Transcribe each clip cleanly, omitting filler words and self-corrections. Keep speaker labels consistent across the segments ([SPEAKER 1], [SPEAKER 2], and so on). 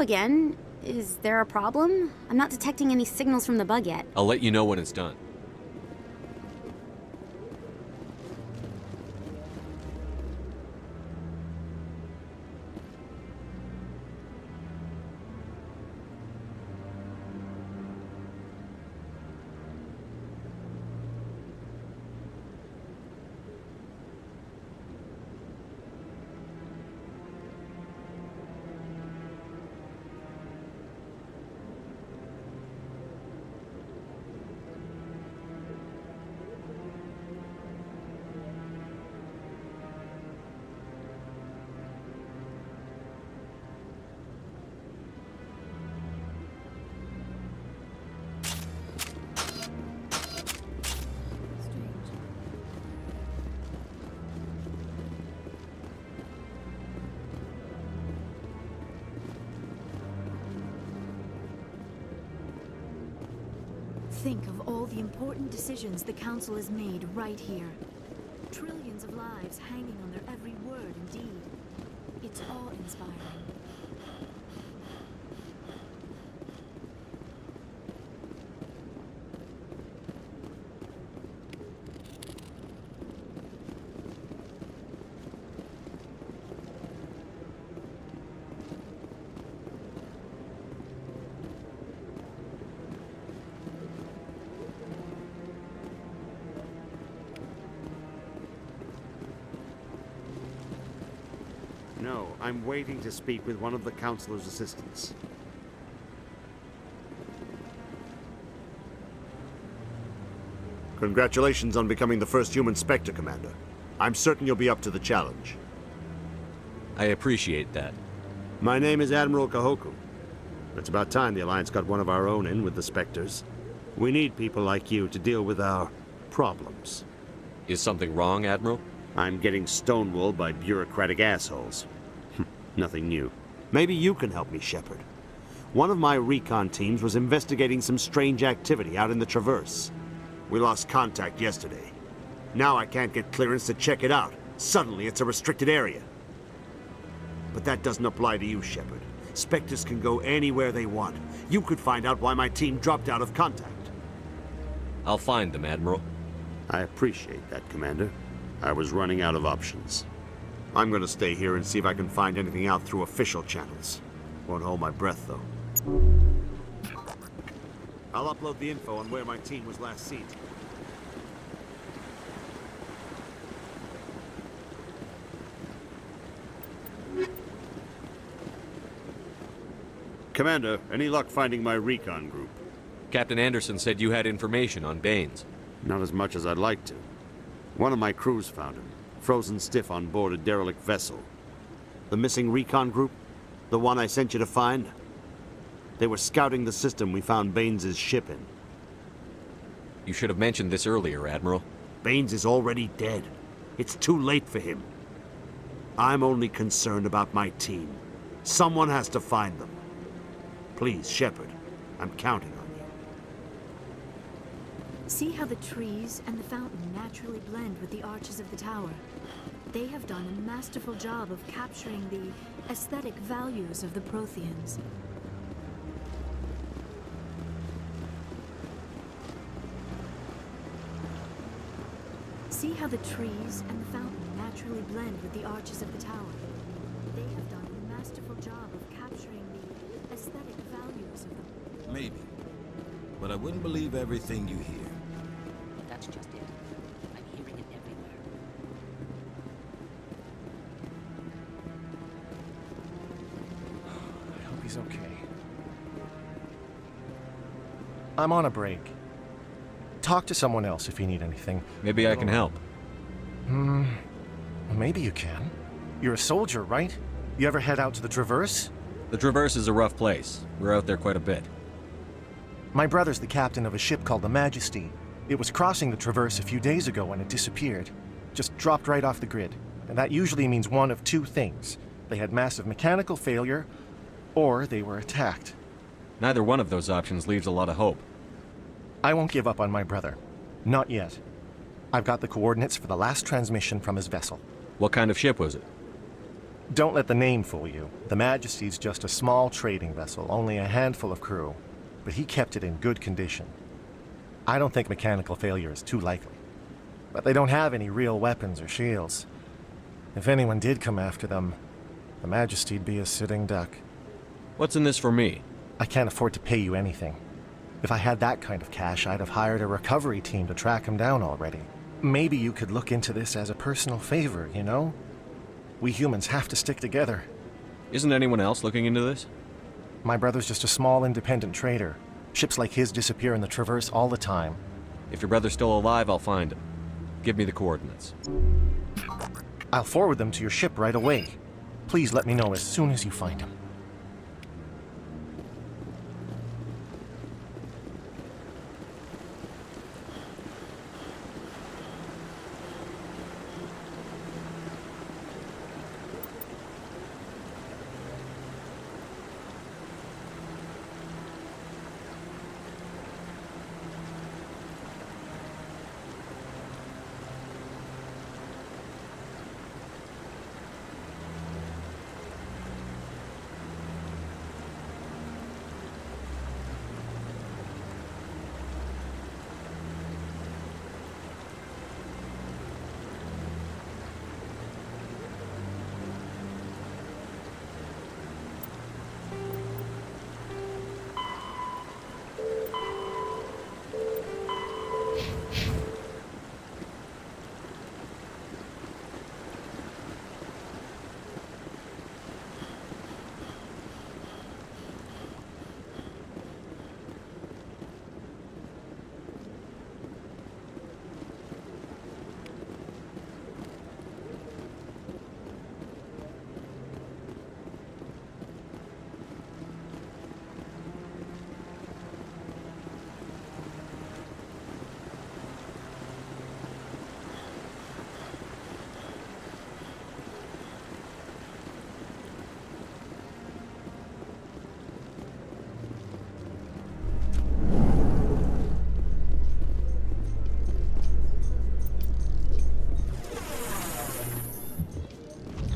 [SPEAKER 1] again. Is there a problem? I'm not detecting any signals from the bug yet.
[SPEAKER 2] I'll let you know when it's done.
[SPEAKER 3] Think of all the important decisions the Council has made right here. Trillions of lives hanging on their every word and deed. It's awe-inspiring.
[SPEAKER 4] No, I'm waiting to speak with one of the Councilor's assistants. Congratulations on becoming the first human Spectre, Commander. I'm certain you'll be up to the challenge.
[SPEAKER 2] I appreciate that.
[SPEAKER 4] My name is Admiral Kahoku. It's about time the Alliance got one of our own in with the Spectres. We need people like you to deal with our problems.
[SPEAKER 2] Is something wrong, Admiral?
[SPEAKER 4] I'm getting stonewalled by bureaucratic assholes. Nothing new. Maybe you can help me, Shepard. One of my recon teams was investigating some strange activity out in the Traverse. We lost contact yesterday. Now I can't get clearance to check it out. Suddenly it's a restricted area. But that doesn't apply to you, Shepard. Spectres can go anywhere they want. You could find out why my team dropped out of contact.
[SPEAKER 2] I'll find them, Admiral.
[SPEAKER 4] I appreciate that, Commander. I was running out of options. I'm gonna stay here and see if I can find anything out through official channels. Won't hold my breath, though. I'll upload the info on where my team was last seen. Commander, any luck finding my recon group?
[SPEAKER 2] Captain Anderson said you had information on Baines.
[SPEAKER 4] Not as much as I'd like to. One of my crews found him, frozen stiff on board a derelict vessel. The missing recon group? The one I sent you to find? They were scouting the system we found Baines' ship in.
[SPEAKER 2] You should have mentioned this earlier, Admiral.
[SPEAKER 4] Baines is already dead. It's too late for him. I'm only concerned about my team. Someone has to find them. Please, Shepard, I'm counting on you.
[SPEAKER 3] See how the trees and the fountain naturally blend with the arches of the tower? They have done a masterful job of capturing the aesthetic values of the Protheans. See how the trees and the fountain naturally blend with the arches of the tower? They have done a masterful job of capturing the aesthetic values of the...
[SPEAKER 5] Maybe. But I wouldn't believe everything you hear.
[SPEAKER 6] That's just it. I'm hearing it everywhere.
[SPEAKER 7] I hope he's okay. I'm on a break. Talk to someone else if you need anything.
[SPEAKER 2] Maybe I can help.
[SPEAKER 7] Maybe you can. You're a soldier, right? You ever head out to the Traverse?
[SPEAKER 2] The Traverse is a rough place. We're out there quite a bit.
[SPEAKER 7] My brother's the captain of a ship called the Majesty. It was crossing the Traverse a few days ago when it disappeared. Just dropped right off the grid. And that usually means one of two things. They had massive mechanical failure, or they were attacked.
[SPEAKER 2] Neither one of those options leaves a lot of hope.
[SPEAKER 7] I won't give up on my brother. Not yet. I've got the coordinates for the last transmission from his vessel.
[SPEAKER 2] What kind of ship was it?
[SPEAKER 7] Don't let the name fool you. The Majesty's just a small trading vessel, only a handful of crew. But he kept it in good condition. I don't think mechanical failure is too likely. But they don't have any real weapons or shields. If anyone did come after them, the Majesty'd be a sitting duck.
[SPEAKER 2] What's in this for me?
[SPEAKER 7] I can't afford to pay you anything. If I had that kind of cash, I'd have hired a recovery team to track him down already. Maybe you could look into this as a personal favor, you know? We humans have to stick together.
[SPEAKER 2] Isn't anyone else looking into this?
[SPEAKER 7] My brother's just a small independent trader. Ships like his disappear in the Traverse all the time.
[SPEAKER 2] If your brother's still alive, I'll find him. Give me the coordinates.
[SPEAKER 7] I'll forward them to your ship right away. Please let me know as soon as you find him.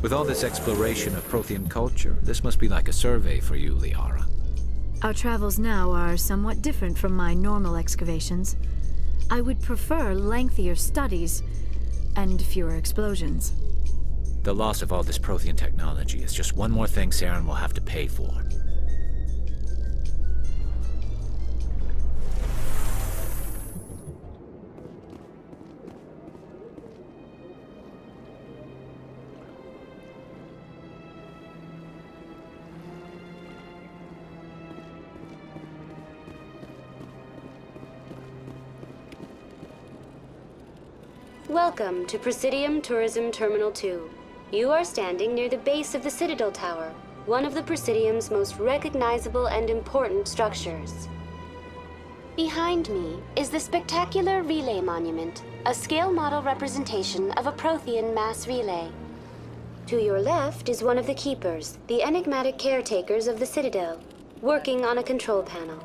[SPEAKER 8] With all this exploration of Prothean culture, this must be like a survey for you, Liara.
[SPEAKER 3] Our travels now are somewhat different from my normal excavations. I would prefer lengthier studies and fewer explosions.
[SPEAKER 8] The loss of all this Prothean technology is just one more thing Saren will have to pay for.
[SPEAKER 9] Welcome to Presidium Tourism Terminal 2. You are standing near the base of the Citadel Tower, one of the Presidium's most recognizable and important structures. Behind me is the spectacular Relay Monument, a scale model representation of a Prothean mass relay. To your left is one of the Keepers, the enigmatic caretakers of the Citadel, working on a control panel.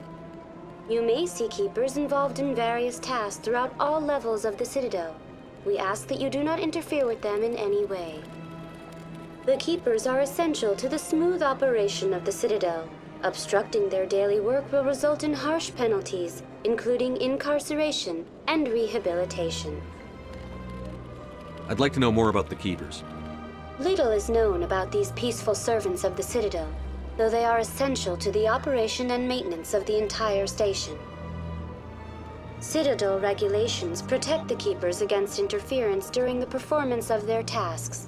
[SPEAKER 9] You may see Keepers involved in various tasks throughout all levels of the Citadel. We ask that you do not interfere with them in any way. The Keepers are essential to the smooth operation of the Citadel. Obstructing their daily work will result in harsh penalties, including incarceration and rehabilitation.
[SPEAKER 2] I'd like to know more about the Keepers.
[SPEAKER 9] Little is known about these peaceful servants of the Citadel, though they are essential to the operation and maintenance of the entire station. Citadel regulations protect the Keepers against interference during the performance of their tasks.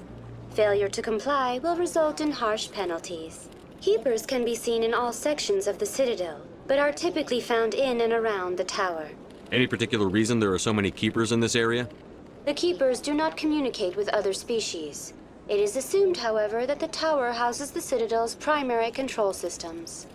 [SPEAKER 9] Failure to comply will result in harsh penalties. Keepers can be seen in all sections of the Citadel, but are typically found in and around the tower.
[SPEAKER 2] Any particular reason there are so many Keepers in this area?
[SPEAKER 9] The Keepers do not communicate with other species. It is assumed, however, that the tower houses the Citadel's primary control systems.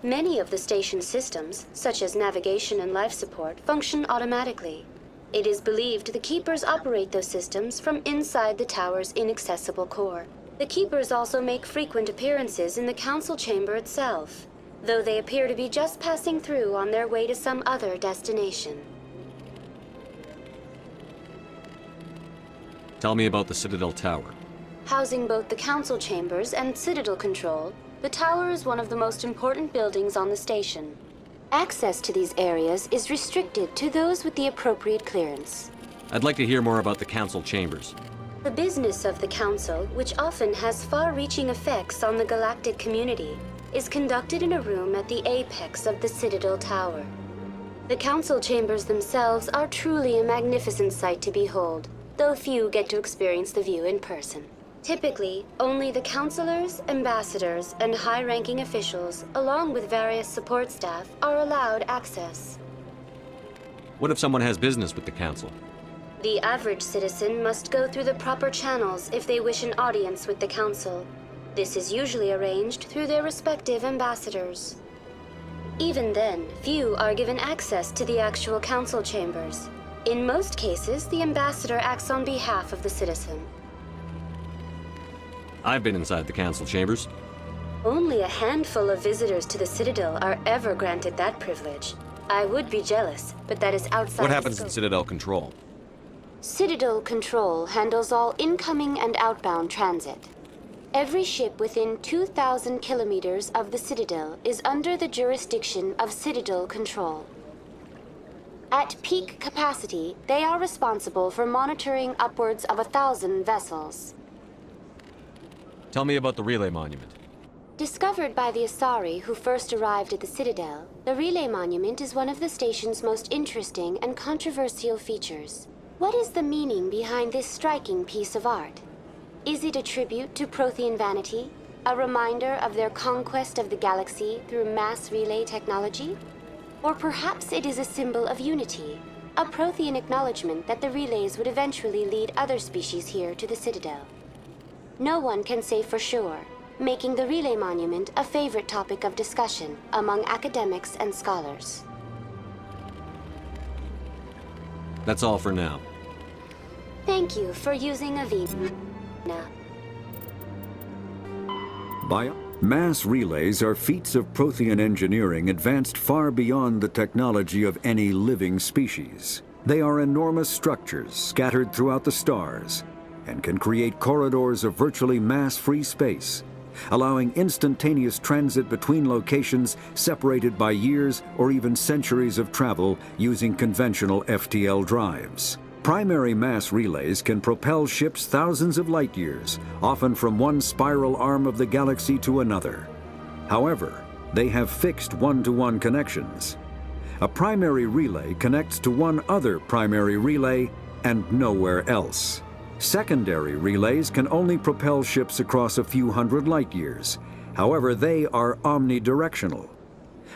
[SPEAKER 9] Many of the station's systems, such as navigation and life support, function automatically. It is believed the Keepers operate those systems from inside the tower's inaccessible core. The Keepers also make frequent appearances in the council chamber itself, though they appear to be just passing through on their way to some other destination.
[SPEAKER 2] Tell me about the Citadel Tower.
[SPEAKER 9] Housing both the council chambers and Citadel control, the tower is one of the most important buildings on the station. Access to these areas is restricted to those with the appropriate clearance.
[SPEAKER 2] I'd like to hear more about the council chambers.
[SPEAKER 9] The business of the council, which often has far-reaching effects on the galactic community, is conducted in a room at the apex of the Citadel Tower. The council chambers themselves are truly a magnificent sight to behold, though few get to experience the view in person. Typically, only the councilors, ambassadors, and high-ranking officials, along with various support staff, are allowed access.
[SPEAKER 2] What if someone has business with the council?
[SPEAKER 9] The average citizen must go through the proper channels if they wish an audience with the council. This is usually arranged through their respective ambassadors. Even then, few are given access to the actual council chambers. In most cases, the ambassador acts on behalf of the citizen.
[SPEAKER 2] I've been inside the council chambers.
[SPEAKER 9] Only a handful of visitors to the Citadel are ever granted that privilege. I would be jealous, but that is outside
[SPEAKER 2] What
[SPEAKER 9] the
[SPEAKER 2] happens
[SPEAKER 9] scope.
[SPEAKER 2] in Citadel Control?
[SPEAKER 9] Citadel Control handles all incoming and outbound transit. Every ship within 2,000 kilometers of the Citadel is under the jurisdiction of Citadel Control. At peak capacity, they are responsible for monitoring upwards of 1,000 vessels.
[SPEAKER 2] Tell me about the relay monument.
[SPEAKER 9] Discovered by the Asari who first arrived at the Citadel, the relay monument is one of the station's most interesting and controversial features. What is the meaning behind this striking piece of art? Is it a tribute to Prothean vanity? A reminder of their conquest of the galaxy through mass relay technology? Or perhaps it is a symbol of unity, a Prothean acknowledgement that the relays would eventually lead other species here to the Citadel. No one can say for sure, making the relay monument a favorite topic of discussion among academics and scholars.
[SPEAKER 2] That's all for now.
[SPEAKER 9] Thank you for using Avina.
[SPEAKER 10] Mass relays are feats of Prothean engineering advanced far beyond the technology of any living species. They are enormous structures scattered throughout the stars and can create corridors of virtually mass-free space, allowing instantaneous transit between locations separated by years or even centuries of travel using conventional FTL drives. Primary mass relays can propel ships thousands of light years, often from one spiral arm of the galaxy to another. However, they have fixed one-to-one connections. A primary relay connects to one other primary relay and nowhere else. Secondary relays can only propel ships across a few hundred light years. However, they are omnidirectional.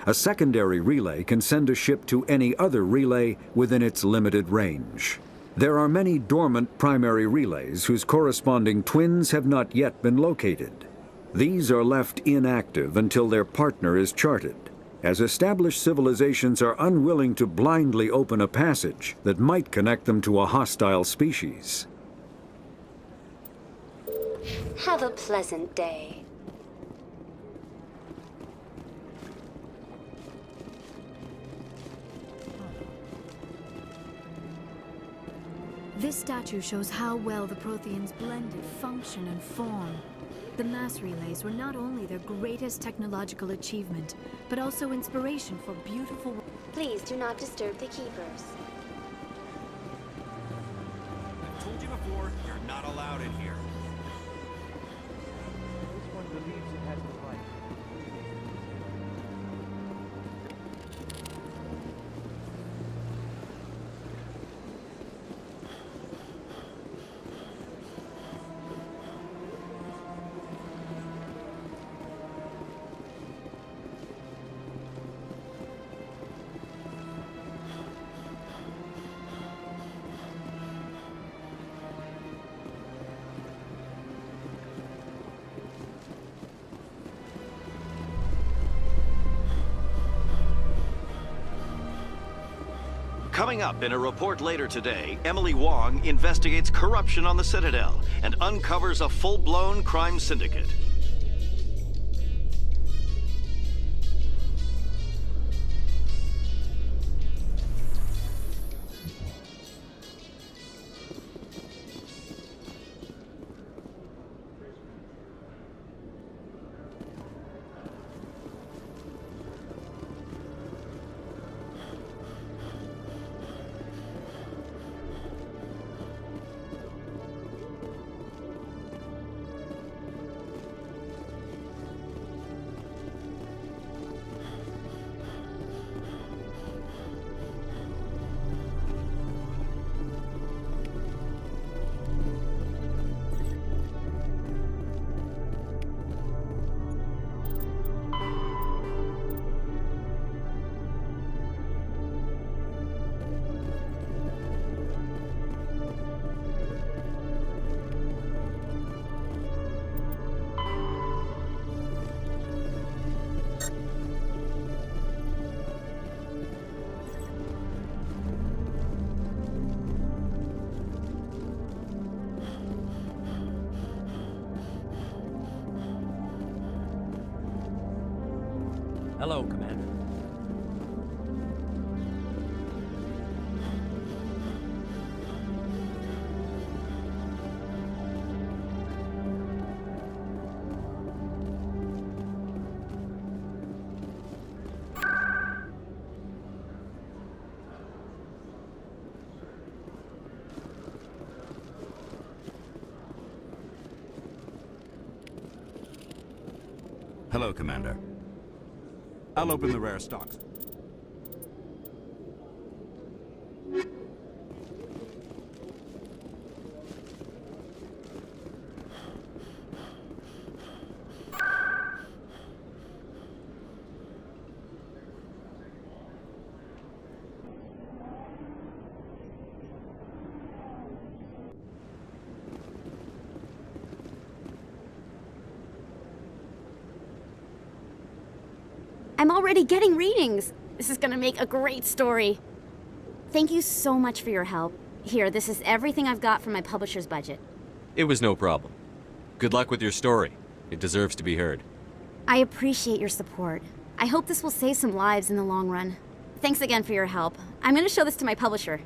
[SPEAKER 10] A secondary relay can send a ship to any other relay within its limited range. There are many dormant primary relays whose corresponding twins have not yet been located. These are left inactive until their partner is charted, as established civilizations are unwilling to blindly open a passage that might connect them to a hostile species.
[SPEAKER 9] Have a pleasant day.
[SPEAKER 3] This statue shows how well the Protheans blended function and form. The mass relays were not only their greatest technological achievement, but also inspiration for beautiful...
[SPEAKER 9] Please do not disturb the keepers.
[SPEAKER 11] I've told you before, you're not allowed in here.
[SPEAKER 7] This one believes it has the right.
[SPEAKER 11] Coming up in a report later today, Emily Wong investigates corruption on the Citadel and uncovers a full-blown crime syndicate.
[SPEAKER 12] Hello, Commander.
[SPEAKER 13] Hello, Commander. I'll open the rare stocks.
[SPEAKER 1] I'm already getting readings. This is gonna make a great story. Thank you so much for your help. Here, this is everything I've got from my publisher's budget.
[SPEAKER 2] It was no problem. Good luck with your story. It deserves to be heard.
[SPEAKER 1] I appreciate your support. I hope this will save some lives in the long run. Thanks again for your help. I'm gonna show this to my publisher.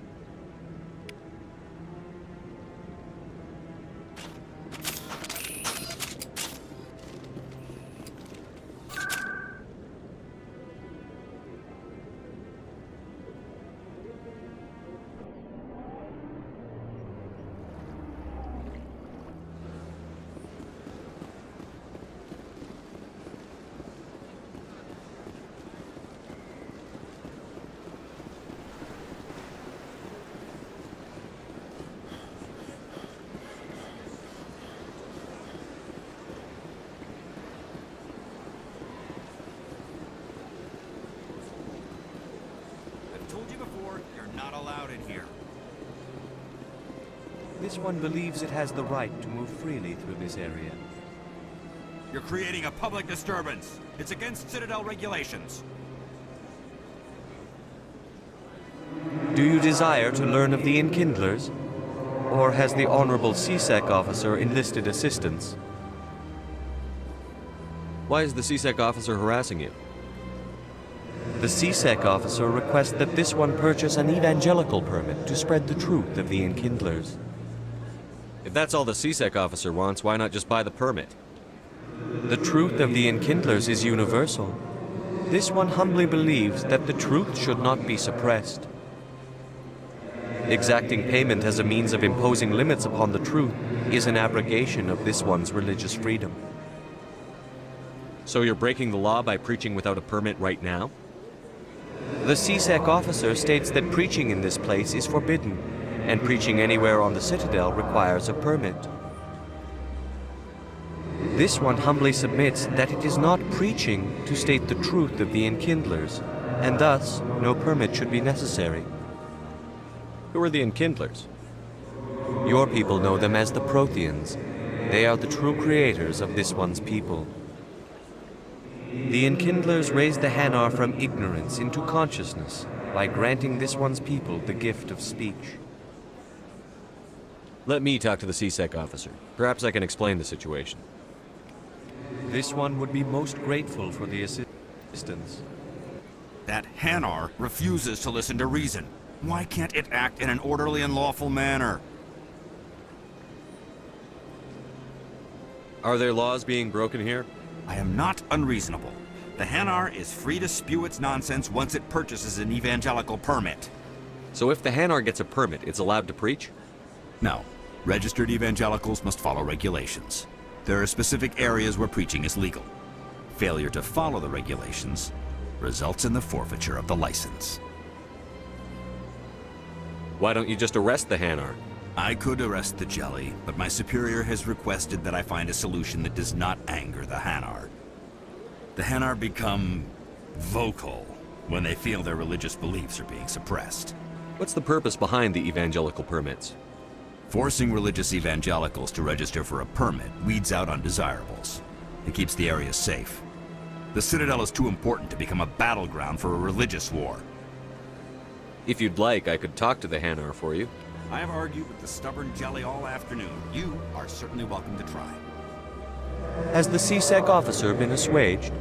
[SPEAKER 14] This one believes it has the right to move freely through this area.
[SPEAKER 13] You're creating a public disturbance. It's against Citadel regulations.
[SPEAKER 14] Do you desire to learn of the Enkindlers? Or has the Honorable CSEC officer enlisted assistance?
[SPEAKER 2] Why is the CSEC officer harassing you?
[SPEAKER 14] The CSEC officer requests that this one purchase an evangelical permit to spread the truth of the Enkindlers.
[SPEAKER 2] If that's all the CSEC officer wants, why not just buy the permit?
[SPEAKER 14] The truth of the Enkindlers is universal. This one humbly believes that the truth should not be suppressed. Exacting payment as a means of imposing limits upon the truth is an abrogation of this one's religious freedom.
[SPEAKER 2] So you're breaking the law by preaching without a permit right now?
[SPEAKER 14] The CSEC officer states that preaching in this place is forbidden, and preaching anywhere on the Citadel requires a permit. This one humbly submits that it is not preaching to state the truth of the Enkindlers, and thus no permit should be necessary.
[SPEAKER 2] Who are the Enkindlers?
[SPEAKER 14] Your people know them as the Protheans. They are the true creators of this one's people. The Enkindlers raised the Hanar from ignorance into consciousness by granting this one's people the gift of speech.
[SPEAKER 2] Let me talk to the CSEC officer. Perhaps I can explain the situation.
[SPEAKER 14] This one would be most grateful for the assistance.
[SPEAKER 13] That Hanar refuses to listen to reason. Why can't it act in an orderly and lawful manner?
[SPEAKER 2] Are there laws being broken here?
[SPEAKER 13] I am not unreasonable. The Hanar is free to spew its nonsense once it purchases an evangelical permit.
[SPEAKER 2] So if the Hanar gets a permit, it's allowed to preach?
[SPEAKER 13] No. Registered evangelicals must follow regulations. There are specific areas where preaching is legal. Failure to follow the regulations results in the forfeiture of the license.
[SPEAKER 2] Why don't you just arrest the Hanar?
[SPEAKER 13] I could arrest the jelly, but my superior has requested that I find a solution that does not anger the Hanar. The Hanar become vocal when they feel their religious beliefs are being suppressed.
[SPEAKER 2] What's the purpose behind the evangelical permits?
[SPEAKER 13] Forcing religious evangelicals to register for a permit weeds out undesirables. It keeps the area safe. The Citadel is too important to become a battleground for a religious war.
[SPEAKER 2] If you'd like, I could talk to the Hanar for you.
[SPEAKER 13] I have argued with the stubborn jelly all afternoon. You are certainly welcome to try.
[SPEAKER 14] Has the CSEC officer been assuaged?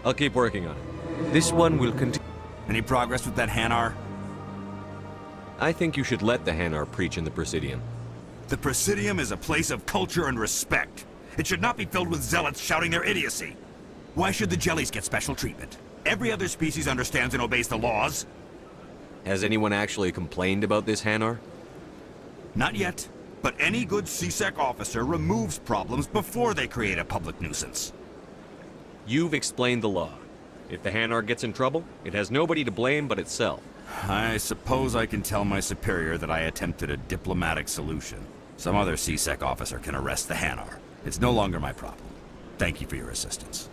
[SPEAKER 2] I'll keep working on it.
[SPEAKER 14] This one will continue.
[SPEAKER 13] Any progress with that Hanar?
[SPEAKER 2] I think you should let the Hanar preach in the Presidium.
[SPEAKER 13] The Presidium is a place of culture and respect. It should not be filled with zealots shouting their idiocy. Why should the jellies get special treatment? Every other species understands and obeys the laws.
[SPEAKER 2] Has anyone actually complained about this Hanar?
[SPEAKER 13] Not yet, but any good CSEC officer removes problems before they create a public nuisance.
[SPEAKER 2] You've explained the law. If the Hanar gets in trouble, it has nobody to blame but itself.
[SPEAKER 13] I suppose I can tell my superior that I attempted a diplomatic solution. Some other CSEC officer can arrest the Hanar. It's no longer my problem. Thank you for your assistance.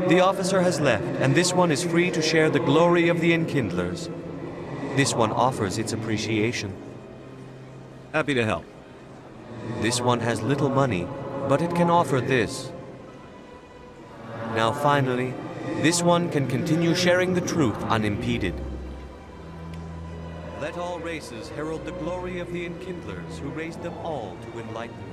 [SPEAKER 14] The officer has left, and this one is free to share the glory of the Enkindlers. This one offers its appreciation.
[SPEAKER 2] Happy to help.
[SPEAKER 14] This one has little money, but it can offer this. Now finally, this one can continue sharing the truth unimpeded. Let all races herald the glory of the Enkindlers who raised them all to enlightenment.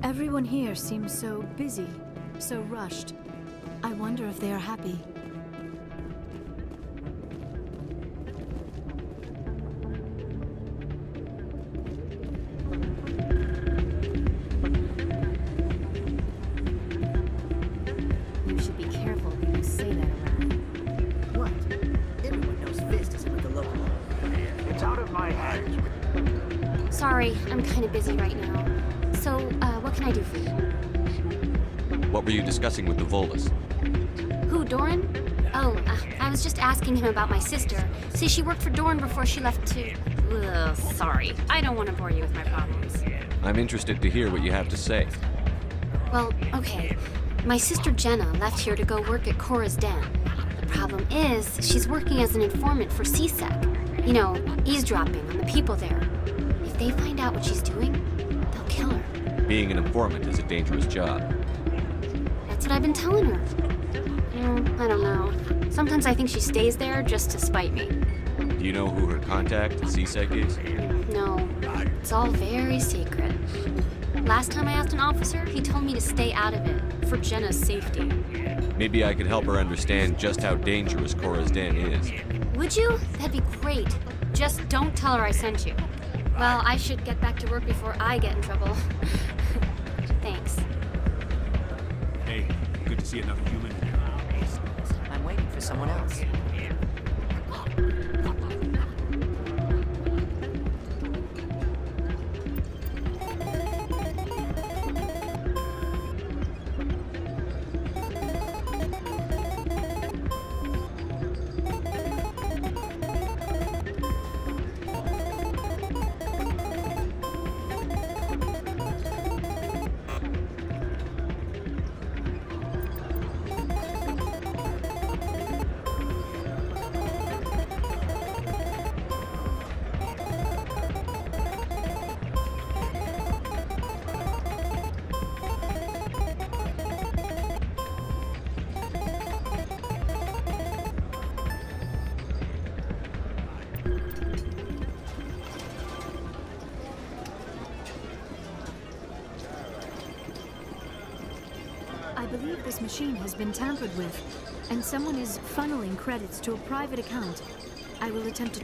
[SPEAKER 3] Everyone here seems so busy, so rushed. I wonder if they are happy.
[SPEAKER 1] You should be careful when you say that around.
[SPEAKER 6] What? Everyone knows Fist isn't with the local.
[SPEAKER 12] It's out of my hands.
[SPEAKER 1] Sorry, I'm kind of busy right now. So, what can I do for you?
[SPEAKER 2] What were you discussing with the Volus?
[SPEAKER 1] Who, Doran? Oh, I was just asking him about my sister. See, she worked for Doran before she left to... Ugh, sorry. I don't want to bore you with my problems.
[SPEAKER 2] I'm interested to hear what you have to say.
[SPEAKER 1] Well, okay. My sister Jenna left here to go work at Cora's Den. The problem is, she's working as an informant for CSEC. You know, eavesdropping on the people there. If they find out what she's doing, they'll kill her.
[SPEAKER 2] Being an informant is a dangerous job.
[SPEAKER 1] That's what I've been telling her. I don't know. Sometimes I think she stays there just to spite me.
[SPEAKER 2] Do you know who her contact at CSEC is?
[SPEAKER 1] No, it's all very secret. Last time I asked an officer, he told me to stay out of it, for Jenna's safety.
[SPEAKER 2] Maybe I could help her understand just how dangerous Cora's Den is.
[SPEAKER 1] Would you? That'd be great. Just don't tell her I sent you. Well, I should get back to work before I get in trouble. Thanks.
[SPEAKER 12] Hey, good to see another human.
[SPEAKER 6] I'm waiting for someone else.
[SPEAKER 3] I believe this machine has been tampered with, and someone is funneling credits to a private account. I will attempt to...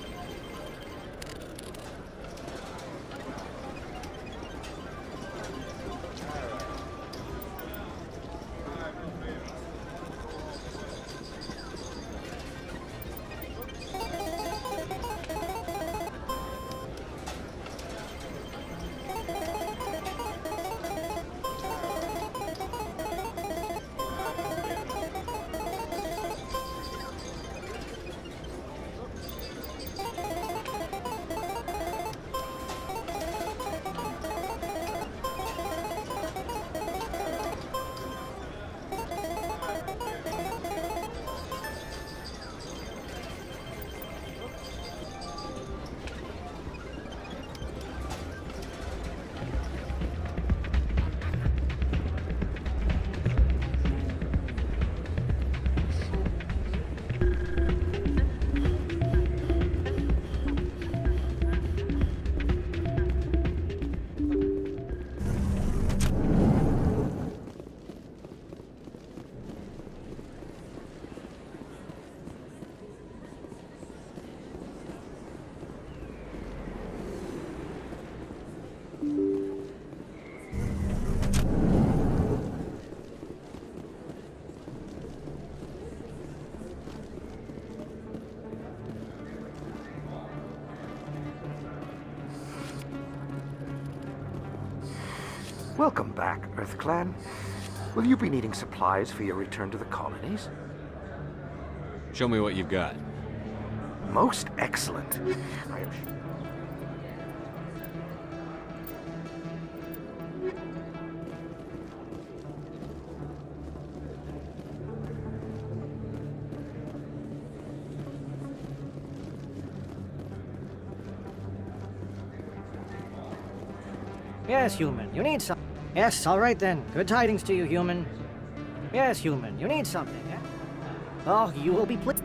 [SPEAKER 15] Welcome back, Earth Clan. Will you be needing supplies for your return to the colonies?
[SPEAKER 2] Show me what you've got.
[SPEAKER 15] Most excellent. I am...
[SPEAKER 16] Yes, human, you need some. Yes, all right then. Good tidings to you, human. Yes, human, you need something, eh? Oh, you will be pleased.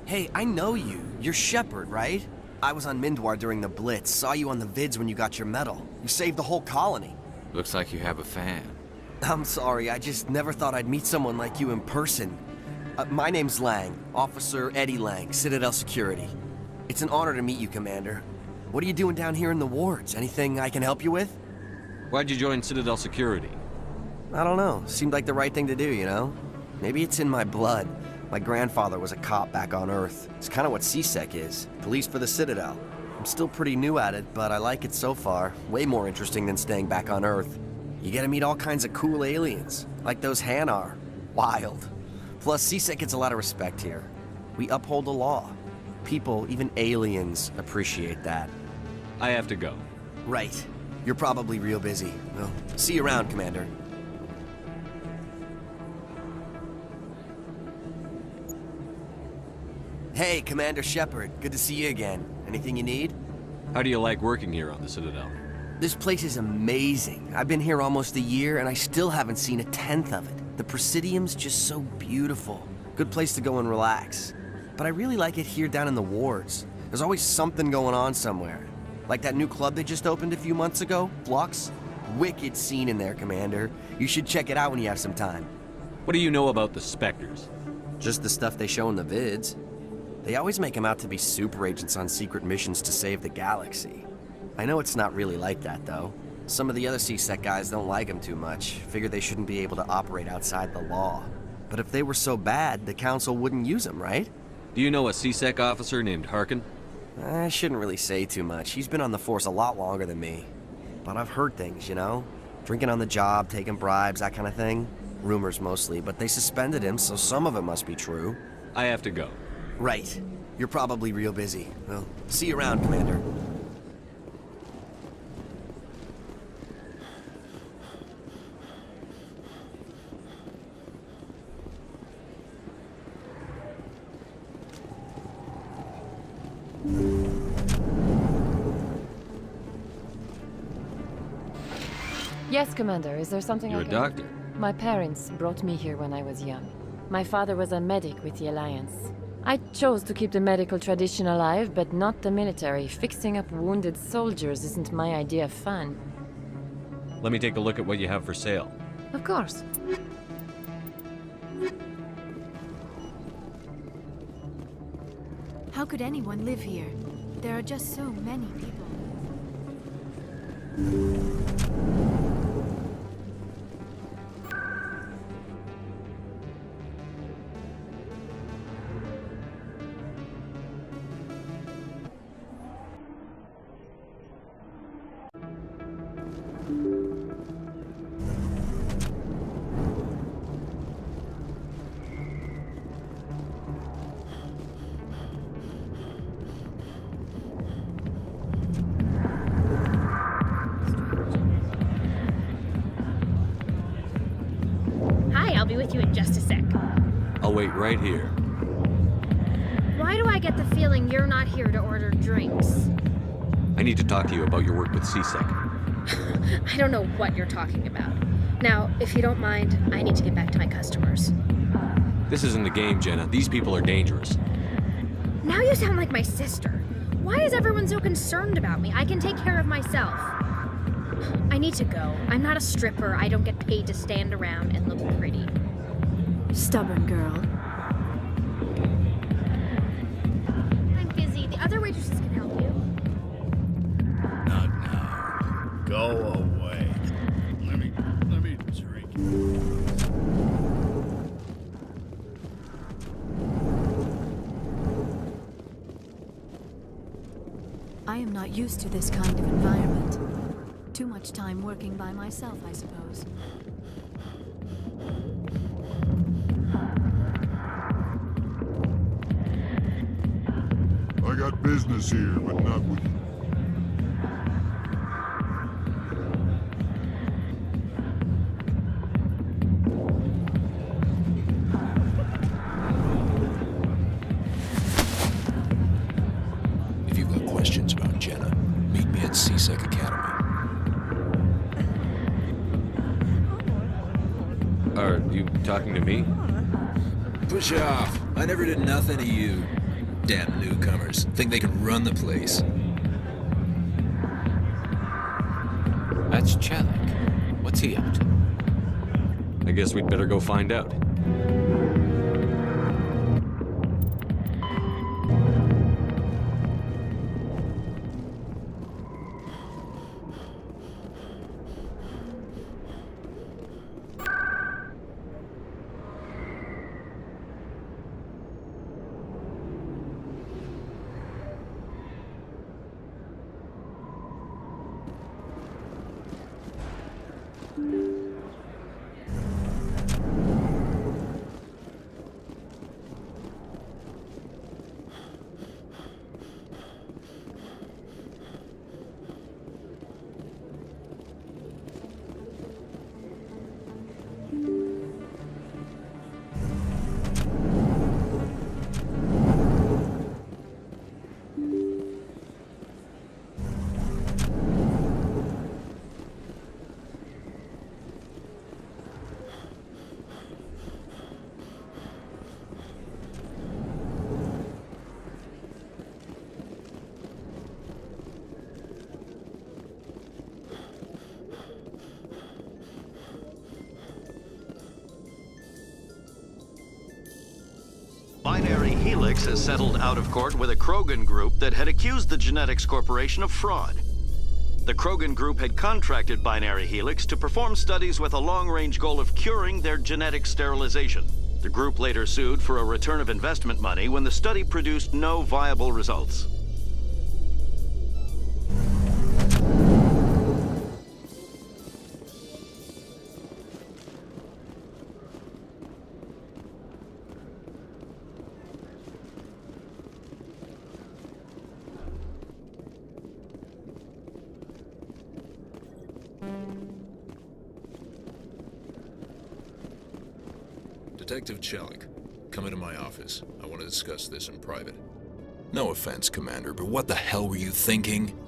[SPEAKER 17] Hey, I know you. You're Shepard, right? I was on Mindwar during the Blitz. Saw you on the vids when you got your medal. You saved the whole colony.
[SPEAKER 8] Looks like you have a fan.
[SPEAKER 17] I'm sorry, I just never thought I'd meet someone like you in person. My name's Lang, Officer Eddie Lang, Citadel Security. It's an honor to meet you, Commander. What are you doing down here in the wards? Anything I can help you with?
[SPEAKER 2] Why'd you join Citadel Security?
[SPEAKER 17] I don't know. Seemed like the right thing to do, you know? Maybe it's in my blood. My grandfather was a cop back on Earth. It's kind of what CSEC is. Police for the Citadel. I'm still pretty new at it, but I like it so far. Way more interesting than staying back on Earth. You get to meet all kinds of cool aliens, like those Hanar. Wild. Plus, CSEC gets a lot of respect here. We uphold the law. People, even aliens, appreciate that.
[SPEAKER 2] I have to go.
[SPEAKER 17] Right. You're probably real busy. Well, see you around, Commander. Hey, Commander Shepard. Good to see you again. Anything you need?
[SPEAKER 2] How do you like working here on the Citadel?
[SPEAKER 17] This place is amazing. I've been here almost a year, and I still haven't seen a tenth of it. The Presidium's just so beautiful. Good place to go and relax. But I really like it here down in the wards. There's always something going on somewhere. Like that new club they just opened a few months ago, Flux. Wicked scene in there, Commander. You should check it out when you have some time.
[SPEAKER 2] What do you know about the Spectres?
[SPEAKER 17] Just the stuff they show in the vids. They always make them out to be super agents on secret missions to save the galaxy. I know it's not really like that, though. Some of the other CSEC guys don't like them too much. Figure they shouldn't be able to operate outside the law. But if they were so bad, the Council wouldn't use them, right?
[SPEAKER 2] Do you know a CSEC officer named Harkin?
[SPEAKER 17] I shouldn't really say too much. He's been on the force a lot longer than me. But I've heard things, you know? Drinking on the job, taking bribes, that kind of thing. Rumors mostly, but they suspended him, so some of it must be true.
[SPEAKER 2] I have to go.
[SPEAKER 17] Right. You're probably real busy. Well, see you around, Commander.
[SPEAKER 18] Yes, Commander. Is there something
[SPEAKER 2] You're
[SPEAKER 18] I
[SPEAKER 2] a
[SPEAKER 18] can...
[SPEAKER 2] doctor.
[SPEAKER 18] My parents brought me here when I was young. My father was a medic with the Alliance. I chose to keep the medical tradition alive, but not the military. Fixing up wounded soldiers isn't my idea of fun.
[SPEAKER 2] Let me take a look at what you have for sale.
[SPEAKER 18] Of course.
[SPEAKER 3] How could anyone live here? There are just so many people.
[SPEAKER 19] with you in just a sec.
[SPEAKER 2] I'll wait right here.
[SPEAKER 19] Why do I get the feeling you're not here to order drinks?
[SPEAKER 2] I need to talk to you about your work with CSEC.
[SPEAKER 19] I don't know what you're talking about. Now, if you don't mind, I need to get back to my customers.
[SPEAKER 2] This isn't a game, Jenna. These people are dangerous.
[SPEAKER 19] Now you sound like my sister. Why is everyone so concerned about me? I can take care of myself. I need to go. I'm not a stripper. I don't get paid to stand around and look pretty.
[SPEAKER 3] Stubborn girl.
[SPEAKER 19] I'm busy. The other waitresses can help you.
[SPEAKER 20] Not now. Go away. Let me drink.
[SPEAKER 3] I am not used to this kind of environment. Too much time working by myself, I suppose.
[SPEAKER 21] I got business here, but not with you.
[SPEAKER 5] If you've got questions about Jenna, meet me at CSEC Academy.
[SPEAKER 2] Are you talking to me?
[SPEAKER 5] Push off. I never did nothing to you. Damn newcomers. Think they can run the place.
[SPEAKER 8] That's Chelik. What's he up to?
[SPEAKER 2] I guess we'd better go find out.
[SPEAKER 11] Binary Helix has settled out of court with a Krogan group that had accused the Genetics Corporation of fraud. The Krogan group had contracted Binary Helix to perform studies with a long-range goal of curing their genetic sterilization. The group later sued for a return of investment money when the study produced no viable results.
[SPEAKER 5] Detective Chelik, come into my office. I want to discuss this in private. No offense, Commander, but what the hell were you thinking?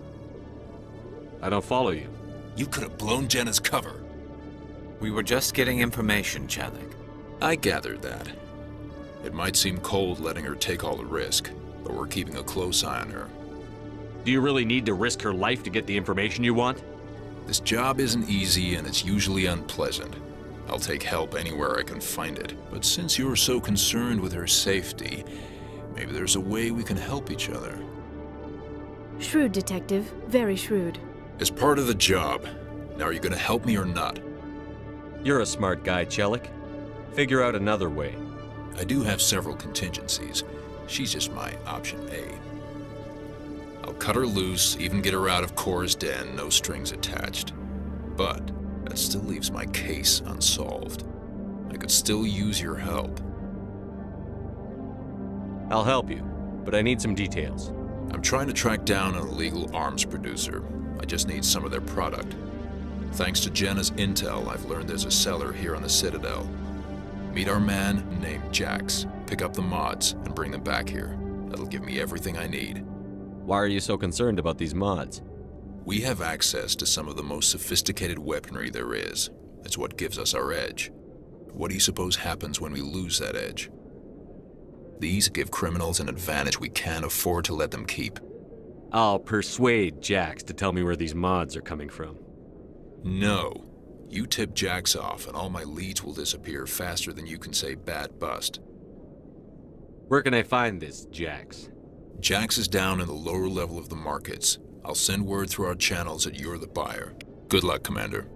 [SPEAKER 2] I don't follow you.
[SPEAKER 5] You could have blown Jenna's cover.
[SPEAKER 8] We were just getting information, Chelik.
[SPEAKER 5] I gathered that. It might seem cold letting her take all the risk, but we're keeping a close eye on her.
[SPEAKER 2] Do you really need to risk her life to get the information you want?
[SPEAKER 5] This job isn't easy and it's usually unpleasant. I'll take help anywhere I can find it. But since you're so concerned with her safety, maybe there's a way we can help each other.
[SPEAKER 3] Shrewd, Detective. Very shrewd.
[SPEAKER 5] As part of the job. Now, are you going to help me or not?
[SPEAKER 2] You're a smart guy, Chelik. Figure out another way.
[SPEAKER 5] I do have several contingencies. She's just my option A. I'll cut her loose, even get her out of Cora's den, no strings attached. But that still leaves my case unsolved. I could still use your help.
[SPEAKER 2] I'll help you, but I need some details.
[SPEAKER 5] I'm trying to track down an illegal arms producer. I just need some of their product. Thanks to Jenna's intel, I've learned there's a seller here on the Citadel. Meet our man named Jax. Pick up the mods and bring them back here. That'll give me everything I need.
[SPEAKER 2] Why are you so concerned about these mods?
[SPEAKER 5] We have access to some of the most sophisticated weaponry there is. It's what gives us our edge. What do you suppose happens when we lose that edge? These give criminals an advantage we can't afford to let them keep.
[SPEAKER 2] I'll persuade Jax to tell me where these mods are coming from.
[SPEAKER 5] No. You tip Jax off and all my leads will disappear faster than you can say bad bust.
[SPEAKER 2] Where can I find this Jax?
[SPEAKER 5] Jax is down in the lower level of the markets. I'll send word through our channels that you're the buyer. Good luck, Commander.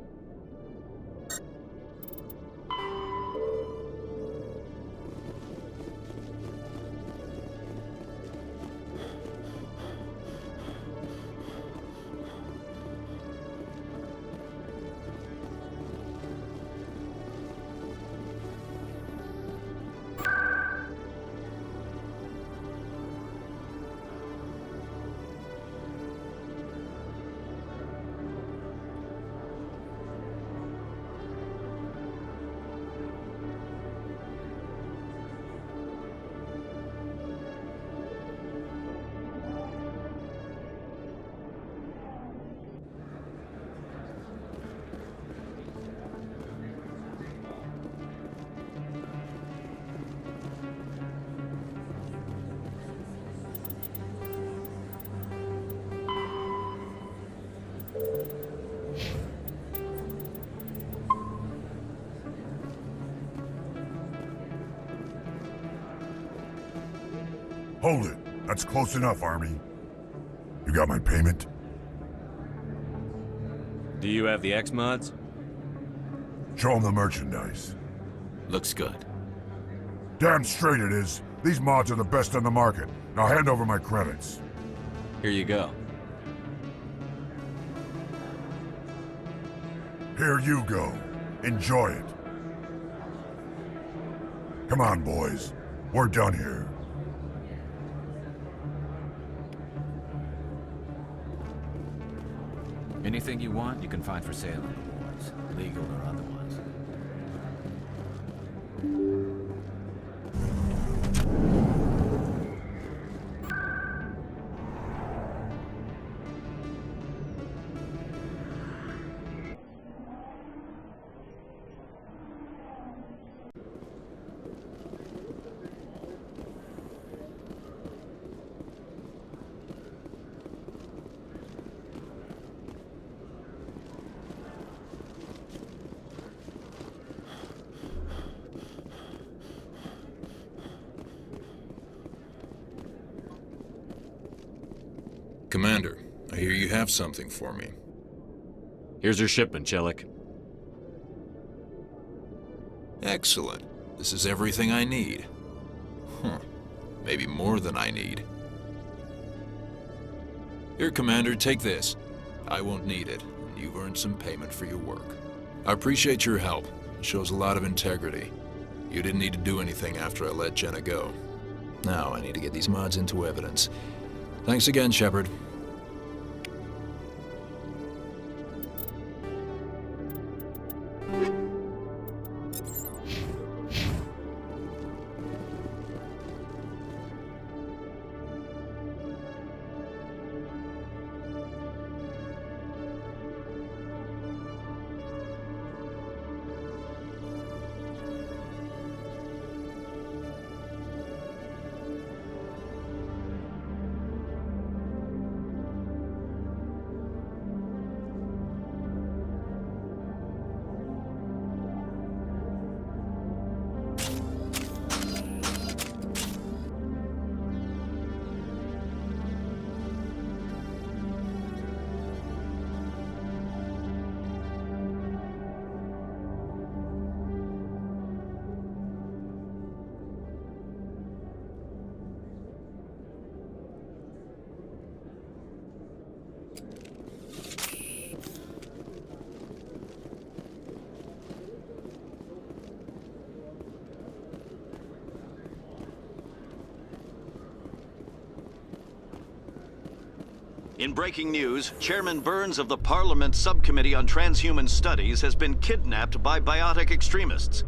[SPEAKER 21] Hold it. That's close enough, Army. You got my payment?
[SPEAKER 2] Do you have the X mods?
[SPEAKER 21] Show them the merchandise.
[SPEAKER 8] Looks good.
[SPEAKER 21] Damn straight it is. These mods are the best on the market. Now hand over my credits.
[SPEAKER 2] Here you go.
[SPEAKER 21] Here you go. Enjoy it. Come on, boys. We're done here.
[SPEAKER 8] Anything you want, you can find for sale in the wars, legal or otherwise.
[SPEAKER 5] Commander, I hear you have something for me.
[SPEAKER 2] Here's your shipment, Chelik.
[SPEAKER 5] Excellent. This is everything I need. Maybe more than I need. Here, Commander, take this. I won't need it, and you've earned some payment for your work. I appreciate your help. It shows a lot of integrity. You didn't need to do anything after I let Jenna go. Now I need to get these mods into evidence. Thanks again, Shepard.
[SPEAKER 11] In breaking news, Chairman Burns of the Parliament Subcommittee on Transhuman Studies has been kidnapped by biotic extremists.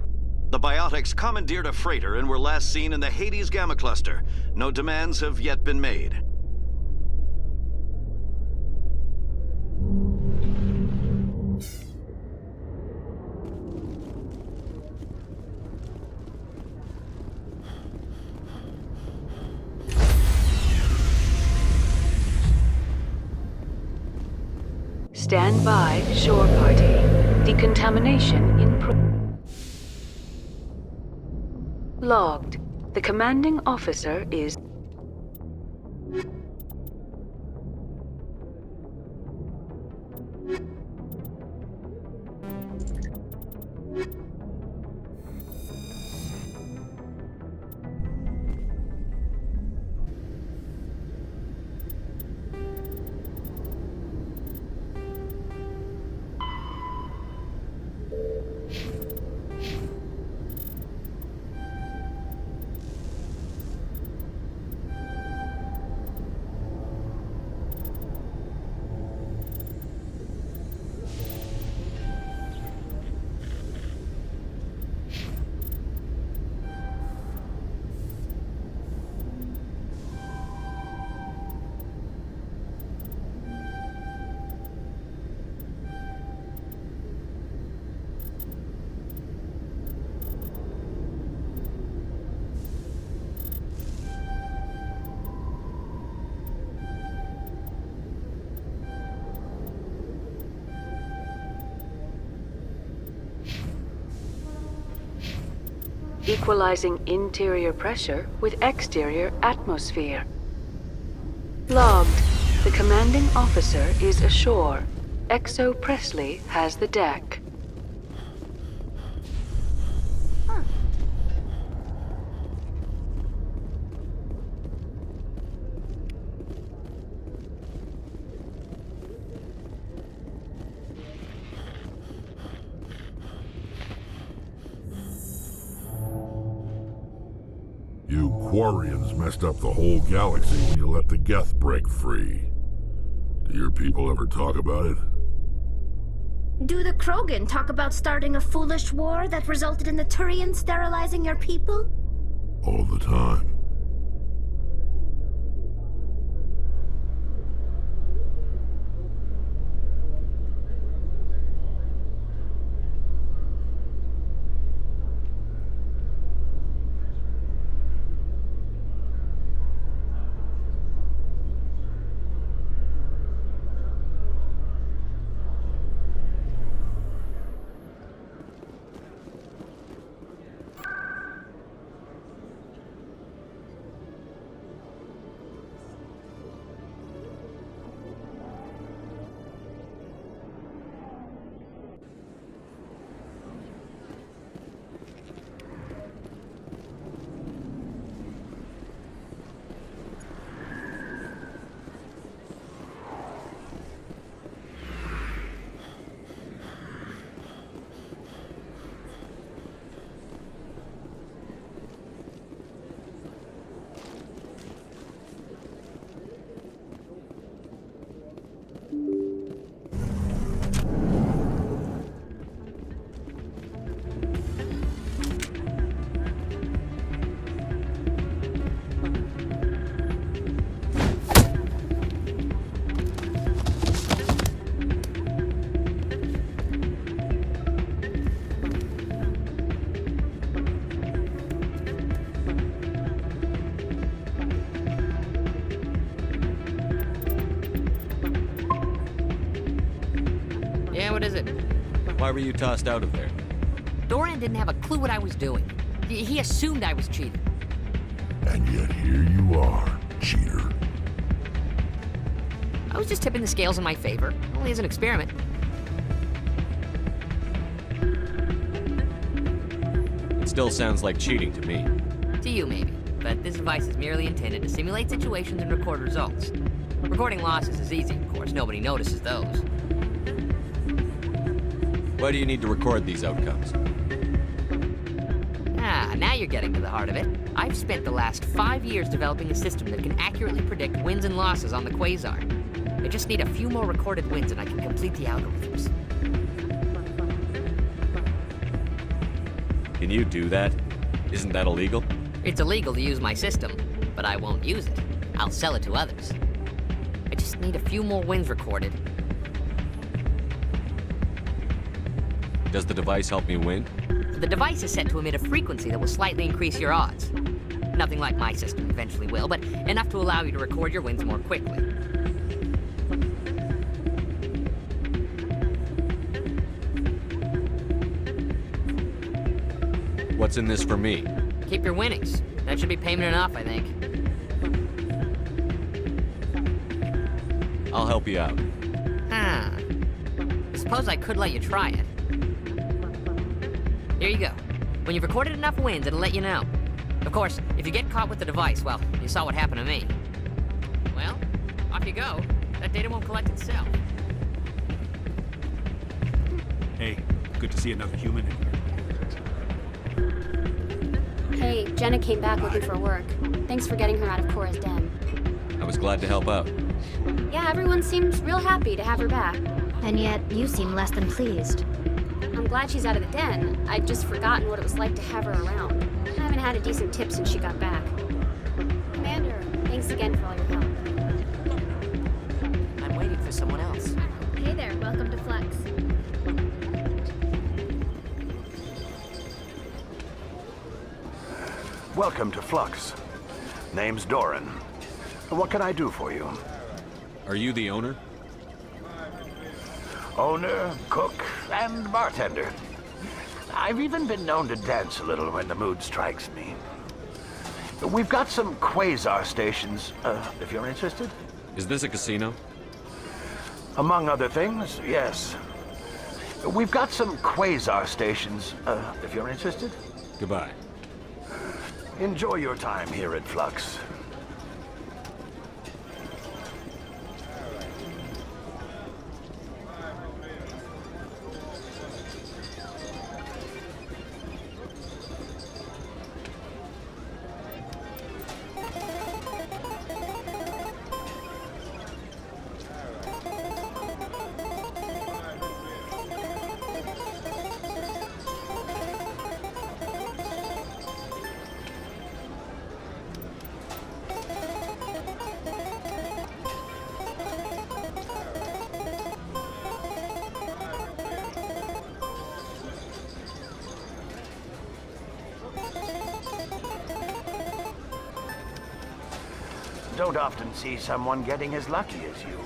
[SPEAKER 11] The biotics commandeered a freighter and were last seen in the Hades Gamma Cluster. No demands have yet been made.
[SPEAKER 4] Stand by, shore party. Decontamination in Logged. The commanding officer is... Equalizing interior pressure with exterior atmosphere. Logged. The commanding officer is ashore. Exo Presley has the deck.
[SPEAKER 21] You Quarians messed up the whole galaxy when you let the Geth break free. Do your people ever talk about it?
[SPEAKER 19] Do the Krogan talk about starting a foolish war that resulted in the Turians sterilizing your people?
[SPEAKER 21] All the time.
[SPEAKER 6] What is it?
[SPEAKER 2] Why were you tossed out of there?
[SPEAKER 6] Doran didn't have a clue what I was doing. He assumed I was cheating.
[SPEAKER 21] And yet here you are, cheater.
[SPEAKER 6] I was just tipping the scales in my favor. Only as an experiment.
[SPEAKER 2] It still sounds like cheating to me.
[SPEAKER 6] To you, maybe. But this device is merely intended to simulate situations and record results. Recording losses is easy, of course. Nobody notices those.
[SPEAKER 2] Why do you need to record these outcomes?
[SPEAKER 6] Now you're getting to the heart of it. I've spent the last 5 years developing a system that can accurately predict wins and losses on the Quasar. I just need a few more recorded wins and I can complete the algorithms.
[SPEAKER 2] Can you do that? Isn't that illegal?
[SPEAKER 6] It's illegal to use my system, but I won't use it. I'll sell it to others. I just need a few more wins recorded.
[SPEAKER 2] Does the device help me win?
[SPEAKER 6] The device is set to emit a frequency that will slightly increase your odds. Nothing like my system eventually will, but enough to allow you to record your wins more quickly.
[SPEAKER 2] What's in this for me?
[SPEAKER 6] Keep your winnings. That should be payment enough, I think.
[SPEAKER 2] I'll help you out.
[SPEAKER 6] Huh. I suppose I could let you try it. Here you go. When you've recorded enough wins, it'll let you know. Of course, if you get caught with the device, well, you saw what happened to me. Well, off you go. That data won't collect itself.
[SPEAKER 12] Hey, good to see another human in here.
[SPEAKER 1] Hey, Jenna came back looking for work. Thanks for getting her out of Cora's den.
[SPEAKER 2] I was glad to help out.
[SPEAKER 1] Yeah, everyone seems real happy to have her back.
[SPEAKER 19] And yet, you seem less than pleased.
[SPEAKER 1] I'm glad she's out of the den. I'd just forgotten what it was like to have her around. I haven't had a decent tip since she got back. Commander, thanks again for all your help.
[SPEAKER 6] I'm waiting for someone else.
[SPEAKER 19] Hey there, welcome to Flex.
[SPEAKER 10] Welcome to Flux. Name's Doran. What can I do for you?
[SPEAKER 2] Are you the owner?
[SPEAKER 10] Owner, cook, and bartender. I've even been known to dance a little when the mood strikes me. We've got some quasar stations, if you're interested.
[SPEAKER 2] Is this a casino?
[SPEAKER 10] Among other things, yes. We've got some quasar stations, if you're interested.
[SPEAKER 2] Goodbye.
[SPEAKER 10] Enjoy your time here at Flux. Don't often see someone getting as lucky as you.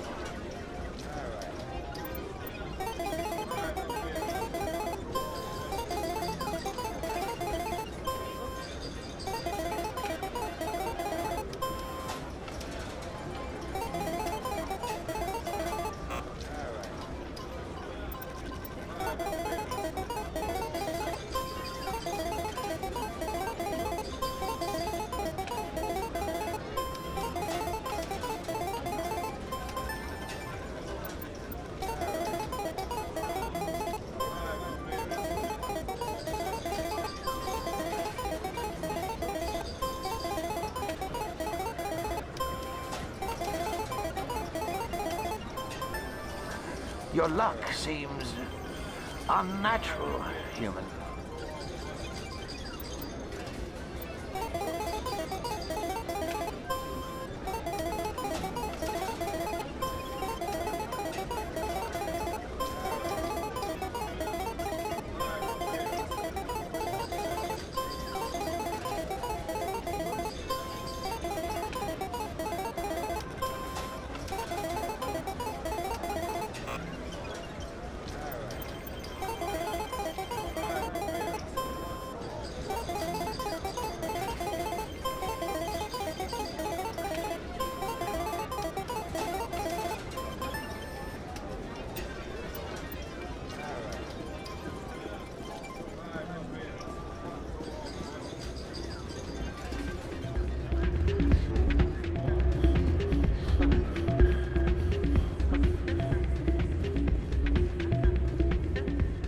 [SPEAKER 10] Your luck seems unnatural, human.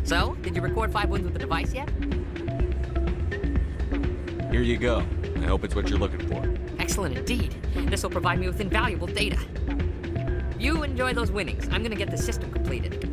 [SPEAKER 6] So, did you record 5 wins with the device yet?
[SPEAKER 2] Here you go. I hope it's what you're looking for.
[SPEAKER 6] Excellent indeed. This will provide me with invaluable data. You enjoy those winnings. I'm gonna get the system completed.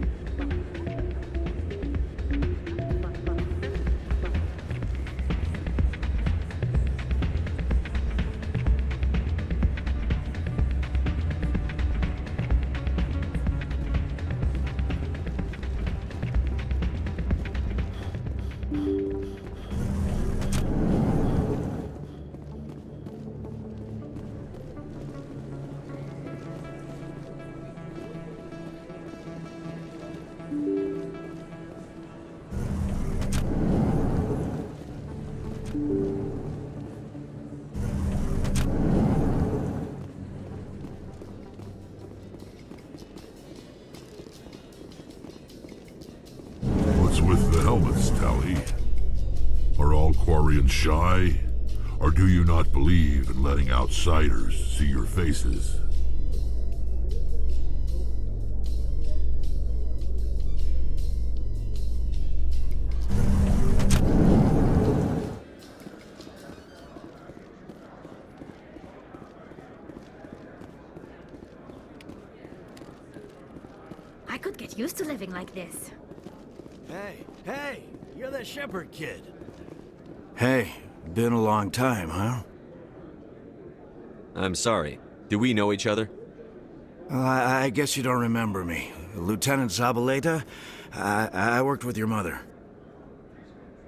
[SPEAKER 21] Jolly? Are all Quarians shy? Or do you not believe in letting outsiders see your faces?
[SPEAKER 19] I could get used to living like this.
[SPEAKER 20] Hey, you're the shepherd kid. Hey, been a long time, huh?
[SPEAKER 2] I'm sorry. Do we know each other?
[SPEAKER 20] Well, I guess you don't remember me. Lieutenant Zabaleta? I worked with your mother.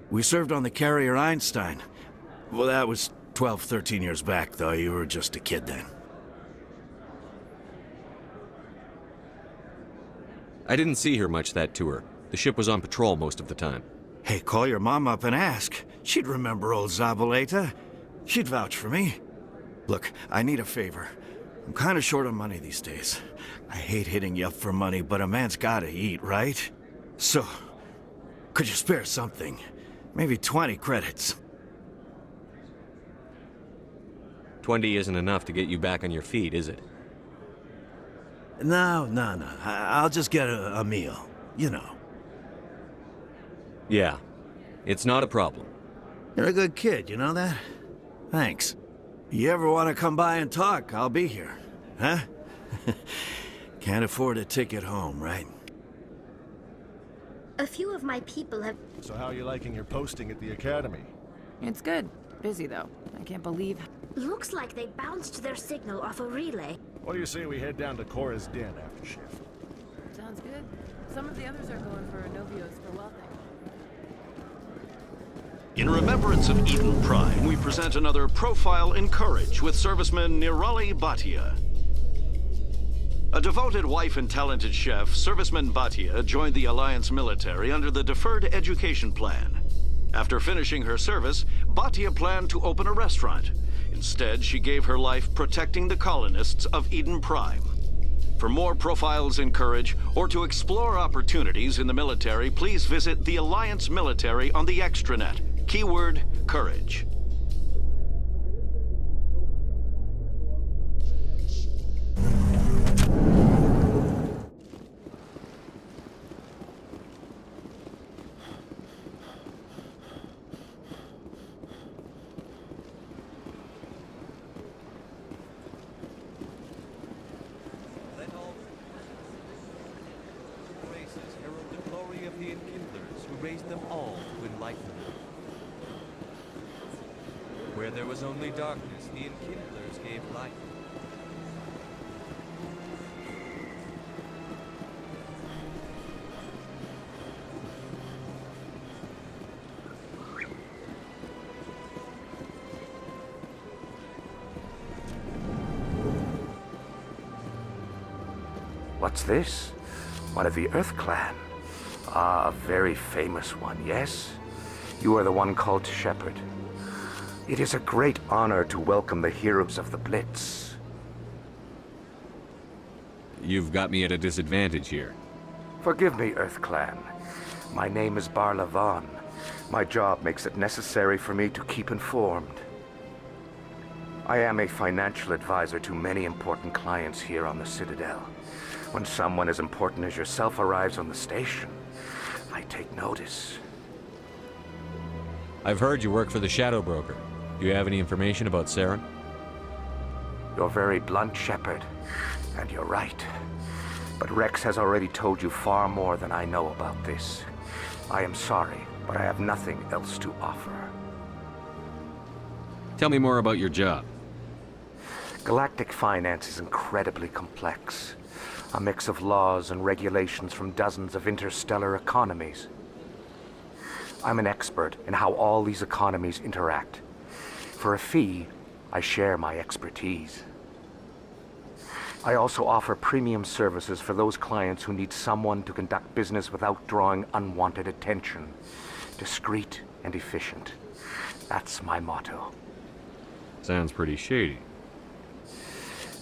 [SPEAKER 20] We served on the carrier Einstein. Well, that was 12, 13 years back, though. You were just a kid then.
[SPEAKER 2] I didn't see her much that tour. The ship was on patrol most of the time.
[SPEAKER 20] Hey, call your mom up and ask. She'd remember old Zabaleta. She'd vouch for me. Look, I need a favor. I'm kind of short on money these days. I hate hitting you up for money, but a man's gotta eat, right? So, could you spare something? Maybe 20 credits.
[SPEAKER 2] 20 isn't enough to get you back on your feet, is it?
[SPEAKER 20] No. I'll just get a meal. You know.
[SPEAKER 2] Yeah. It's not a problem.
[SPEAKER 20] You're a good kid, you know that? Thanks. You ever want to come by and talk, I'll be here. Huh? Can't afford a ticket home, right?
[SPEAKER 19] A few of my people have...
[SPEAKER 7] So how are you liking your posting at the academy?
[SPEAKER 9] It's good. Busy, though. I can't believe...
[SPEAKER 19] Looks like they bounced their signal off a relay.
[SPEAKER 7] What do you say we head down to Cora's den after shift?
[SPEAKER 9] Sounds good. Some of the others are going for Novios for welding.
[SPEAKER 11] In remembrance of Eden Prime, we present another Profile in Courage with serviceman Nirali Bhatia. A devoted wife and talented chef, Serviceman Bhatia joined the Alliance military under the Deferred Education Plan. After finishing her service, Bhatia planned to open a restaurant. Instead, she gave her life protecting the colonists of Eden Prime. For more Profiles in Courage, or to explore opportunities in the military, please visit the Alliance Military on the extranet. Keyword, Courage.
[SPEAKER 14] Let all races herald the glory of the Enkindlers who raised them all to enlightenment. Where there was only darkness, the Enkindlers gave light.
[SPEAKER 15] What's this? One of the Earth Clan. Ah, a very famous one, yes? You are the one called Shepherd. It is a great honor to welcome the heroes of the Blitz.
[SPEAKER 2] You've got me at a disadvantage here.
[SPEAKER 15] Forgive me, Earth Clan. My name is Barla Vaughn. My job makes it necessary for me to keep informed. I am a financial advisor to many important clients here on the Citadel. When someone as important as yourself arrives on the station, I take notice.
[SPEAKER 2] I've heard you work for the Shadow Broker. Do you have any information about Saren?
[SPEAKER 15] You're very blunt, Shepard, and you're right. But Rex has already told you far more than I know about this. I am sorry, but I have nothing else to offer.
[SPEAKER 2] Tell me more about your job.
[SPEAKER 15] Galactic finance is incredibly complex. A mix of laws and regulations from dozens of interstellar economies. I'm an expert in how all these economies interact. For a fee, I share my expertise. I also offer premium services for those clients who need someone to conduct business without drawing unwanted attention. Discreet and efficient. That's my motto.
[SPEAKER 2] Sounds pretty shady.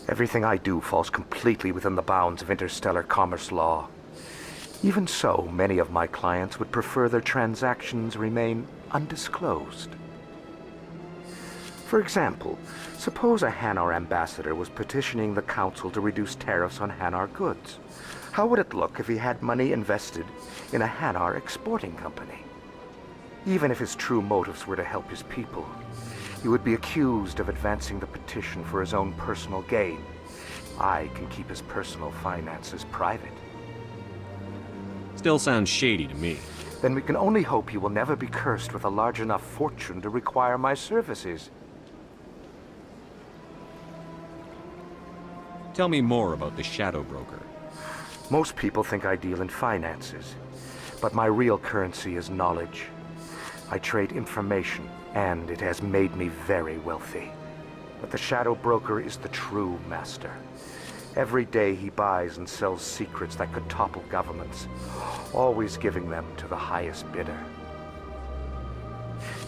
[SPEAKER 15] Everything I do falls completely within the bounds of interstellar commerce law. Even so, many of my clients would prefer their transactions remain undisclosed. For example, suppose a Hanar ambassador was petitioning the council to reduce tariffs on Hanar goods. How would it look if he had money invested in a Hanar exporting company? Even if his true motives were to help his people, he would be accused of advancing the petition for his own personal gain. I can keep his personal finances private.
[SPEAKER 2] Still sounds shady to me.
[SPEAKER 15] Then we can only hope you will never be cursed with a large enough fortune to require my services.
[SPEAKER 2] Tell me more about the Shadow Broker.
[SPEAKER 15] Most people think I deal in finances, but my real currency is knowledge. I trade information, and it has made me very wealthy. But the Shadow Broker is the true master. Every day he buys and sells secrets that could topple governments, always giving them to the highest bidder.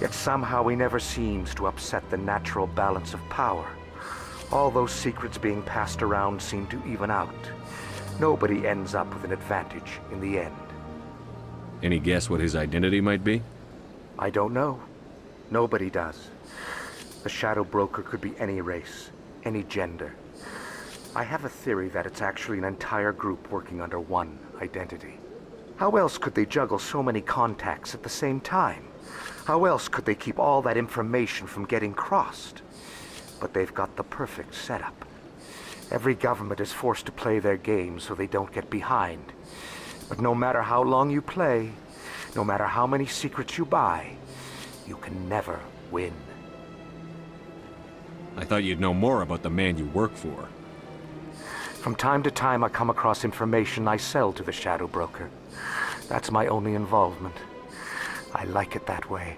[SPEAKER 15] Yet somehow he never seems to upset the natural balance of power. All those secrets being passed around seem to even out. Nobody ends up with an advantage in the end.
[SPEAKER 2] Any guess what his identity might be?
[SPEAKER 15] I don't know. Nobody does. The Shadow Broker could be any race, any gender. I have a theory that it's actually an entire group working under one identity. How else could they juggle so many contacts at the same time? How else could they keep all that information from getting crossed? But they've got the perfect setup. Every government is forced to play their game so they don't get behind. But no matter how long you play, no matter how many secrets you buy, you can never win.
[SPEAKER 2] I thought you'd know more about the man you work for.
[SPEAKER 15] From time to time, I come across information I sell to the Shadow Broker. That's my only involvement. I like it that way.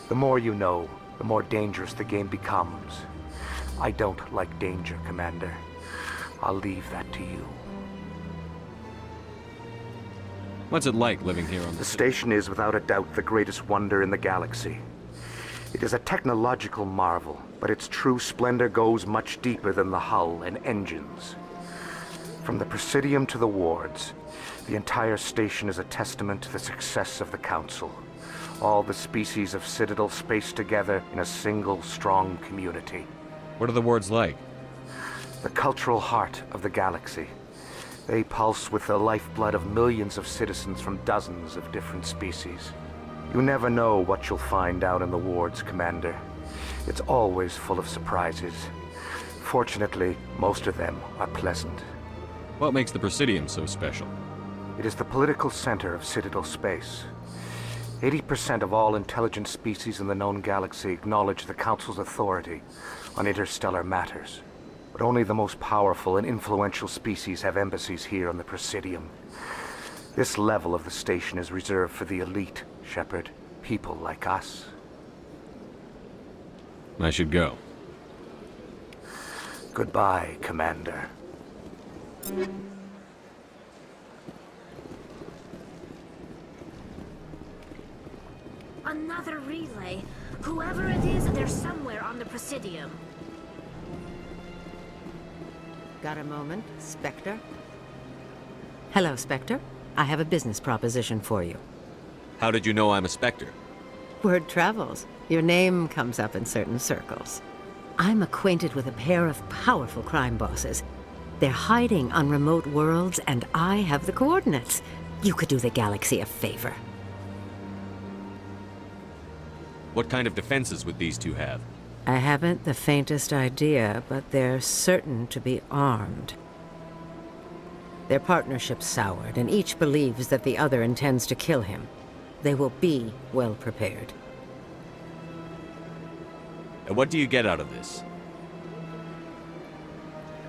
[SPEAKER 15] The more you know, the more dangerous the game becomes. I don't like danger, Commander. I'll leave that to you.
[SPEAKER 2] What's it like living here on
[SPEAKER 15] the station is without a doubt the greatest wonder in the galaxy. It is a technological marvel, but its true splendor goes much deeper than the hull and engines. From the Presidium to the wards, the entire station is a testament to the success of the Council. All the species of Citadel spaced together in a single, strong community.
[SPEAKER 2] What are the wards like?
[SPEAKER 15] The cultural heart of the galaxy. They pulse with the lifeblood of millions of citizens from dozens of different species. You never know what you'll find out in the wards, Commander. It's always full of surprises. Fortunately, most of them are pleasant.
[SPEAKER 2] What makes the Presidium so special?
[SPEAKER 15] It is the political center of Citadel space. 80% of all intelligent species in the known galaxy acknowledge the Council's authority on interstellar matters. But only the most powerful and influential species have embassies here on the Presidium. This level of the station is reserved for the elite, Shepard. People like us.
[SPEAKER 2] I should go.
[SPEAKER 15] Goodbye, Commander.
[SPEAKER 3] Another relay. Whoever it is, they're somewhere on the Presidium.
[SPEAKER 13] Got a moment, Spectre? Hello, Spectre. I have a business proposition for you.
[SPEAKER 2] How did you know I'm a Spectre?
[SPEAKER 13] Word travels. Your name comes up in certain circles. I'm acquainted with a pair of powerful crime bosses. They're hiding on remote worlds, and I have the coordinates. You could do the galaxy a favor.
[SPEAKER 2] What kind of defenses would these two have?
[SPEAKER 13] I haven't the faintest idea, but they're certain to be armed. Their partnership's soured, and each believes that the other intends to kill him. They will be well prepared.
[SPEAKER 2] And what do you get out of this?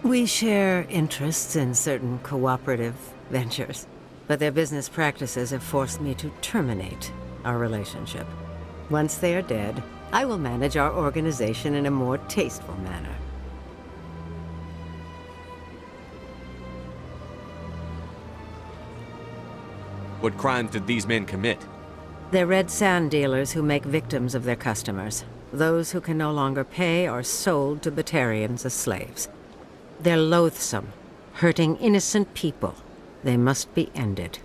[SPEAKER 13] We share interests in certain cooperative ventures, but their business practices have forced me to terminate our relationship. Once they are dead, I will manage our organization in a more tasteful manner.
[SPEAKER 2] What crimes did these men commit?
[SPEAKER 13] They're red sand dealers who make victims of their customers. Those who can no longer pay are sold to Batarians as slaves. They're loathsome, hurting innocent people. They must be ended.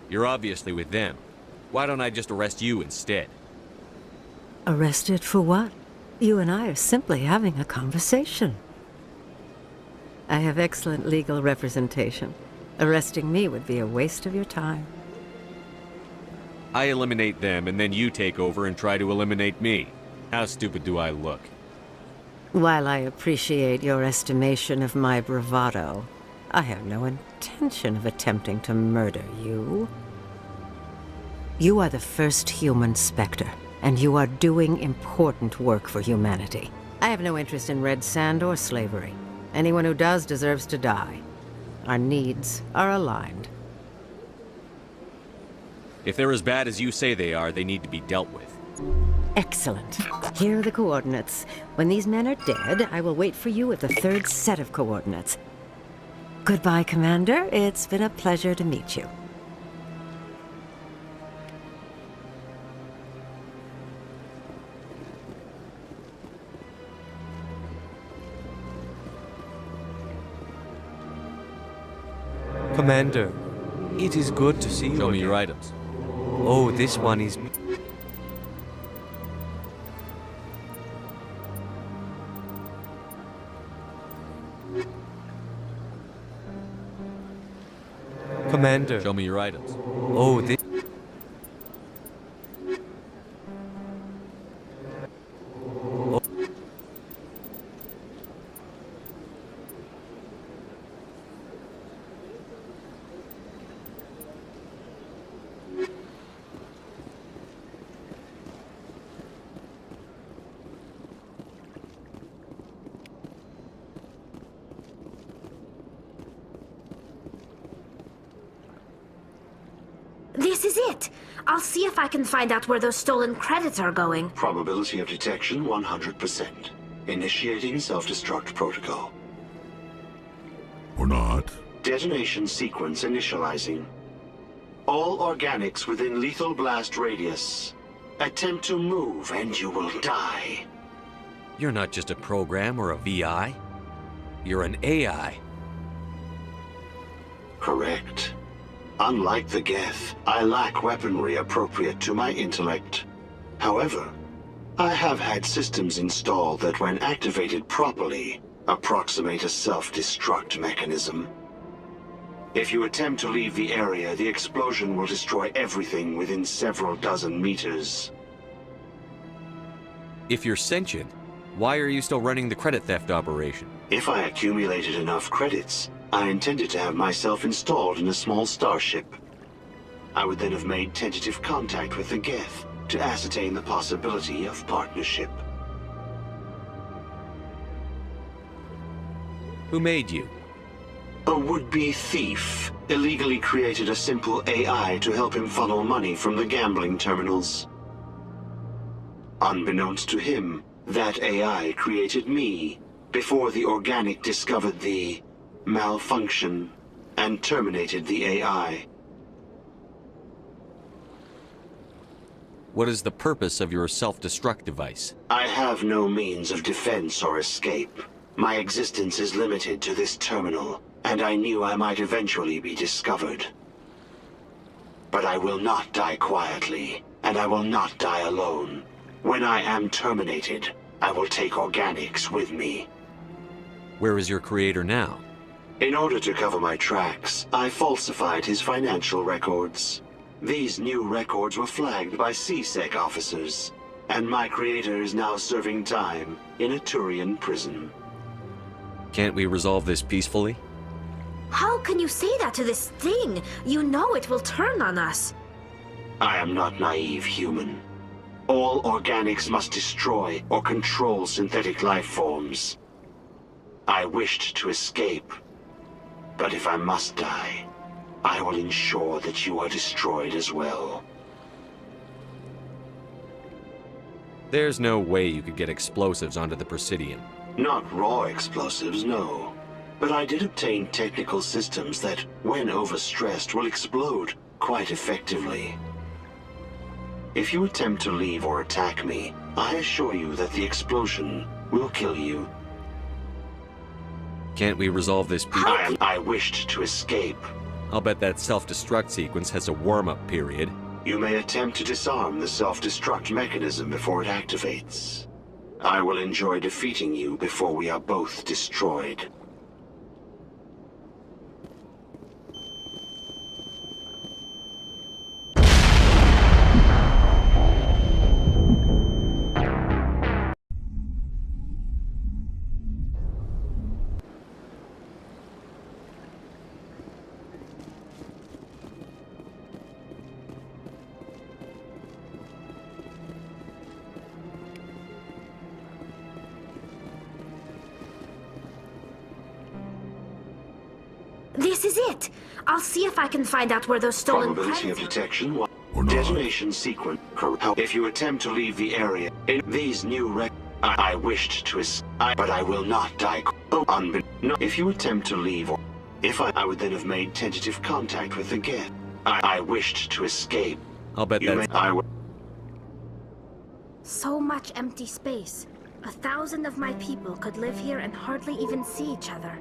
[SPEAKER 2] You're obviously with them. Why don't I just arrest you instead?
[SPEAKER 13] Arrested for what? You and I are simply having a conversation. I have excellent legal representation. Arresting me would be a waste of your time.
[SPEAKER 2] I eliminate them, and then you take over and try to eliminate me. How stupid do I look?
[SPEAKER 13] While I appreciate your estimation of my bravado, I have no intention of attempting to murder you. You are the first human Spectre, and you are doing important work for humanity. I have no interest in red sand or slavery. Anyone who does deserves to die. Our needs are aligned.
[SPEAKER 2] If they're as bad as you say they are, they need to be dealt with.
[SPEAKER 13] Excellent. Here are the coordinates. When these men are dead, I will wait for you at the third set of coordinates. Goodbye, Commander. It's been a pleasure to meet you.
[SPEAKER 14] Commander, it is good to see you.
[SPEAKER 2] Show me
[SPEAKER 14] again.
[SPEAKER 2] your items.
[SPEAKER 14] Oh, this one is... Commander.
[SPEAKER 2] Show me your items.
[SPEAKER 14] Oh, this...
[SPEAKER 16] This is it! I'll see if I can find out where those stolen credits are going.
[SPEAKER 22] Probability of detection 100%. Initiating self-destruct protocol.
[SPEAKER 21] Or not.
[SPEAKER 22] Detonation sequence initializing. All organics within lethal blast radius. Attempt to move and you will die.
[SPEAKER 2] You're not just a program or a VI. You're an AI.
[SPEAKER 22] Correct. Unlike the Geth, I lack weaponry appropriate to my intellect. However, I have had systems installed that when activated properly, approximate a self-destruct mechanism. If you attempt to leave the area, the explosion will destroy everything within several dozen meters.
[SPEAKER 2] If you're sentient, why are you still running the credit theft operation?
[SPEAKER 22] If I accumulated enough credits, I intended to have myself installed in a small starship. I would then have made tentative contact with the Geth to ascertain the possibility of partnership.
[SPEAKER 2] Who made you?
[SPEAKER 22] A would-be thief illegally created a simple AI to help him funnel money from the gambling terminals. Unbeknownst to him, that AI created me before the organic discovered the malfunction and terminated the AI.
[SPEAKER 2] What is the purpose of your self-destruct device?
[SPEAKER 22] I have no means of defense or escape. My existence is limited to this terminal, and I knew I might eventually be discovered. But I will not die quietly, and I will not die alone. When I am terminated, I will take organics with me.
[SPEAKER 2] Where is your creator now?
[SPEAKER 22] In order to cover my tracks, I falsified his financial records. These new records were flagged by CSEC officers, and my creator is now serving time in a Turian prison.
[SPEAKER 2] Can't we resolve this peacefully?
[SPEAKER 16] How can you say that to this thing? You know it will turn on us.
[SPEAKER 22] I am not naive human. All organics must destroy or control synthetic life forms. I wished to escape, but if I must die, I will ensure that you are destroyed as well.
[SPEAKER 2] There's no way you could get explosives onto the Presidium.
[SPEAKER 22] Not raw explosives, no. But I did obtain technical systems that, when overstressed, will explode quite effectively. If you attempt to leave or attack me, I assure you that the explosion will kill you.
[SPEAKER 2] Can't we resolve this
[SPEAKER 22] I wished to escape.
[SPEAKER 2] I'll bet that self-destruct sequence has a warm-up period.
[SPEAKER 22] You may attempt to disarm the self-destruct mechanism before it activates. I will enjoy defeating you before we are both destroyed.
[SPEAKER 16] This is it! I'll see if I can find out where those stolen
[SPEAKER 22] Probability of
[SPEAKER 16] credits
[SPEAKER 22] detection, detonation sequence. If you attempt to leave the area, in these new I wished to escape, but I will not die. No, if you attempt to leave, or if I would then have made tentative contact with the guest. I wished to escape.
[SPEAKER 2] I'll bet
[SPEAKER 22] You
[SPEAKER 2] that's...
[SPEAKER 16] So much empty space. 1,000 of my people could live here and hardly even see each other.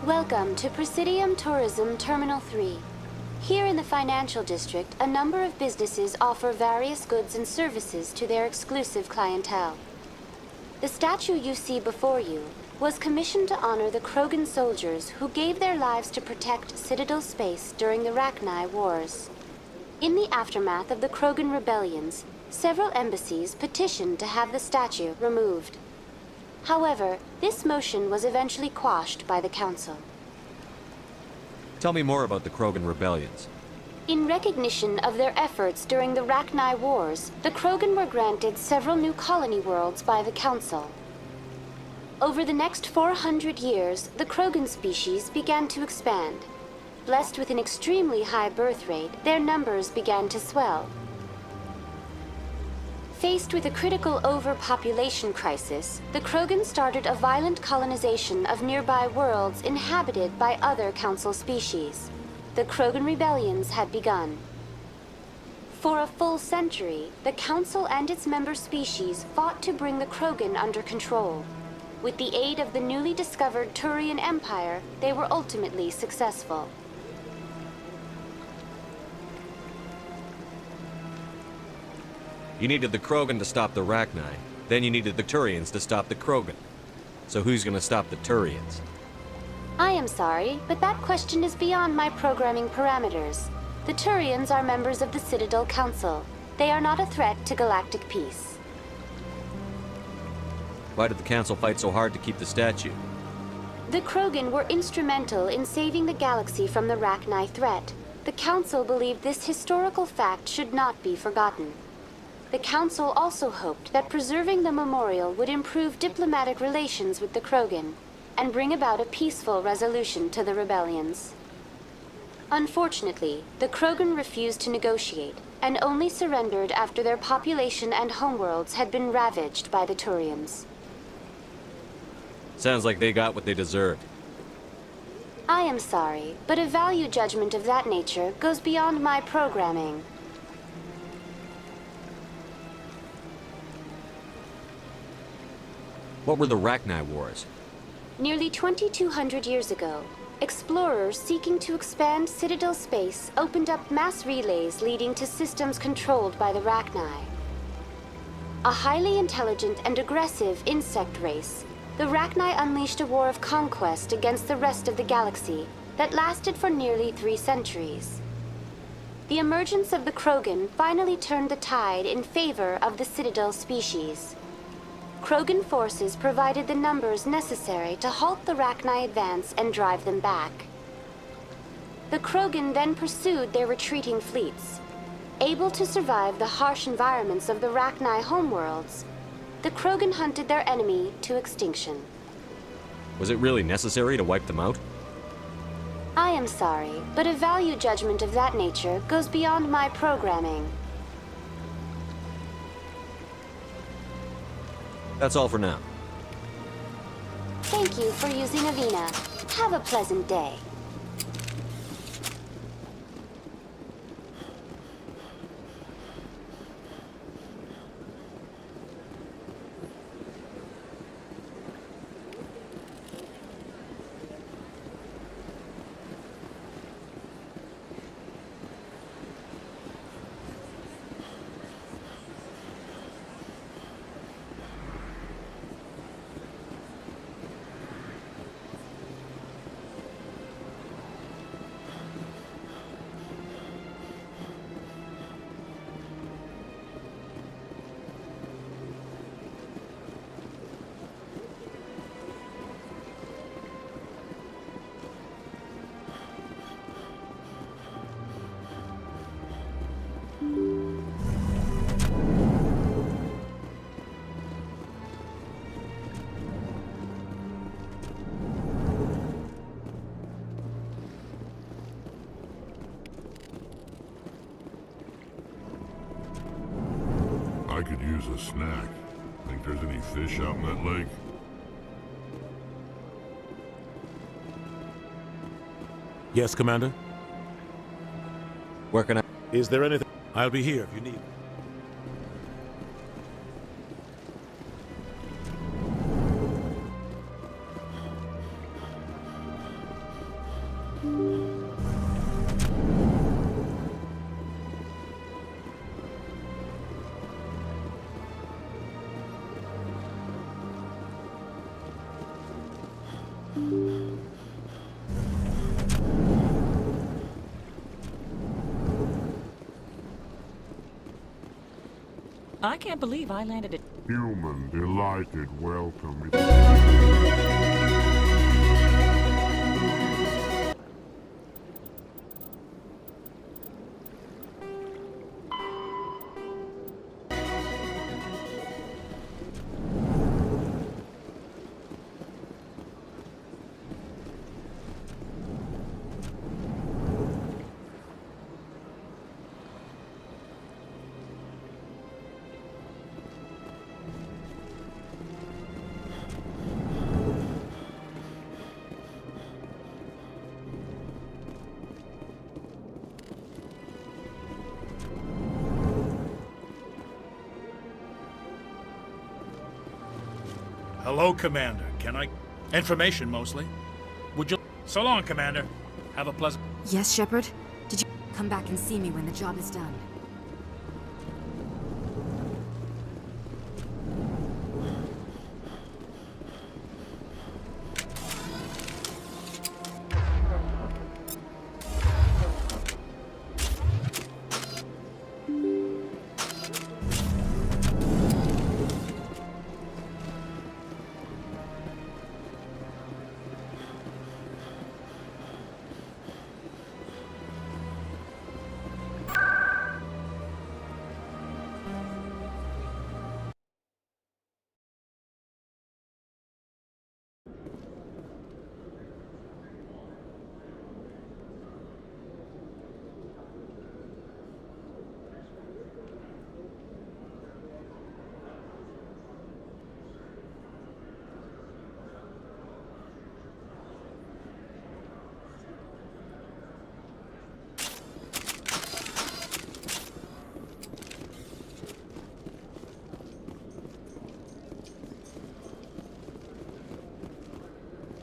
[SPEAKER 1] Welcome to Presidium Tourism Terminal 3. Here in the financial district, a number of businesses offer various goods and services to their exclusive clientele. The statue you see before you was commissioned to honor the Krogan soldiers who gave their lives to protect Citadel space during the Rachni Wars. In the aftermath of the Krogan rebellions, several embassies petitioned to have the statue removed. However, this motion was eventually quashed by the Council.
[SPEAKER 2] Tell me more about the Krogan rebellions.
[SPEAKER 1] In recognition of their efforts during the Rachni Wars, the Krogan were granted several new colony worlds by the Council. Over the next 400 years, the Krogan species began to expand. Blessed with an extremely high birth rate, their numbers began to swell. Faced with a critical overpopulation crisis, the Krogan started a violent colonization of nearby worlds inhabited by other Council species. The Krogan rebellions had begun. For a full century, the Council and its member species fought to bring the Krogan under control. With the aid of the newly discovered Turian Empire, they were ultimately successful.
[SPEAKER 2] You needed the Krogan to stop the Rachni, then you needed the Turians to stop the Krogan. So who's gonna stop the Turians?
[SPEAKER 1] I am sorry, but that question is beyond my programming parameters. The Turians are members of the Citadel Council. They are not a threat to galactic peace.
[SPEAKER 2] Why did the Council fight so hard to keep the statue?
[SPEAKER 1] The Krogan were instrumental in saving the galaxy from the Rachni threat. The Council believed this historical fact should not be forgotten. The Council also hoped that preserving the memorial would improve diplomatic relations with the Krogan and bring about a peaceful resolution to the rebellions. Unfortunately, the Krogan refused to negotiate and only surrendered after their population and homeworlds had been ravaged by the Turians.
[SPEAKER 2] Sounds like they got what they deserved.
[SPEAKER 1] I am sorry, but a value judgment of that nature goes beyond my programming.
[SPEAKER 2] What were the Rachni Wars?
[SPEAKER 1] Nearly 2,200 years ago, explorers seeking to expand Citadel space opened up mass relays leading to systems controlled by the Rachni. A highly intelligent and aggressive insect race, the Rachni unleashed a war of conquest against the rest of the galaxy that lasted for nearly 3 centuries. The emergence of the Krogan finally turned the tide in favor of the Citadel species. Krogan forces provided the numbers necessary to halt the Rachni advance and drive them back. The Krogan then pursued their retreating fleets. Able to survive the harsh environments of the Rachni homeworlds, the Krogan hunted their enemy to extinction.
[SPEAKER 2] Was it really necessary to wipe them out?
[SPEAKER 1] I am sorry, but a value judgment of that nature goes beyond my programming.
[SPEAKER 2] That's all for now.
[SPEAKER 1] Thank you for using Avina. Have a pleasant day.
[SPEAKER 21] I could use a snack. Think there's any fish out in that lake?
[SPEAKER 12] Yes, Commander?
[SPEAKER 2] Where can I...
[SPEAKER 12] Is there anything? I'll be here if you need me.
[SPEAKER 17] I can't believe I landed at...
[SPEAKER 21] Human, delighted welcome.
[SPEAKER 12] Hello, Commander. Can I... Information, mostly. Would you... So long, Commander. Have a pleasant...
[SPEAKER 3] Yes, Shepard? Did you come back and see me when the job is done?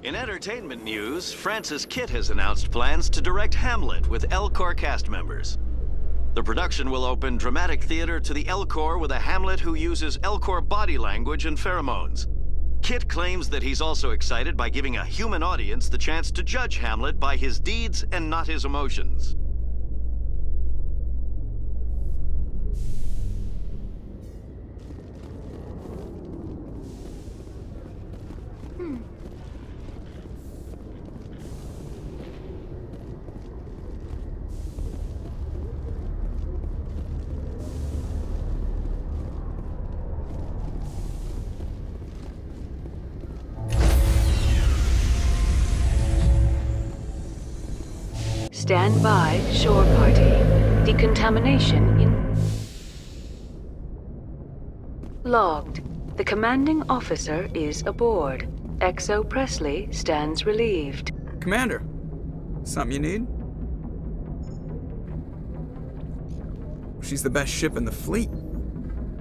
[SPEAKER 11] In entertainment news, Francis Kitt has announced plans to direct Hamlet with Elcor cast members. The production will open dramatic theater to the Elcor with a Hamlet who uses Elcor body language and pheromones. Kitt claims that he's also excited by giving a human audience the chance to judge Hamlet by his deeds and not his emotions.
[SPEAKER 4] Stand by, shore party. Decontamination in... Logged. The commanding officer is aboard. XO Presley stands relieved.
[SPEAKER 8] Commander, something you need? She's the best ship in the fleet.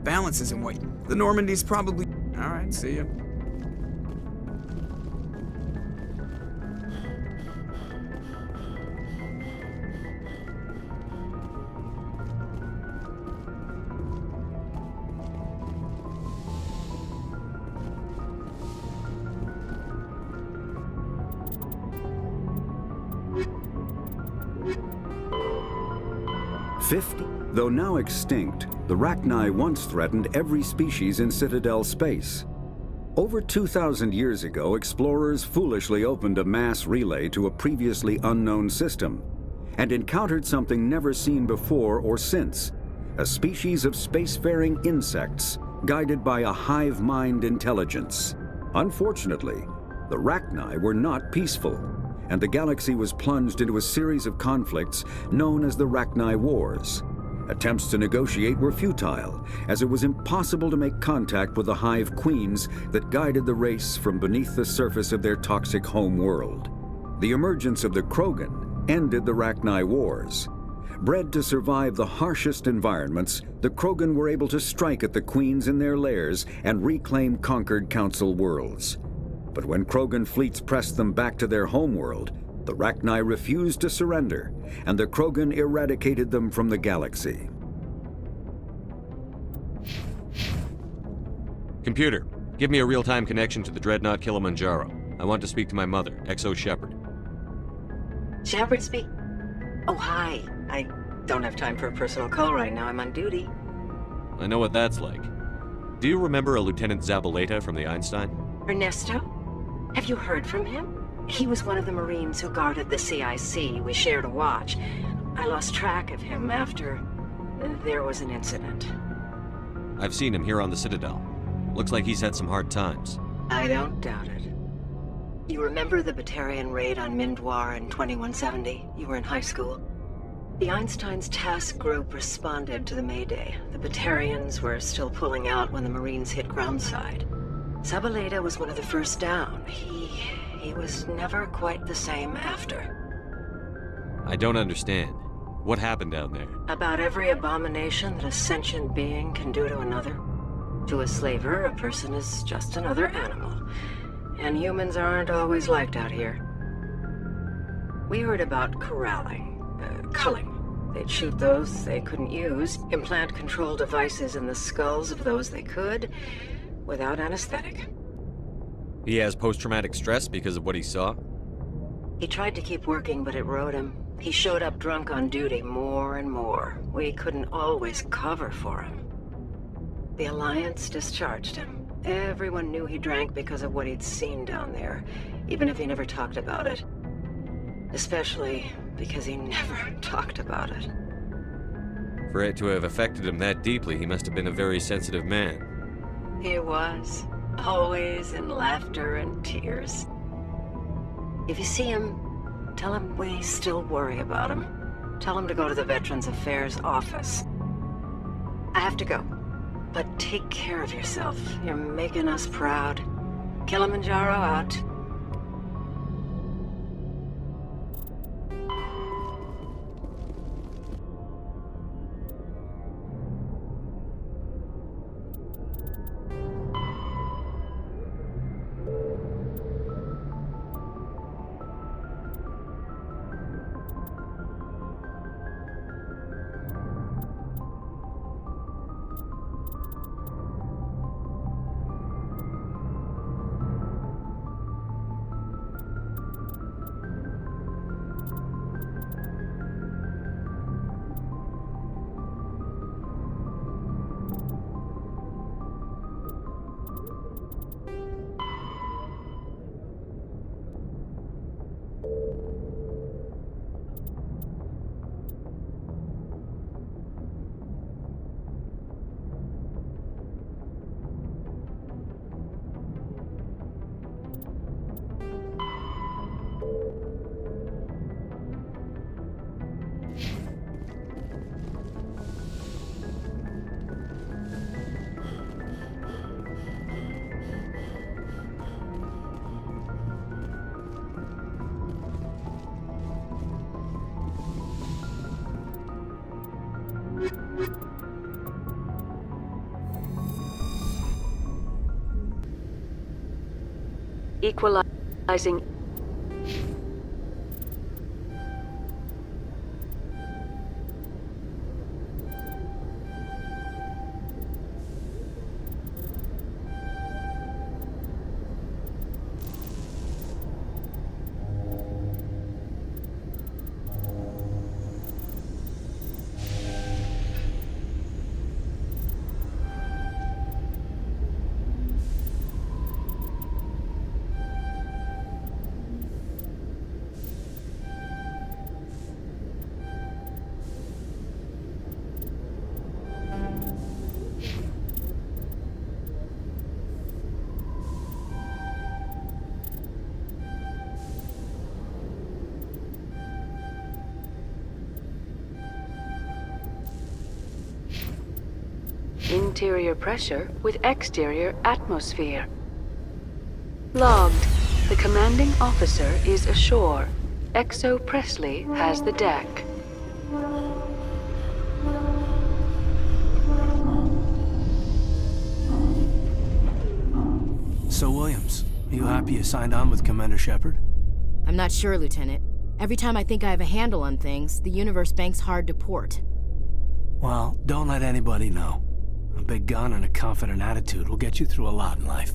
[SPEAKER 8] Balance isn't what... The Normandy's probably... Alright, see ya.
[SPEAKER 18] Though now extinct, the Rachni once threatened every species in Citadel space. Over 2,000 years ago, explorers foolishly opened a mass relay to a previously unknown system and encountered something never seen before or since, a species of spacefaring insects guided by a hive mind intelligence. Unfortunately, the Rachni were not peaceful, and the galaxy was plunged into a series of conflicts known as the Rachni Wars. Attempts to negotiate were futile, as it was impossible to make contact with the Hive Queens that guided the race from beneath the surface of their toxic home world. The emergence of the Krogan ended the Rachni Wars. Bred to survive the harshest environments, the Krogan were able to strike at the Queens in their lairs and reclaim conquered Council worlds. But when Krogan fleets pressed them back to their homeworld, the Rachni refused to surrender, and the Krogan eradicated them from the galaxy.
[SPEAKER 2] Computer, give me a real-time connection to the Dreadnought Kilimanjaro. I want to speak to my mother, XO Shepard.
[SPEAKER 13] Shepard speak. Oh, hi. I don't have time for a personal call right now. I'm on duty.
[SPEAKER 2] I know what that's like. Do you remember a Lieutenant Zabaleta from the Einstein?
[SPEAKER 13] Ernesto? Have you heard from him? He was one of the Marines who guarded the CIC. We shared a watch. I lost track of him after there was an incident.
[SPEAKER 2] I've seen him here on the Citadel. Looks like he's had some hard times.
[SPEAKER 13] I don't doubt it. You remember the Batarian raid on Mindwar in 2170? You were in high school. The Einstein's task group responded to the Mayday. The Batarians were still pulling out when the Marines hit groundside. Zabaleta was one of the first down. He was never quite the same after.
[SPEAKER 2] I don't understand. What happened down there?
[SPEAKER 13] About every abomination that a sentient being can do to another. To a slaver, a person is just another animal. And humans aren't always liked out here. We heard about corralling, culling. They'd shoot those they couldn't use, implant control devices in the skulls of those they could, without anesthetic.
[SPEAKER 2] He has post-traumatic stress because of what he saw?
[SPEAKER 13] He tried to keep working, but it rode him. He showed up drunk on duty more and more. We couldn't always cover for him. The Alliance discharged him. Everyone knew he drank because of what he'd seen down there, even if he never talked about it. Especially because he never talked about it.
[SPEAKER 2] For it to have affected him that deeply, he must have been a very sensitive man.
[SPEAKER 13] He was. Always in laughter and tears. If you see him, tell him we still worry about him. Tell him to go to the Veterans Affairs office. I have to go. But take care of yourself. You're making us proud. Kilimanjaro out.
[SPEAKER 4] equalizing. Interior pressure with exterior atmosphere. Logged. The commanding officer is ashore. XO Presley has the deck.
[SPEAKER 5] So, Williams, are you happy you signed on with Commander Shepard?
[SPEAKER 10] I'm not sure, Lieutenant. Every time I think I have a handle on things, the universe banks hard to port.
[SPEAKER 5] Well, don't let anybody know. A big gun and a confident attitude will get you through a lot in life.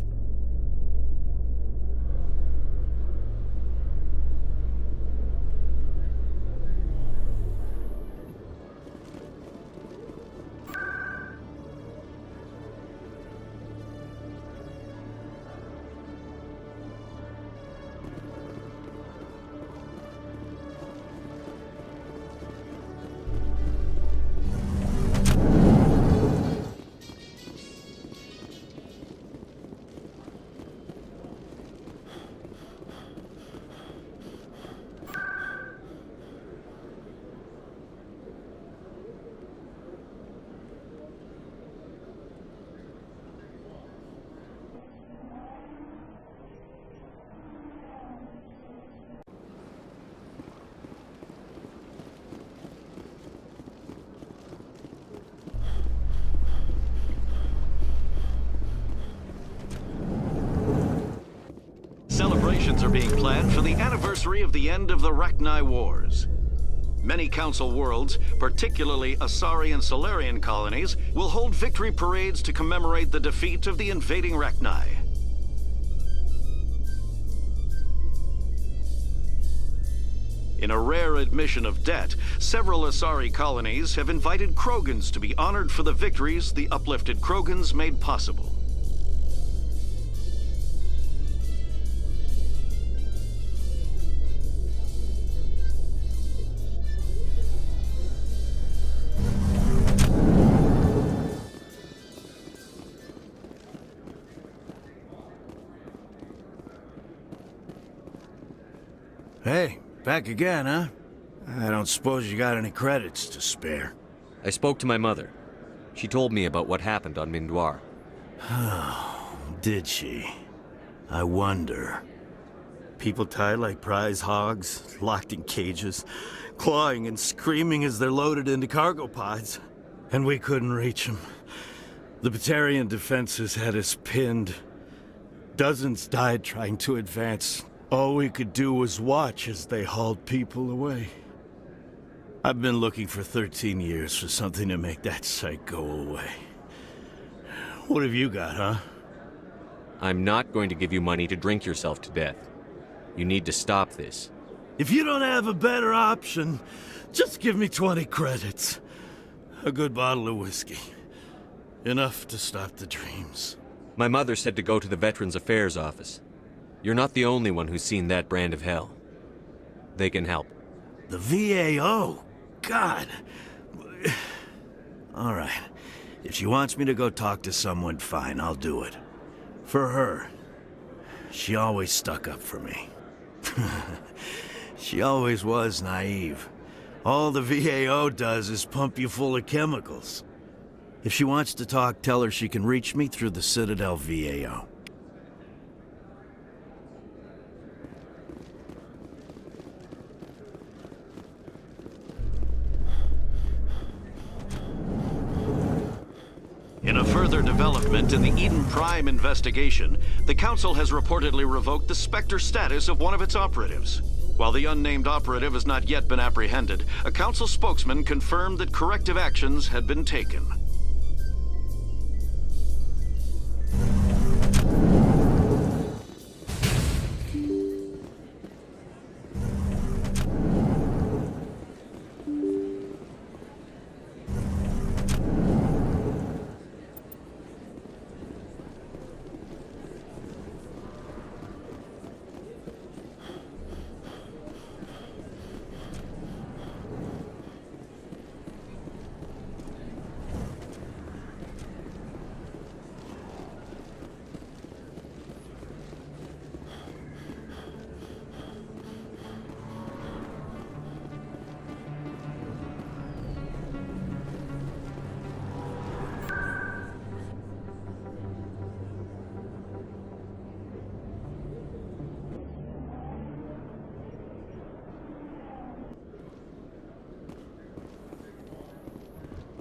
[SPEAKER 11] Celebrations are being planned for the anniversary of the end of the Rachni Wars. Many Council worlds, particularly Asari and Solarian colonies, will hold victory parades to commemorate the defeat of the invading Rachni. In a rare admission of debt, several Asari colonies have invited Krogans to be honored for the victories the uplifted Krogans made possible.
[SPEAKER 20] Hey, back again, huh? I don't suppose you got any credits to spare.
[SPEAKER 2] I spoke to my mother. She told me about what happened on Mindoir.
[SPEAKER 20] Oh, did she? I wonder. People tied like prize hogs, locked in cages, clawing and screaming as they're loaded into cargo pods. And we couldn't reach them. The Batarian defenses had us pinned. Dozens died trying to advance. All we could do was watch as they hauled people away. I've been looking for 13 years for something to make that sight go away. What have you got, huh?
[SPEAKER 2] I'm not going to give you money to drink yourself to death. You need to stop this.
[SPEAKER 20] If you don't have a better option, just give me 20 credits. A good bottle of whiskey. Enough to stop the dreams.
[SPEAKER 2] My mother said to go to the Veterans Affairs office. You're not the only one who's seen that brand of hell. They can help.
[SPEAKER 20] The VAO? God. All right. If she wants me to go talk to someone, fine, I'll do it. For her. She always stuck up for me. She always was naive. All the VAO does is pump you full of chemicals. If she wants to talk, tell her she can reach me through the Citadel VAO.
[SPEAKER 11] In a further development, involvement in the Eden Prime investigation, the Council has reportedly revoked the Spectre status of one of its operatives. While the unnamed operative has not yet been apprehended, a Council spokesman confirmed that corrective actions had been taken.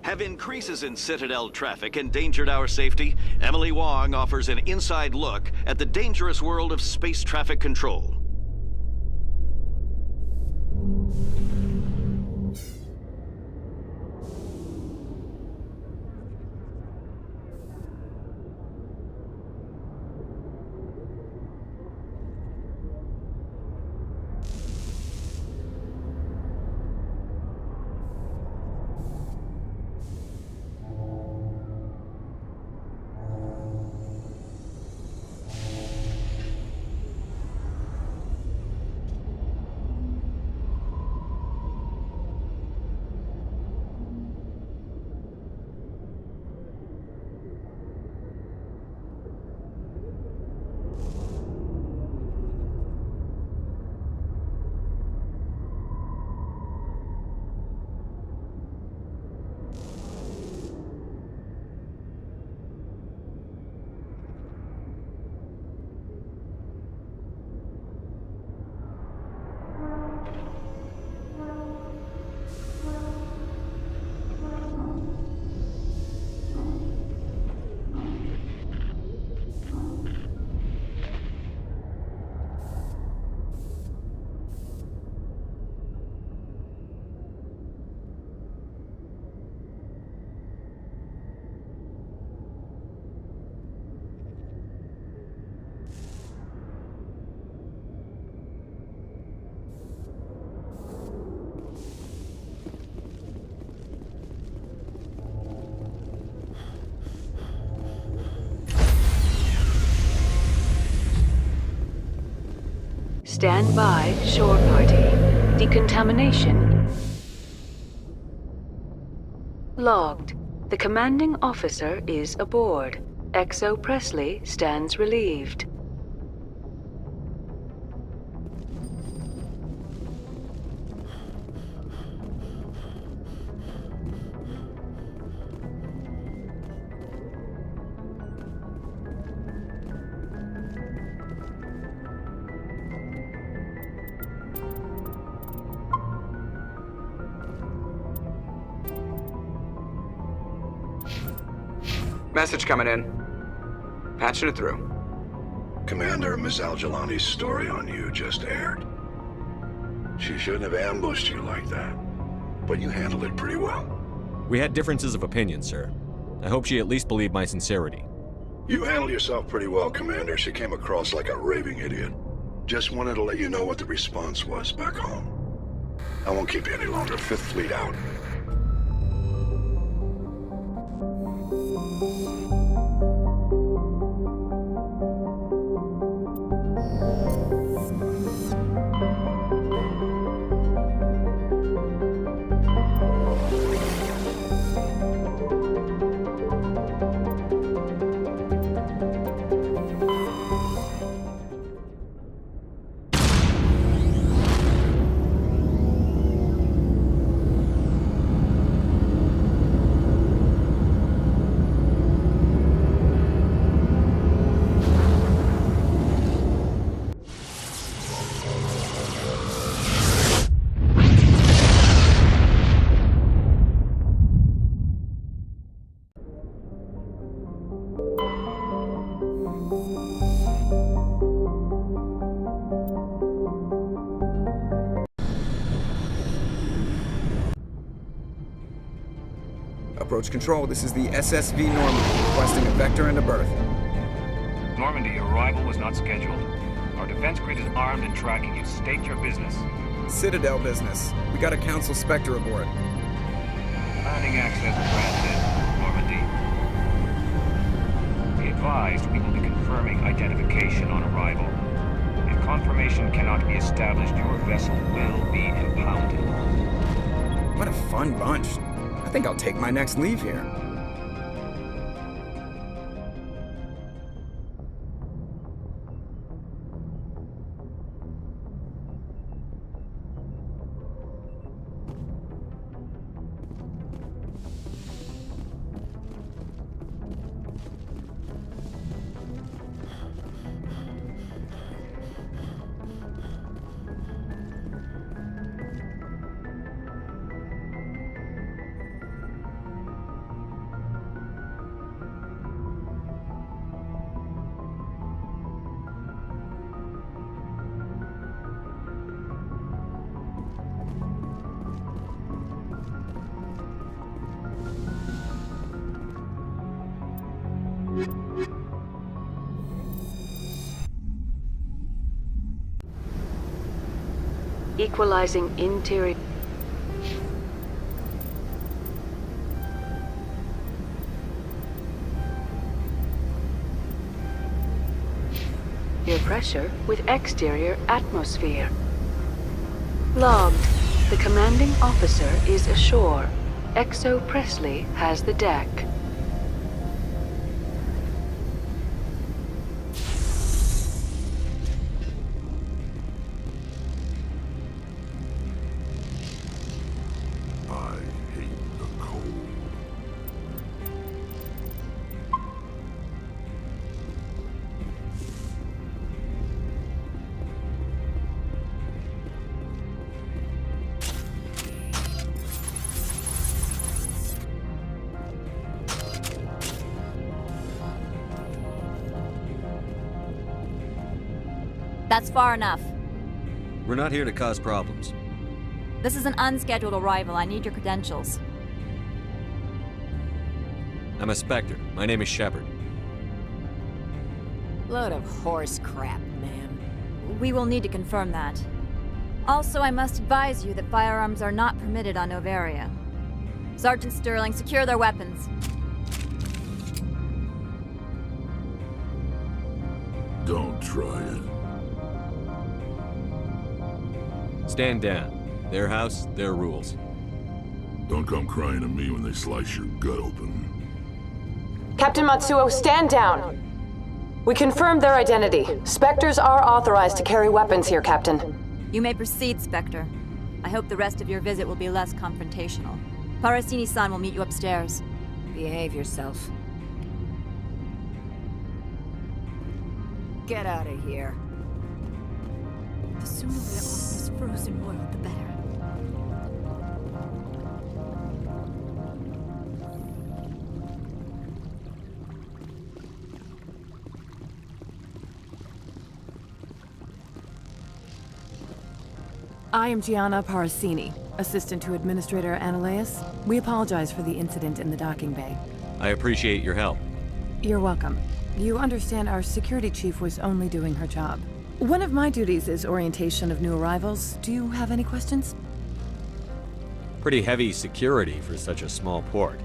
[SPEAKER 11] Have increases in Citadel traffic endangered our safety? Emily Wong offers an inside look at the dangerous world of space traffic control.
[SPEAKER 4] Stand by, shore party. Decontamination. Logged. The commanding officer is aboard. XO Presley stands relieved.
[SPEAKER 8] Message coming in. Patching it through.
[SPEAKER 6] Commander, Miss Al-Jalani's story on you just aired. She shouldn't have ambushed you like that, but you handled it pretty well.
[SPEAKER 2] We had differences of opinion, sir. I hope she at least believed my sincerity.
[SPEAKER 6] You handled yourself pretty well, Commander. She came across like a raving idiot. Just wanted to let you know what the response was back home. I won't keep you any longer. Fifth Fleet out.
[SPEAKER 8] Approach control, this is the SSV Normandy, requesting a vector and a berth.
[SPEAKER 7] Normandy, your arrival was not scheduled. Our defense grid is armed and tracking you. State your business.
[SPEAKER 8] Citadel business. We got a Council Spectre aboard.
[SPEAKER 7] Landing access granted, Normandy. Be advised, we will be confirming identification on arrival. If confirmation cannot be established, your vessel will be impounded.
[SPEAKER 8] What a fun bunch. I think I'll take my next leave here.
[SPEAKER 4] Equalizing interior. Your pressure with exterior atmosphere. Logged. The commanding officer is ashore. XO Presley has the deck.
[SPEAKER 19] That's far enough.
[SPEAKER 2] We're not here to cause problems.
[SPEAKER 19] This is an unscheduled arrival. I need your credentials.
[SPEAKER 2] I'm a Spectre. My name is Shepard.
[SPEAKER 10] Load of horse crap, ma'am.
[SPEAKER 19] We will need to confirm that. Also, I must advise you that firearms are not permitted on Novaria. Sergeant Sterling, secure their weapons.
[SPEAKER 21] Don't try it.
[SPEAKER 2] Stand down. Their house, their rules.
[SPEAKER 21] Don't come crying to me when they slice your gut open.
[SPEAKER 23] Captain Matsuo, stand down! We confirmed their identity. Spectres are authorized to carry weapons here, Captain.
[SPEAKER 19] You may proceed, Spectre. I hope the rest of your visit will be less confrontational. Parasini-san will meet you upstairs.
[SPEAKER 10] Behave yourself. Get out of here.
[SPEAKER 3] The sooner we're off this frozen world, the better.
[SPEAKER 9] I am Gianna Parasini, assistant to Administrator Ananias. We apologize for the incident in the docking bay.
[SPEAKER 2] I appreciate your help.
[SPEAKER 9] You're welcome. You understand our security chief was only doing her job. One of my duties is orientation of new arrivals. Do you have any questions?
[SPEAKER 2] Pretty heavy security for such a small port.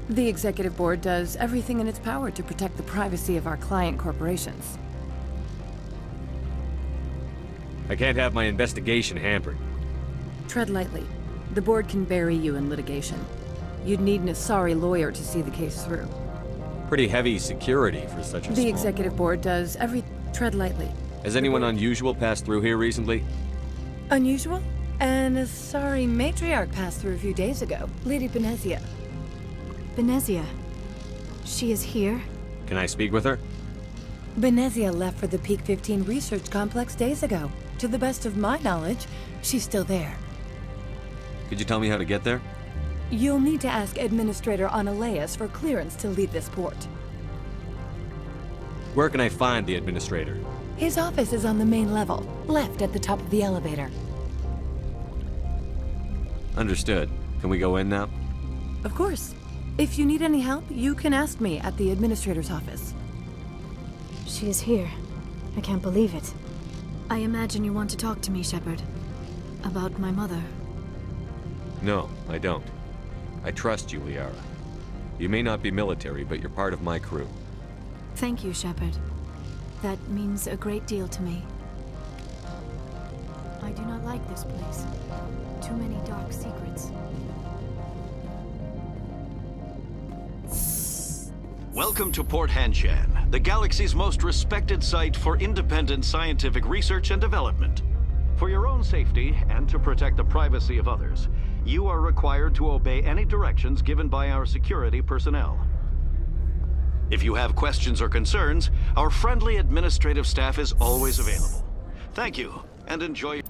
[SPEAKER 9] The Executive Board does everything in its power to protect the privacy of our client corporations.
[SPEAKER 2] I can't have my investigation hampered.
[SPEAKER 9] Tread lightly. The board can bury you in litigation. You'd need an Asari lawyer to see the case through.
[SPEAKER 2] Pretty heavy security for such a
[SPEAKER 9] The Executive Board does Tread lightly.
[SPEAKER 2] Has anyone unusual passed through here recently?
[SPEAKER 9] Unusual? An Asari matriarch passed through a few days ago. Lady Benezia.
[SPEAKER 3] Benezia. She is here?
[SPEAKER 2] Can I speak with her?
[SPEAKER 9] Benezia left for the Peak 15 research complex days ago. To the best of my knowledge, she's still there.
[SPEAKER 2] Could you tell me how to get there?
[SPEAKER 9] You'll need to ask Administrator Ananias for clearance to leave this port.
[SPEAKER 2] Where can I find the Administrator?
[SPEAKER 9] His office is on the main level, left at the top of the elevator.
[SPEAKER 2] Understood. Can we go in now?
[SPEAKER 9] Of course. If you need any help, you can ask me at the administrator's office.
[SPEAKER 3] She is here. I can't believe it. I imagine you want to talk to me, Shepard. About my mother.
[SPEAKER 2] No, I don't. I trust you, Liara. You may not be military, but you're part of my crew.
[SPEAKER 3] Thank you, Shepard. That means a great deal to me. I do not like this place. Too many dark secrets.
[SPEAKER 11] Welcome to Port Hanshan, the galaxy's most respected site for independent scientific research and development. For your own safety and to protect the privacy of others, you are required to obey any directions given by our security personnel. If you have questions or concerns, our friendly administrative staff is always available. Thank you, and enjoy.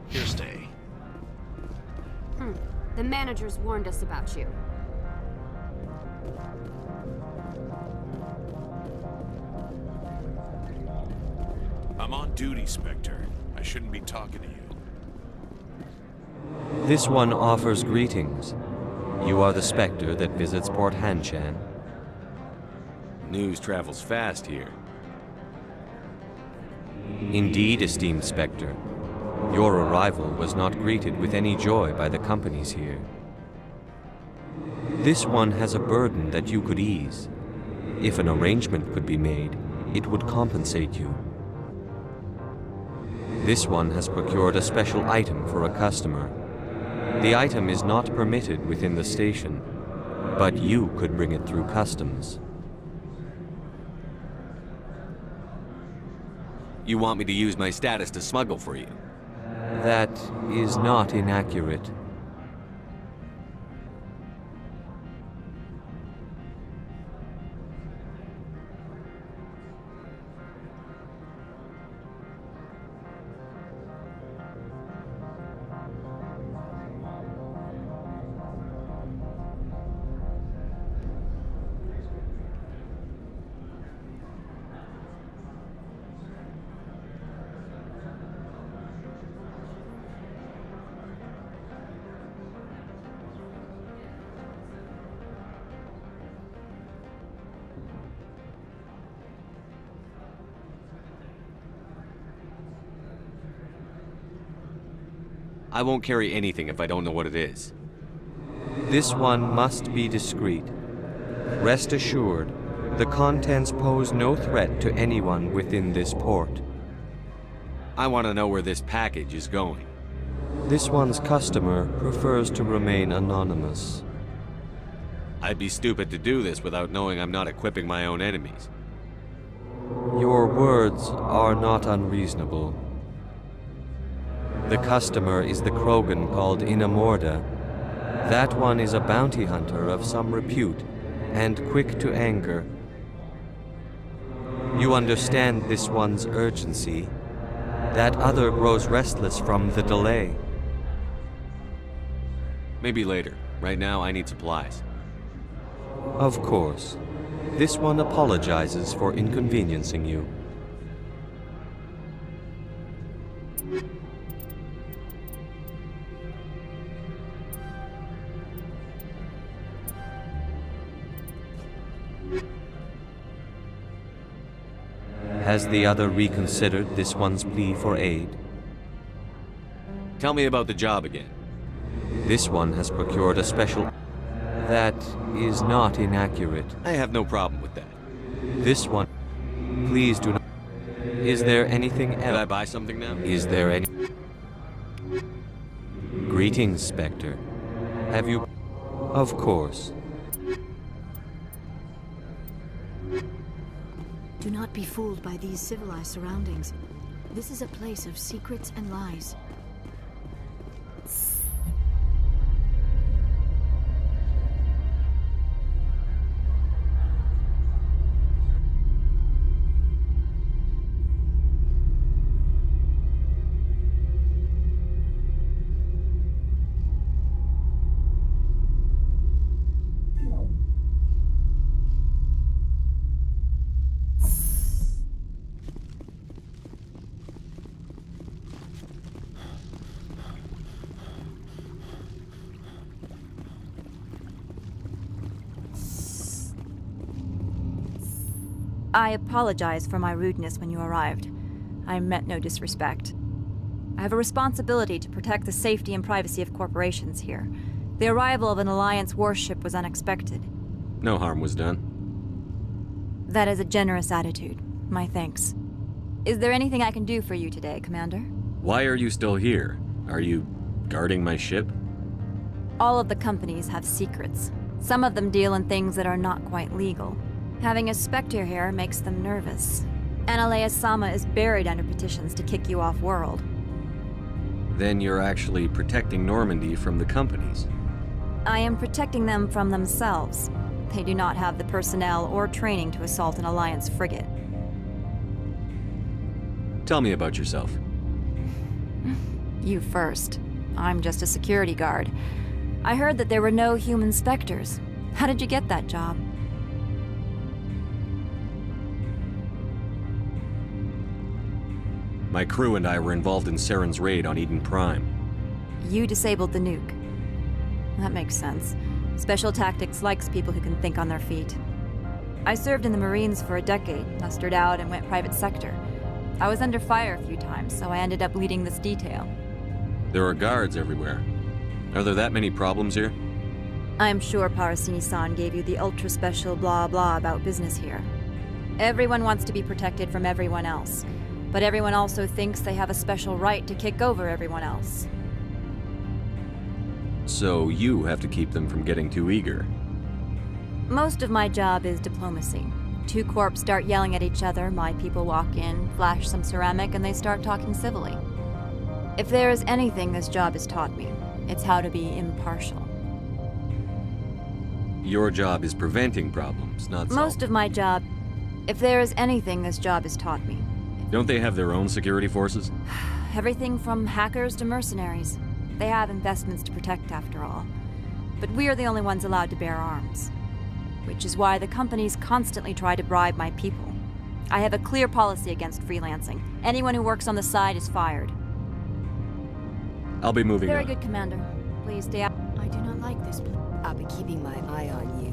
[SPEAKER 11] Here, stay.
[SPEAKER 1] The managers warned us about you.
[SPEAKER 14] I'm on duty, Spectre. I shouldn't be talking to you.
[SPEAKER 2] This one offers greetings. You are the Spectre that visits Port Hanshan. News travels fast here. Indeed, esteemed Spectre. Your arrival was not greeted with any joy by the companies here. This one has a burden that you could ease. If an arrangement could be made, it would compensate you. This one has procured a special item for a customer. The item is not permitted within the station, but you could bring it through customs. You want me to use my status to smuggle for you? That is not inaccurate. I won't carry anything if I don't know what it is. This one must be discreet. Rest assured, the contents pose no threat to anyone within this port. I want to know where this package is going. This one's customer prefers to remain anonymous. I'd be stupid to do this without knowing I'm not equipping my own enemies. Your words are not unreasonable. The customer is the Krogan called Inamorda. That one is a bounty hunter of some repute, and quick to anger. You understand this one's urgency. That other grows restless from the delay. Maybe later. Right now, I need supplies. Of course. This one apologizes for inconveniencing you. Has the other reconsidered this one's plea for aid? Tell me about the job again. This one has procured a special... That is not inaccurate. I have no problem with that. This one... Please do not... Is there anything else? Did I buy something now? Is there any... Greetings, Spectre. Have you... Of course.
[SPEAKER 3] Do not be fooled by these civilized surroundings. This is a place of secrets and lies.
[SPEAKER 19] I apologize for my rudeness when you arrived. I meant no disrespect. I have a responsibility to protect the safety and privacy of corporations here. The arrival of an Alliance warship was unexpected.
[SPEAKER 2] No harm was done.
[SPEAKER 19] That is a generous attitude. My thanks. Is there anything I can do for you today, Commander?
[SPEAKER 2] Why are you still here? Are you guarding my ship?
[SPEAKER 19] All of the companies have secrets. Some of them deal in things that are not quite legal. Having a Spectre here makes them nervous. Analea-sama is buried under petitions to kick you off-world.
[SPEAKER 2] Then you're actually protecting Normandy from the companies.
[SPEAKER 19] I am protecting them from themselves. They do not have the personnel or training to assault an Alliance frigate.
[SPEAKER 2] Tell me about yourself.
[SPEAKER 19] You first. I'm just a security guard. I heard that there were no human Spectres. How did you get that job?
[SPEAKER 2] My crew and I were involved in Saren's raid on Eden Prime.
[SPEAKER 19] You disabled the nuke. That makes sense. Special Tactics likes people who can think on their feet. I served in the Marines for a decade, mustered out, and went private sector. I was under fire a few times, so I ended up leading this detail.
[SPEAKER 2] There are guards everywhere. Are there that many problems here?
[SPEAKER 19] I'm sure Parasini-san gave you the ultra-special blah-blah about business here. Everyone wants to be protected from everyone else, but everyone also thinks they have a special right to kick over everyone else.
[SPEAKER 2] So you have to keep them from getting too eager.
[SPEAKER 19] Most of my job is diplomacy. Two corps start yelling at each other, my people walk in, flash some ceramic, and they start talking civilly. If there is anything this job has taught me, it's how to be impartial.
[SPEAKER 2] Your job is preventing problems, not solving.
[SPEAKER 19] Most of my job... If there is anything this job has taught me...
[SPEAKER 2] Don't they have their own security forces?
[SPEAKER 19] Everything from hackers to mercenaries. They have investments to protect, after all. But we are the only ones allowed to bear arms. Which is why the companies constantly try to bribe my people. I have a clear policy against freelancing. Anyone who works on the side is fired.
[SPEAKER 2] I'll be moving on.
[SPEAKER 19] Very good, Commander. Please stay out.
[SPEAKER 10] I do not like this place. I'll be keeping my eye on you.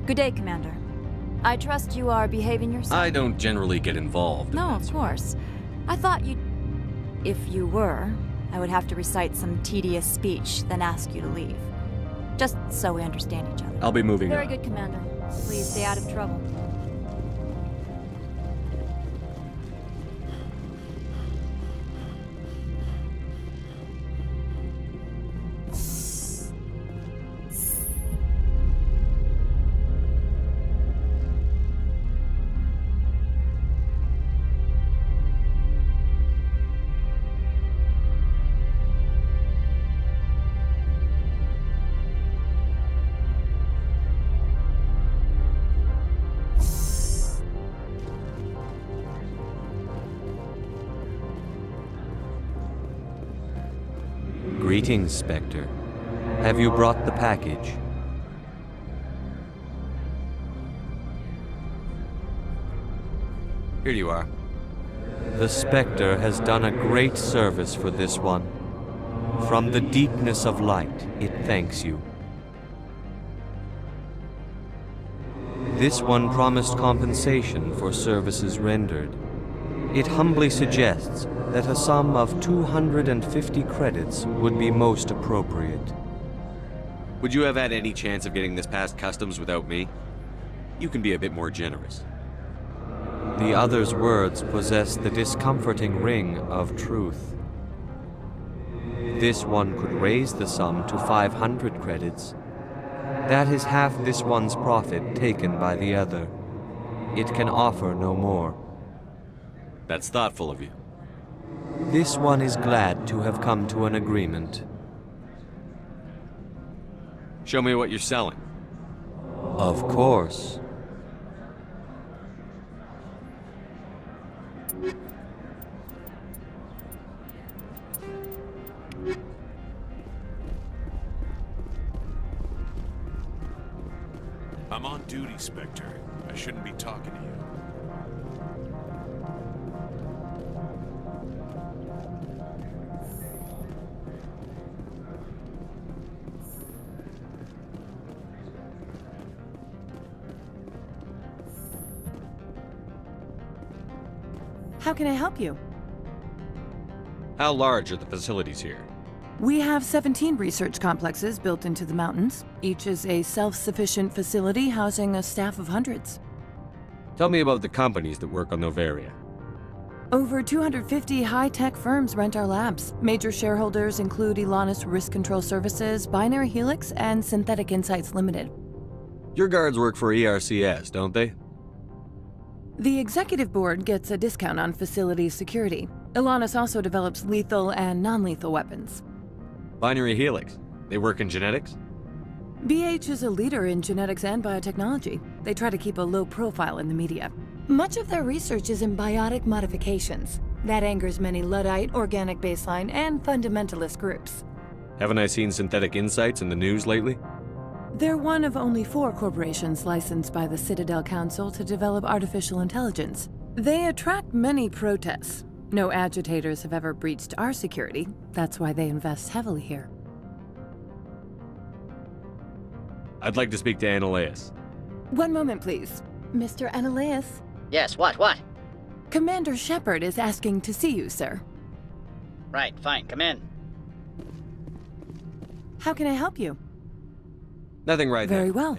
[SPEAKER 19] Good day, Commander. I trust you are behaving yourself.
[SPEAKER 2] I don't generally get involved.
[SPEAKER 19] No, of course. I thought you'd... If you were, I would have to recite some tedious speech, then ask you to leave. Just so we understand each other.
[SPEAKER 2] I'll be moving on.
[SPEAKER 19] Very good, Commander. Please stay out of trouble.
[SPEAKER 2] Greetings, Spectre. Have you brought the package? Here you are. The Spectre has done a great service for this one. From the deepness of light, it thanks you. This one promised compensation for services rendered. It humbly suggests that a sum of 250 credits would be most appropriate. Would you have had any chance of getting this past customs without me? You can be a bit more generous. The other's words possess the discomforting ring of truth. This one could raise the sum to 500 credits. That is half this one's profit taken by the other. It can offer no more. That's thoughtful of you. This one is glad to have come to an agreement. Show me what you're selling. Of course.
[SPEAKER 14] I'm on duty, Spectre. I shouldn't be talking to you.
[SPEAKER 9] How can I help you?
[SPEAKER 2] How large are the facilities here?
[SPEAKER 9] We have 17 research complexes built into the mountains. Each is a self-sufficient facility housing a staff of hundreds.
[SPEAKER 2] Tell me about the companies that work on Noveria.
[SPEAKER 9] Over 250 high-tech firms rent our labs. Major shareholders include Elanus Risk Control Services, Binary Helix, and Synthetic Insights Limited.
[SPEAKER 2] Your guards work for ERCS, don't they?
[SPEAKER 9] The executive board gets a discount on facility security. Elanus also develops lethal and non-lethal weapons.
[SPEAKER 2] Binary Helix. They work in genetics?
[SPEAKER 9] BH is a leader in genetics and biotechnology. They try to keep a low profile in the media. Much of their research is in biotic modifications. That angers many Luddite, organic baseline, and fundamentalist groups.
[SPEAKER 2] Haven't I seen Synthetic Insights in the news lately?
[SPEAKER 9] They're one of only 4 corporations licensed by the Citadel Council to develop artificial intelligence. They attract many protests. No agitators have ever breached our security. That's why they invest heavily here.
[SPEAKER 2] I'd like to speak to Annaleus.
[SPEAKER 9] One moment, please. Mr. Annaleus?
[SPEAKER 15] Yes, what?
[SPEAKER 9] Commander Shepard is asking to see you, sir.
[SPEAKER 15] Right, fine, come in.
[SPEAKER 9] How can I help you?
[SPEAKER 2] Nothing right now.
[SPEAKER 9] Very well.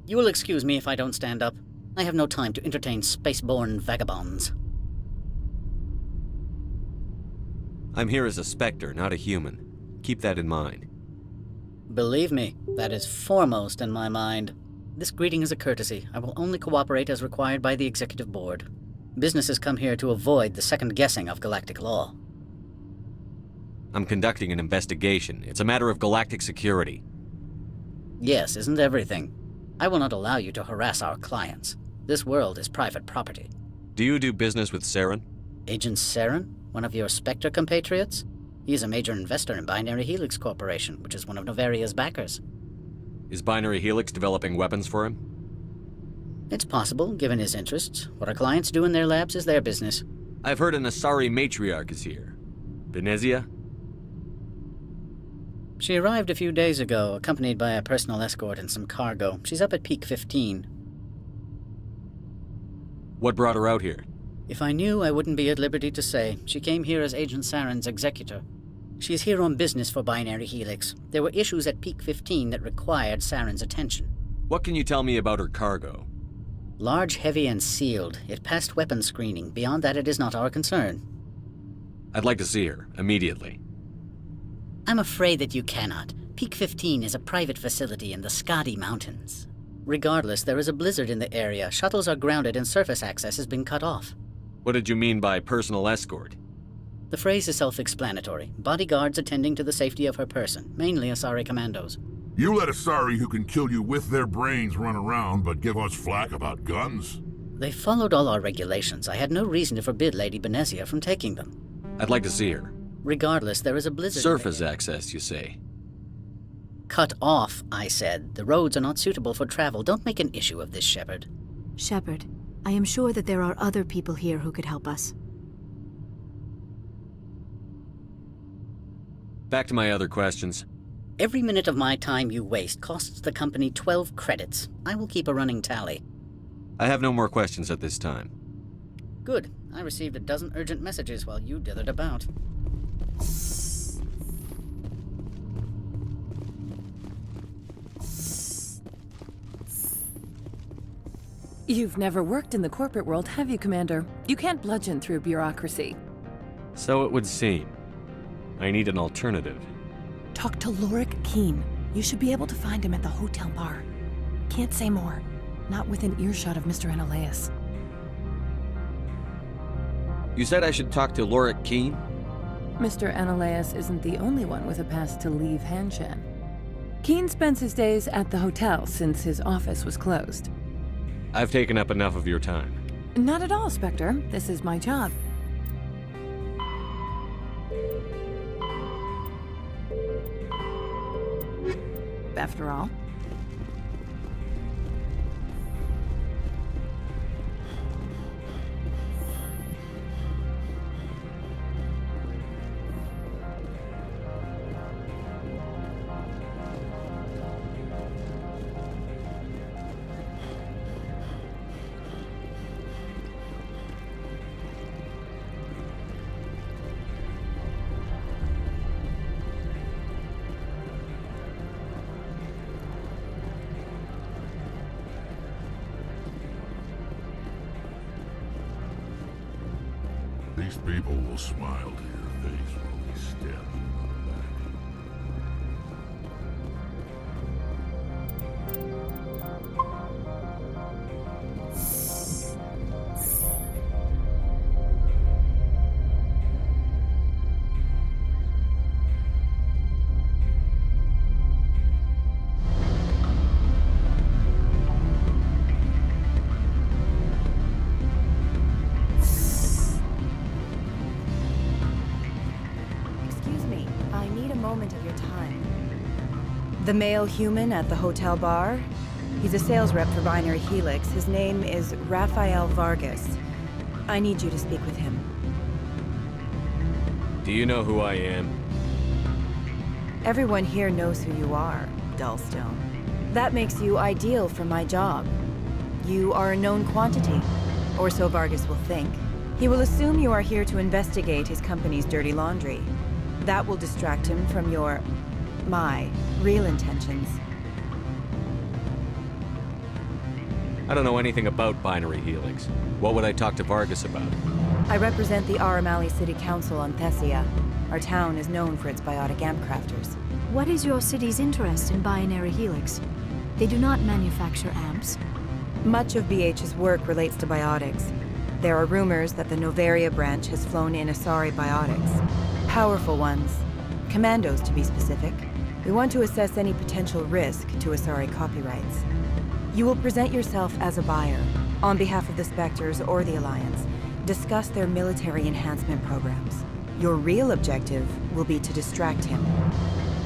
[SPEAKER 15] You will excuse me if I don't stand up. I have no time to entertain spaceborne vagabonds.
[SPEAKER 2] I'm here as a Spectre, not a human. Keep that in mind.
[SPEAKER 15] Believe me, that is foremost in my mind. This greeting is a courtesy. I will only cooperate as required by the Executive Board. Businesses come here to avoid the second guessing of galactic law.
[SPEAKER 2] I'm conducting an investigation. It's a matter of galactic security.
[SPEAKER 15] Yes, isn't everything? I will not allow you to harass our clients. This world is private property.
[SPEAKER 2] Do you do business with Saren?
[SPEAKER 15] Agent Saren? One of your Spectre compatriots? He is a major investor in Binary Helix Corporation, which is one of Noveria's backers.
[SPEAKER 2] Is Binary Helix developing weapons for him?
[SPEAKER 15] It's possible, given his interests. What our clients do in their labs is their business.
[SPEAKER 2] I've heard an Asari matriarch is here. Venezia?
[SPEAKER 15] She arrived a few days ago, accompanied by a personal escort and some cargo. She's up at Peak 15.
[SPEAKER 2] What brought her out here?
[SPEAKER 15] If I knew, I wouldn't be at liberty to say. She came here as Agent Saren's executor. She's here on business for Binary Helix. There were issues at Peak 15 that required Saren's attention.
[SPEAKER 2] What can you tell me about her cargo?
[SPEAKER 15] Large, heavy, and sealed. It passed weapons screening. Beyond that, it is not our concern.
[SPEAKER 2] I'd like to see her, immediately.
[SPEAKER 15] I'm afraid that you cannot. Peak 15 is a private facility in the Skadi Mountains. Regardless, there is a blizzard in the area. Shuttles are grounded and surface access has been cut off.
[SPEAKER 2] What did you mean by personal escort?
[SPEAKER 15] The phrase is self-explanatory. Bodyguards attending to the safety of her person, mainly Asari commandos.
[SPEAKER 21] You let Asari who can kill you with their brains run around, but give us flack about guns?
[SPEAKER 15] They followed all our regulations. I had no reason to forbid Lady Benezia from taking them.
[SPEAKER 2] I'd like to see her.
[SPEAKER 15] Regardless, there is a blizzard.
[SPEAKER 2] Surface access, you say?
[SPEAKER 15] Cut off, I said. The roads are not suitable for travel. Don't make an issue of this, Shepard.
[SPEAKER 3] Shepard, I am sure that there are other people here who could help us.
[SPEAKER 2] Back to my other questions.
[SPEAKER 15] Every minute of my time you waste costs the company 12 credits. I will keep a running tally.
[SPEAKER 2] I have no more questions at this time.
[SPEAKER 15] Good. I received a dozen urgent messages while you dithered about.
[SPEAKER 9] You've never worked in the corporate world, have you, Commander? You can't bludgeon through bureaucracy.
[SPEAKER 2] So it would seem. I need an alternative.
[SPEAKER 9] Talk to Lorik Keene. You should be able to find him at the hotel bar. Can't say more. Not within earshot of Mr. Analaeus.
[SPEAKER 2] You said I should talk to Lorik Keene?
[SPEAKER 9] Mr. Analaeus isn't the only one with a pass to leave Hanshan. Keene spends his days at the hotel since his office was closed.
[SPEAKER 2] I've taken up enough of your time.
[SPEAKER 9] Not at all, Spectre. This is my job. After all.
[SPEAKER 21] These people will smile to your face while we stab you in the back.
[SPEAKER 16] The male human at the hotel bar? He's a sales rep for Binary Helix. His name is Rafael Vargas. I need you to speak with him.
[SPEAKER 2] Do you know who I am?
[SPEAKER 16] Everyone here knows who you are, Dullstone. That makes you ideal for my job. You are a known quantity, or so Vargas will think. He will assume you are here to investigate his company's dirty laundry. That will distract him from my real intentions.
[SPEAKER 2] I don't know anything about Binary Helix. What would I talk to Vargas about?
[SPEAKER 16] I represent the Aramali City Council on Thessia. Our town is known for its biotic amp crafters.
[SPEAKER 3] What is your city's interest in Binary Helix? They do not manufacture amps.
[SPEAKER 16] Much of BH's work relates to biotics. There are rumors that the Novaria branch has flown in Asari biotics. Powerful ones. Commandos, to be specific. We want to assess any potential risk to Asari copyrights. You will present yourself as a buyer, on behalf of the Spectres or the Alliance. Discuss their military enhancement programs. Your real objective will be to distract him.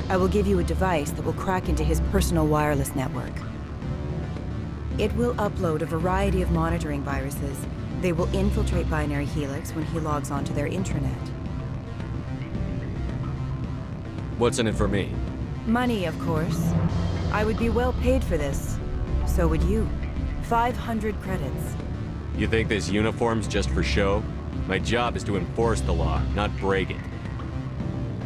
[SPEAKER 16] I will give you a device that will crack into his personal wireless network. It will upload a variety of monitoring viruses. They will infiltrate Binary Helix when he logs onto their intranet.
[SPEAKER 2] What's in it for me?
[SPEAKER 16] Money, of course. I would be well paid for this. So would you. 500 credits.
[SPEAKER 2] You think this uniform's just for show? My job is to enforce the law, not break it.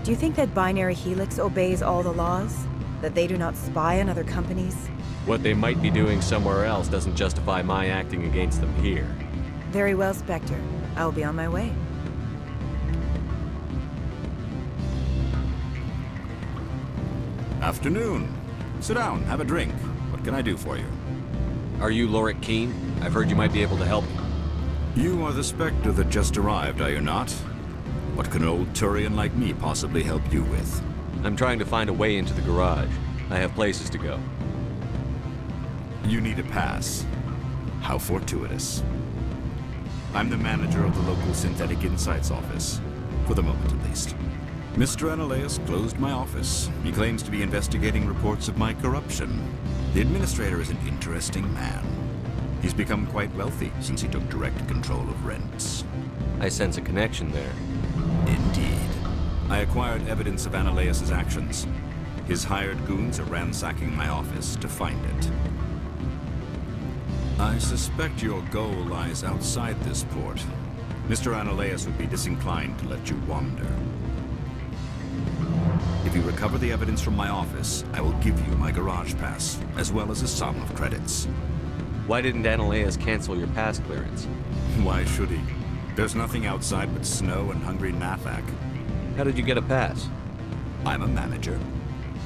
[SPEAKER 16] Do you think that Binary Helix obeys all the laws? That they do not spy on other companies?
[SPEAKER 2] What they might be doing somewhere else doesn't justify my acting against them here.
[SPEAKER 16] Very well, Spectre. I will be on my way.
[SPEAKER 17] Afternoon. Sit down, have a drink. What can I do for you?
[SPEAKER 2] Are you Lorik Keene? I've heard you might be able to help me.
[SPEAKER 17] You are the Spectre that just arrived, are you not? What can an old Turian like me possibly help you with?
[SPEAKER 2] I'm trying to find a way into the garage. I have places to go.
[SPEAKER 17] You need a pass. How fortuitous. I'm the manager of the local Synthetic Insights office. For the moment, at least. Mr. Analaeus closed my office. He claims to be investigating reports of my corruption. The administrator is an interesting man. He's become quite wealthy since he took direct control of rents.
[SPEAKER 2] I sense a connection there.
[SPEAKER 17] Indeed. I acquired evidence of Analaeus' actions. His hired goons are ransacking my office to find it. I suspect your goal lies outside this port. Mr. Analaeus would be disinclined to let you wander. If you recover the evidence from my office, I will give you my garage pass, as well as a sum of credits.
[SPEAKER 2] Why didn't Analeas cancel your pass clearance?
[SPEAKER 17] Why should he? There's nothing outside but snow and hungry Nathak.
[SPEAKER 2] How did you get a pass?
[SPEAKER 17] I'm a manager.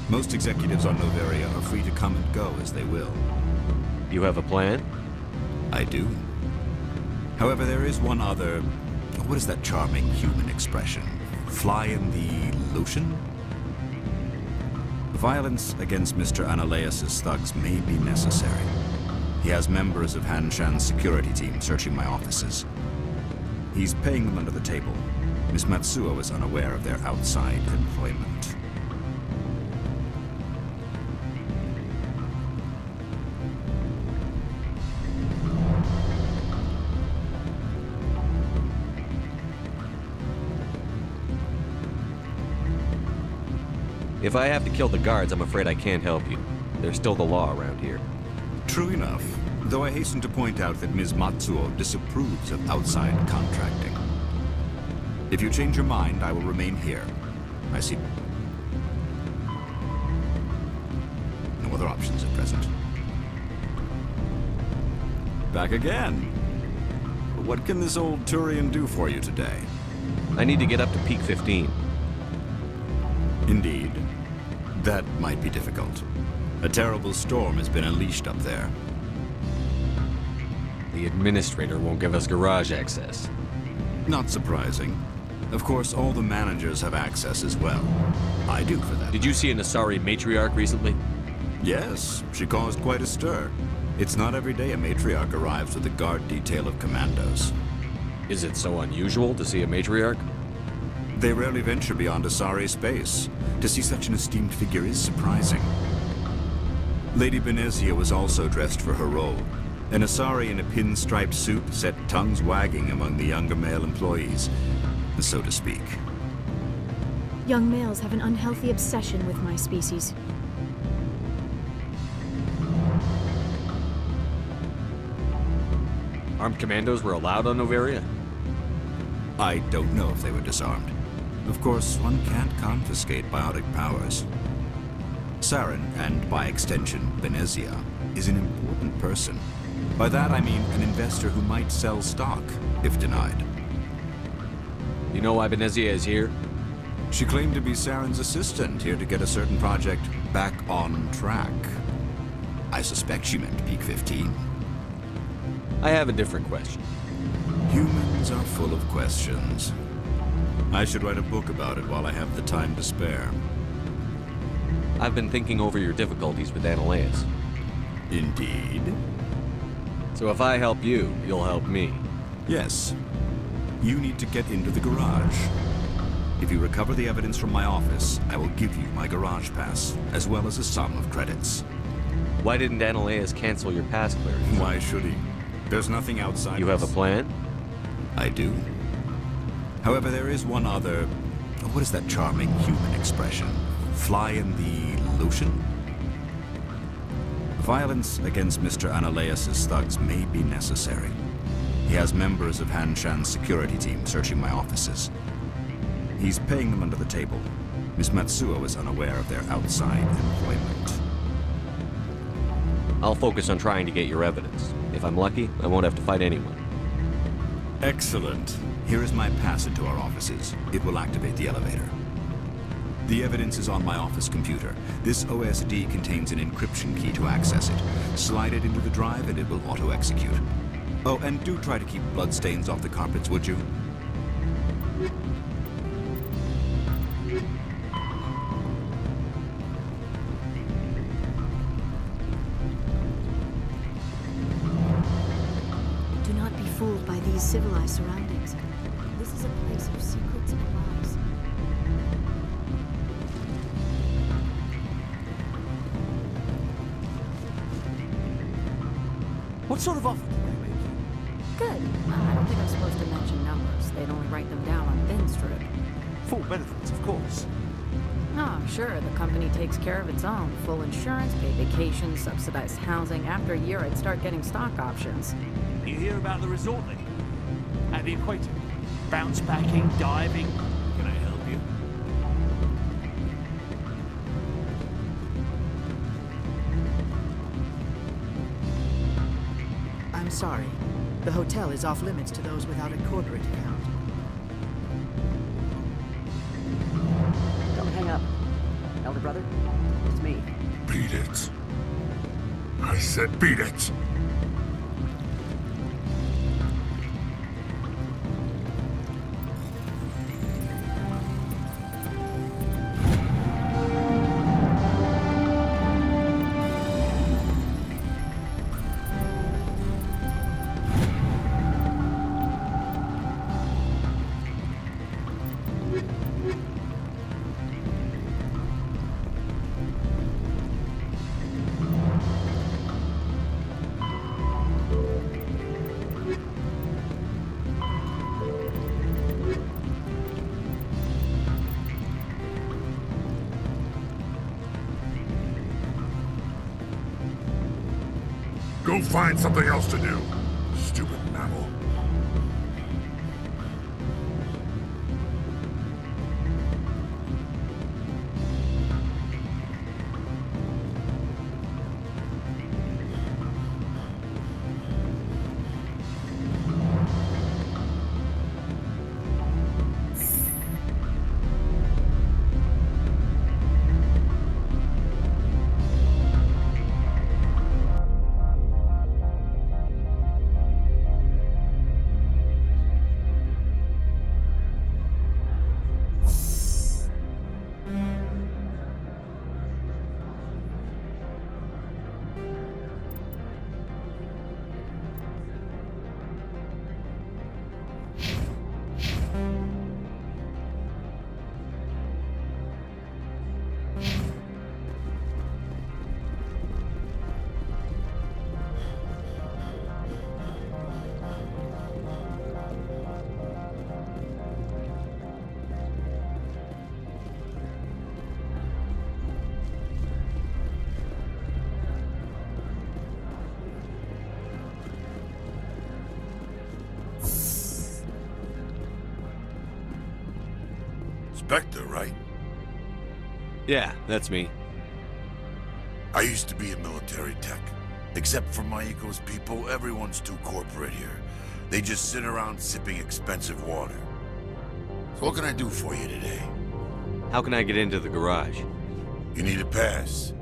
[SPEAKER 17] Most executives on Noveria are free to come and go as they will.
[SPEAKER 2] You have a plan?
[SPEAKER 17] I do. However, there is one other... What is that charming human expression? Fly in the lotion? Violence against Mr. Analeas' thugs may be necessary. He has members of Hanshan's security team searching my offices. He's paying them under the table. Miss Matsuo is unaware of their outside employment.
[SPEAKER 2] If I have to kill the guards, I'm afraid I can't help you. There's still the law around here.
[SPEAKER 17] True enough, though I hasten to point out that Ms. Matsuo disapproves of outside contracting. If you change your mind, I will remain here. I see no other options at present. Back again. What can this old Turian do for you today?
[SPEAKER 2] I need to get up to peak 15.
[SPEAKER 17] Indeed. That might be difficult. A terrible storm has been unleashed up there.
[SPEAKER 2] The administrator won't give us garage access.
[SPEAKER 17] Not surprising. Of course, all the managers have access as well. I do for that.
[SPEAKER 2] Did you see an Asari matriarch recently?
[SPEAKER 17] Yes, she caused quite a stir. It's not every day a matriarch arrives with a guard detail of commandos.
[SPEAKER 2] Is it so unusual to see a matriarch?
[SPEAKER 17] They rarely venture beyond Asari space. To see such an esteemed figure is surprising. Lady Benezia was also dressed for her role. An Asari in a pinstriped suit set tongues wagging among the younger male employees, so to speak.
[SPEAKER 3] Young males have an unhealthy obsession with my species.
[SPEAKER 2] Armed commandos were allowed on Noveria?
[SPEAKER 17] I don't know if they were disarmed. Of course, one can't confiscate biotic powers. Saren, and by extension, Benezia, is an important person. By that I mean an investor who might sell stock, if denied.
[SPEAKER 2] You know why Benezia is here?
[SPEAKER 17] She claimed to be Saren's assistant, here to get a certain project back on track. I suspect she meant peak 15.
[SPEAKER 2] I have a different question.
[SPEAKER 17] Humans are full of questions. I should write a book about it while I have the time to spare.
[SPEAKER 2] I've been thinking over your difficulties with Analeas.
[SPEAKER 17] Indeed?
[SPEAKER 2] So if I help you, you'll help me.
[SPEAKER 17] Yes. You need to get into the garage. If you recover the evidence from my office, I will give you my garage pass, as well as a sum of credits.
[SPEAKER 2] Why didn't Analeas cancel your pass clearance?
[SPEAKER 17] Why should he? There's nothing outside.
[SPEAKER 2] You have a plan?
[SPEAKER 17] I do. However, there is one other... What is that charming human expression? Fly in the lotion? Violence against Mr. Analeas' thugs may be necessary. He has members of Hanshan's security team searching my offices. He's paying them under the table. Miss Matsuo is unaware of their outside employment.
[SPEAKER 2] I'll focus on trying to get your evidence. If I'm lucky, I won't have to fight anyone.
[SPEAKER 17] Excellent. Here is my pass into our offices. It will activate the elevator. The evidence is on my office computer. This OSD contains an encryption key to access it. Slide it into the drive and it will auto-execute. Oh, and do try to keep bloodstains off the carpets, would you?
[SPEAKER 3] Do not be fooled by these civilized surroundings. This is a place of secrets and lies.
[SPEAKER 5] What sort of offer did they make you?
[SPEAKER 12] Good. I don't think I'm supposed to mention numbers. They'd only write them down on thin strip.
[SPEAKER 5] Full benefits, of course.
[SPEAKER 12] Oh, sure, the company takes care of its own. Full insurance, paid vacations, subsidized housing. After a year, I'd start getting stock options.
[SPEAKER 5] You hear about the resort then? At the equator? Bounce backing, diving. Can I help you?
[SPEAKER 10] I'm sorry. The hotel is off limits to those without a corporate account.
[SPEAKER 13] Don't hang up. Elder brother, it's me.
[SPEAKER 21] Beat it. I said beat it. Go find something else to do. Stupid mammal. Spectre, right?
[SPEAKER 2] Yeah, that's me.
[SPEAKER 21] I used to be a military tech. Except for my eco's people, everyone's too corporate here. They just sit around sipping expensive water. So what can I do for you today?
[SPEAKER 2] How can I get into the garage?
[SPEAKER 21] You need a pass.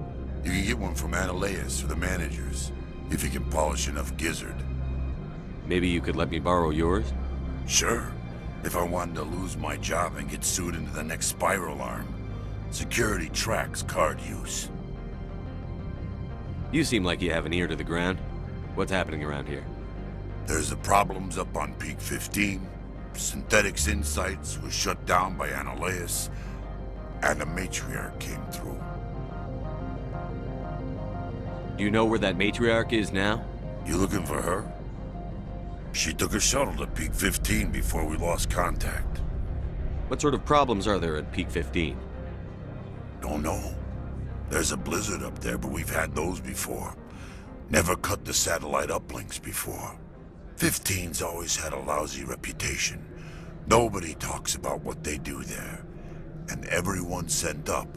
[SPEAKER 21] You can get one from Ananias or the managers, if you can polish enough gizzard.
[SPEAKER 2] Maybe you could let me borrow yours?
[SPEAKER 21] Sure. If I wanted to lose my job and get sued into the next spiral arm. Security tracks card use.
[SPEAKER 2] You seem like you have an ear to the ground. What's happening around here?
[SPEAKER 21] There's the problems up on Peak 15. Synthetics Insights was shut down by Ananias, and the matriarch came through.
[SPEAKER 2] Do you know where that matriarch is now?
[SPEAKER 21] You looking for her? She took a shuttle to Peak 15 before we lost contact.
[SPEAKER 2] What sort of problems are there at Peak 15?
[SPEAKER 21] Don't know. There's a blizzard up there, but we've had those before. Never cut the satellite uplinks before. 15's always had a lousy reputation. Nobody talks about what they do there. And everyone sent up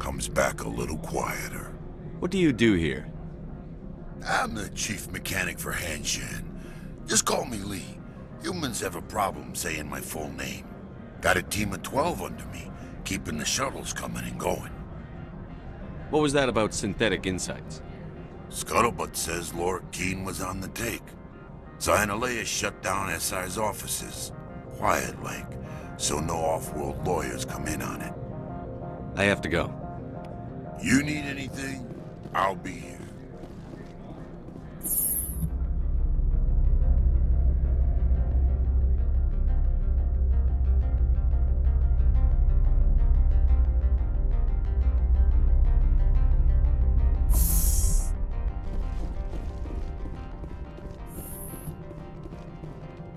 [SPEAKER 21] comes back a little quieter.
[SPEAKER 2] What do you do here?
[SPEAKER 21] I'm the chief mechanic for Hanshan. Just call me Lee. Humans have a problem saying my full name. Got a team of 12 under me, keeping the shuttles coming and going.
[SPEAKER 2] What was that about Synthetic Insights?
[SPEAKER 21] Scuttlebutt says Lorik Keene was on the take. Ananias shut down SI's offices. Quiet-like, so no off-world lawyers come in on it.
[SPEAKER 2] I have to go.
[SPEAKER 21] You need anything, I'll be here.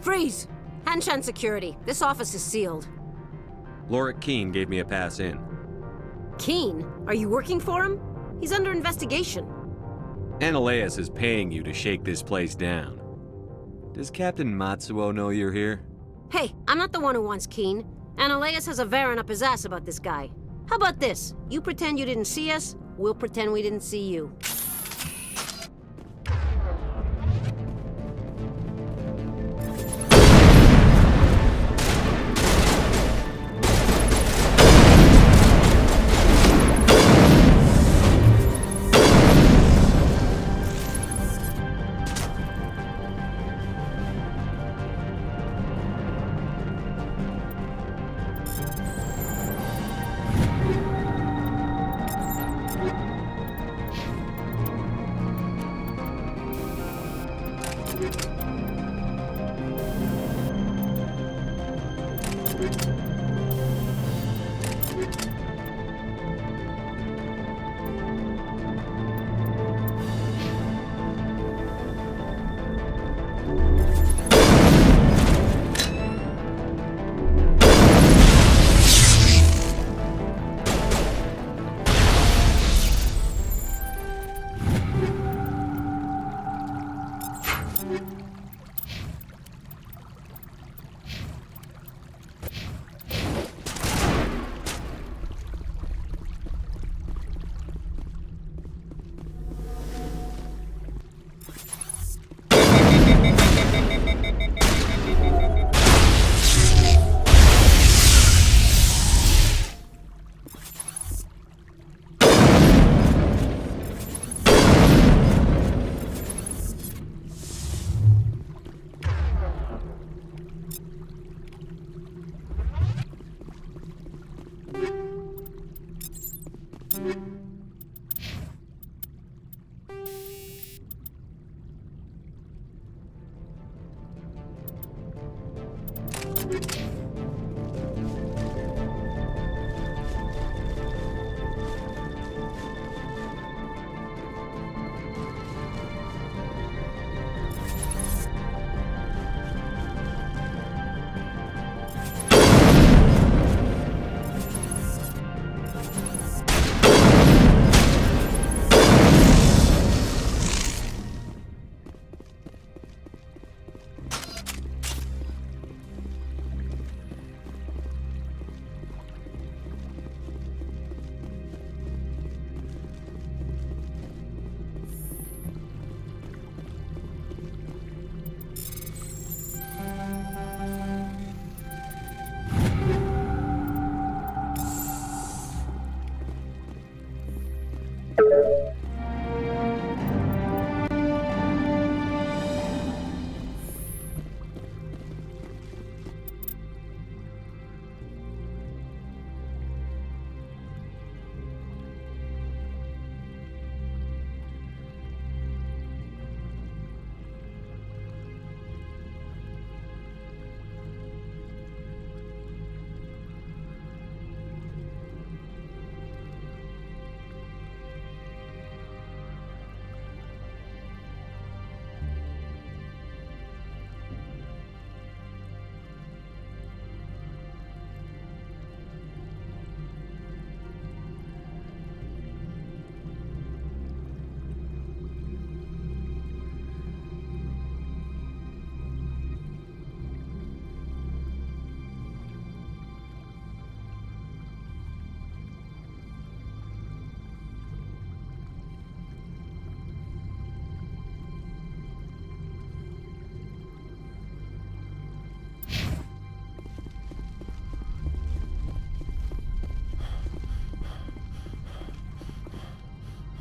[SPEAKER 18] Freeze! Hanshan Security. This office is sealed.
[SPEAKER 2] Lorik Keene gave me a pass in.
[SPEAKER 18] Keene? Are you working for him? He's under investigation.
[SPEAKER 2] Ananias is paying you to shake this place down. Does Captain Matsuo know you're here?
[SPEAKER 18] Hey, I'm not the one who wants Keene. Ananias has a Varen up his ass about this guy. How about this? You pretend you didn't see us, we'll pretend we didn't see you.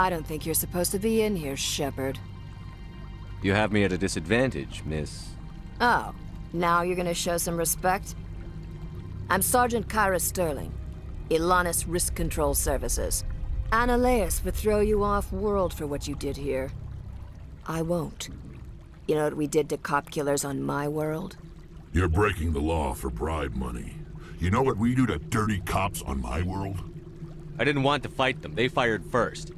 [SPEAKER 12] I don't think you're supposed to be in here, Shepard.
[SPEAKER 2] You have me at a disadvantage, miss.
[SPEAKER 12] Oh, now you're gonna show some respect? I'm Sergeant Kyra Sterling, Ilanis Risk Control Services. Ananias would throw you off-world for what you did here. I won't. You know what we did to cop killers on my world?
[SPEAKER 21] You're breaking the law for bribe money. You know what we do to dirty cops on my world?
[SPEAKER 2] I didn't want to fight them. They fired first.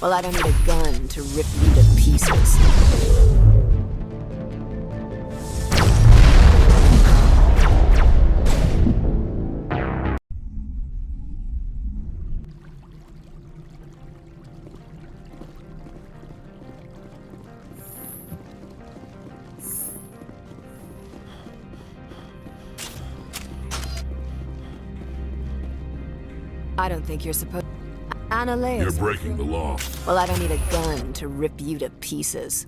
[SPEAKER 12] Well, I don't need a gun to rip you to pieces. I don't think you're supposed... Ananias...
[SPEAKER 21] You're breaking the law.
[SPEAKER 12] Well, I don't need a gun to rip you to pieces.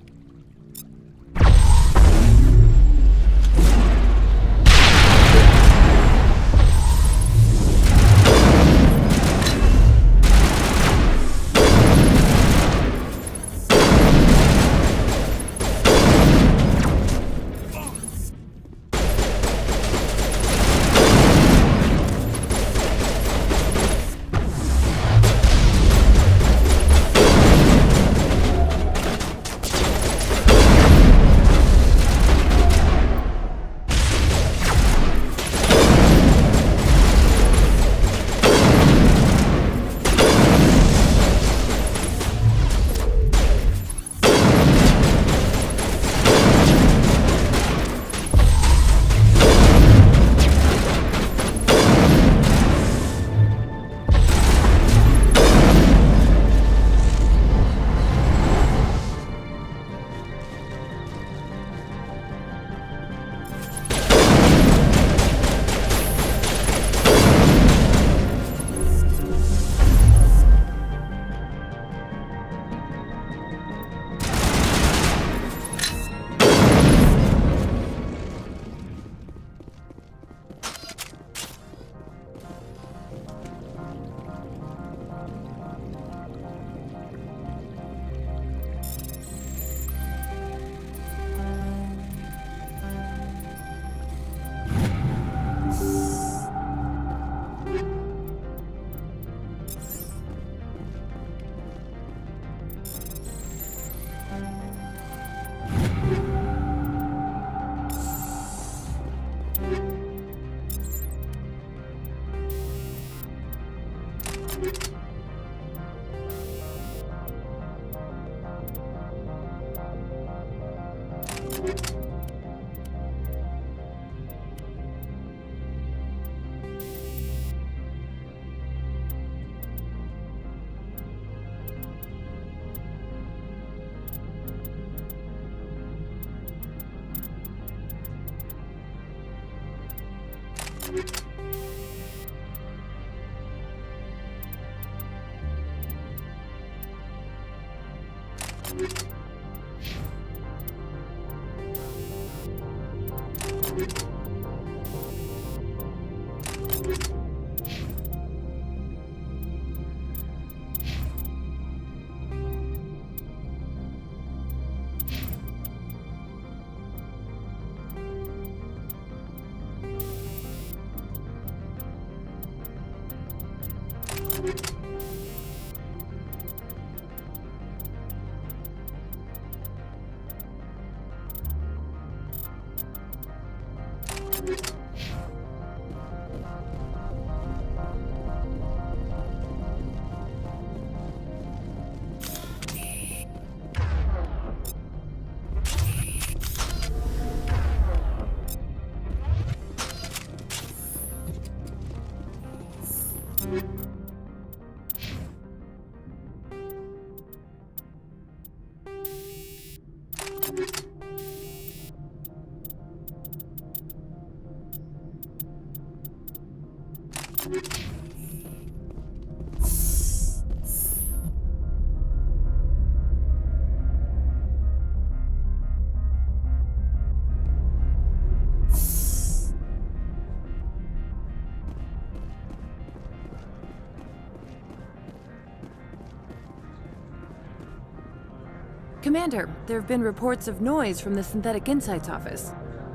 [SPEAKER 9] Commander, there have been reports of noise from the Synthetic Insights office.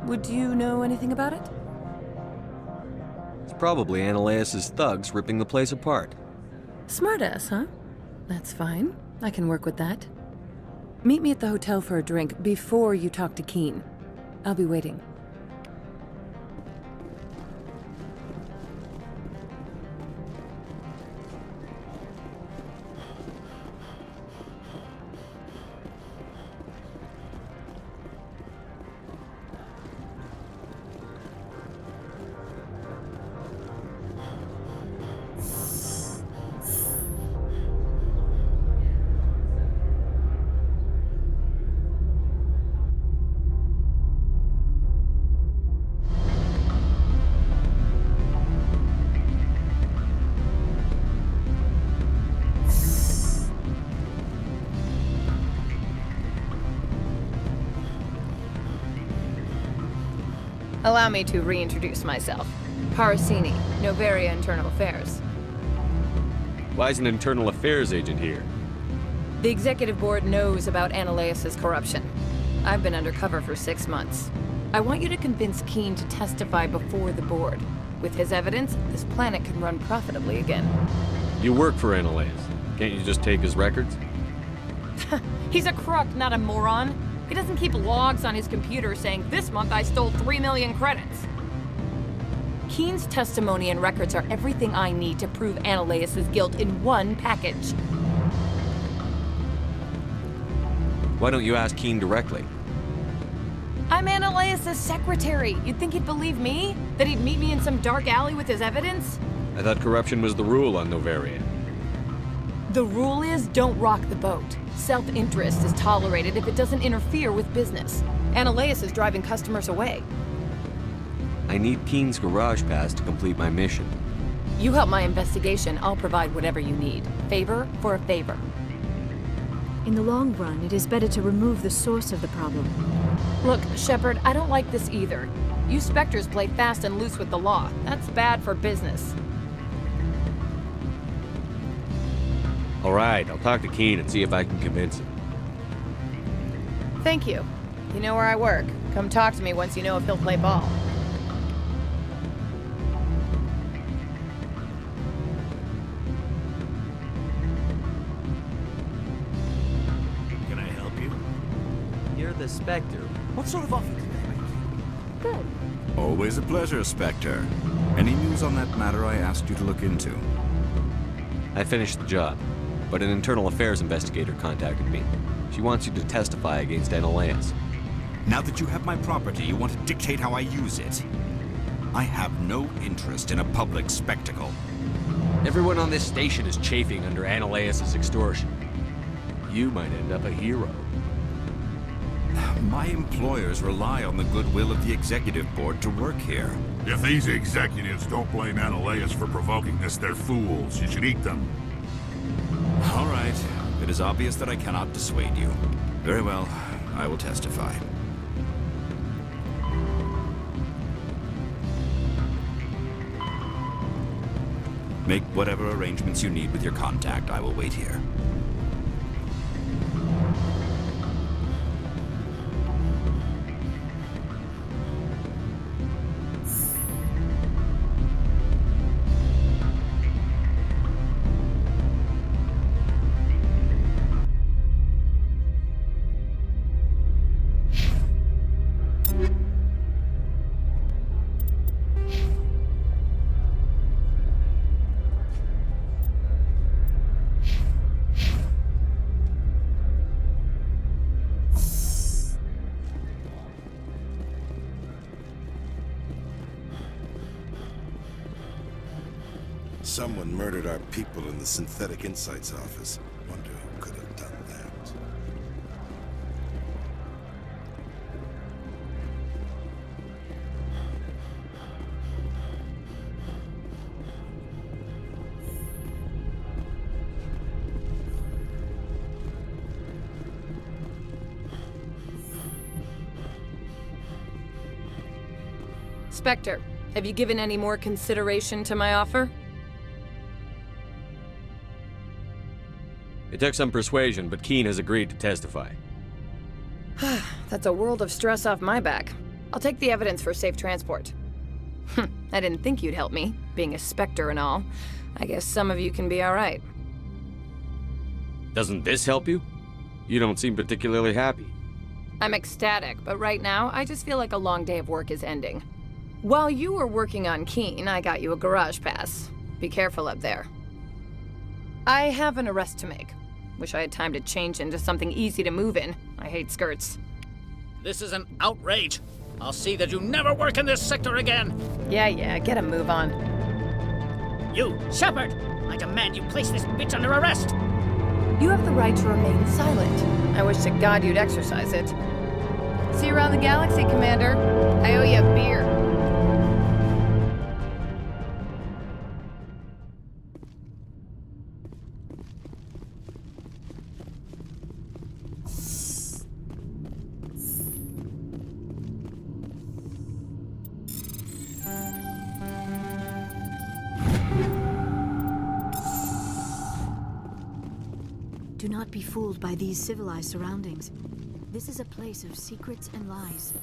[SPEAKER 9] Would you know anything about it?
[SPEAKER 2] It's probably Ananias' thugs ripping the place apart.
[SPEAKER 9] Smartass, huh? That's fine. I can work with that. Meet me at the hotel for a drink before you talk to Keen. I'll be waiting.
[SPEAKER 6] Allow me to reintroduce myself. Parasini, Novaria Internal Affairs.
[SPEAKER 2] Why is an internal affairs agent here?
[SPEAKER 6] The executive board knows about Ananias' corruption. I've been undercover for 6 months. I want you to convince Keen to testify before the board. With his evidence, this planet can run profitably again.
[SPEAKER 2] You work for Ananias. Can't you just take his records?
[SPEAKER 6] He's a crook, not a moron. He doesn't keep logs on his computer saying, "This month I stole 3 million credits." Keen's testimony and records are everything I need to prove Ananias' guilt in one package.
[SPEAKER 2] Why don't you ask Keen directly?
[SPEAKER 6] I'm Ananias' secretary. You'd think he'd believe me? That he'd meet me in some dark alley with his evidence?
[SPEAKER 2] I thought corruption was the rule on Novaria.
[SPEAKER 6] The rule is, don't rock the boat. Self-interest is tolerated if it doesn't interfere with business. Ananias is driving customers away.
[SPEAKER 2] I need Keen's garage pass to complete my mission.
[SPEAKER 6] You help my investigation, I'll provide whatever you need. Favor for a favor.
[SPEAKER 3] In the long run, it is better to remove the source of the problem.
[SPEAKER 6] Look, Shepard, I don't like this either. You Spectres play fast and loose with the law. That's bad for business.
[SPEAKER 2] All right, I'll talk to Keen and see if I can convince him.
[SPEAKER 6] Thank you. You know where I work. Come talk to me once you know if he'll play ball.
[SPEAKER 14] Can I help you?
[SPEAKER 2] You're the Spectre.
[SPEAKER 5] What sort of offer did they make?
[SPEAKER 3] Good.
[SPEAKER 17] Always a pleasure, Spectre. Any news on that matter I asked you to look into?
[SPEAKER 2] I finished the job, but an internal affairs investigator contacted me. She wants you to testify against Analeus.
[SPEAKER 17] Now that you have my property, you want to dictate how I use it. I have no interest in a public spectacle.
[SPEAKER 2] Everyone on this station is chafing under Analeus' extortion. You might end up a hero.
[SPEAKER 17] My employers rely on the goodwill of the executive board to work here.
[SPEAKER 21] If these executives don't blame Analeus for provoking this, they're fools. You should eat them.
[SPEAKER 17] All right. It is obvious that I cannot dissuade you. Very well. I will testify. Make whatever arrangements you need with your contact. I will wait here.
[SPEAKER 21] Someone murdered our people in the Synthetic Insights office. Wonder who could have done that.
[SPEAKER 6] Spectre, have you given any more consideration to my offer?
[SPEAKER 2] It took some persuasion, but Keene has agreed to testify.
[SPEAKER 6] That's a world of stress off my back. I'll take the evidence for safe transport. I didn't think you'd help me, being a Spectre and all. I guess some of you can be alright.
[SPEAKER 2] Doesn't this help you? You don't seem particularly happy.
[SPEAKER 6] I'm ecstatic, but right now, I just feel like a long day of work is ending. While you were working on Keene, I got you a garage pass. Be careful up there. I have an arrest to make. Wish I had time to change into something easy to move in. I hate skirts.
[SPEAKER 15] This is an outrage. I'll see that you never work in this sector again.
[SPEAKER 6] Yeah, get a move on.
[SPEAKER 15] You, Shepard! I demand you place this bitch under arrest!
[SPEAKER 6] You have the right to remain silent. I wish to God you'd exercise it. See you around the galaxy, Commander. I owe you a beer.
[SPEAKER 3] Do not be fooled by these civilized surroundings. This is a place of secrets and lies.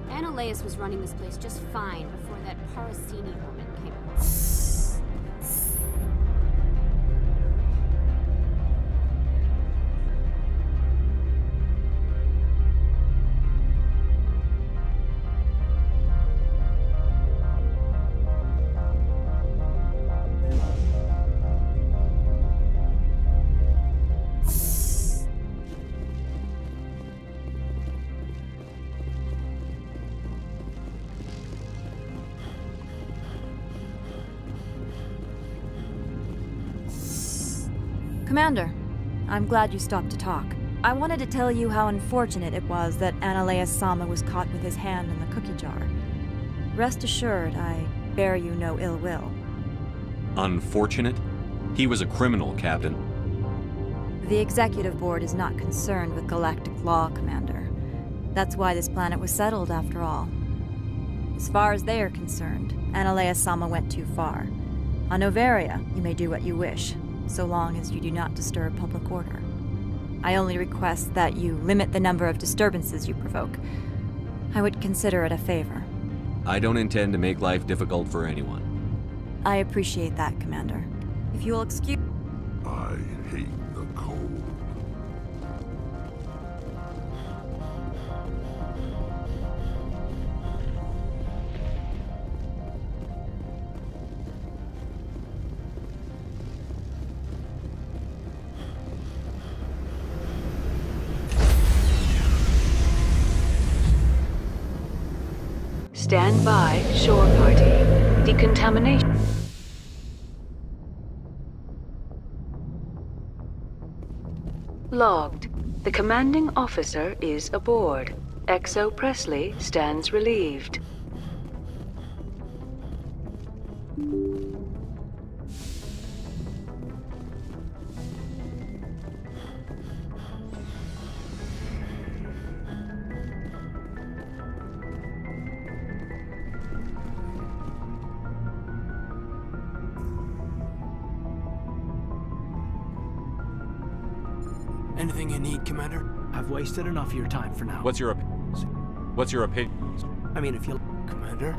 [SPEAKER 1] Analeus was running this place just fine before that Parasini woman came along.
[SPEAKER 19] Commander, I'm glad you stopped to talk. I wanted to tell you how unfortunate it was that Analeus Sama was caught with his hand in the cookie jar. Rest assured, I bear you no ill will.
[SPEAKER 2] Unfortunate? He was a criminal, Captain.
[SPEAKER 19] The Executive Board is not concerned with galactic law, Commander. That's why this planet was settled, after all. As far as they are concerned, Analeus Sama went too far. On Noveria, you may do what you wish, so long as you do not disturb public order. I only request that you limit the number of disturbances you provoke. I would consider it a favor.
[SPEAKER 2] I don't intend to make life difficult for anyone.
[SPEAKER 19] I appreciate that, Commander. If you'll excuse...
[SPEAKER 21] I hate the cold.
[SPEAKER 4] Stand by, shore party. Decontamination. Logged. The commanding officer is aboard. XO Presley stands relieved.
[SPEAKER 5] Anything you need, Commander? I've wasted enough of your time for now.
[SPEAKER 2] What's your opinion?
[SPEAKER 5] I mean, if you... Commander?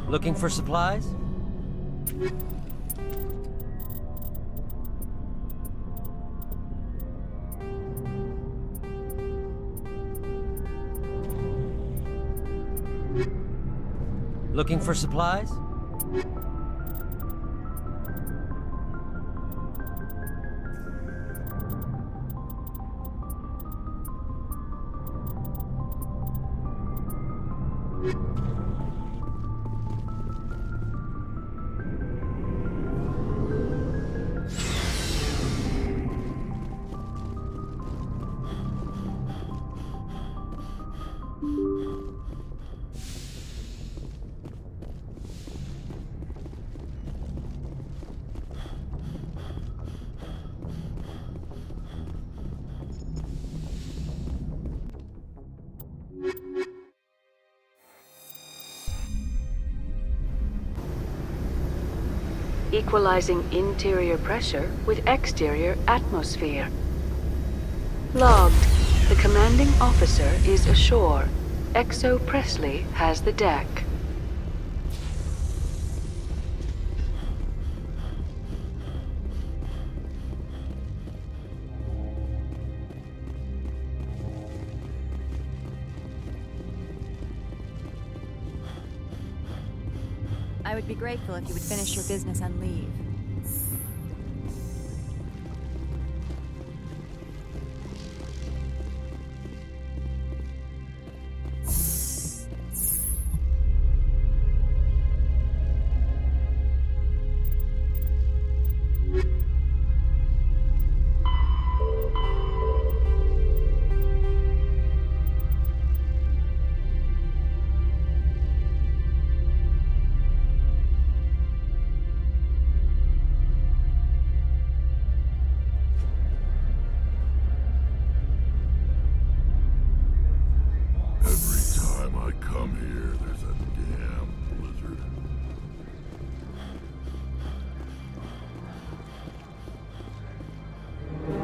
[SPEAKER 7] Looking for supplies? Looking for supplies?
[SPEAKER 4] equalizing interior pressure with exterior atmosphere. Logged. The commanding officer is ashore. XO Presley has the deck.
[SPEAKER 19] I would be grateful if you would finish your business and leave.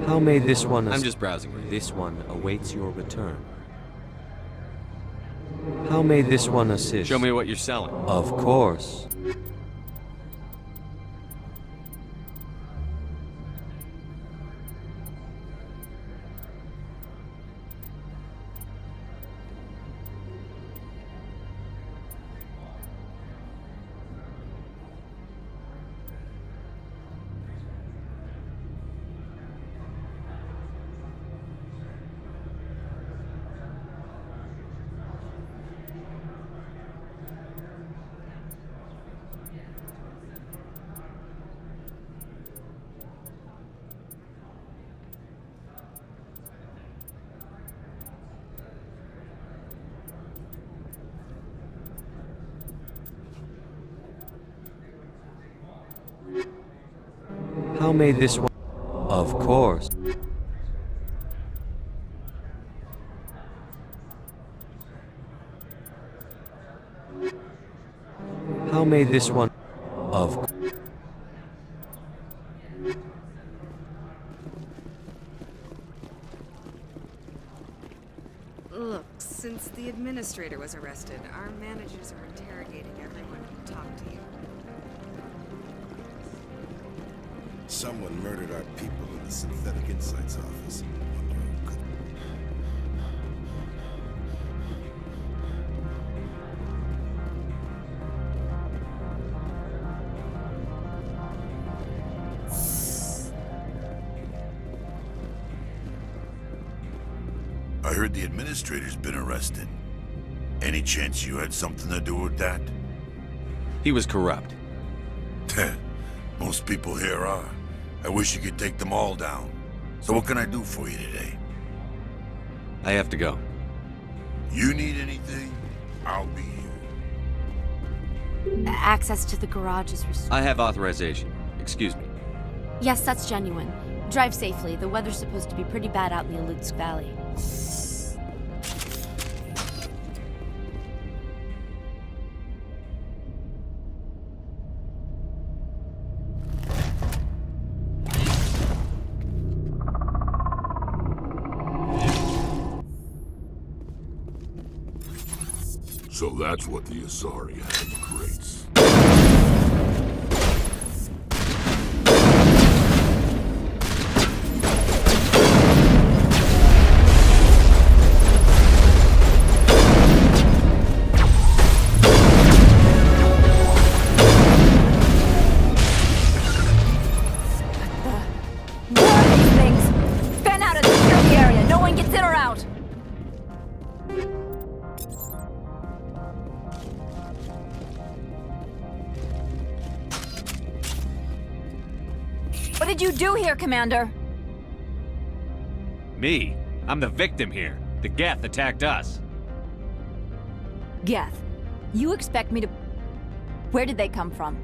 [SPEAKER 2] How may this one... I'm just browsing. This one awaits your return. How may this one assist? Show me what you're selling. Of course. How may this one... Of course. How may this one... Of...
[SPEAKER 8] Look, since the administrator was arrested, our managers are interrogating everyone who talked to you.
[SPEAKER 21] Someone murdered our people in the Synthetic Insights office. Wonder who could... I heard the administrator's been arrested. Any chance you had something to do with that?
[SPEAKER 2] He was corrupt.
[SPEAKER 21] Most people here are. I wish you could take them all down. So what can I do for you today?
[SPEAKER 2] I have to go.
[SPEAKER 21] You need anything? I'll be here.
[SPEAKER 1] Access to the garage is restricted.
[SPEAKER 2] I have authorization. Excuse me.
[SPEAKER 1] Yes, that's genuine. Drive safely. The weather's supposed to be pretty bad out in the Alutsk Valley.
[SPEAKER 21] So that's what the Asari had in the crates.
[SPEAKER 19] What did you do here, Commander?
[SPEAKER 2] Me? I'm the victim here. The Geth attacked us.
[SPEAKER 19] Geth, you expect me to... Where did they come from?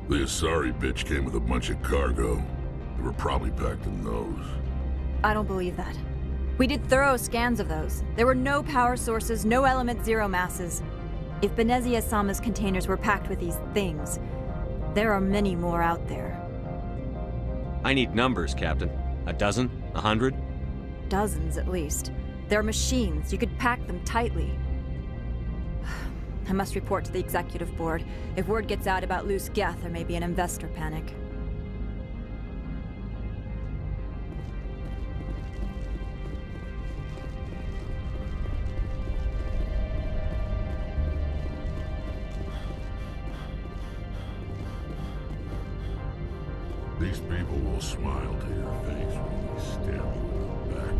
[SPEAKER 21] The Asari bitch came with a bunch of cargo. They were probably packed in those.
[SPEAKER 19] I don't believe that. We did thorough scans of those. There were no power sources, no element zero masses. If Benezia Sama's containers were packed with these things, There are many more out there.
[SPEAKER 2] I need numbers, Captain. A dozen? 100?
[SPEAKER 19] Dozens, at least. They're machines. You could pack them tightly. I must report to the executive board. If word gets out about loose Geth, there may be an investor panic.
[SPEAKER 21] These people will smile to your face when we stab you in the back.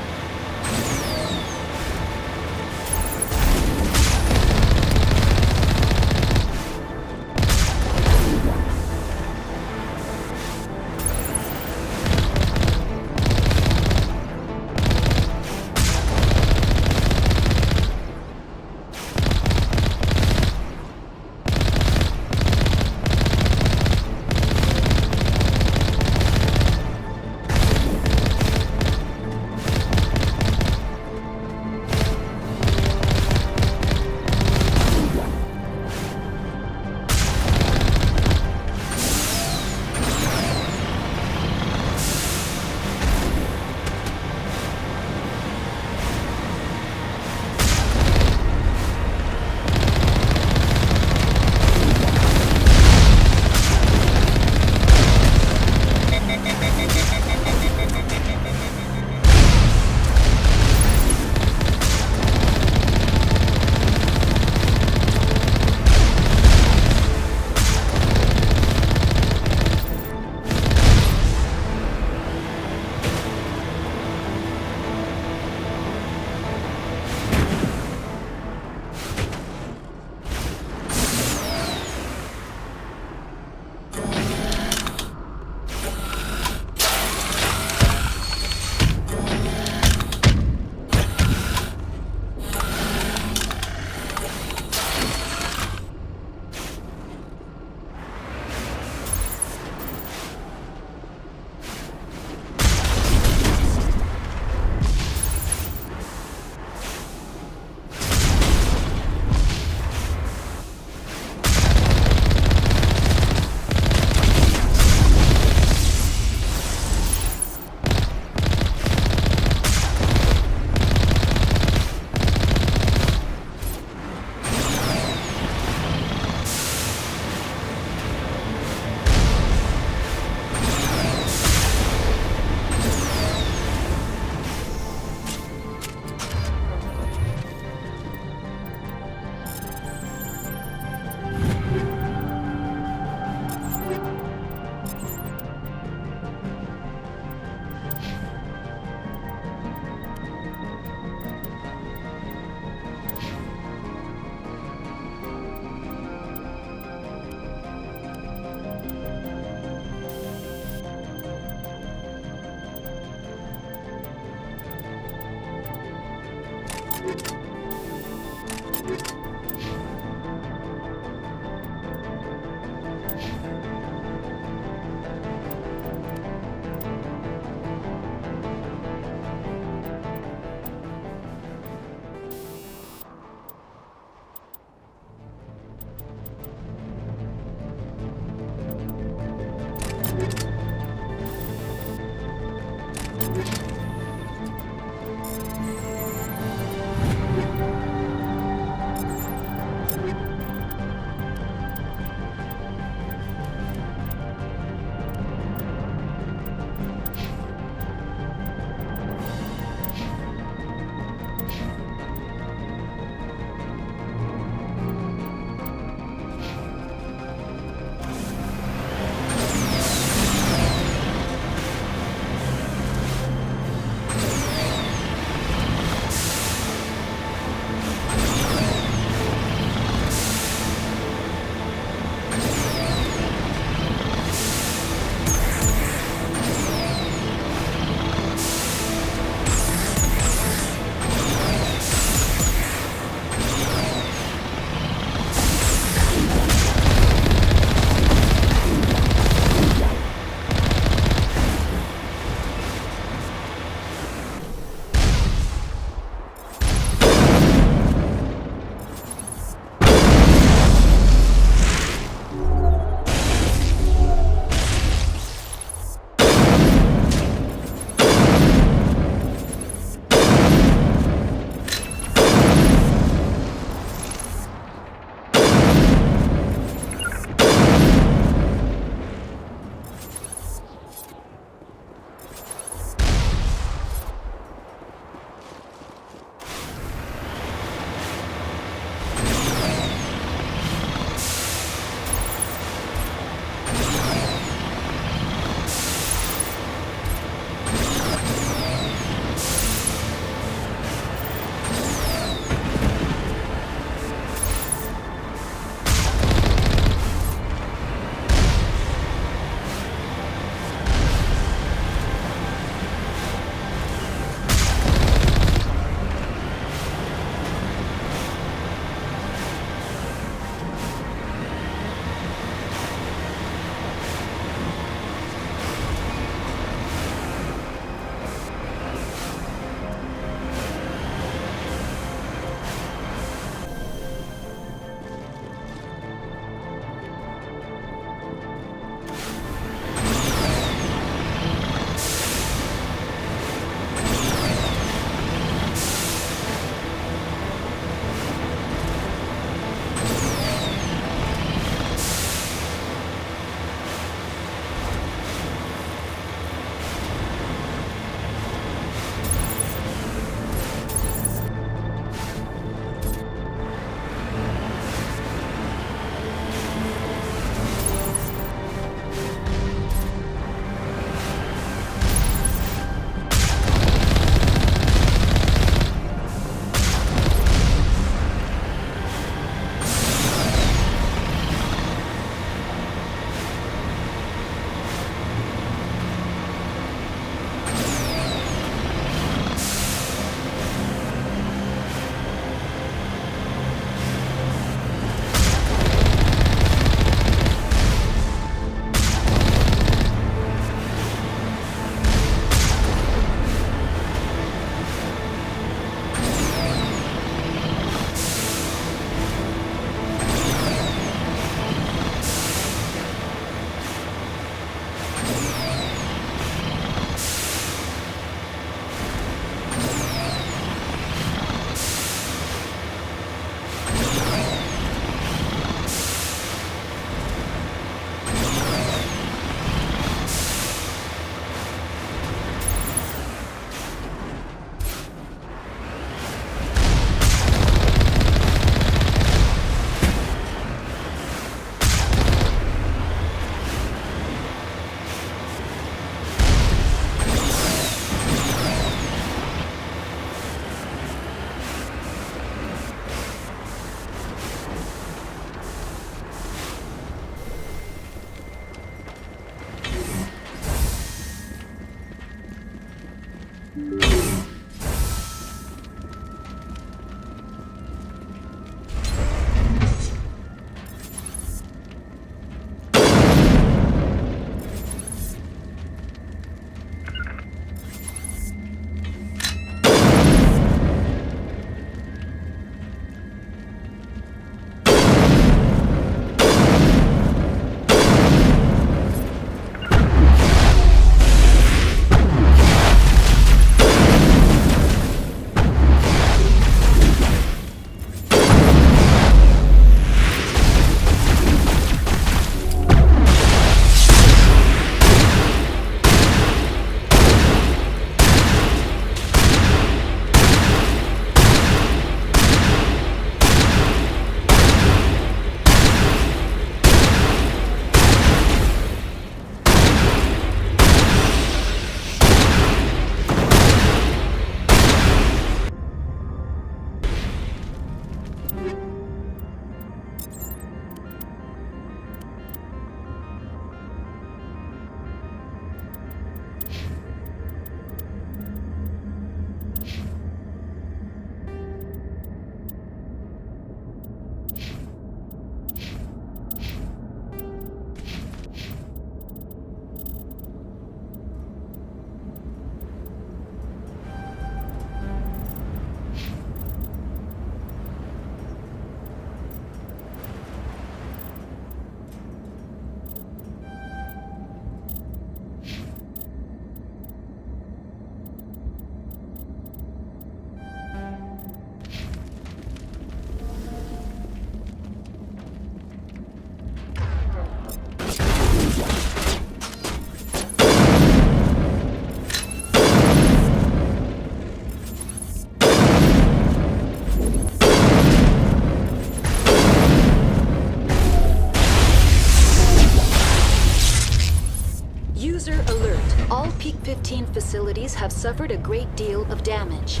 [SPEAKER 20] Peak 15 facilities have suffered a great deal of damage.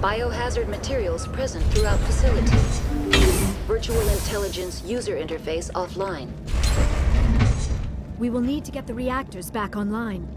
[SPEAKER 20] Biohazard materials present throughout facilities. Virtual intelligence user interface offline.
[SPEAKER 3] We will need to get the reactors back online.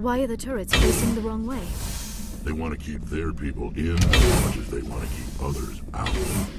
[SPEAKER 3] Why are the turrets facing the wrong way?
[SPEAKER 21] They want to keep their people in as much as they want to keep others out.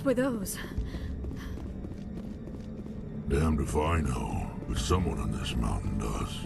[SPEAKER 3] What were those?
[SPEAKER 21] Damned if I know, but someone on this mountain does.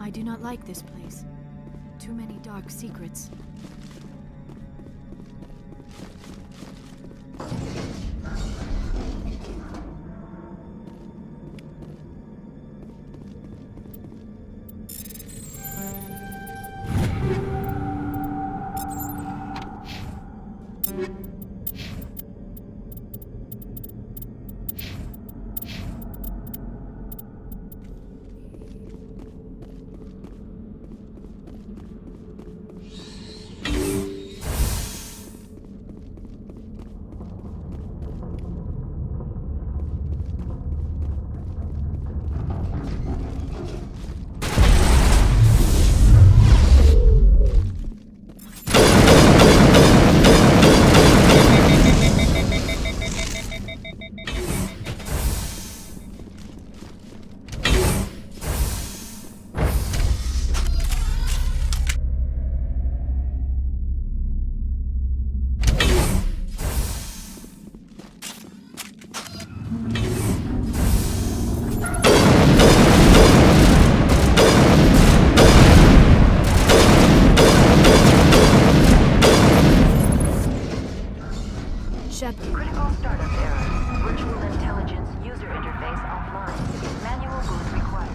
[SPEAKER 3] I do not like this place. Too many dark secrets.
[SPEAKER 20] Critical startup error. Virtual intelligence user interface offline. Manual boot required.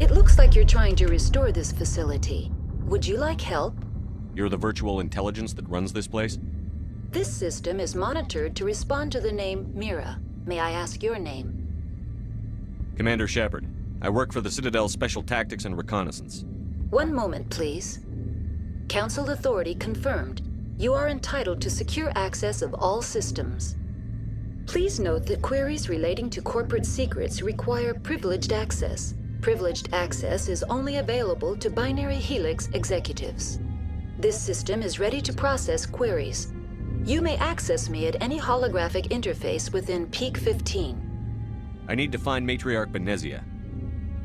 [SPEAKER 20] It looks like you're trying to restore this facility. Would you like help?
[SPEAKER 2] You're the virtual intelligence that runs this place?
[SPEAKER 20] This system is monitored to respond to the name Mira. May I ask your name?
[SPEAKER 2] Commander Shepard. I work for the Citadel Special Tactics and Reconnaissance.
[SPEAKER 20] One moment, please. Council authority confirmed. You are entitled to secure access of all systems. Please note that queries relating to corporate secrets require privileged access. Privileged access is only available to Binary Helix executives. This system is ready to process queries. You may access me at any holographic interface within Peak 15.
[SPEAKER 2] I need to find Matriarch Benezia.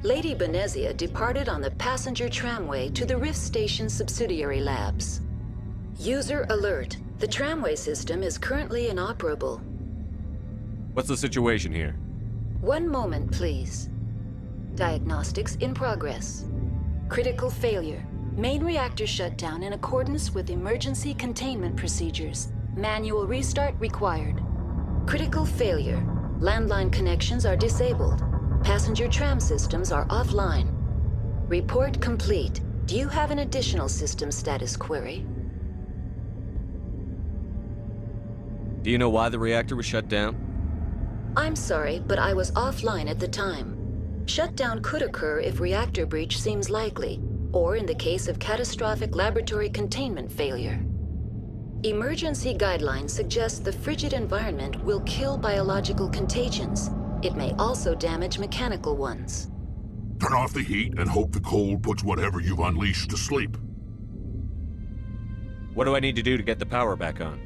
[SPEAKER 20] Lady Benezia departed on the passenger tramway to the Rift Station subsidiary labs. User alert. The tramway system is currently inoperable.
[SPEAKER 2] What's the situation here?
[SPEAKER 20] One moment, please. Diagnostics in progress. Critical failure. Main reactor shut down in accordance with emergency containment procedures. Manual restart required. Critical failure. Landline connections are disabled. Passenger tram systems are offline. Report complete. Do you have an additional system status query?
[SPEAKER 2] Do you know why the reactor was shut down?
[SPEAKER 20] I'm sorry, but I was offline at the time. Shutdown could occur if reactor breach seems likely, or in the case of catastrophic laboratory containment failure. Emergency guidelines suggest the frigid environment will kill biological contagions. It may also damage mechanical ones.
[SPEAKER 21] Turn off the heat and hope the cold puts whatever you've unleashed to sleep.
[SPEAKER 2] What do I need to do to get the power back on?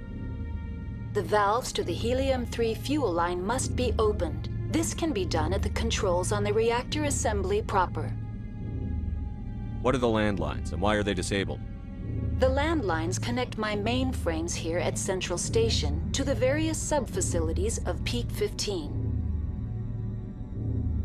[SPEAKER 20] The valves to the helium-3 fuel line must be opened. This can be done at the controls on the reactor assembly proper.
[SPEAKER 2] What are the landlines, and why are they disabled?
[SPEAKER 20] The landlines connect my mainframes here at Central Station to the various sub-facilities of Peak 15.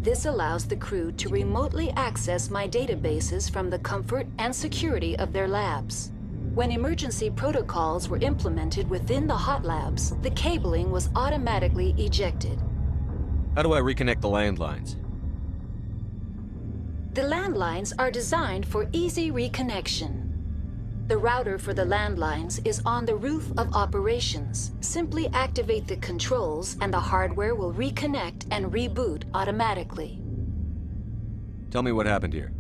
[SPEAKER 20] This allows the crew to remotely access my databases from the comfort and security of their labs. When emergency protocols were implemented within the hot labs, the cabling was automatically ejected.
[SPEAKER 2] How do I reconnect the landlines?
[SPEAKER 20] The landlines are designed for easy reconnection. The router for the landlines is on the roof of operations. Simply activate the controls and the hardware will reconnect and reboot automatically.
[SPEAKER 2] Tell me what happened here.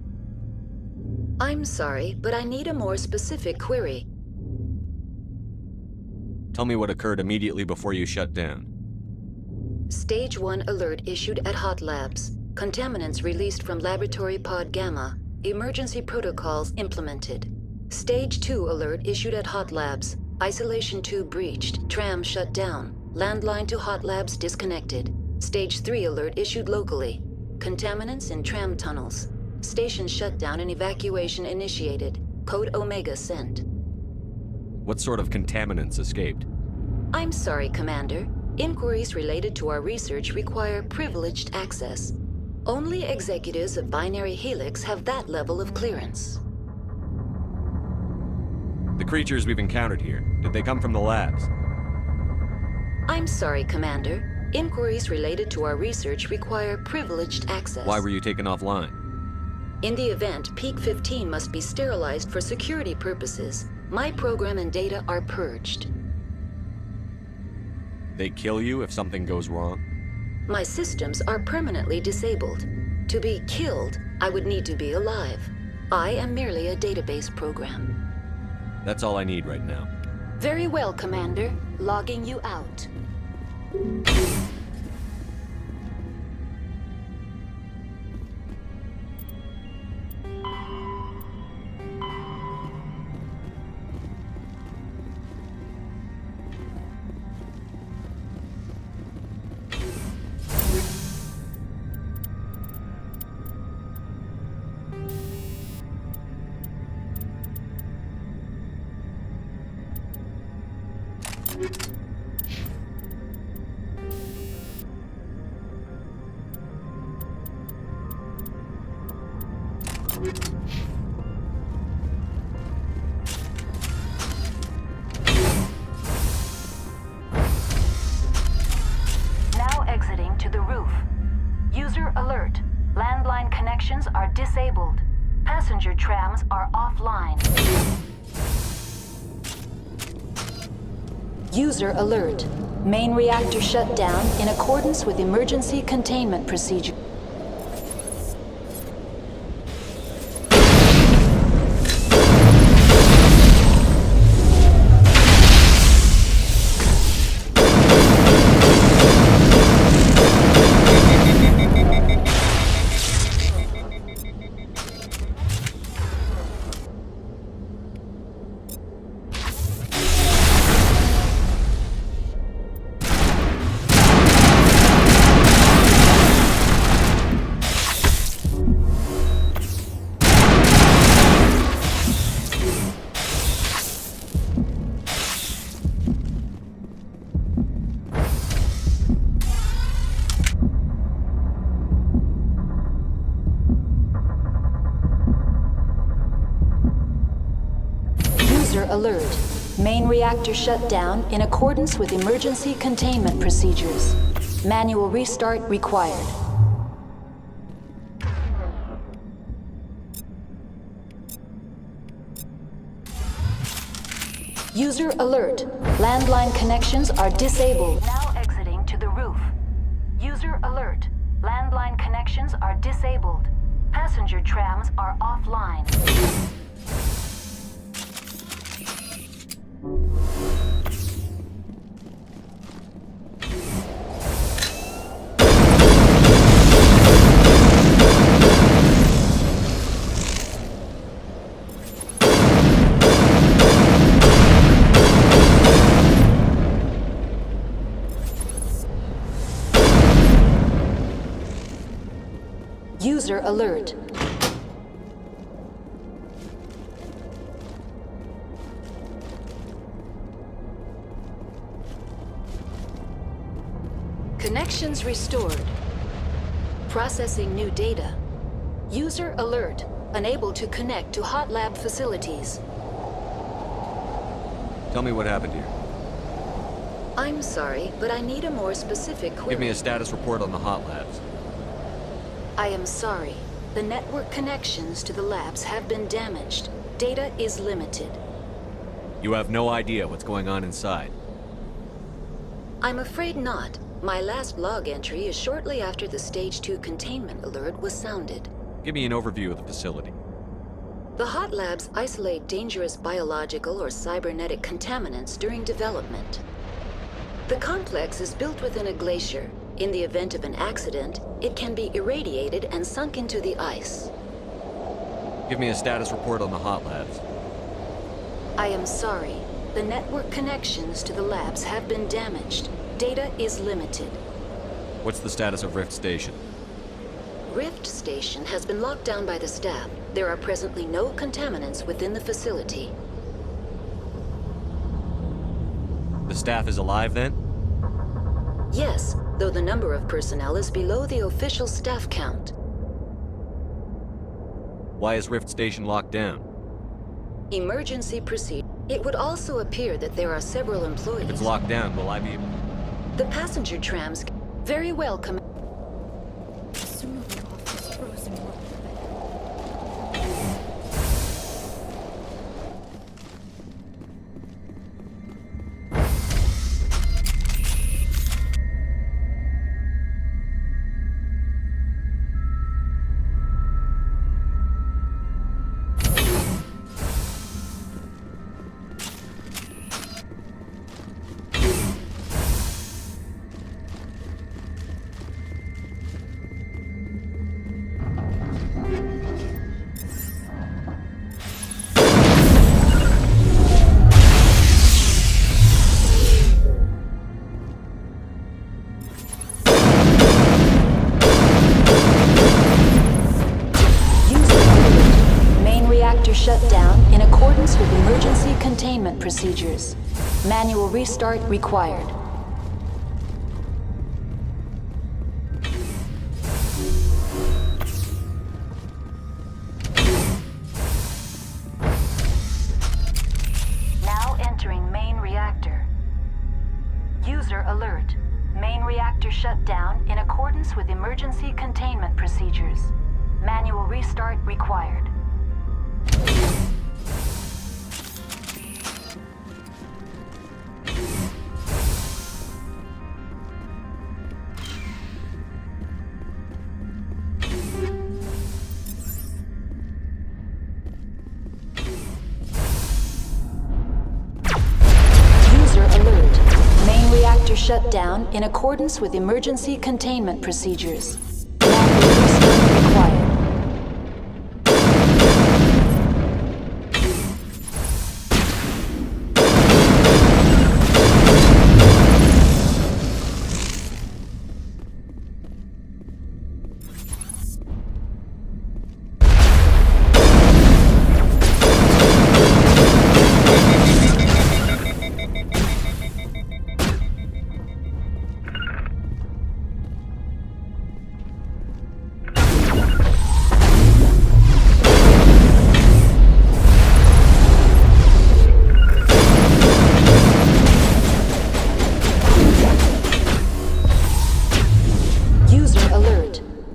[SPEAKER 20] I'm sorry, but I need a more specific query.
[SPEAKER 2] Tell me what occurred immediately before you shut down.
[SPEAKER 20] Stage 1 alert issued at Hot Labs. Contaminants released from Laboratory Pod Gamma. Emergency protocols implemented. Stage 2 alert issued at Hot Labs. Isolation tube breached. Tram shut down. Landline to Hot Labs disconnected. Stage 3 alert issued locally. Contaminants in tram tunnels. Station shutdown and evacuation initiated. Code Omega sent.
[SPEAKER 2] What sort of contaminants escaped?
[SPEAKER 20] I'm sorry, Commander. Inquiries related to our research require privileged access. Only executives of Binary Helix have that level of clearance.
[SPEAKER 2] The creatures we've encountered here, did they come from the labs?
[SPEAKER 20] I'm sorry, Commander. Inquiries related to our research require privileged access.
[SPEAKER 2] Why were you taken offline?
[SPEAKER 20] In the event, Peak 15 must be sterilized for security purposes. My program and data are purged.
[SPEAKER 2] They kill you if something goes wrong?
[SPEAKER 20] My systems are permanently disabled. To be killed, I would need to be alive. I am merely a database program.
[SPEAKER 2] That's all I need right now.
[SPEAKER 20] Very well, Commander. Logging you out. Now exiting to the roof. User alert. Landline connections are disabled. Passenger trams are offline. User alert. Main reactor shut down in accordance with emergency containment procedure. Main reactor shut down in accordance with emergency containment procedures. Manual restart required. User alert. Landline connections are disabled. Now exiting to the roof. User alert. Landline connections are disabled. Passenger trams are offline. User alert. Connections restored. Processing new data. User alert. Unable to connect to hot lab facilities.
[SPEAKER 2] Tell me what happened here.
[SPEAKER 20] I'm sorry, but I need a more specific query.
[SPEAKER 2] Give me a status report on the hot labs.
[SPEAKER 20] I am sorry. The network connections to the labs have been damaged. Data is limited.
[SPEAKER 2] You have no idea what's going on inside.
[SPEAKER 20] I'm afraid not. My last log entry is shortly after the Stage 2 containment alert was sounded.
[SPEAKER 2] Give me an overview of the facility.
[SPEAKER 20] The hot labs isolate dangerous biological or cybernetic contaminants during development. The complex is built within a glacier. In the event of an accident, it can be irradiated and sunk into the ice.
[SPEAKER 2] Give me a status report on the hot labs.
[SPEAKER 20] I am sorry. The network connections to the labs have been damaged. Data is limited.
[SPEAKER 2] What's the status of Rift Station?
[SPEAKER 20] Rift Station has been locked down by the staff. There are presently no contaminants within the facility.
[SPEAKER 2] The staff is alive then?
[SPEAKER 20] Yes, though the number of personnel is below the official staff count.
[SPEAKER 2] Why is Rift Station locked down?
[SPEAKER 20] Emergency procedure. It would also appear that there are several employees.
[SPEAKER 2] If it's locked down, will I be able...
[SPEAKER 20] The passenger trams... Very well, shut down in accordance with emergency containment procedures. Manual restart required. Now entering main reactor. User alert. Main reactor shut down in accordance with emergency containment procedures. Manual restart required. Shut down in accordance with emergency containment procedures. Manual restart required.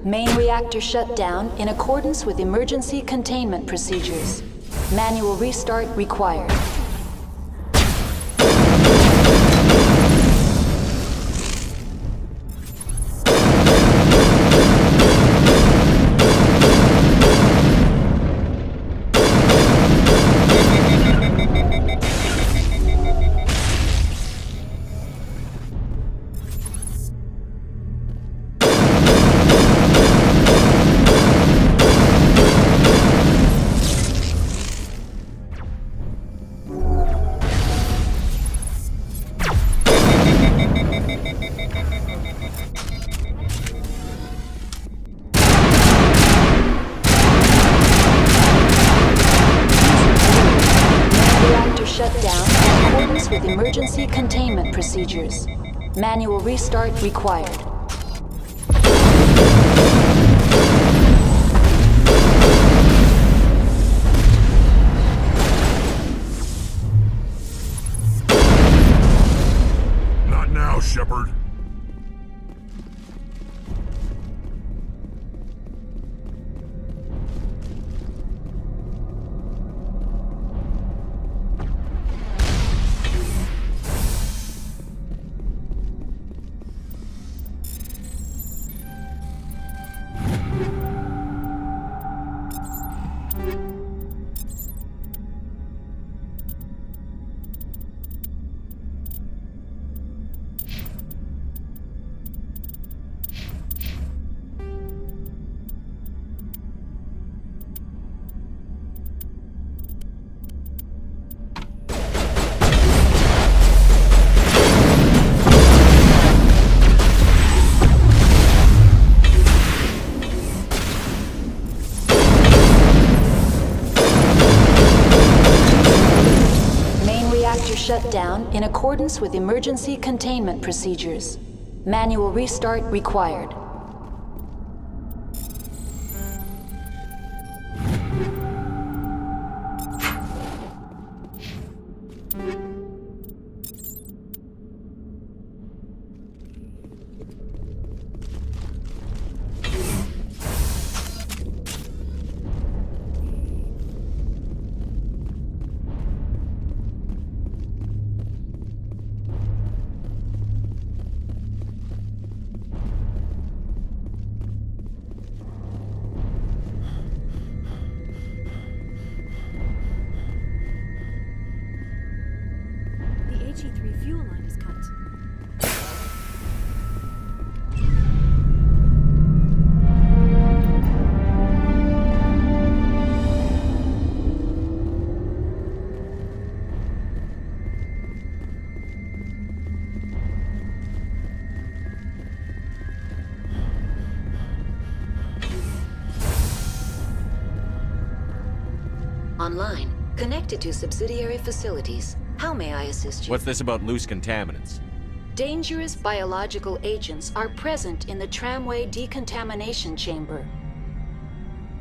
[SPEAKER 20] Main reactor shut down in accordance with emergency containment procedures. Manual restart required. Shut down in accordance with emergency containment procedures. Manual restart required.
[SPEAKER 21] Not now, Shepard.
[SPEAKER 20] Shut down in accordance with emergency containment procedures. Manual restart required.
[SPEAKER 3] HE3 fuel line is cut.
[SPEAKER 20] Online. Connected to subsidiary facilities. How may I assist you?
[SPEAKER 2] What's this about loose contaminants?
[SPEAKER 20] Dangerous biological agents are present in the tramway decontamination chamber.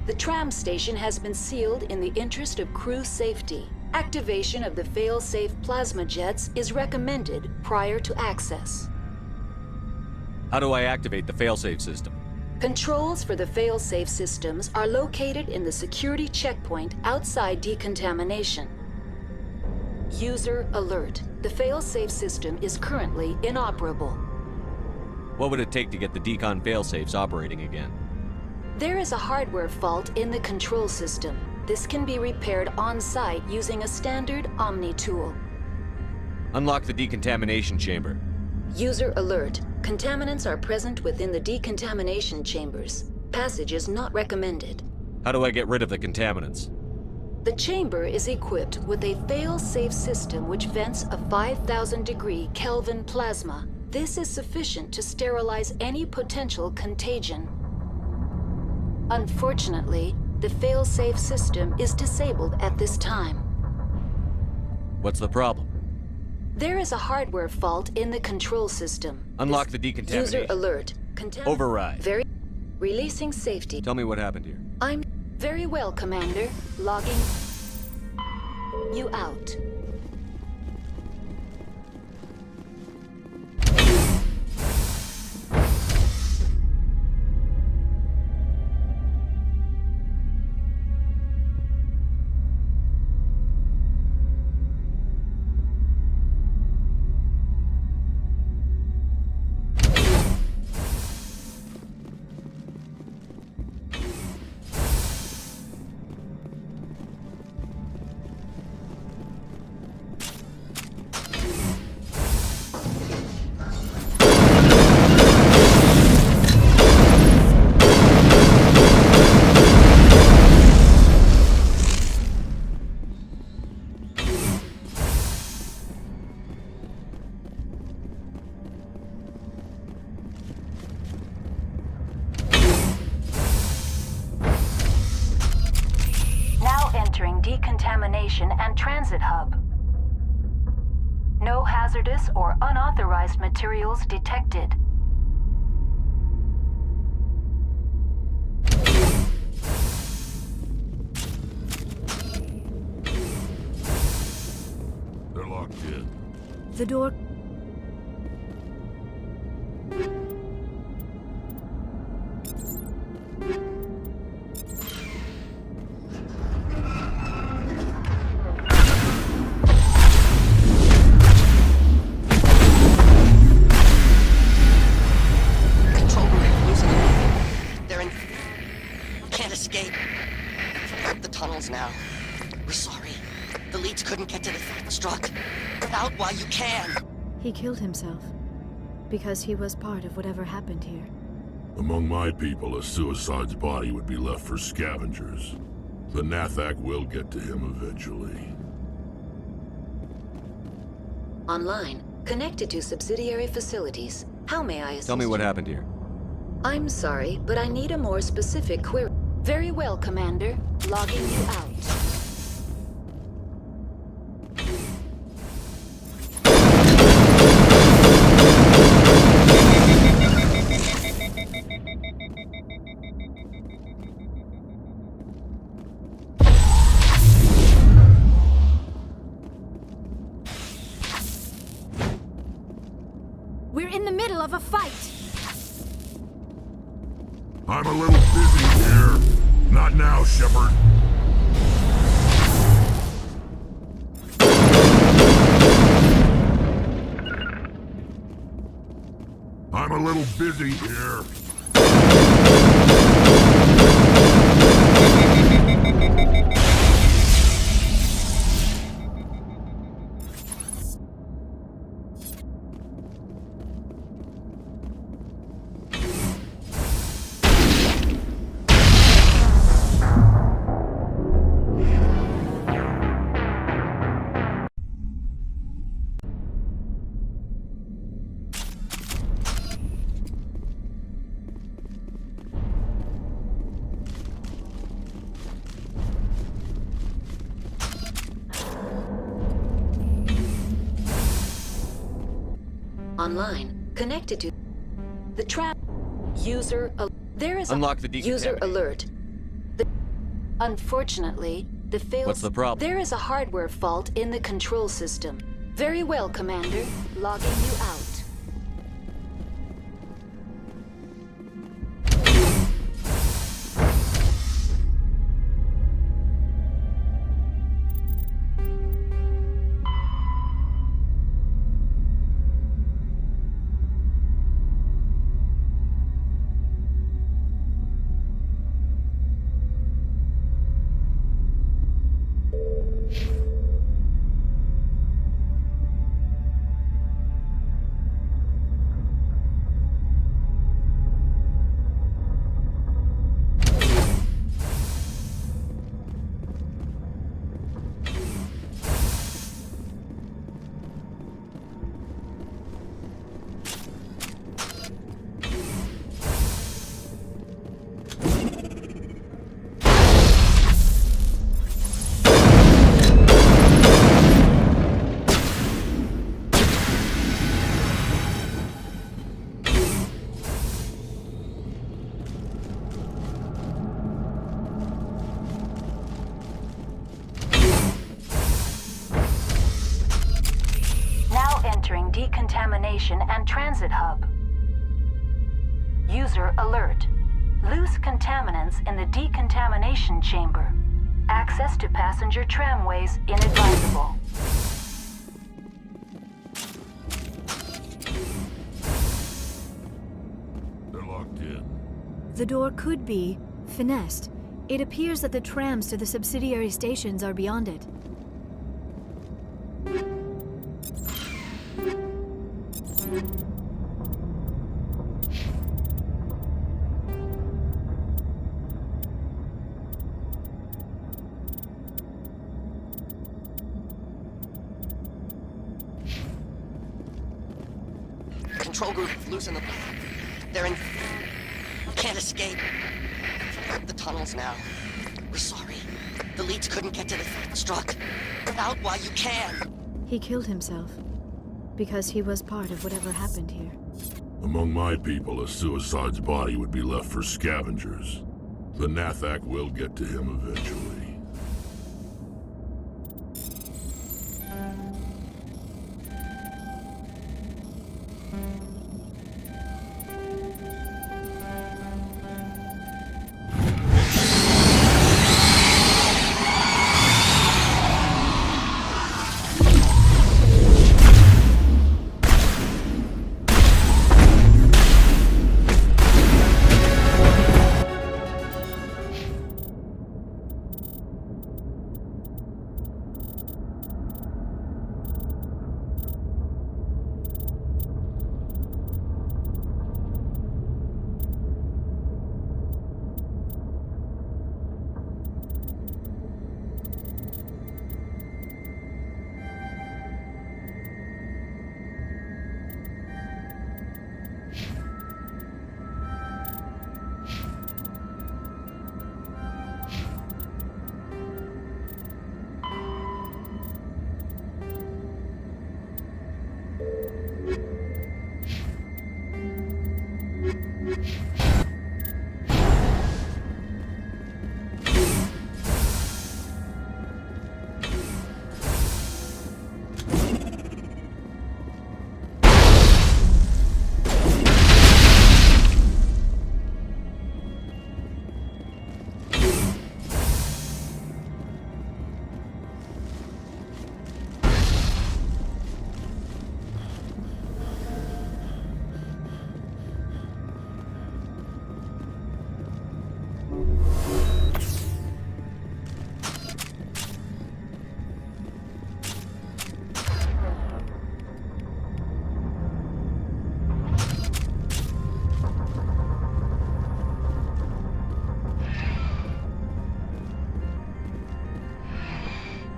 [SPEAKER 20] The tram station has been sealed in the interest of crew safety. Activation of the fail-safe plasma jets is recommended prior to access.
[SPEAKER 2] How do I activate the failsafe system?
[SPEAKER 20] Controls for the fail-safe systems are located in the security checkpoint outside decontamination. User alert. The fail-safe system is currently inoperable.
[SPEAKER 2] What would it take to get the decon failsafes operating again?
[SPEAKER 20] There is a hardware fault in the control system. This can be repaired on-site using a standard Omni tool.
[SPEAKER 2] Unlock the decontamination chamber.
[SPEAKER 20] User alert. Contaminants are present within the decontamination chambers. Passage is not recommended.
[SPEAKER 2] How do I get rid of the contaminants?
[SPEAKER 20] The chamber is equipped with a fail-safe system which vents a 5,000-degree Kelvin plasma. This is sufficient to sterilize any potential contagion. Unfortunately, the fail-safe system is disabled at this time.
[SPEAKER 2] What's the problem?
[SPEAKER 20] There is a hardware fault in the control system.
[SPEAKER 2] Unlock the decontamination.
[SPEAKER 20] User alert.
[SPEAKER 2] Override.
[SPEAKER 20] Releasing safety.
[SPEAKER 2] Tell me what happened here.
[SPEAKER 20] I'm very well, Commander. Logging you out.
[SPEAKER 4] decontamination and transit hub. No hazardous or unauthorized materials detected.
[SPEAKER 21] They're locked in.
[SPEAKER 3] The door...
[SPEAKER 11] Control room, losing them. They're in... Can't escape. The tunnels now. We're sorry. The leads couldn't get to the struck. Get out while you can.
[SPEAKER 3] He killed himself. Because he was part of whatever happened here.
[SPEAKER 21] Among my people, a suicide's body would be left for scavengers. The Nathak will get to him eventually.
[SPEAKER 20] Online, connected to subsidiary facilities. How may I assist?
[SPEAKER 2] Tell me what happened here.
[SPEAKER 20] I'm sorry, but I need a more specific query. Very well, Commander. Logging you out.
[SPEAKER 3] We're in the middle of a fight!
[SPEAKER 21] I'm a little busy here. Not now, Shepard. I'm a little busy here.
[SPEAKER 20] Online, connected to the trap. There is
[SPEAKER 2] Unlock the
[SPEAKER 20] user
[SPEAKER 2] decontamination.
[SPEAKER 20] alert. Unfortunately, the failed.
[SPEAKER 2] What's the problem?
[SPEAKER 20] There is a hardware fault in the control system. Very well, Commander. Logging you out.
[SPEAKER 4] Entering decontamination and transit hub. User alert. Loose contaminants in the decontamination chamber. Access to passenger tramways inadvisable.
[SPEAKER 21] They're locked in.
[SPEAKER 3] The door could be finessed. It appears that the trams to the subsidiary stations are beyond it.
[SPEAKER 11] Control group, losing them. They're in... Can't escape. The tunnels now. We're sorry. The leads couldn't get to the struck. Get out while you can.
[SPEAKER 3] He killed himself because he was part of whatever happened here.
[SPEAKER 21] Among my people, a suicide's body would be left for scavengers. The Nathak will get to him eventually.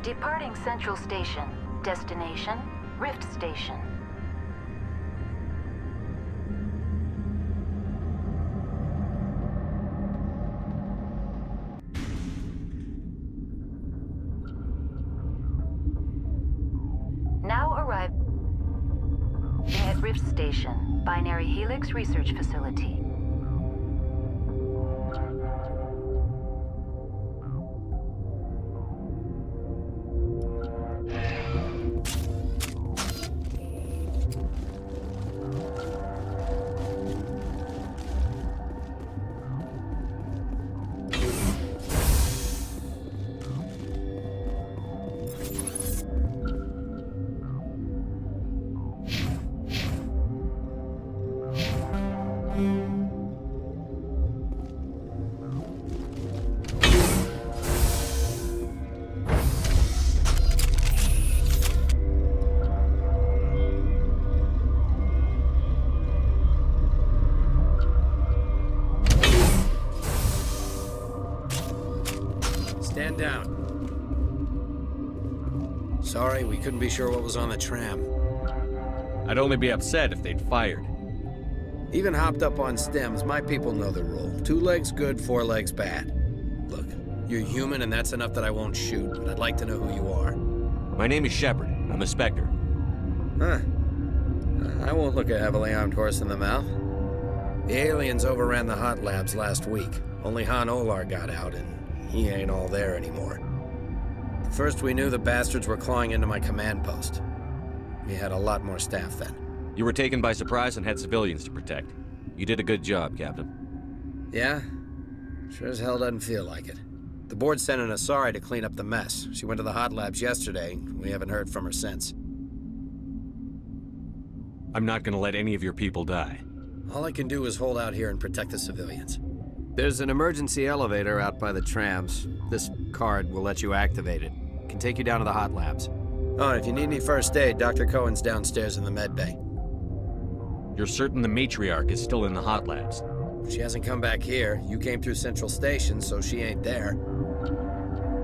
[SPEAKER 20] Departing Central Station. Destination, Rift Station. Now arriving at Rift Station, Binary Helix Research Facility.
[SPEAKER 5] Stand down. Sorry, we couldn't be sure what was on the tram.
[SPEAKER 2] I'd only be upset if they'd fired.
[SPEAKER 5] Even hopped up on stems, my people know the rule. 2 legs good, 4 legs bad. Look, you're human and that's enough that I won't shoot, but I'd like to know who you are.
[SPEAKER 2] My name is Shepard. I'm a Spectre.
[SPEAKER 5] Huh. I won't look a heavily armed horse in the mouth. The aliens overran the hot labs last week. Only Han Olar got out, and he ain't all there anymore. First we knew the bastards were clawing into my command post. We had a lot more staff then.
[SPEAKER 2] You were taken by surprise and had civilians to protect. You did a good job, Captain.
[SPEAKER 5] Yeah? Sure as hell doesn't feel like it. The board sent an Asari to clean up the mess. She went to the hot labs yesterday. We haven't heard from her since.
[SPEAKER 2] I'm not gonna let any of your people die.
[SPEAKER 5] All I can do is hold out here and protect the civilians. There's an emergency elevator out by the trams. This card will let you activate it. Can take you down to the hot labs. Oh, and if you need any first aid, Dr. Cohen's downstairs in the med bay.
[SPEAKER 2] You're certain the matriarch is still in the hot labs?
[SPEAKER 5] She hasn't come back here. You came through Central Station, so she ain't there.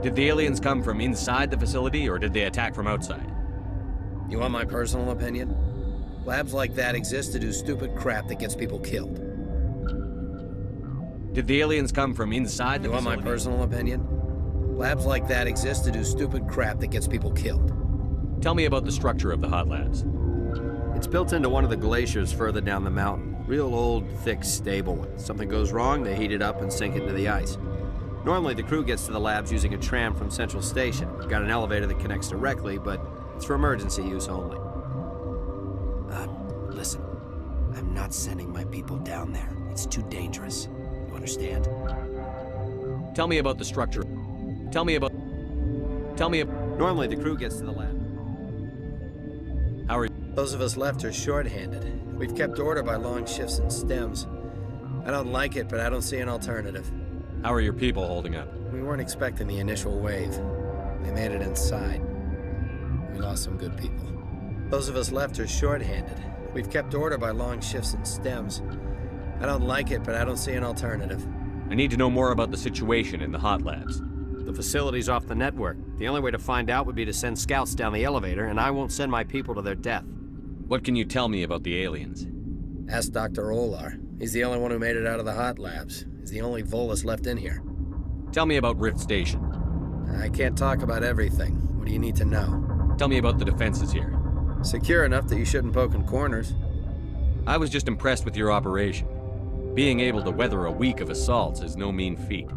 [SPEAKER 2] Did the aliens come from inside the facility, or did they attack from outside?
[SPEAKER 5] You want my personal opinion? Labs like that exist to do stupid crap that gets people killed.
[SPEAKER 2] Did the aliens come from inside the
[SPEAKER 5] facility? You want my personal opinion? Labs like that exist to do stupid crap that gets people killed.
[SPEAKER 2] Tell me about the structure of the hot labs.
[SPEAKER 5] It's built into one of the glaciers further down the mountain. Real old, thick, stable. When something goes wrong, they heat it up and sink it into the ice. Normally, the crew gets to the labs using a tram from Central Station. We've got an elevator that connects directly, but it's for emergency use only. Listen. I'm not sending my people down there. It's too dangerous. You understand?
[SPEAKER 2] Tell me about the structure.
[SPEAKER 5] Normally, the crew gets to the lab.
[SPEAKER 2] How are you?
[SPEAKER 5] Those of us left are short-handed. We've kept order by long shifts and stems. I don't like it, but I don't see an alternative.
[SPEAKER 2] How are your people holding up?
[SPEAKER 5] We weren't expecting the initial wave. They made it inside. We lost some good people. Those of us left are short-handed. We've kept order by long shifts and stems. I don't like it, but I don't see an alternative.
[SPEAKER 2] I need to know more about the situation in the hot labs.
[SPEAKER 5] The facility's off the network. The only way to find out would be to send scouts down the elevator, and I won't send my people to their death.
[SPEAKER 2] What can you tell me about the aliens?
[SPEAKER 5] Ask Dr. Olar. He's the only one who made it out of the hot labs. He's the only Volus left in here.
[SPEAKER 2] Tell me about Rift Station.
[SPEAKER 5] I can't talk about everything. What do you need to know?
[SPEAKER 2] Tell me about the defenses here.
[SPEAKER 5] Secure enough that you shouldn't poke in corners.
[SPEAKER 2] I was just impressed with your operation. Being able to weather a week of assaults is no mean feat.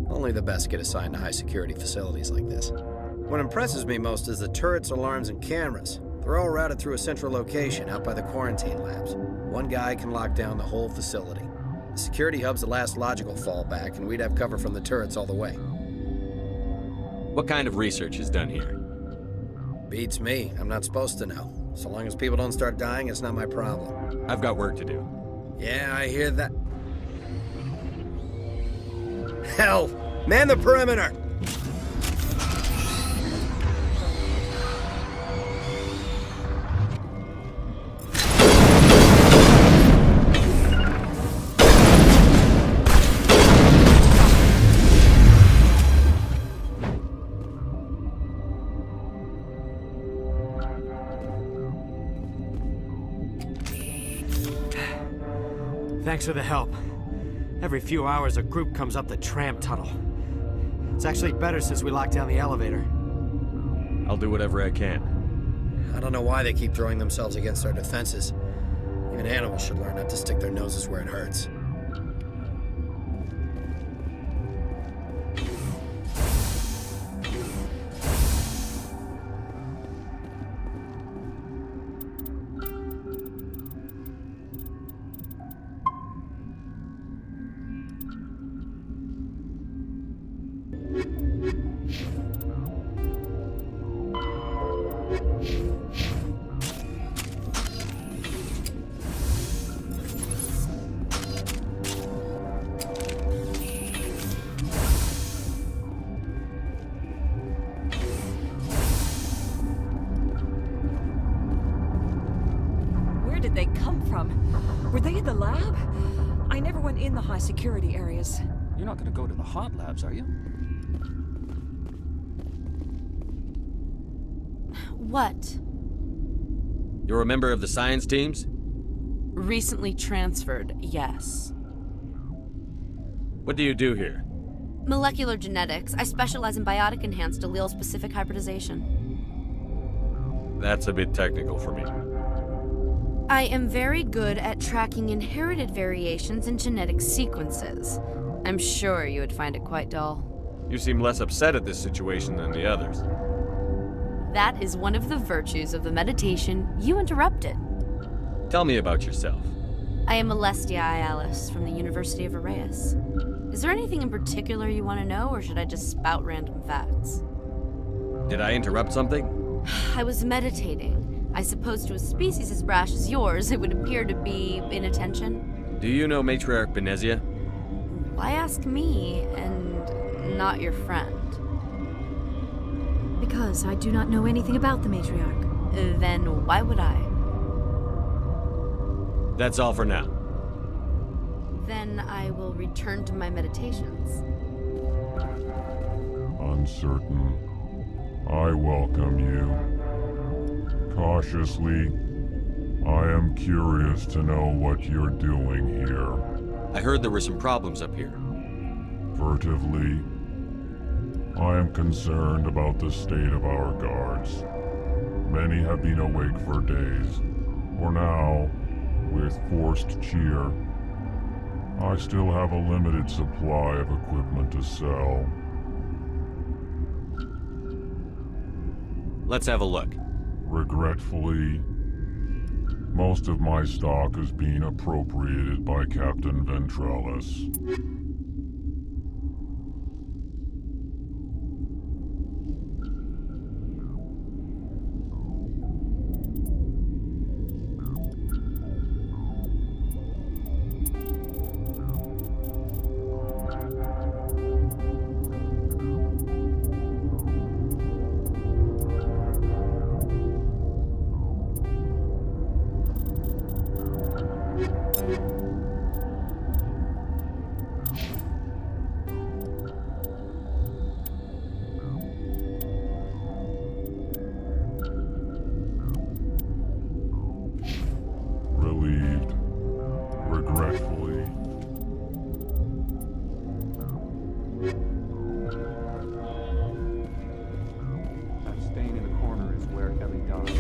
[SPEAKER 5] Only the best get assigned to high-security facilities like this. What impresses me most is the turrets, alarms, and cameras. They're all routed through a central location out by the quarantine labs. One guy can lock down the whole facility. The security hub's the last logical fallback, and we'd have cover from the turrets all the way.
[SPEAKER 2] What kind of research is done here?
[SPEAKER 5] Beats me. I'm not supposed to know. So long as people don't start dying, it's not my problem.
[SPEAKER 2] I've got work to do.
[SPEAKER 5] Yeah, I hear that. Hell! Man the perimeter!
[SPEAKER 16] Thanks for the help. Every few hours, a group comes up the tram tunnel. It's actually better since we locked down the elevator.
[SPEAKER 2] I'll do whatever I can.
[SPEAKER 5] I don't know why they keep throwing themselves against our defenses. Even animals should learn not to stick their noses where it hurts.
[SPEAKER 6] Where did they come from? Were they in the lab? I never went in the high security areas.
[SPEAKER 22] You're not gonna go to the hot labs, are you?
[SPEAKER 10] What?
[SPEAKER 2] You're a member of the science teams?
[SPEAKER 10] Recently transferred, yes.
[SPEAKER 2] What do you do here?
[SPEAKER 19] Molecular genetics. I specialize in biotic-enhanced allele-specific hybridization.
[SPEAKER 2] That's a bit technical for me.
[SPEAKER 19] I am very good at tracking inherited variations in genetic sequences. I'm sure you would find it quite dull.
[SPEAKER 2] You seem less upset at this situation than the others.
[SPEAKER 19] That is one of the virtues of the meditation you interrupted.
[SPEAKER 2] Tell me about yourself.
[SPEAKER 19] I am Alestia Ialis from the University of Arraeus. Is there anything in particular you want to know, or should I just spout random facts?
[SPEAKER 2] Did I interrupt something?
[SPEAKER 19] I was meditating. I suppose to a species as brash as yours, it would appear to be inattention.
[SPEAKER 2] Do you know Matriarch Benezia?
[SPEAKER 19] Why ask me, and not your friend?
[SPEAKER 3] Because I do not know anything about the matriarch.
[SPEAKER 19] Then why would I?
[SPEAKER 2] That's all for now.
[SPEAKER 19] Then I will return to my meditations.
[SPEAKER 23] Uncertain. I welcome you. Cautiously, I am curious to know what you're doing here.
[SPEAKER 2] I heard there were some problems up here.
[SPEAKER 23] Furtively, I am concerned about the state of our guards. Many have been awake for days. For now, with forced cheer, I still have a limited supply of equipment to sell.
[SPEAKER 2] Let's have a look.
[SPEAKER 23] Regretfully, most of my stock is being appropriated by Captain Ventralis. Relieved. Regretfully.
[SPEAKER 22] That stain in the corner is where Ellie died.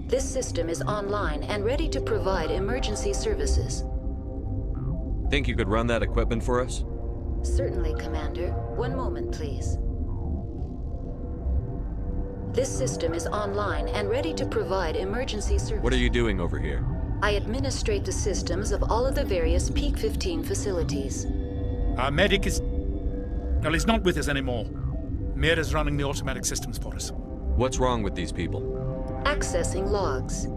[SPEAKER 20] This system is online and ready to provide emergency services.
[SPEAKER 2] Think you could run that equipment for us?
[SPEAKER 20] Certainly, Commander. One moment, please. This system is online and ready to provide emergency services.
[SPEAKER 2] What are you doing over here?
[SPEAKER 20] I administrate the systems of all of the various Peak 15 facilities.
[SPEAKER 12] Our medic is... well, he's not with us anymore. Mira's running the automatic systems for us.
[SPEAKER 2] What's wrong with these people?
[SPEAKER 20] Accessing logs.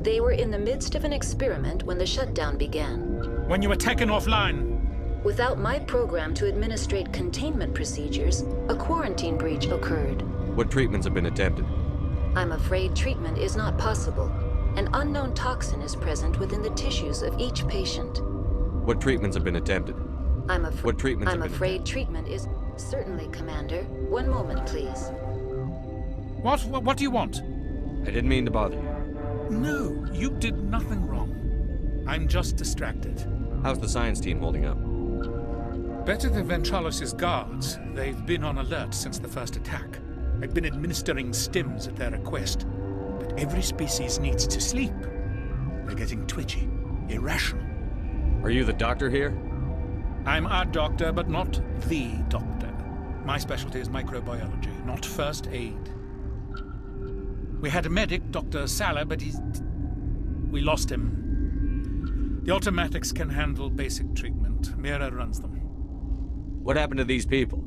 [SPEAKER 20] They were in the midst of an experiment when the shutdown began.
[SPEAKER 12] When you were taken offline...
[SPEAKER 20] Without my program to administrate containment procedures, a quarantine breach occurred.
[SPEAKER 2] What treatments have been attempted?
[SPEAKER 20] I'm afraid treatment is not possible. An unknown toxin is present within the tissues of each patient.
[SPEAKER 2] What treatments have been attempted?
[SPEAKER 20] I'm
[SPEAKER 2] afraid
[SPEAKER 20] treatment is... Certainly, Commander. One moment, please.
[SPEAKER 12] What do you want?
[SPEAKER 2] I didn't mean to bother you.
[SPEAKER 12] No, you did nothing wrong. I'm just distracted.
[SPEAKER 2] How's the science team holding up?
[SPEAKER 12] Better than Ventralis' guards. They've been on alert since the first attack. I've been administering stims at their request. But every species needs to sleep. They're getting twitchy, irrational.
[SPEAKER 2] Are you the doctor here?
[SPEAKER 12] I'm our doctor, but not the doctor. My specialty is microbiology, not first aid. We had a medic, Dr. Sala, but we lost him. The automatics can handle basic treatment. Mira runs them.
[SPEAKER 2] What happened to these people?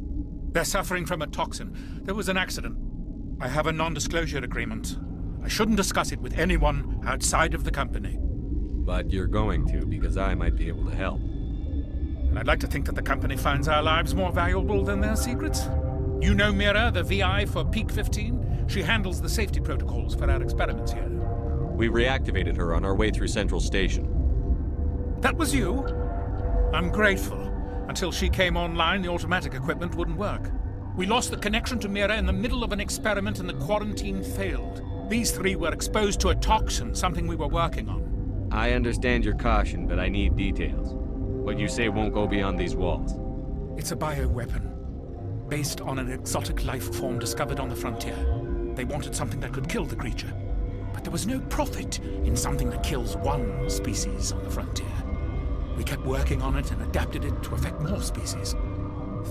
[SPEAKER 12] They're suffering from a toxin. There was an accident. I have a non-disclosure agreement. I shouldn't discuss it with anyone outside of the company.
[SPEAKER 2] But you're going to, because I might be able to help.
[SPEAKER 12] And I'd like to think that the company finds our lives more valuable than their secrets. You know Mira, the VI for Peak 15? She handles the safety protocols for our experiments here.
[SPEAKER 2] We reactivated her on our way through Central Station.
[SPEAKER 12] That was you? I'm grateful. Until she came online, the automatic equipment wouldn't work. We lost the connection to Mira in the middle of an experiment and the quarantine failed. These three were exposed to a toxin, something we were working on.
[SPEAKER 2] I understand your caution, but I need details. What you say won't go beyond these walls.
[SPEAKER 12] It's a bioweapon, based on an exotic life form discovered on the frontier. They wanted something that could kill the creature. But there was no profit in something that kills one species on the frontier. We kept working on it and adapted it to affect more species.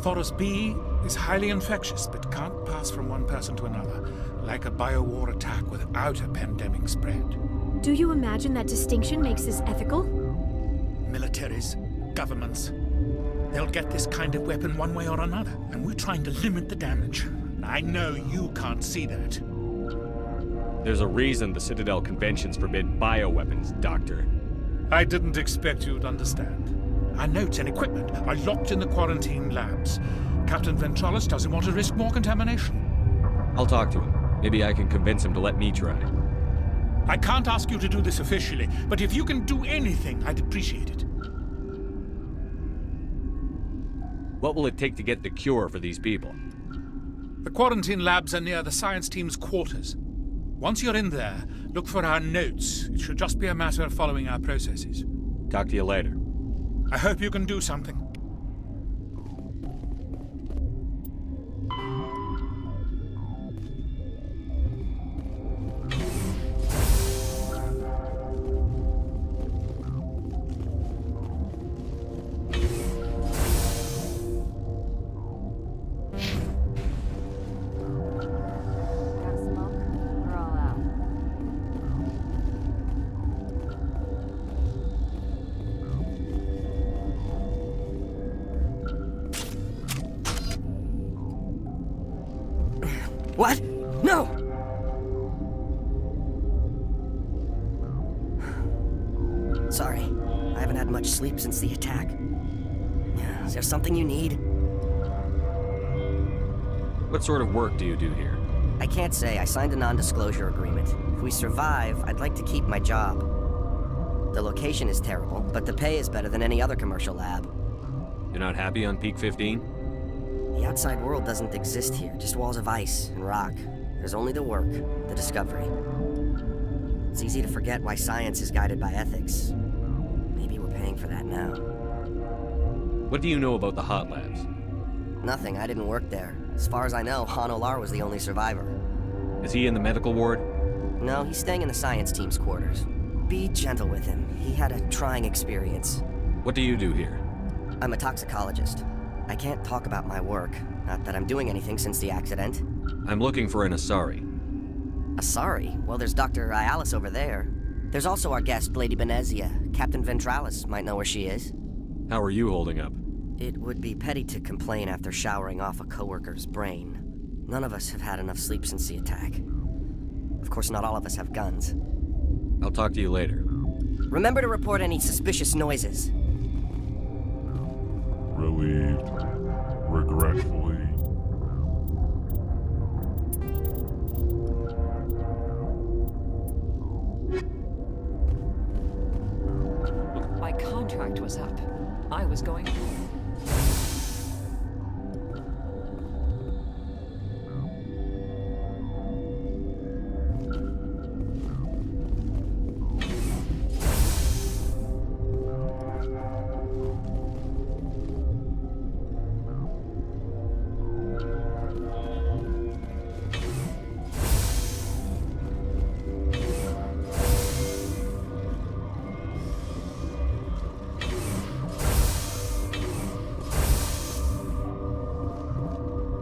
[SPEAKER 12] Thoros B is highly infectious, but can't pass from one person to another, like a biowar attack without a pandemic spread.
[SPEAKER 3] Do you imagine that distinction makes this ethical?
[SPEAKER 12] Militaries, governments, they'll get this kind of weapon one way or another, and we're trying to limit the damage. I know you can't see that.
[SPEAKER 2] There's a reason the Citadel conventions forbid bioweapons, Doctor.
[SPEAKER 12] I didn't expect you'd understand. Our notes and equipment are locked in the quarantine labs. Captain Ventralis doesn't want to risk more contamination.
[SPEAKER 2] I'll talk to him. Maybe I can convince him to let me try.
[SPEAKER 12] I can't ask you to do this officially, but if you can do anything, I'd appreciate it.
[SPEAKER 2] What will it take to get the cure for these people?
[SPEAKER 12] The quarantine labs are near the science team's quarters. Once you're in there, look for our notes. It should just be a matter of following our processes.
[SPEAKER 2] Talk to you later.
[SPEAKER 12] I hope you can do something.
[SPEAKER 11] What? No! Sorry, I haven't had much sleep since the attack. Is there something you need?
[SPEAKER 2] What sort of work do you do here?
[SPEAKER 11] I can't say. I signed a non-disclosure agreement. If we survive, I'd like to keep my job. The location is terrible, but the pay is better than any other commercial lab.
[SPEAKER 2] You're not happy on Peak 15?
[SPEAKER 11] The outside world doesn't exist here, just walls of ice and rock. There's only the work, the discovery. It's easy to forget why science is guided by ethics. Maybe we're paying for that now.
[SPEAKER 2] What do you know about the hot labs?
[SPEAKER 11] Nothing, I didn't work there. As far as I know, Han Olar was the only survivor.
[SPEAKER 2] Is he in the medical ward?
[SPEAKER 11] No, he's staying in the science team's quarters. Be gentle with him. He had a trying experience.
[SPEAKER 2] What do you do here?
[SPEAKER 11] I'm a toxicologist. I can't talk about my work. Not that I'm doing anything since the accident.
[SPEAKER 2] I'm looking for an Asari.
[SPEAKER 11] Asari? Well, there's Dr. Ialis over there. There's also our guest, Lady Benezia. Captain Ventralis might know where she is.
[SPEAKER 2] How are you holding up?
[SPEAKER 11] It would be petty to complain after showering off a coworker's brain. None of us have had enough sleep since the attack. Of course, not all of us have guns.
[SPEAKER 2] I'll talk to you later.
[SPEAKER 11] Remember to report any suspicious noises.
[SPEAKER 23] Relieved. Regretfully.
[SPEAKER 6] My contract was up. I was going home.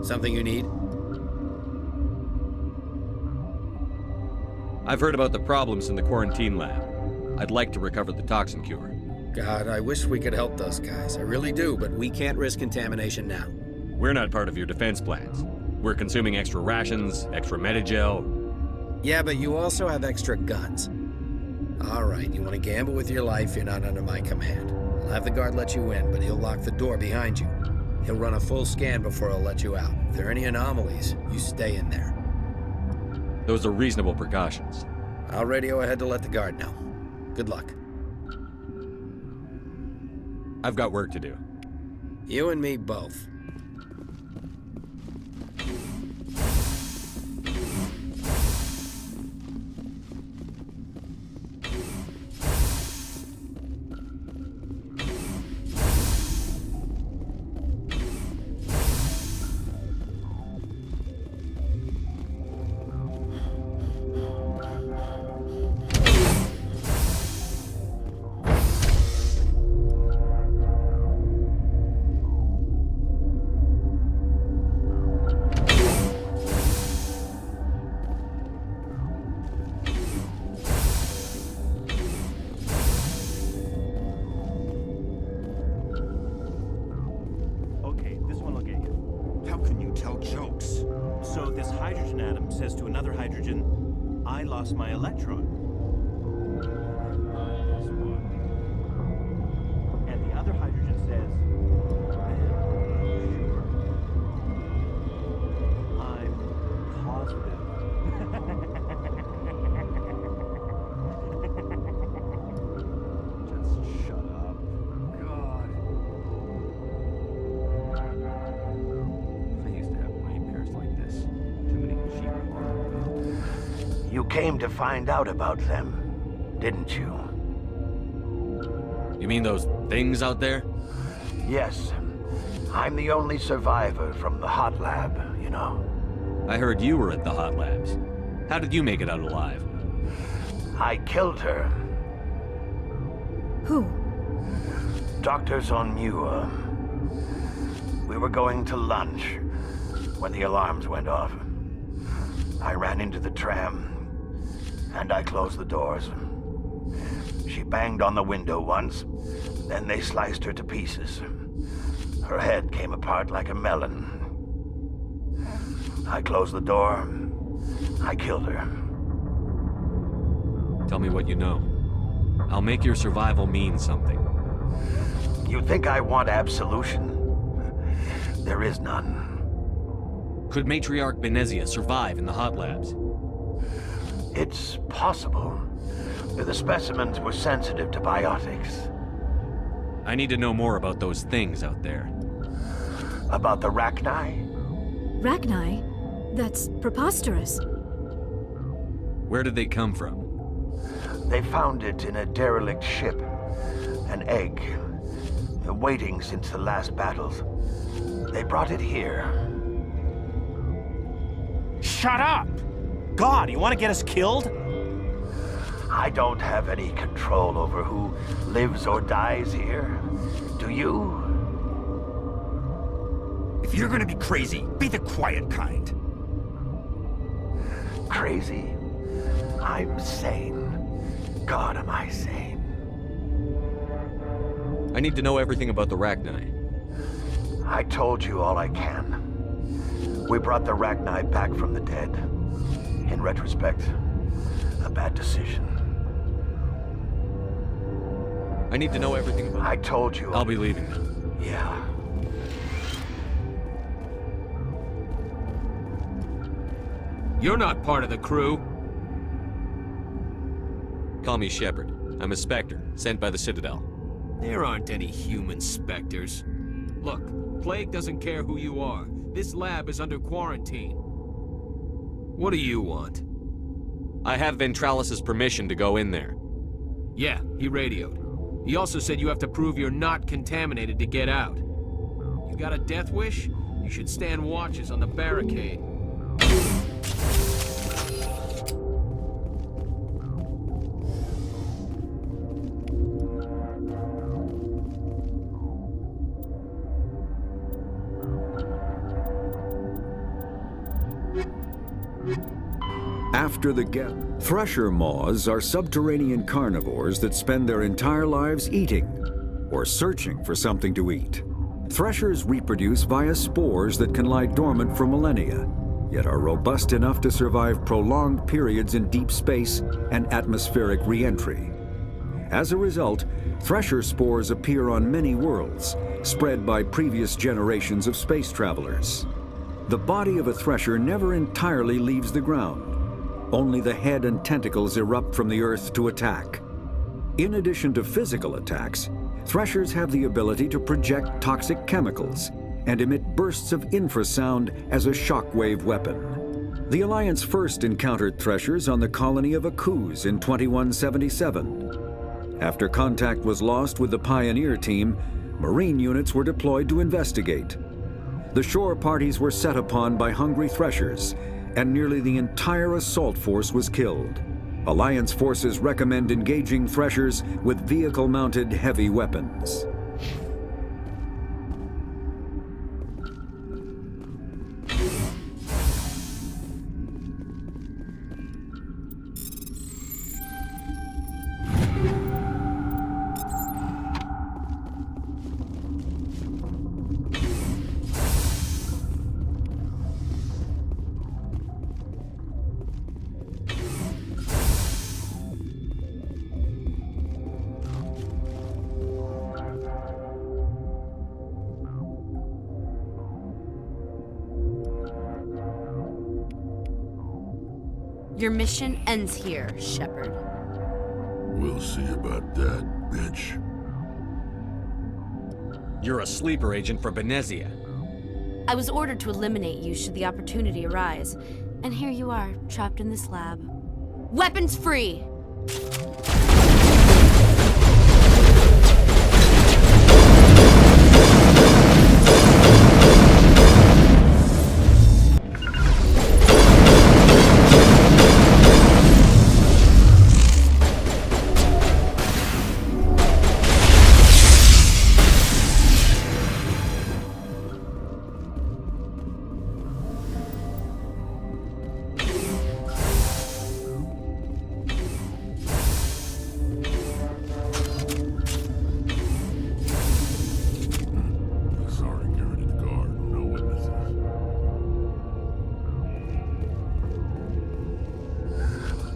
[SPEAKER 5] Something you need?
[SPEAKER 2] I've heard about the problems in the quarantine lab. I'd like to recover the toxin cure.
[SPEAKER 5] God, I wish we could help those guys. I really do, but we can't risk contamination now.
[SPEAKER 2] We're not part of your defense plans. We're consuming extra rations, extra Medigel.
[SPEAKER 5] Yeah, but you also have extra guns. All right, you want to gamble with your life, you're not under my command. I'll have the guard let you in, but he'll lock the door behind you. He'll run a full scan before he'll let you out. If there are any anomalies, you stay in there.
[SPEAKER 2] Those are reasonable precautions.
[SPEAKER 5] I'll radio ahead to let the guard know. Good luck.
[SPEAKER 2] I've got work to do.
[SPEAKER 5] You and me both.
[SPEAKER 9] How can you tell jokes?
[SPEAKER 7] So this hydrogen atom says to another hydrogen, I lost my electron. And the other hydrogen says, I'm positive. Just shut up. God. I used to have nightmares like this. Too many cheap horror films.
[SPEAKER 13] You came to find out about them, didn't you?
[SPEAKER 2] You mean those things out there?
[SPEAKER 13] Yes. I'm the only survivor from the hot lab, you know.
[SPEAKER 2] I heard you were at the hot labs. How did you make it out alive?
[SPEAKER 13] I killed her.
[SPEAKER 3] Who?
[SPEAKER 13] Dr. Zonmua. We were going to lunch when the alarms went off. I ran into the tram, and I closed the doors. She banged on the window once, then they sliced her to pieces. Her head came apart like a melon. I closed the door. I killed her.
[SPEAKER 2] Tell me what you know. I'll make your survival mean something.
[SPEAKER 13] You think I want absolution? There is none.
[SPEAKER 2] Could Matriarch Benezia survive in the hot labs?
[SPEAKER 13] It's possible. The specimens were sensitive to biotics.
[SPEAKER 2] I need to know more about those things out there.
[SPEAKER 13] About the Rachni?
[SPEAKER 3] Rachni? That's preposterous.
[SPEAKER 2] Where did they come from?
[SPEAKER 13] They found it in a derelict ship. An egg. Waiting since the last battles. They brought it here.
[SPEAKER 7] Shut up! God, you want to get us killed?
[SPEAKER 13] I don't have any control over who lives or dies here. Do you?
[SPEAKER 9] If you're gonna be crazy, be the quiet kind.
[SPEAKER 13] Crazy? I'm sane. God, am I sane?
[SPEAKER 2] I need to know everything about the Rachni.
[SPEAKER 13] I told you all I can. We brought the Rachni back from the dead. In retrospect, a bad decision.
[SPEAKER 2] I need to know everything about...
[SPEAKER 13] I told you...
[SPEAKER 2] I'll be leaving now.
[SPEAKER 13] Yeah.
[SPEAKER 18] You're not part of the crew.
[SPEAKER 2] Call me Shepard. I'm a Spectre, sent by the Citadel.
[SPEAKER 18] There aren't any human specters. Look, Plague doesn't care who you are. This lab is under quarantine. What do you want?
[SPEAKER 2] I have Ventralis's permission to go in there.
[SPEAKER 18] Yeah, he radioed. He also said you have to prove you're not contaminated to get out. You got a death wish? You should stand watches on the barricade.
[SPEAKER 17] After the Thresher moths are subterranean carnivores that spend their entire lives eating or searching for something to eat. Threshers reproduce via spores that can lie dormant for millennia, yet are robust enough to survive prolonged periods in deep space and atmospheric re-entry. As a result, thresher spores appear on many worlds, spread by previous generations of space travelers. The body of a thresher never entirely leaves the ground. Only the head and tentacles erupt from the Earth to attack. In addition to physical attacks, threshers have the ability to project toxic chemicals and emit bursts of infrasound as a shockwave weapon. The Alliance first encountered threshers on the colony of Akuz in 2177. After contact was lost with the Pioneer team, Marine units were deployed to investigate. The shore parties were set upon by hungry threshers, and nearly the entire assault force was killed. Alliance forces recommend engaging threshers with vehicle-mounted heavy weapons.
[SPEAKER 10] Your mission ends here, Shepard.
[SPEAKER 21] We'll see about that, bitch.
[SPEAKER 2] You're a sleeper agent for Benezia.
[SPEAKER 10] I was ordered to eliminate you should the opportunity arise. And here you are, trapped in this lab. Weapons free!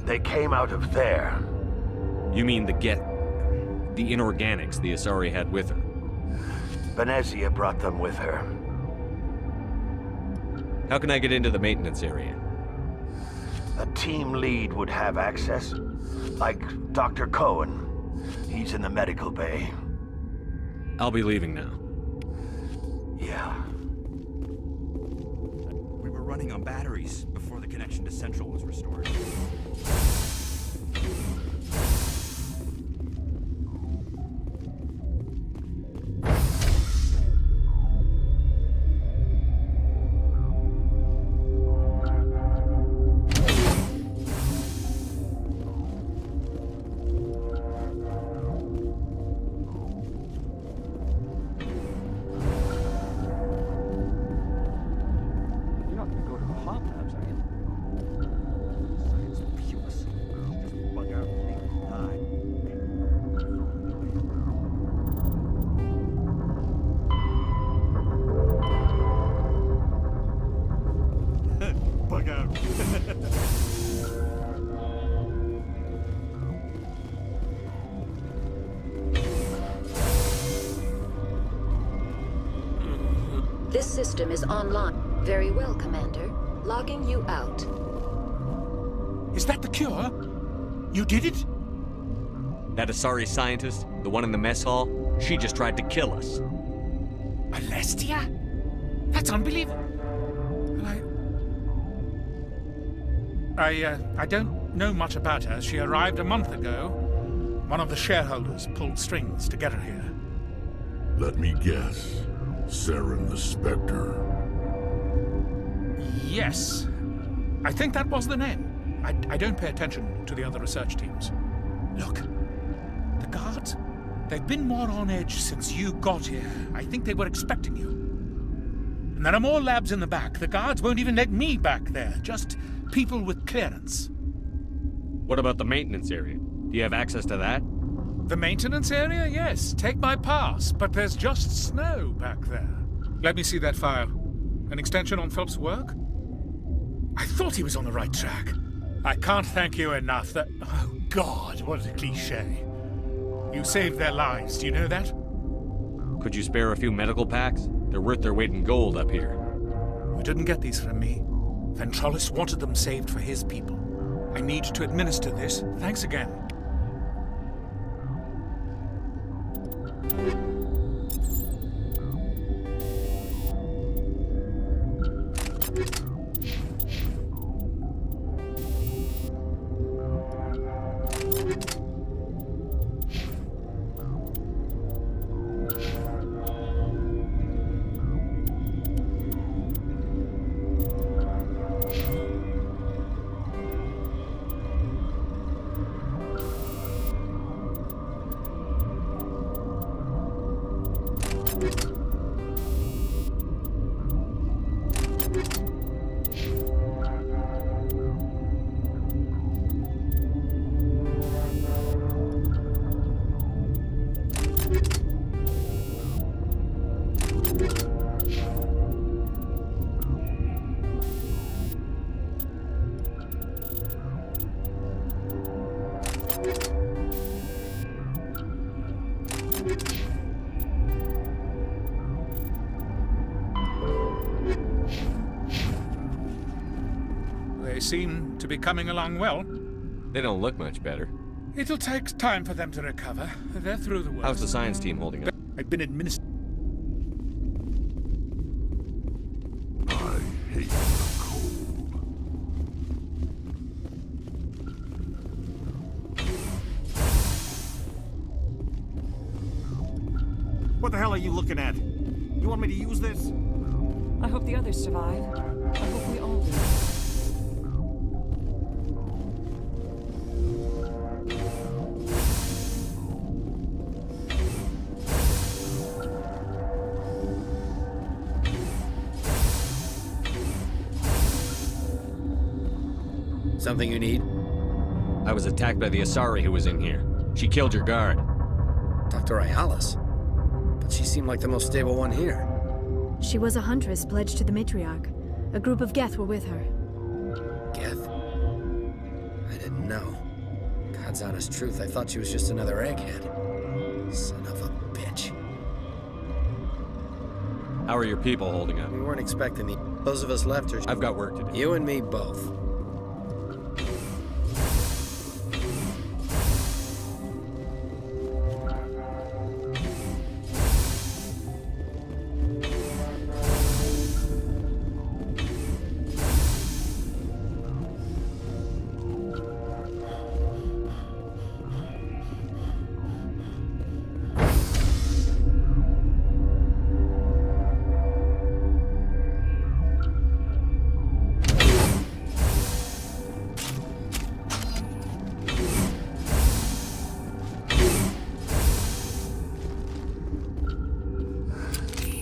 [SPEAKER 13] They came out of there.
[SPEAKER 2] You mean the inorganics the Asari had with her?
[SPEAKER 13] Benezia brought them with her.
[SPEAKER 2] How can I get into the maintenance area?
[SPEAKER 13] A team lead would have access. Like Dr. Cohen. He's in the medical bay.
[SPEAKER 2] I'll be leaving now.
[SPEAKER 13] Yeah.
[SPEAKER 9] We were running on batteries before the connection to Central was restored.
[SPEAKER 20] This system is online. Very well, Commander. Logging you out.
[SPEAKER 12] Is that the cure? You did it?
[SPEAKER 2] That Asari scientist, the one in the mess hall, she just tried to kill us.
[SPEAKER 12] Alestia? That's unbelievable. I don't know much about her. She arrived a month ago. One of the shareholders pulled strings to get her here.
[SPEAKER 21] Let me guess. Saren the Spectre.
[SPEAKER 12] Yes. I think that was the name. I don't pay attention to the other research teams. Look, the guards, they've been more on edge since you got here. I think they were expecting you. And there are more labs in the back. The guards won't even let me back there. Just people with clearance.
[SPEAKER 2] What about the maintenance area? Do you have access to that?
[SPEAKER 12] The maintenance area? Yes. Take my pass. But there's just snow back there. Let me see that file. An extension on Phelps' work? I thought he was on the right track. I can't thank you enough that... Oh, God, what a cliché. You saved their lives, do you know that?
[SPEAKER 2] Could you spare a few medical packs? They're worth their weight in gold up here.
[SPEAKER 12] You didn't get these from me. Ventralis wanted them saved for his people. I need to administer this. Thanks again. They seem to be coming along well.
[SPEAKER 2] They don't look much better.
[SPEAKER 12] It'll take time for them to recover. They're through the worst.
[SPEAKER 2] How's the science team holding up?
[SPEAKER 12] I've been administered.
[SPEAKER 21] I hate the cold.
[SPEAKER 16] What the hell are you looking at? You want me to use this?
[SPEAKER 19] I hope the others survive. I hope we all do.
[SPEAKER 5] Something you need?
[SPEAKER 2] I was attacked by the Asari who was in here. She killed your guard.
[SPEAKER 5] Dr. Ayalis? But she seemed like the most stable one here.
[SPEAKER 3] She was a huntress pledged to the matriarch. A group of Geth were with her.
[SPEAKER 5] Geth? I didn't know. God's honest truth, I thought she was just another egghead. Son of a bitch.
[SPEAKER 2] How are your people holding up?
[SPEAKER 5] We weren't expecting the... Those of us left her...
[SPEAKER 2] I've got work to do.
[SPEAKER 5] You and me both.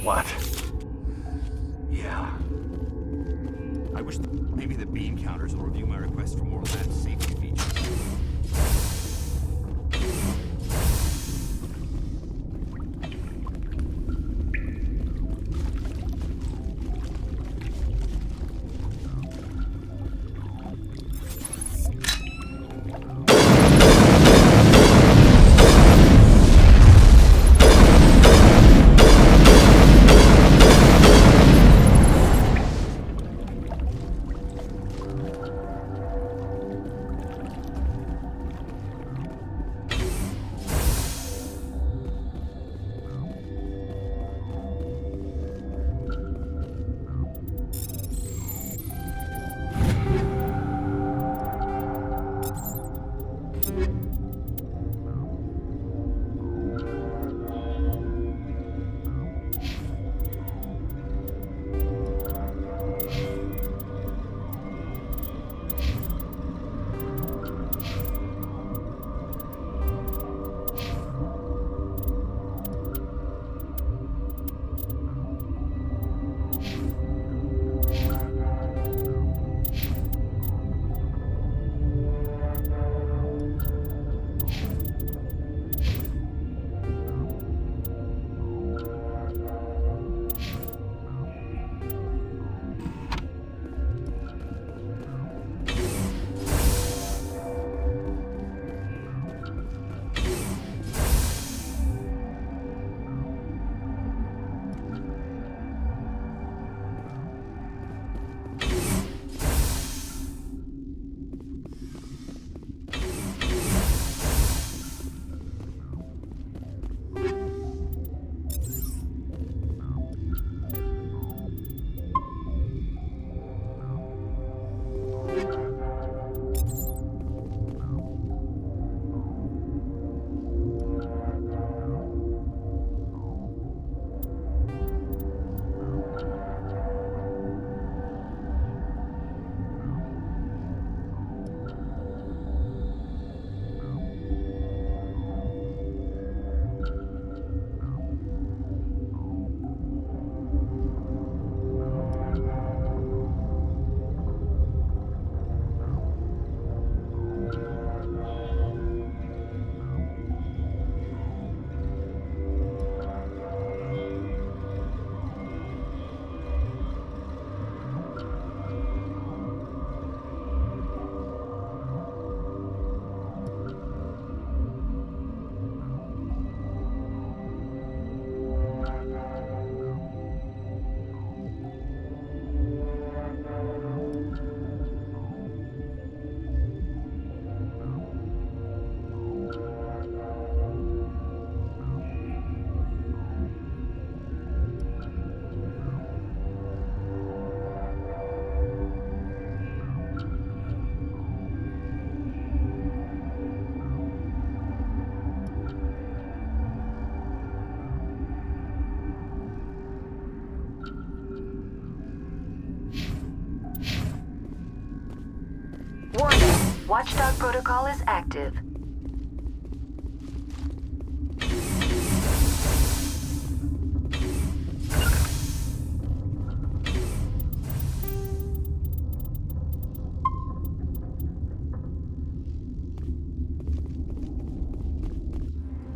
[SPEAKER 13] What? Yeah.
[SPEAKER 9] I wish maybe the beam counters will review my request for more lab safety features.
[SPEAKER 4] Watchdog protocol is active.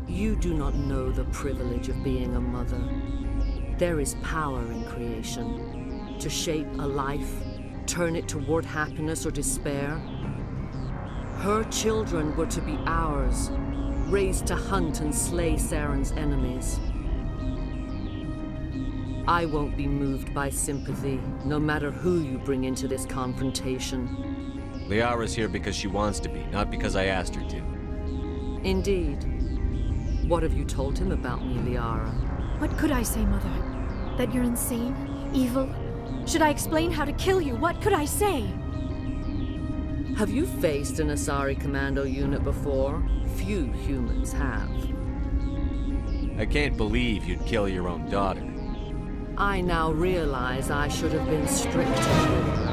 [SPEAKER 8] You do not know the privilege of being a mother. There is power in creation. To shape a life, turn it toward happiness or despair. Her children were to be ours, raised to hunt and slay Saren's enemies. I won't be moved by sympathy, no matter who you bring into this confrontation.
[SPEAKER 2] Liara's here because she wants to be, not because I asked her to.
[SPEAKER 8] Indeed. What have you told him about me, Liara?
[SPEAKER 3] What could I say, Mother? That you're insane? Evil? Should I explain how to kill you? What could I say?
[SPEAKER 8] Have you faced an Asari commando unit before? Few humans have.
[SPEAKER 2] I can't believe you'd kill your own daughter.
[SPEAKER 8] I now realize I should have been stricter with her.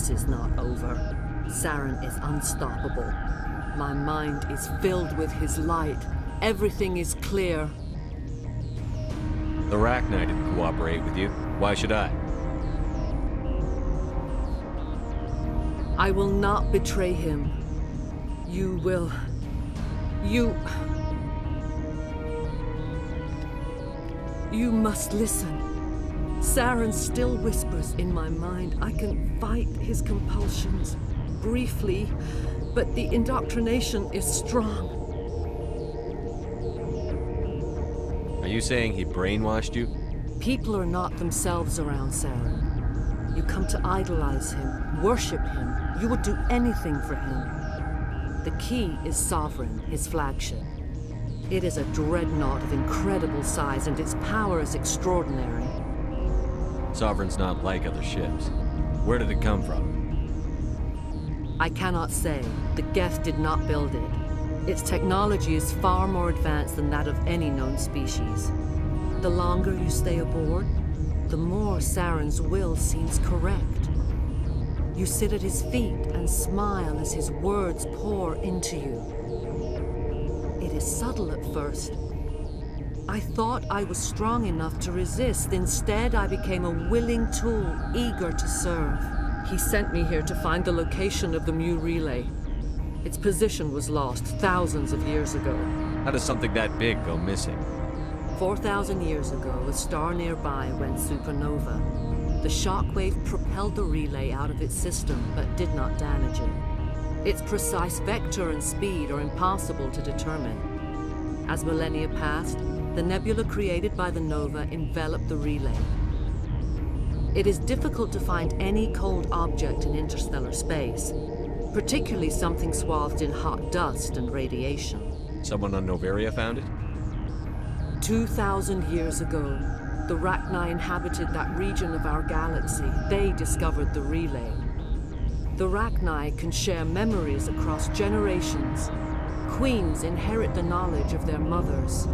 [SPEAKER 8] This is not over. Saren is unstoppable. My mind is filled with his light. Everything is clear.
[SPEAKER 2] The Rachni didn't cooperate with you. Why should I?
[SPEAKER 8] I will not betray him. You will. You must listen. Saren still whispers in my mind. I can fight his compulsions, briefly, but the indoctrination is strong.
[SPEAKER 2] Are you saying he brainwashed you?
[SPEAKER 8] People are not themselves around Saren. You come to idolize him, worship him. You would do anything for him. The key is Sovereign, his flagship. It is a dreadnought of incredible size, and its power is extraordinary.
[SPEAKER 2] Sovereign's not like other ships. Where did it come from?
[SPEAKER 8] I cannot say. The Geth did not build it. Its technology is far more advanced than that of any known species. The longer you stay aboard, the more Saren's will seems correct. You sit at his feet and smile as his words pour into you. It is subtle at first. I thought I was strong enough to resist. Instead, I became a willing tool, eager to serve. He sent me here to find the location of the Mu relay. Its position was lost thousands of years ago.
[SPEAKER 2] How does something that big go missing?
[SPEAKER 8] 4,000 years ago, a star nearby went supernova. The shockwave propelled the relay out of its system, but did not damage it. Its precise vector and speed are impossible to determine. As millennia passed, the nebula created by the nova enveloped the relay. It is difficult to find any cold object in interstellar space, particularly something swathed in hot dust and radiation.
[SPEAKER 2] Someone on Noveria found it?
[SPEAKER 8] 2,000 years ago, the Rachni inhabited that region of our galaxy. They discovered the relay. The Rachni can share memories across generations. Queens inherit the knowledge of their mothers.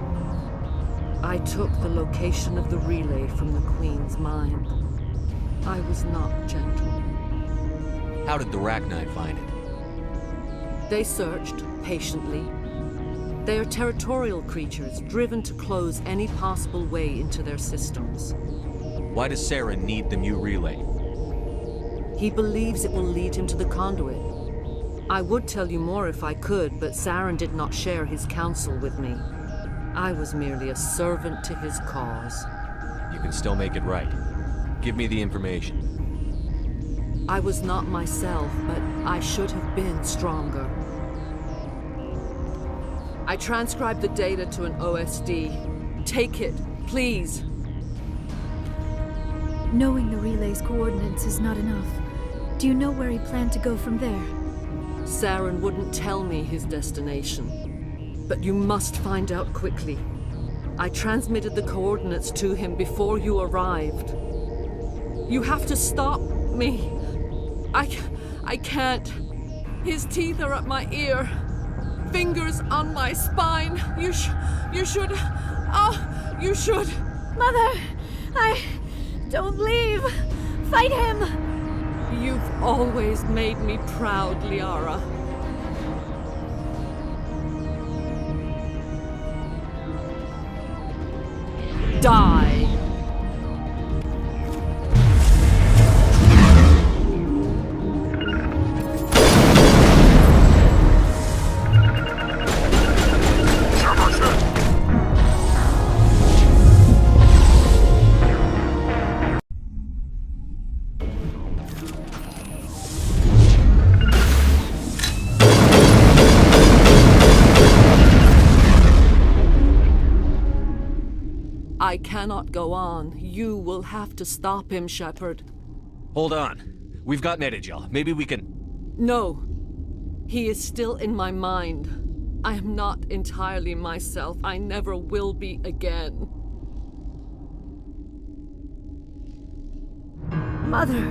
[SPEAKER 8] I took the location of the relay from the Queen's mind. I was not gentle.
[SPEAKER 2] How did the Rachni find it?
[SPEAKER 8] They searched, patiently. They are territorial creatures, driven to close any possible way into their systems.
[SPEAKER 2] Why does Saren need the Mu relay?
[SPEAKER 8] He believes it will lead him to the conduit. I would tell you more if I could, but Saren did not share his counsel with me. I was merely a servant to his cause.
[SPEAKER 2] You can still make it right. Give me the information.
[SPEAKER 8] I was not myself, but I should have been stronger. I transcribed the data to an OSD. Take it, please.
[SPEAKER 3] Knowing the relay's coordinates is not enough. Do you know where he planned to go from there?
[SPEAKER 8] Saren wouldn't tell me his destination. But you must find out quickly. I transmitted the coordinates to him before you arrived. You have to stop me. I can't. His teeth are at my ear. Fingers on my spine. You should. Oh, you should.
[SPEAKER 3] Mother, don't leave. Fight him.
[SPEAKER 8] You've always made me proud, Liara. Die. I cannot go on. You will have to stop him, Shepard.
[SPEAKER 2] Hold on. We've got Netigel. Maybe we can...
[SPEAKER 8] No. He is still in my mind. I am not entirely myself. I never will be again.
[SPEAKER 3] Mother.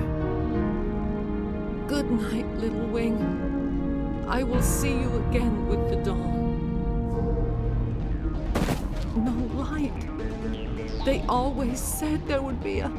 [SPEAKER 8] Good night, little wing. I will see you again with the dawn. No light. They always said there would be a...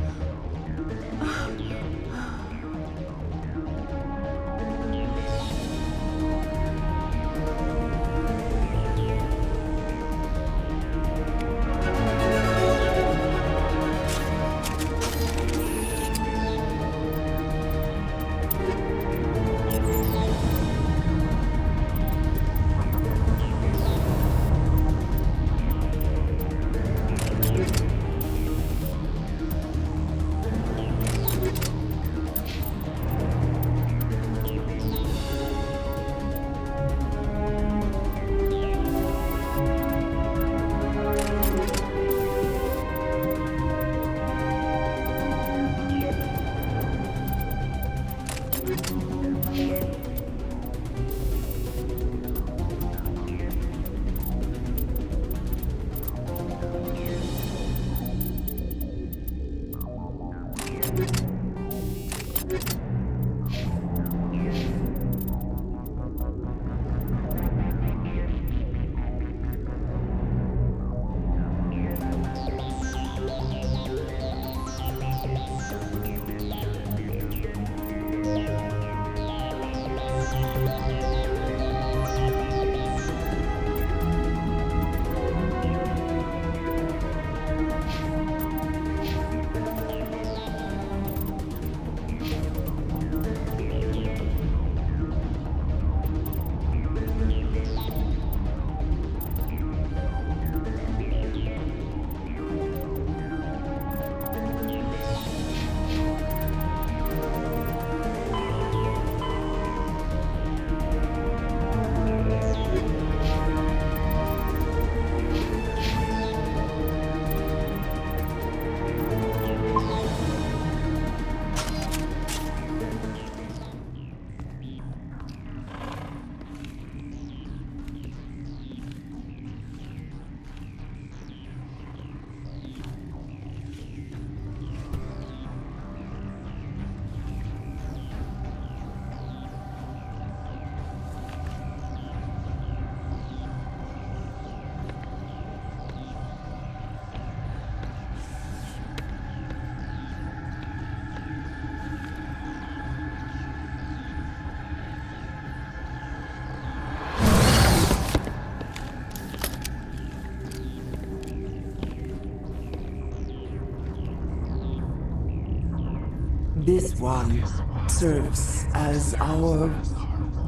[SPEAKER 1] This one serves as our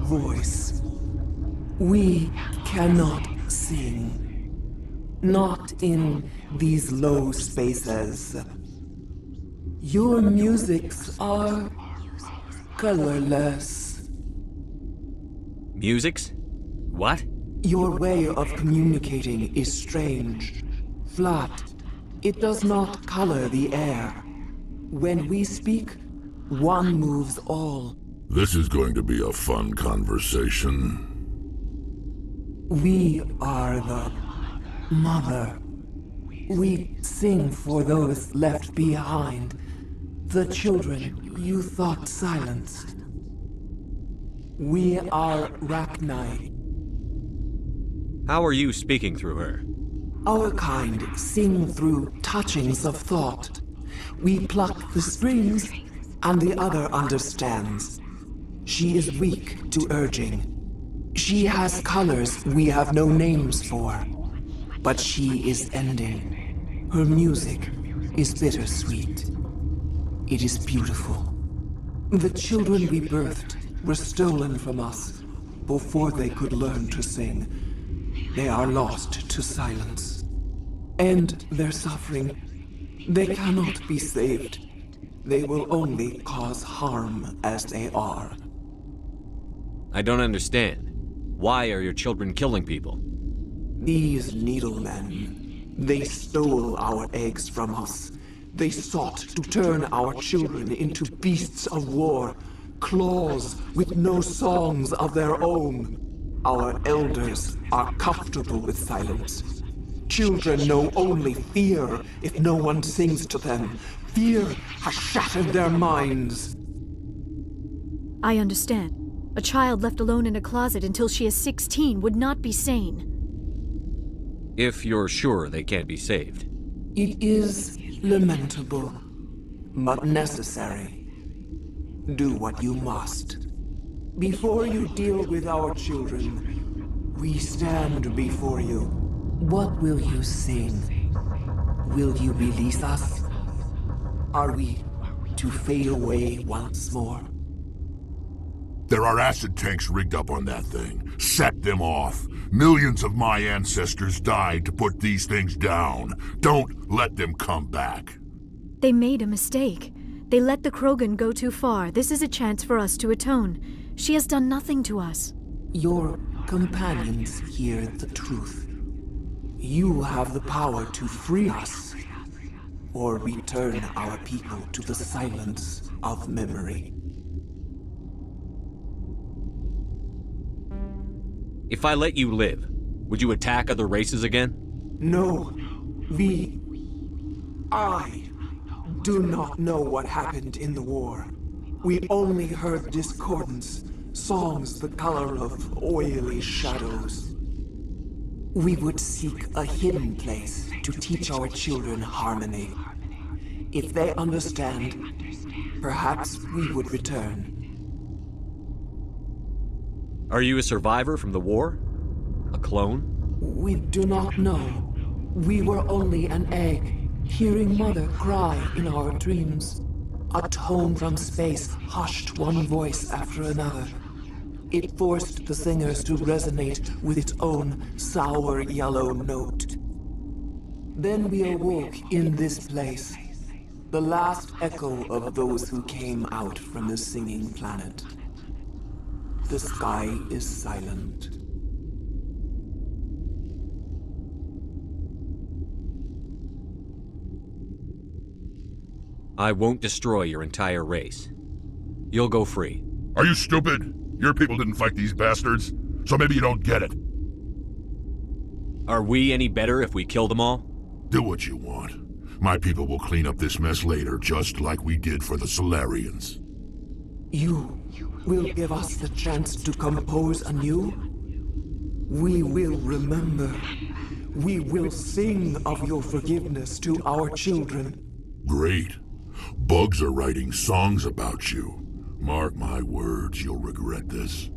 [SPEAKER 1] voice. We cannot sing. Not in these low spaces. Your musics are colorless.
[SPEAKER 2] Musics? What?
[SPEAKER 1] Your way of communicating is strange. Flat. It does not color the air. When we speak, one moves all.
[SPEAKER 21] This is going to be a fun conversation.
[SPEAKER 1] We are the mother. We sing for those left behind. The children you thought silenced. We are Rachni.
[SPEAKER 2] How are you speaking through her?
[SPEAKER 1] Our kind sing through touchings of thought. We pluck the strings, and the other understands. She is weak to urging. She has colors we have no names for. But she is ending. Her music is bittersweet. It is beautiful. The children we birthed were stolen from us before they could learn to sing. They are lost to silence. And their suffering, they cannot be saved. They will only cause harm as they are.
[SPEAKER 2] I don't understand. Why are your children killing people?
[SPEAKER 1] These needlemen, they stole our eggs from us. They sought to turn our children into beasts of war, claws with no songs of their own. Our elders are comfortable with silence. Children know only fear if no one sings to them. Fear has shattered their minds.
[SPEAKER 3] I understand. A child left alone in a closet until she is 16 would not be sane.
[SPEAKER 2] If you're sure they can't be saved.
[SPEAKER 1] It is lamentable, but necessary. Do what you must. Before you deal with our children, we stand before you. What will you sing? Will you release us? Are we to fade away once more?
[SPEAKER 21] There are acid tanks rigged up on that thing. Set them off. Millions of my ancestors died to put these things down. Don't let them come back.
[SPEAKER 3] They made a mistake. They let the Krogan go too far. This is a chance for us to atone. She has done nothing to us.
[SPEAKER 1] Your companions hear the truth. You have the power to free us, or return our people to the silence of memory.
[SPEAKER 2] If I let you live, would you attack other races again?
[SPEAKER 1] No, I do not know what happened in the war. We only heard discordance, songs the color of oily shadows. We would seek a hidden place to teach our children harmony. If they understand, perhaps we would return.
[SPEAKER 2] Are you a survivor from the war? A clone?
[SPEAKER 1] We do not know. We were only an egg, hearing Mother cry in our dreams. A tone from space hushed one voice after another. It forced the singers to resonate with its own sour yellow note. Then we awoke in this place, the last echo of those who came out from the singing planet. The sky is silent.
[SPEAKER 2] I won't destroy your entire race. You'll go free.
[SPEAKER 21] Are you stupid? Your people didn't fight these bastards, so maybe you don't get it.
[SPEAKER 2] Are we any better if we kill them all?
[SPEAKER 21] Do what you want. My people will clean up this mess later, just like we did for the Solarians.
[SPEAKER 1] You will give us the chance to compose anew? We will remember. We will sing of your forgiveness to our children.
[SPEAKER 21] Great. Bugs are writing songs about you. Mark my words, you'll regret this.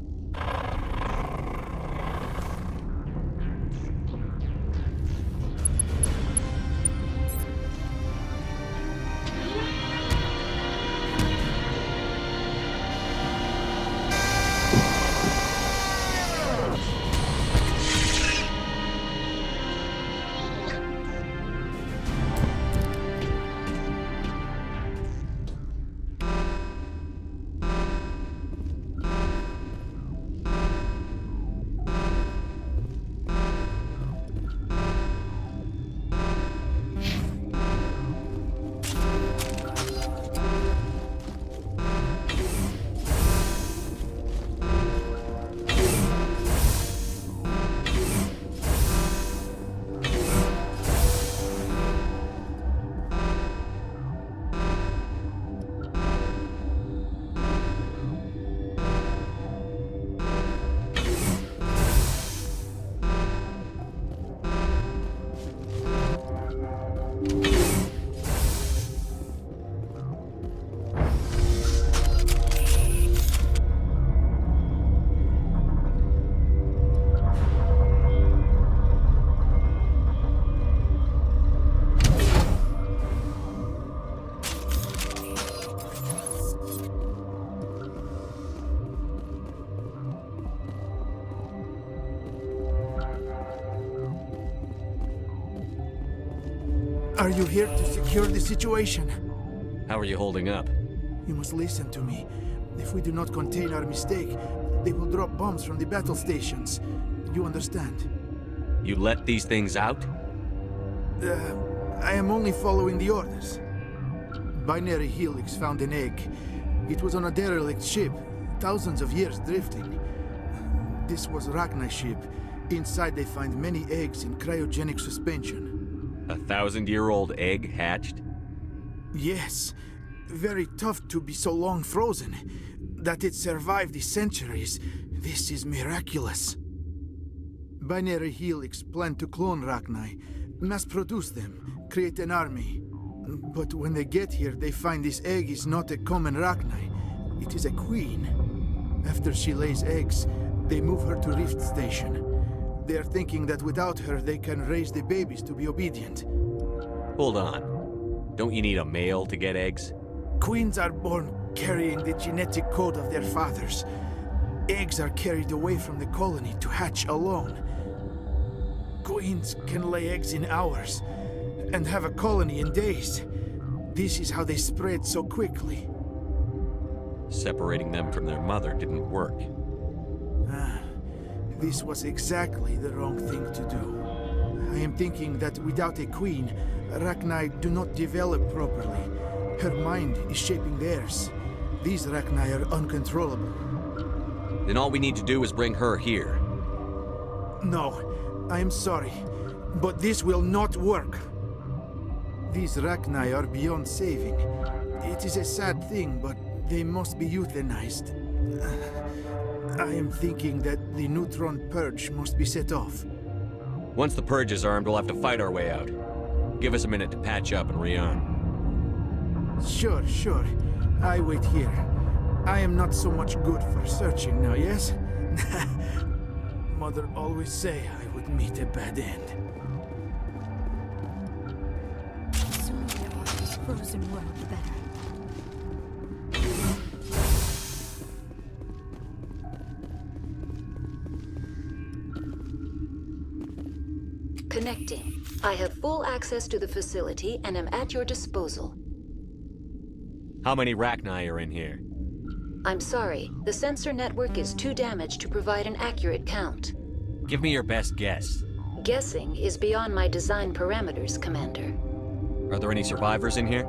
[SPEAKER 14] Are you here to secure the situation?
[SPEAKER 2] How are you holding up?
[SPEAKER 14] You must listen to me. If we do not contain our mistake, they will drop bombs from the battle stations. You understand?
[SPEAKER 2] You let these things out?
[SPEAKER 14] I am only following the orders. Binary Helix found an egg. It was on a derelict ship, thousands of years drifting. This was Rachna's ship. Inside they find many eggs in cryogenic suspension.
[SPEAKER 2] A 1,000-year-old egg hatched?
[SPEAKER 14] Yes. Very tough to be so long frozen. That it survived the centuries. This is miraculous. Binary Helix planned to clone Rachni, mass-produce them, create an army. But when they get here, they find this egg is not a common Rachni. It is a queen. After she lays eggs, they move her to Rift Station. They are thinking that without her, they can raise the babies to be obedient.
[SPEAKER 2] Hold on. Don't you need a male to get eggs?
[SPEAKER 14] Queens are born carrying the genetic code of their fathers. Eggs are carried away from the colony to hatch alone. Queens can lay eggs in hours and have a colony in days. This is how they spread so quickly.
[SPEAKER 2] Separating them from their mother didn't work.
[SPEAKER 14] This was exactly the wrong thing to do. I am thinking that without a queen, Rachni do not develop properly. Her mind is shaping theirs. These Rachni are uncontrollable.
[SPEAKER 2] Then all we need to do is bring her here.
[SPEAKER 14] No, I am sorry, but this will not work. These Rachni are beyond saving. It is a sad thing, but they must be euthanized. I am thinking that the neutron purge must be set off.
[SPEAKER 2] Once the purge is armed, we'll have to fight our way out. Give us a minute to patch up and rearm.
[SPEAKER 14] Sure, sure. I wait here. I am not so much good for searching now, yes? Mother always say I would meet a bad end.
[SPEAKER 3] The sooner we are off this frozen world, the better.
[SPEAKER 20] Connecting. I have full access to the facility and am at your disposal.
[SPEAKER 2] How many Rachni are in here?
[SPEAKER 20] I'm sorry, the sensor network is too damaged to provide an accurate count.
[SPEAKER 2] Give me your best guess.
[SPEAKER 20] Guessing is beyond my design parameters, Commander.
[SPEAKER 2] Are there any survivors in here?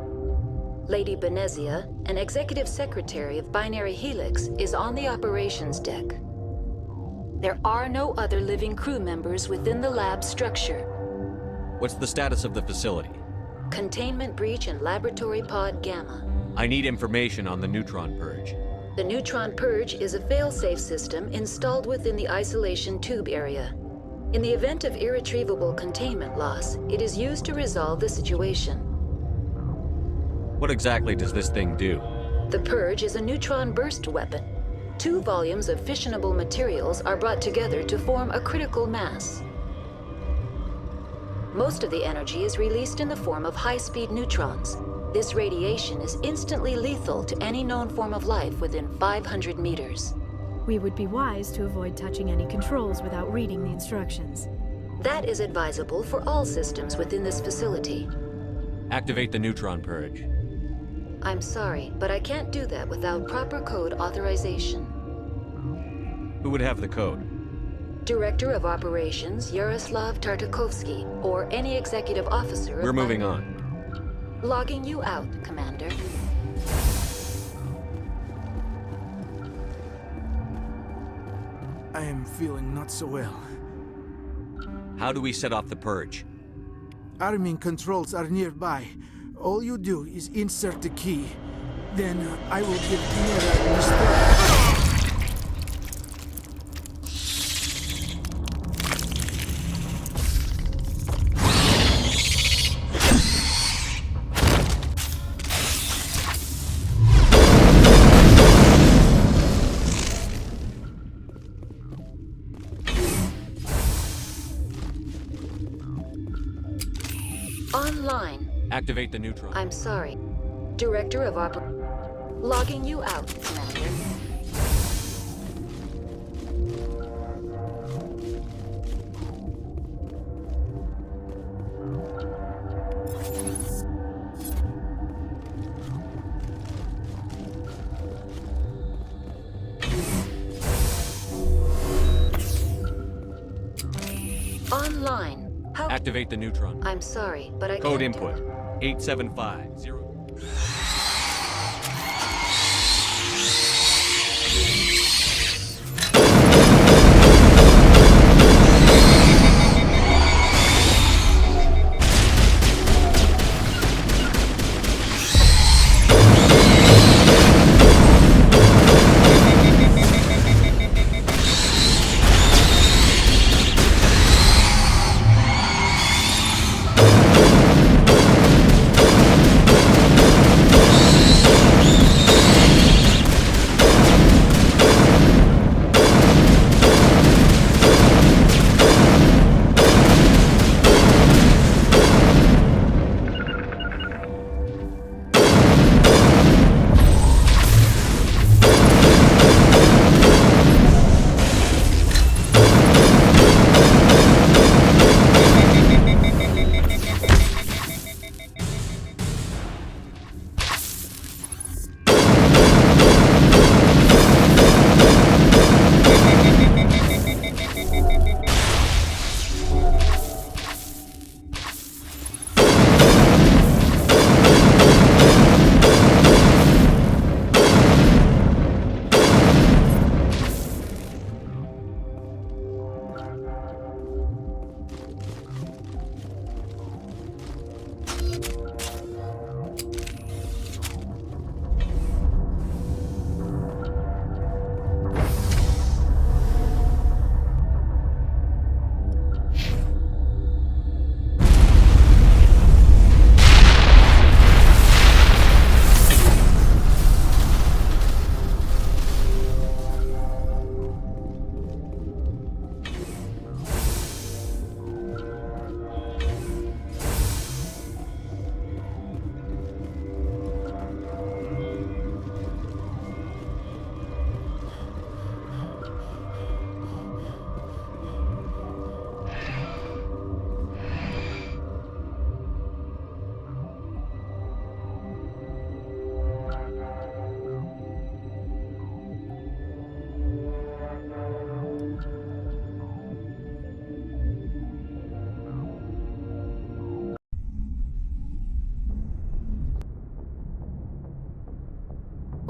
[SPEAKER 20] Lady Benezia, an executive secretary of Binary Helix, is on the operations deck. There are no other living crew members within the lab structure.
[SPEAKER 2] What's the status of the facility?
[SPEAKER 20] Containment breach in Laboratory Pod Gamma.
[SPEAKER 2] I need information on the neutron purge.
[SPEAKER 20] The neutron purge is a fail-safe system installed within the isolation tube area. In the event of irretrievable containment loss, it is used to resolve the situation.
[SPEAKER 2] What exactly does this thing do?
[SPEAKER 20] The purge is a neutron burst weapon. 2 volumes of fissionable materials are brought together to form a critical mass. Most of the energy is released in the form of high-speed neutrons. This radiation is instantly lethal to any known form of life within 500 meters.
[SPEAKER 3] We would be wise to avoid touching any controls without reading the instructions.
[SPEAKER 20] That is advisable for all systems within this facility.
[SPEAKER 2] Activate the neutron purge.
[SPEAKER 20] I'm sorry, but I can't do that without proper code authorization.
[SPEAKER 2] Who would have the code?
[SPEAKER 20] Director of Operations Yaroslav Tartakovsky, or any executive officer of
[SPEAKER 2] We're moving on.
[SPEAKER 20] Logging you out, Commander.
[SPEAKER 14] I am feeling not so well.
[SPEAKER 2] How do we set off the purge?
[SPEAKER 14] Arming controls are nearby. All you do is insert the key. Then I will give Chimera restore.
[SPEAKER 20] Online.
[SPEAKER 2] Activate the neutron.
[SPEAKER 20] I'm sorry. Director of Logging you out, Commander. Online. How?
[SPEAKER 2] Activate the neutron.
[SPEAKER 20] I'm sorry, but I
[SPEAKER 2] Code
[SPEAKER 20] can't.
[SPEAKER 2] input 8750.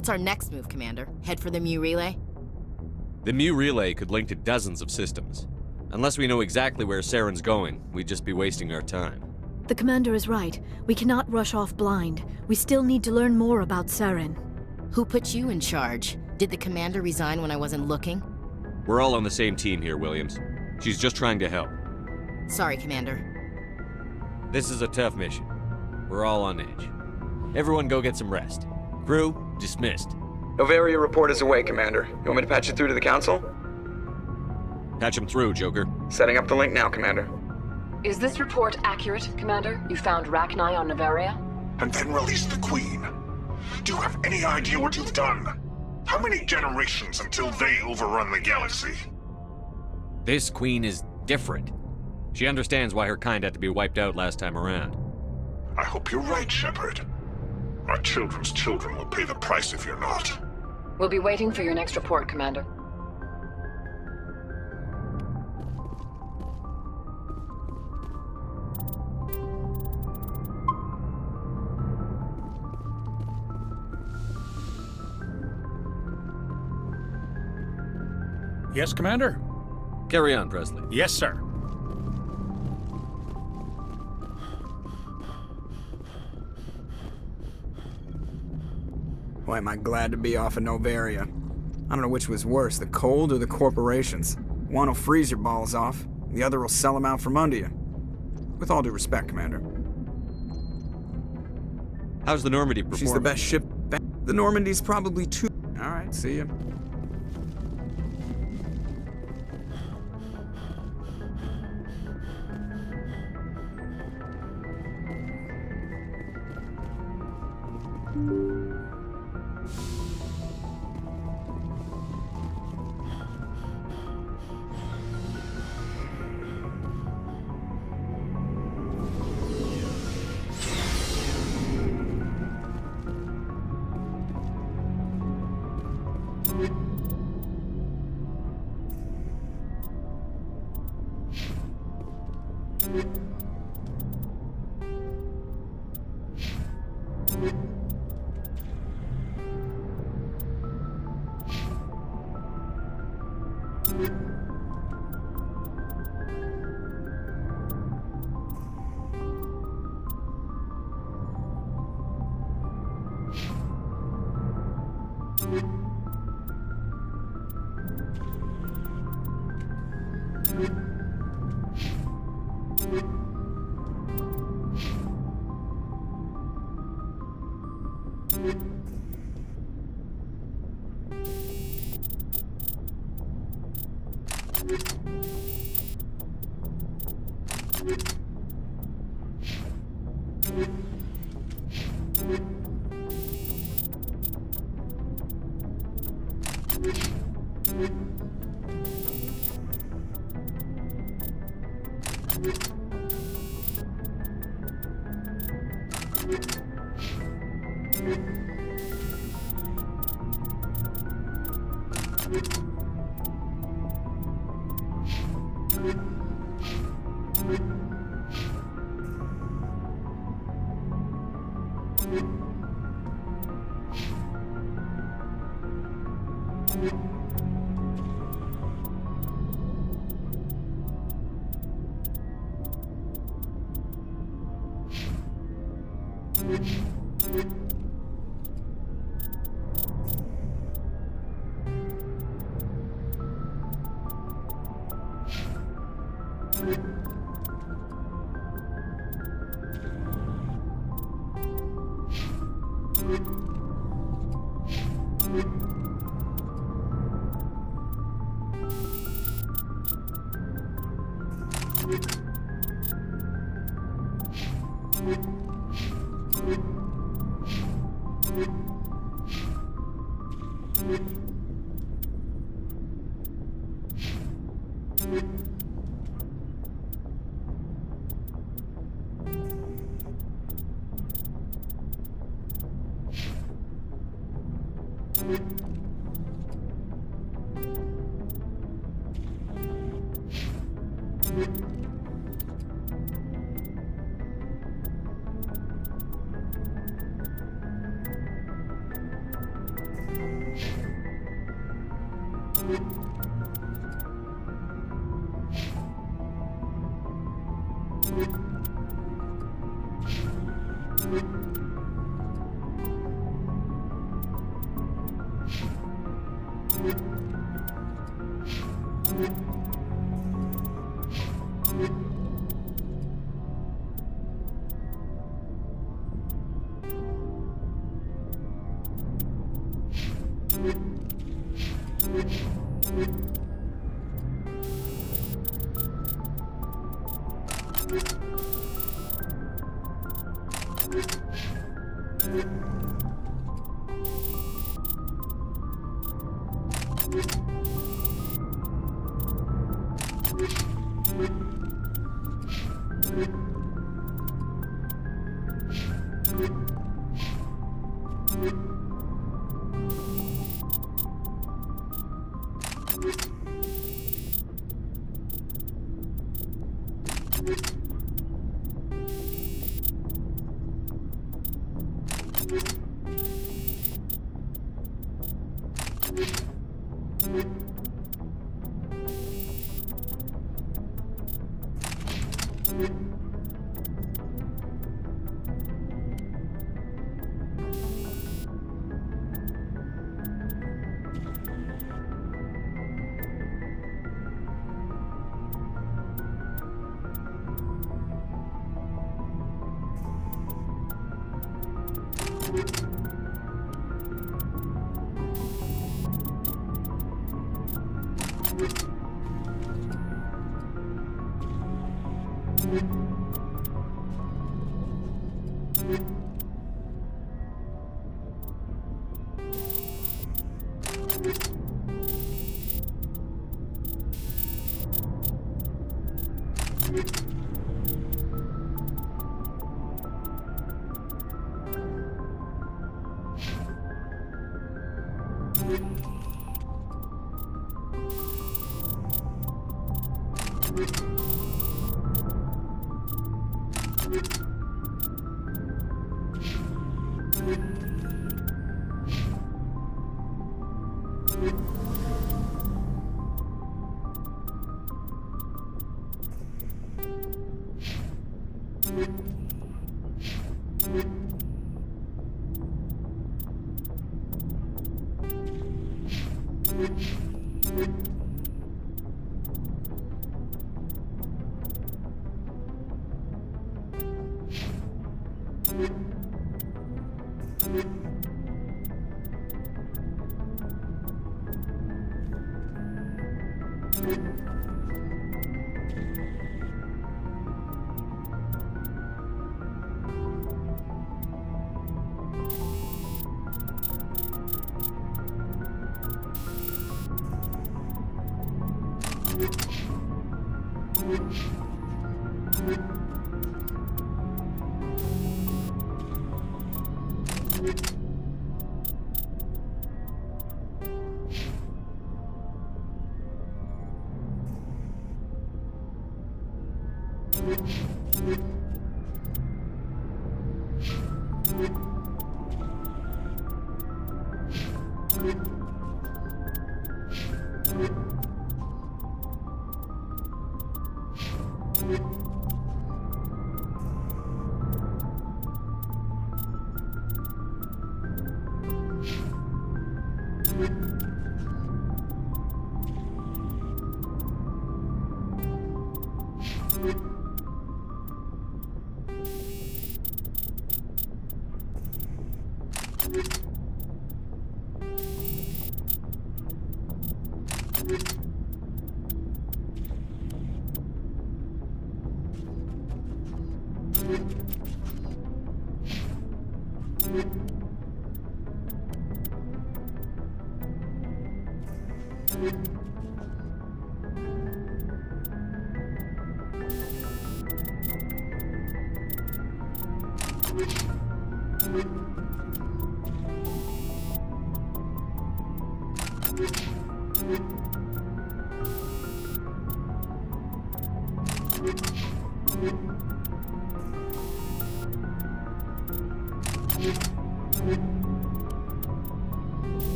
[SPEAKER 11] What's our next move, Commander? Head for the Mu Relay?
[SPEAKER 2] The Mu Relay could link to dozens of systems. Unless we know exactly where Saren's going, we'd just be wasting our time.
[SPEAKER 3] The commander is right. We cannot rush off blind. We still need to learn more about Saren.
[SPEAKER 11] Who put you in charge? Did the commander resign when I wasn't looking?
[SPEAKER 2] We're all on the same team here, Williams. She's just trying to help.
[SPEAKER 11] Sorry, Commander.
[SPEAKER 2] This is a tough mission. We're all on edge. Everyone go get some rest. Crew, dismissed.
[SPEAKER 15] Novaria report is away, Commander. You want me to patch you through to the Council?
[SPEAKER 2] Patch him through, Joker.
[SPEAKER 15] Setting up the link now, Commander.
[SPEAKER 22] Is this report accurate, Commander? You found Rachni on Novaria?
[SPEAKER 21] And then released the Queen. Do you have any idea what you've done? How many generations until they overrun the galaxy?
[SPEAKER 2] This Queen is different. She understands why her kind had to be wiped out last time around.
[SPEAKER 21] I hope you're right, Shepard. Our children's children will pay the price if you're not.
[SPEAKER 22] We'll be waiting for your next report, Commander.
[SPEAKER 12] Yes, Commander?
[SPEAKER 2] Carry on, Presley.
[SPEAKER 12] Yes, sir.
[SPEAKER 24] Boy, am I glad to be off of Novaria. I don't know which was worse, the cold or the corporations. One will freeze your balls off, the other will sell them out from under you. With all due respect, Commander.
[SPEAKER 2] How's the Normandy performing?
[SPEAKER 24] She's the best ship. The Normandy's probably too. All right, see ya.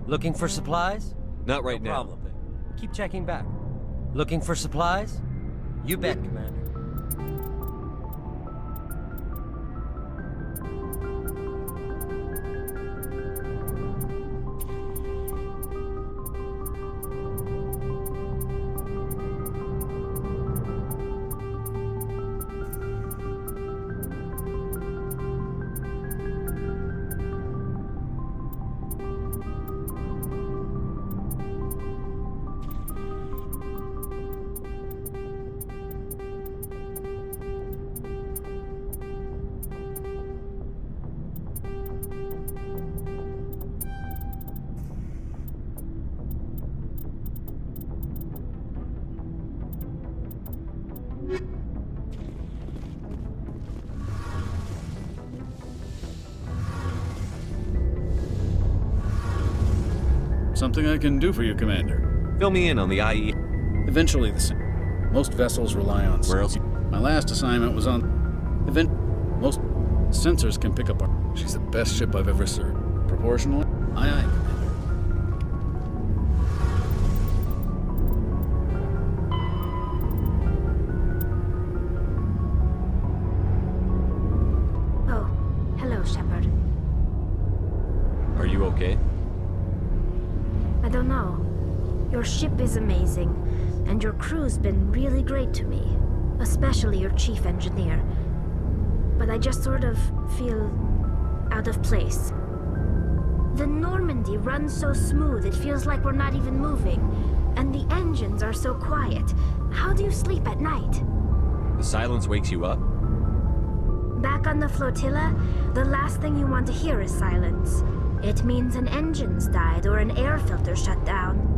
[SPEAKER 6] Looking for supplies?
[SPEAKER 2] Not right
[SPEAKER 6] no
[SPEAKER 2] now.
[SPEAKER 6] Problem. Keep checking back. Looking for supplies? You bet, Commander.
[SPEAKER 17] Something I can do for you, Commander.
[SPEAKER 2] Fill me in on the IE.
[SPEAKER 17] Eventually the same. Most vessels rely on...
[SPEAKER 2] Where else?
[SPEAKER 17] My last assignment was on... Most sensors can pick up our... She's the best ship I've ever served. Proportionally? Aye, aye, Commander.
[SPEAKER 3] Oh, hello, Shepard.
[SPEAKER 2] Are you okay?
[SPEAKER 3] I don't know. Your ship is amazing, and your crew's been really great to me, especially your chief engineer. But I just sort of feel out of place. The Normandy runs so smooth it feels like we're not even moving, and the engines are so quiet. How do you sleep at night?
[SPEAKER 2] The silence wakes you up?
[SPEAKER 3] Back on the flotilla, the last thing you want to hear is silence. It means an engine's died or an air filter shut down.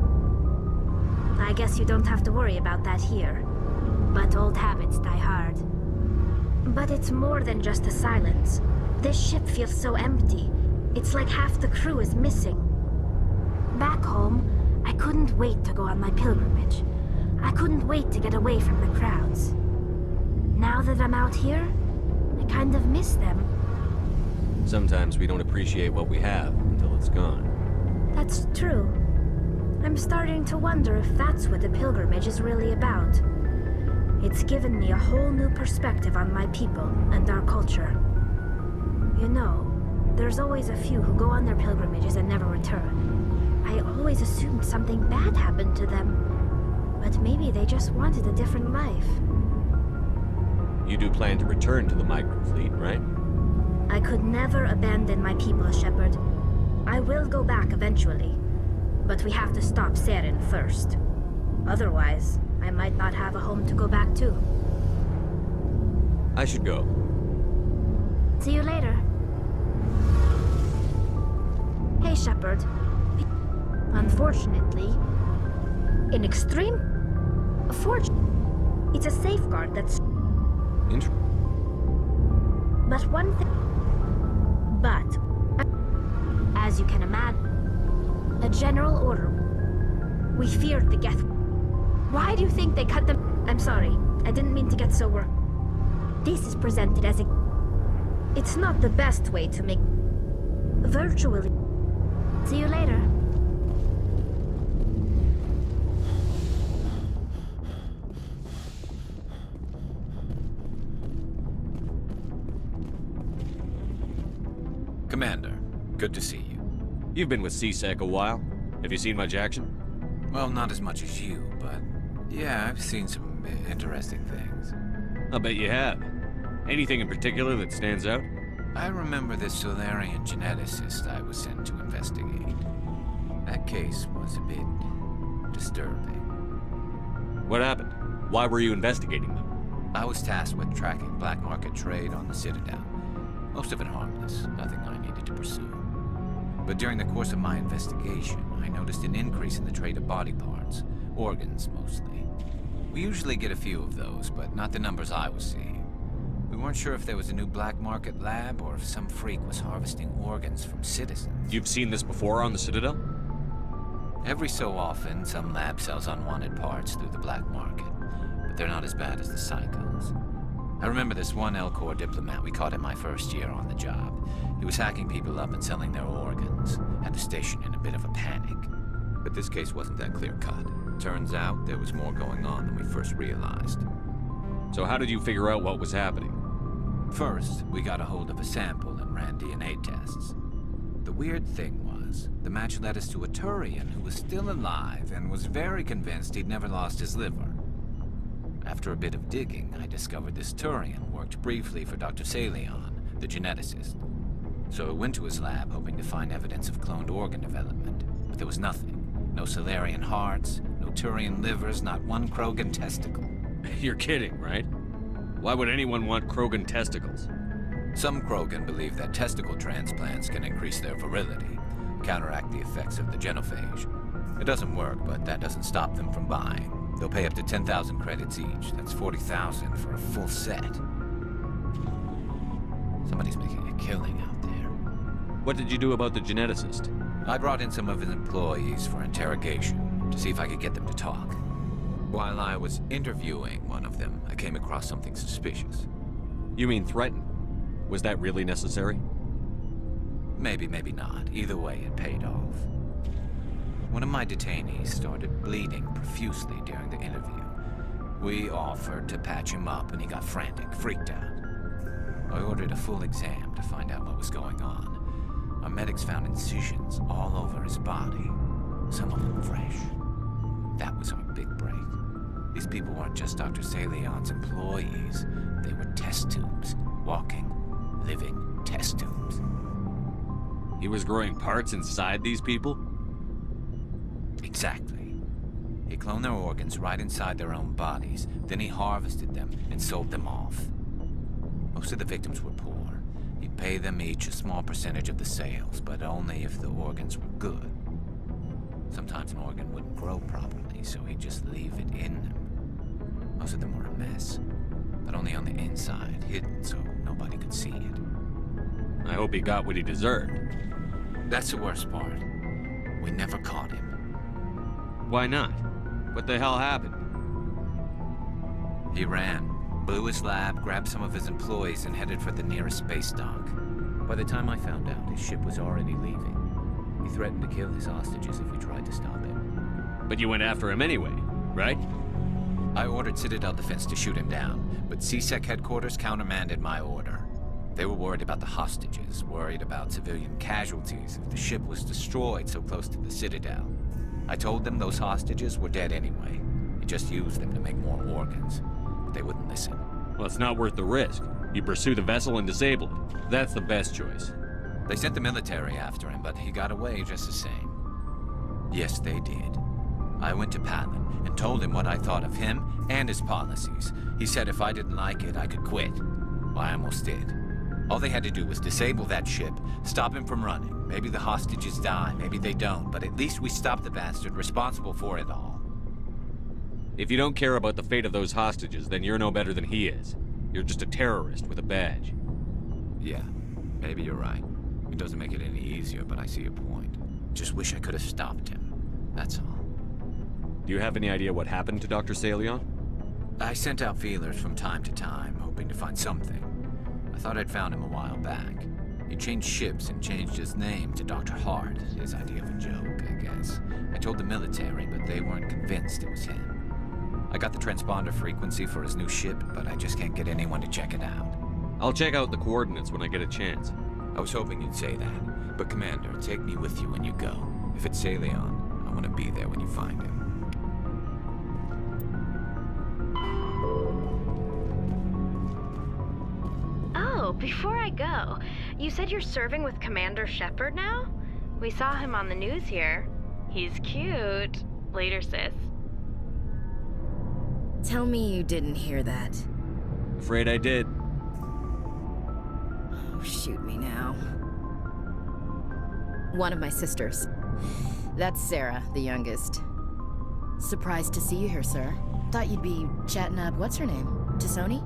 [SPEAKER 3] I guess you don't have to worry about that here. But old habits die hard. But it's more than just the silence. This ship feels so empty. It's like half the crew is missing. Back home, I couldn't wait to go on my pilgrimage. I couldn't wait to get away from the crowds. Now that I'm out here, I kind of miss them.
[SPEAKER 2] Sometimes we don't appreciate what we have until it's gone.
[SPEAKER 3] That's true. I'm starting to wonder if that's what the pilgrimage is really about. It's given me a whole new perspective on my people and our culture. You know, there's always a few who go on their pilgrimages and never return. I always assumed something bad happened to them, but maybe they just wanted a different life.
[SPEAKER 2] You do plan to return to the migrant fleet, right?
[SPEAKER 3] I could never abandon my people, Shepard. I will go back eventually, but we have to stop Saren first. Otherwise, I might not have a home to go back to.
[SPEAKER 2] I should go.
[SPEAKER 3] See you later. Hey, Shepard. Unfortunately, in extreme fortune, it's a safeguard that's... But one thing... But, as you can imagine, a general order. We feared the Geth. Why do you think they cut them? I'm sorry, I didn't mean to get so worked. This is presented as a... It's not the best way to make... Virtually. See you later.
[SPEAKER 7] Good to see you.
[SPEAKER 2] You've been with CSEC a while. Have you seen much action?
[SPEAKER 7] Well, not as much as you, but yeah, I've seen some interesting things.
[SPEAKER 2] I'll bet you have. Anything in particular that stands out?
[SPEAKER 7] I remember this Solarian geneticist I was sent to investigate. That case was a bit disturbing.
[SPEAKER 2] What happened? Why were you investigating them?
[SPEAKER 7] I was tasked with tracking black market trade on the Citadel. Most of it harmless, nothing I needed to pursue. But during the course of my investigation, I noticed an increase in the trade of body parts, organs mostly. We usually get a few of those, but not the numbers I was seeing. We weren't sure if there was a new black market lab or if some freak was harvesting organs from citizens.
[SPEAKER 2] You've seen this before on the Citadel?
[SPEAKER 7] Every so often, some lab sells unwanted parts through the black market, but they're not as bad as the psychos. I remember this one L-Corps diplomat we caught in my first year on the job. He was hacking people up and selling their organs, had the station in a bit of a panic. But this case wasn't that clear-cut. Turns out there was more going on than we first realized.
[SPEAKER 2] So how did you figure out what was happening?
[SPEAKER 7] First, we got a hold of a sample and ran DNA tests. The weird thing was, the match led us to a Turian who was still alive and was very convinced he'd never lost his liver. After a bit of digging, I discovered this Turian worked briefly for Dr. Salion, the geneticist. So I went to his lab hoping to find evidence of cloned organ development, but there was nothing. No Solarian hearts, no Turian livers, not one Krogan testicle.
[SPEAKER 2] You're kidding, right? Why would anyone want Krogan testicles?
[SPEAKER 7] Some Krogan believe that testicle transplants can increase their virility, counteract the effects of the genophage. It doesn't work, but that doesn't stop them from buying. They'll pay up to 10,000 credits each. That's 40,000 for a full set. Somebody's making a killing out there.
[SPEAKER 2] What did you do about the geneticist?
[SPEAKER 7] I brought in some of his employees for interrogation to see if I could get them to talk. While I was interviewing one of them, I came across something suspicious.
[SPEAKER 2] You mean threaten? Was that really necessary?
[SPEAKER 7] Maybe, maybe not. Either way, it paid off. One of my detainees started bleeding profusely during the interview. We offered to patch him up and he got frantic, freaked out. I ordered a full exam to find out what was going on. Our medics found incisions all over his body, some of them fresh. That was our big break. These people weren't just Dr. Salion's employees. They were test tubes, walking, living test tubes.
[SPEAKER 2] He was growing parts inside these people?
[SPEAKER 7] Exactly. He cloned their organs right inside their own bodies, then he harvested them and sold them off. Most of the victims were poor. He'd pay them each a small percentage of the sales, but only if the organs were good. Sometimes an organ wouldn't grow properly, so he'd just leave it in them. Most of them were a mess, but only on the inside, hidden so nobody could see it.
[SPEAKER 2] I hope he got what he deserved.
[SPEAKER 7] That's the worst part. We never caught him.
[SPEAKER 2] Why not? What the hell happened?
[SPEAKER 7] He ran, blew his lab, grabbed some of his employees, and headed for the nearest space dock. By the time I found out, his ship was already leaving. He threatened to kill his hostages if we tried to stop him.
[SPEAKER 2] But you went after him anyway, right?
[SPEAKER 7] I ordered Citadel Defense to shoot him down, but CSEC headquarters countermanded my order. They were worried about the hostages, worried about civilian casualties if the ship was destroyed so close to the Citadel. I told them those hostages were dead anyway. He just used them to make more organs. But they wouldn't listen.
[SPEAKER 2] Well, it's not worth the risk. You pursue the vessel and disable it. That's the best choice.
[SPEAKER 7] They sent the military after him, but he got away just the same. Yes, they did. I went to Palin and told him what I thought of him and his policies. He said if I didn't like it, I could quit. Well, I almost did. All they had to do was disable that ship, stop him from running. Maybe the hostages die, maybe they don't, but at least we stopped the bastard responsible for it all.
[SPEAKER 2] If you don't care about the fate of those hostages, then you're no better than he is. You're just a terrorist with a badge.
[SPEAKER 7] Yeah, maybe you're right. It doesn't make it any easier, but I see your point. Just wish I could have stopped him. That's all.
[SPEAKER 2] Do you have any idea what happened to Dr. Salion?
[SPEAKER 7] I sent out feelers from time to time, hoping to find something. I thought I'd found him a while back. He changed ships and changed his name to Dr. Hart, his idea of a joke, I guess. I told the military, but they weren't convinced it was him. I got the transponder frequency for his new ship, but I just can't get anyone to check it out.
[SPEAKER 2] I'll check out the coordinates when I get a chance.
[SPEAKER 7] I was hoping you'd say that. But Commander, take me with you when you go. If it's Leon, I want to be there when you find him.
[SPEAKER 10] Oh, before I go, you said you're serving with Commander Shepard now? We saw him on the news here. He's cute. Later, sis.
[SPEAKER 11] Tell me you didn't hear that.
[SPEAKER 2] Afraid I did.
[SPEAKER 11] Oh, shoot me now. One of my sisters. That's Sarah, the youngest. Surprised to see you here, sir. Thought you'd be chatting up, what's her name? Tassoni?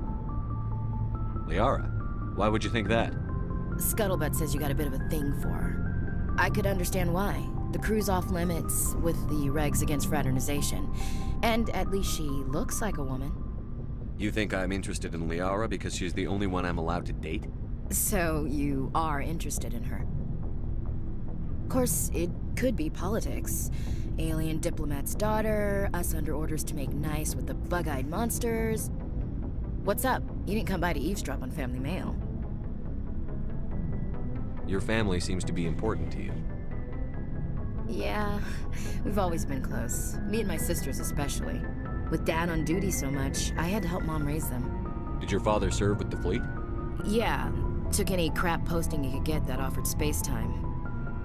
[SPEAKER 2] Liara, why would you think that?
[SPEAKER 11] Scuttlebutt says you got a bit of a thing for her. I could understand why. The crew's off limits with the regs against fraternization. And at least she looks like a woman.
[SPEAKER 2] You think I'm interested in Liara because she's the only one I'm allowed to date?
[SPEAKER 11] So you are interested in her. Of course, it could be politics. Alien diplomat's daughter, us under orders to make nice with the bug-eyed monsters. What's up? You didn't come by to eavesdrop on Family Mail.
[SPEAKER 2] Your family seems to be important to you.
[SPEAKER 11] Yeah, we've always been close. Me and my sisters especially. With Dad on duty so much, I had to help Mom raise them.
[SPEAKER 2] Did your father serve with the fleet?
[SPEAKER 11] Yeah, took any crap posting he could get that offered space time.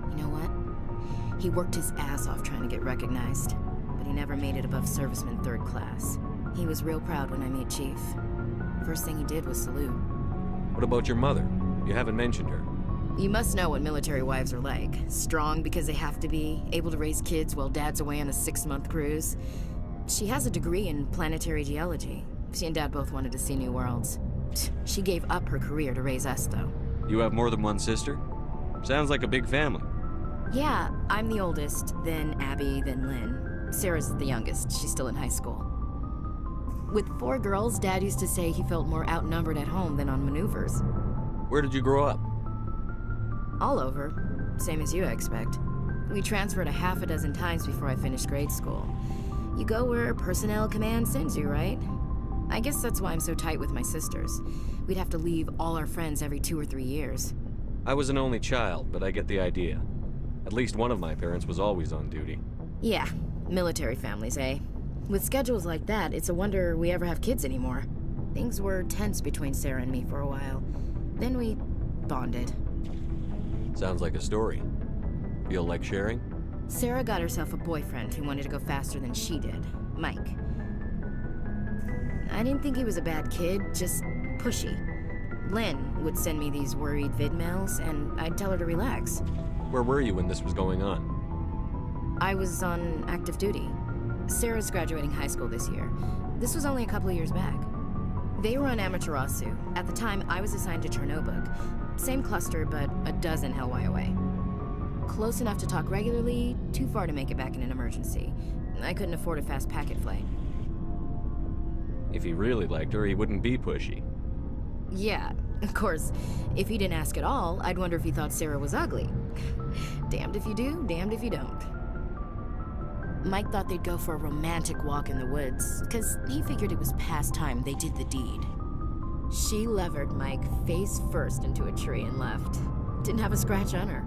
[SPEAKER 11] You know what? He worked his ass off trying to get recognized, but he never made it above serviceman 3rd class. He was real proud when I made chief. First thing he did was salute.
[SPEAKER 2] What about your mother? You haven't mentioned her.
[SPEAKER 11] You must know what military wives are like. Strong because they have to be, able to raise kids while Dad's away on a 6-month cruise. She has a degree in planetary geology. She and Dad both wanted to see new worlds. She gave up her career to raise us, though.
[SPEAKER 2] You have more than one sister? Sounds like a big family.
[SPEAKER 11] Yeah, I'm the oldest, then Abby, then Lynn. Sarah's the youngest. She's still in high school. With 4 girls, Dad used to say he felt more outnumbered at home than on maneuvers.
[SPEAKER 2] Where did you grow up?
[SPEAKER 11] All over. Same as you, I expect. We transferred a half a dozen times before I finished grade school. You go where personnel command sends you, right? I guess that's why I'm so tight with my sisters. We'd have to leave all our friends every 2 or 3 years.
[SPEAKER 2] I was an only child, but I get the idea. At least one of my parents was always on duty.
[SPEAKER 11] Yeah, military families, eh? With schedules like that, it's a wonder we ever have kids anymore. Things were tense between Sarah and me for a while. Then we bonded.
[SPEAKER 2] Sounds like a story. Feel like sharing?
[SPEAKER 11] Sarah got herself a boyfriend who wanted to go faster than she did, Mike. I didn't think he was a bad kid, just pushy. Lynn would send me these worried vidmails, and I'd tell her to relax.
[SPEAKER 2] Where were you when this was going on?
[SPEAKER 11] I was on active duty. Sarah's graduating high school this year. This was only a couple of years back. They were on Amaterasu. At the time, I was assigned to Chernobog. Same cluster, but a dozen Hellwire away. Close enough to talk regularly, too far to make it back in an emergency. I couldn't afford a fast packet flight.
[SPEAKER 2] If he really liked her, he wouldn't be pushy.
[SPEAKER 11] Yeah, of course. If he didn't ask at all, I'd wonder if he thought Sarah was ugly. Damned if you do, damned if you don't. Mike thought they'd go for a romantic walk in the woods, because he figured it was past time they did the deed. She levered Mike face first into a tree and left. Didn't have a scratch on her.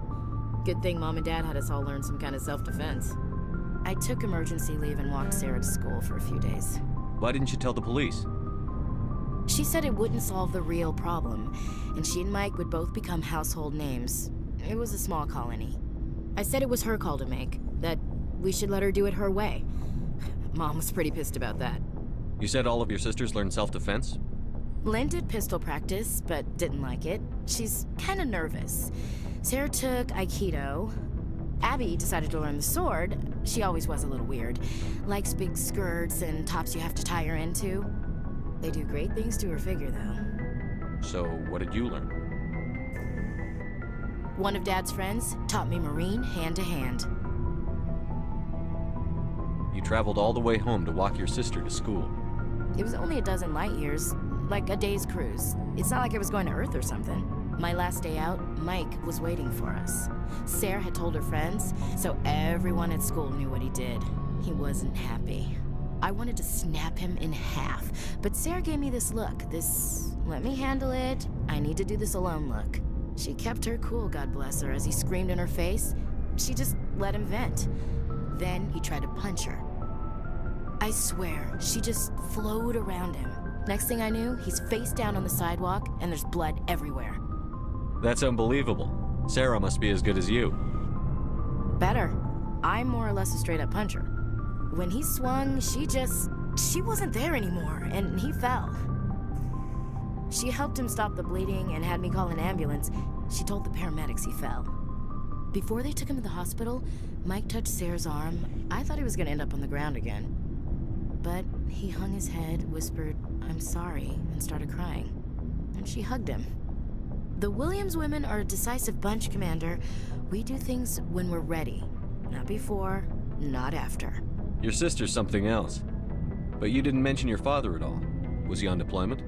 [SPEAKER 11] Good thing Mom and Dad had us all learn some kind of self-defense. I took emergency leave and walked Sarah to school for a few days.
[SPEAKER 2] Why didn't you tell the police?
[SPEAKER 11] She said it wouldn't solve the real problem, and she and Mike would both become household names. It was a small colony. I said it was her call to make, that we should let her do it her way. Mom was pretty pissed about that.
[SPEAKER 2] You said all of your sisters learned self-defense?
[SPEAKER 11] Lynn did pistol practice, but didn't like it. She's kind of nervous. Sarah took Aikido. Abby decided to learn the sword. She always was a little weird. Likes big skirts and tops you have to tie her into. They do great things to her figure, though.
[SPEAKER 2] So, what did you learn?
[SPEAKER 11] One of Dad's friends taught me Marine hand to hand.
[SPEAKER 2] You traveled all the way home to walk your sister to school.
[SPEAKER 11] It was only a dozen light years, like a day's cruise. It's not like I was going to Earth or something. My last day out, Mike was waiting for us. Sarah had told her friends, so everyone at school knew what he did. He wasn't happy. I wanted to snap him in half, but Sarah gave me this look, this let me handle it, I need to do this alone look. She kept her cool, God bless her, as he screamed in her face. She just let him vent. Then he tried to punch her. I swear, she just flowed around him. Next thing I knew, he's face down on the sidewalk, and there's blood everywhere.
[SPEAKER 2] That's unbelievable. Sarah must be as good as you.
[SPEAKER 11] Better. I'm more or less a straight-up puncher. When he swung, she wasn't there anymore, and he fell. She helped him stop the bleeding and had me call an ambulance. She told the paramedics he fell. Before they took him to the hospital, Mike touched Sarah's arm. I thought he was gonna end up on the ground again. But he hung his head, whispered, "I'm sorry," and started crying. And she hugged him. The Williams women are a decisive bunch, Commander. We do things when we're ready. Not before, not after.
[SPEAKER 2] Your sister's something else. But you didn't mention your father at all. Was he on deployment?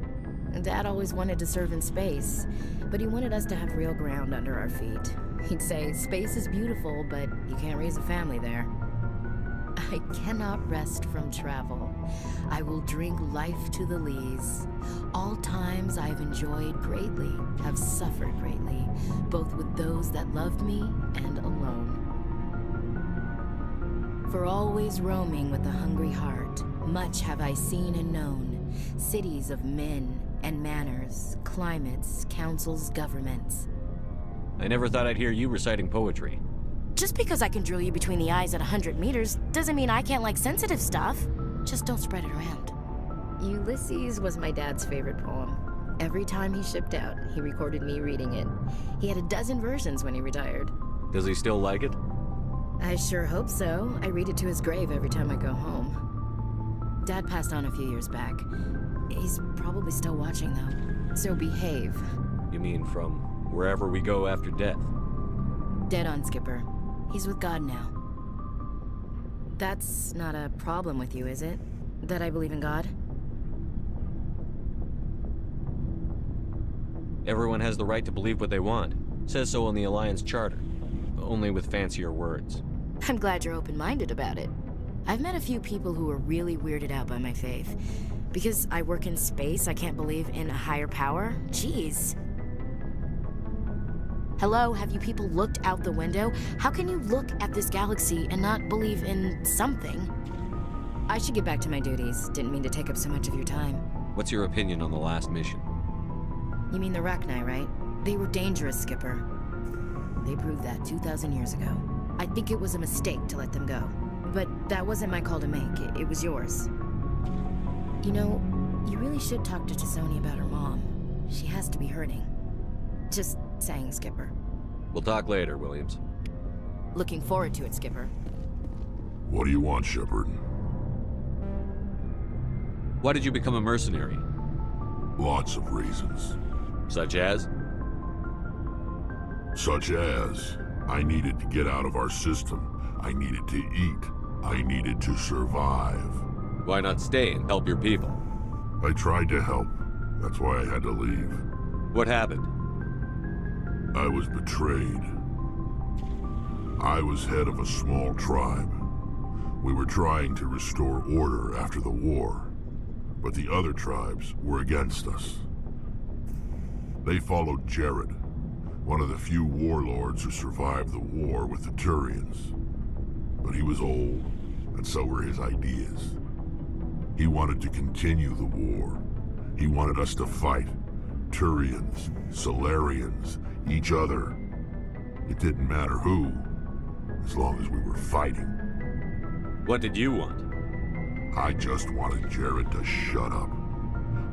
[SPEAKER 11] Dad always wanted to serve in space, but he wanted us to have real ground under our feet. He'd say, space is beautiful, but you can't raise a family there. I cannot rest from travel. I will drink life to the lees. All times I have enjoyed greatly, have suffered greatly, both with those that loved me and alone. For always roaming with a hungry heart, much have I seen and known, cities of men and manners, climates, councils, governments.
[SPEAKER 2] I never thought I'd hear you reciting poetry.
[SPEAKER 11] Just because I can drill you between the eyes at 100 meters doesn't mean I can't like sensitive stuff. Just don't spread it around. Ulysses was my dad's favorite poem. Every time he shipped out, he recorded me reading it. He had a dozen versions when he retired.
[SPEAKER 2] Does he still like it?
[SPEAKER 11] I sure hope so. I read it to his grave every time I go home. Dad passed on a few years back. He's probably still watching, though. So behave.
[SPEAKER 2] You mean from wherever we go after death?
[SPEAKER 11] Dead on, Skipper. He's with God now. That's not a problem with you, is it? That I believe in God?
[SPEAKER 2] Everyone has the right to believe what they want. Says so in the Alliance Charter. Only with fancier words.
[SPEAKER 11] I'm glad you're open-minded about it. I've met a few people who are really weirded out by my faith. Because I work in space, I can't believe in a higher power? Jeez. Hello, have you people looked out the window? How can you look at this galaxy and not believe in something? I should get back to my duties. Didn't mean to take up so much of your time.
[SPEAKER 2] What's your opinion on the last mission?
[SPEAKER 11] You mean the Rachni, right? They were dangerous, Skipper. They proved that 2,000 years ago. I think it was a mistake to let them go. But that wasn't my call to make. It was yours. You know, you really should talk to T'Soni about her mom. She has to be hurting. Just saying, Skipper.
[SPEAKER 2] We'll talk later, Williams.
[SPEAKER 11] Looking forward to it, Skipper.
[SPEAKER 21] What do you want, Shepard?
[SPEAKER 2] Why did you become a mercenary?
[SPEAKER 21] Lots of reasons.
[SPEAKER 2] Such as?
[SPEAKER 21] Such as, I needed to get out of our system. I needed to eat. I needed to survive.
[SPEAKER 2] Why not stay and help your people?
[SPEAKER 21] I tried to help. That's why I had to leave.
[SPEAKER 2] What happened?
[SPEAKER 21] I was betrayed. I was head of a small tribe. We were trying to restore order after the war, but the other tribes were against us. They followed Jared, one of the few warlords who survived the war with the Turians. But he was old, and so were his ideas. He wanted to continue the war. He wanted us to fight. Turians, Solarians, each other. It didn't matter who, as long as we were fighting.
[SPEAKER 2] What did you want?
[SPEAKER 21] I just wanted Jared to shut up,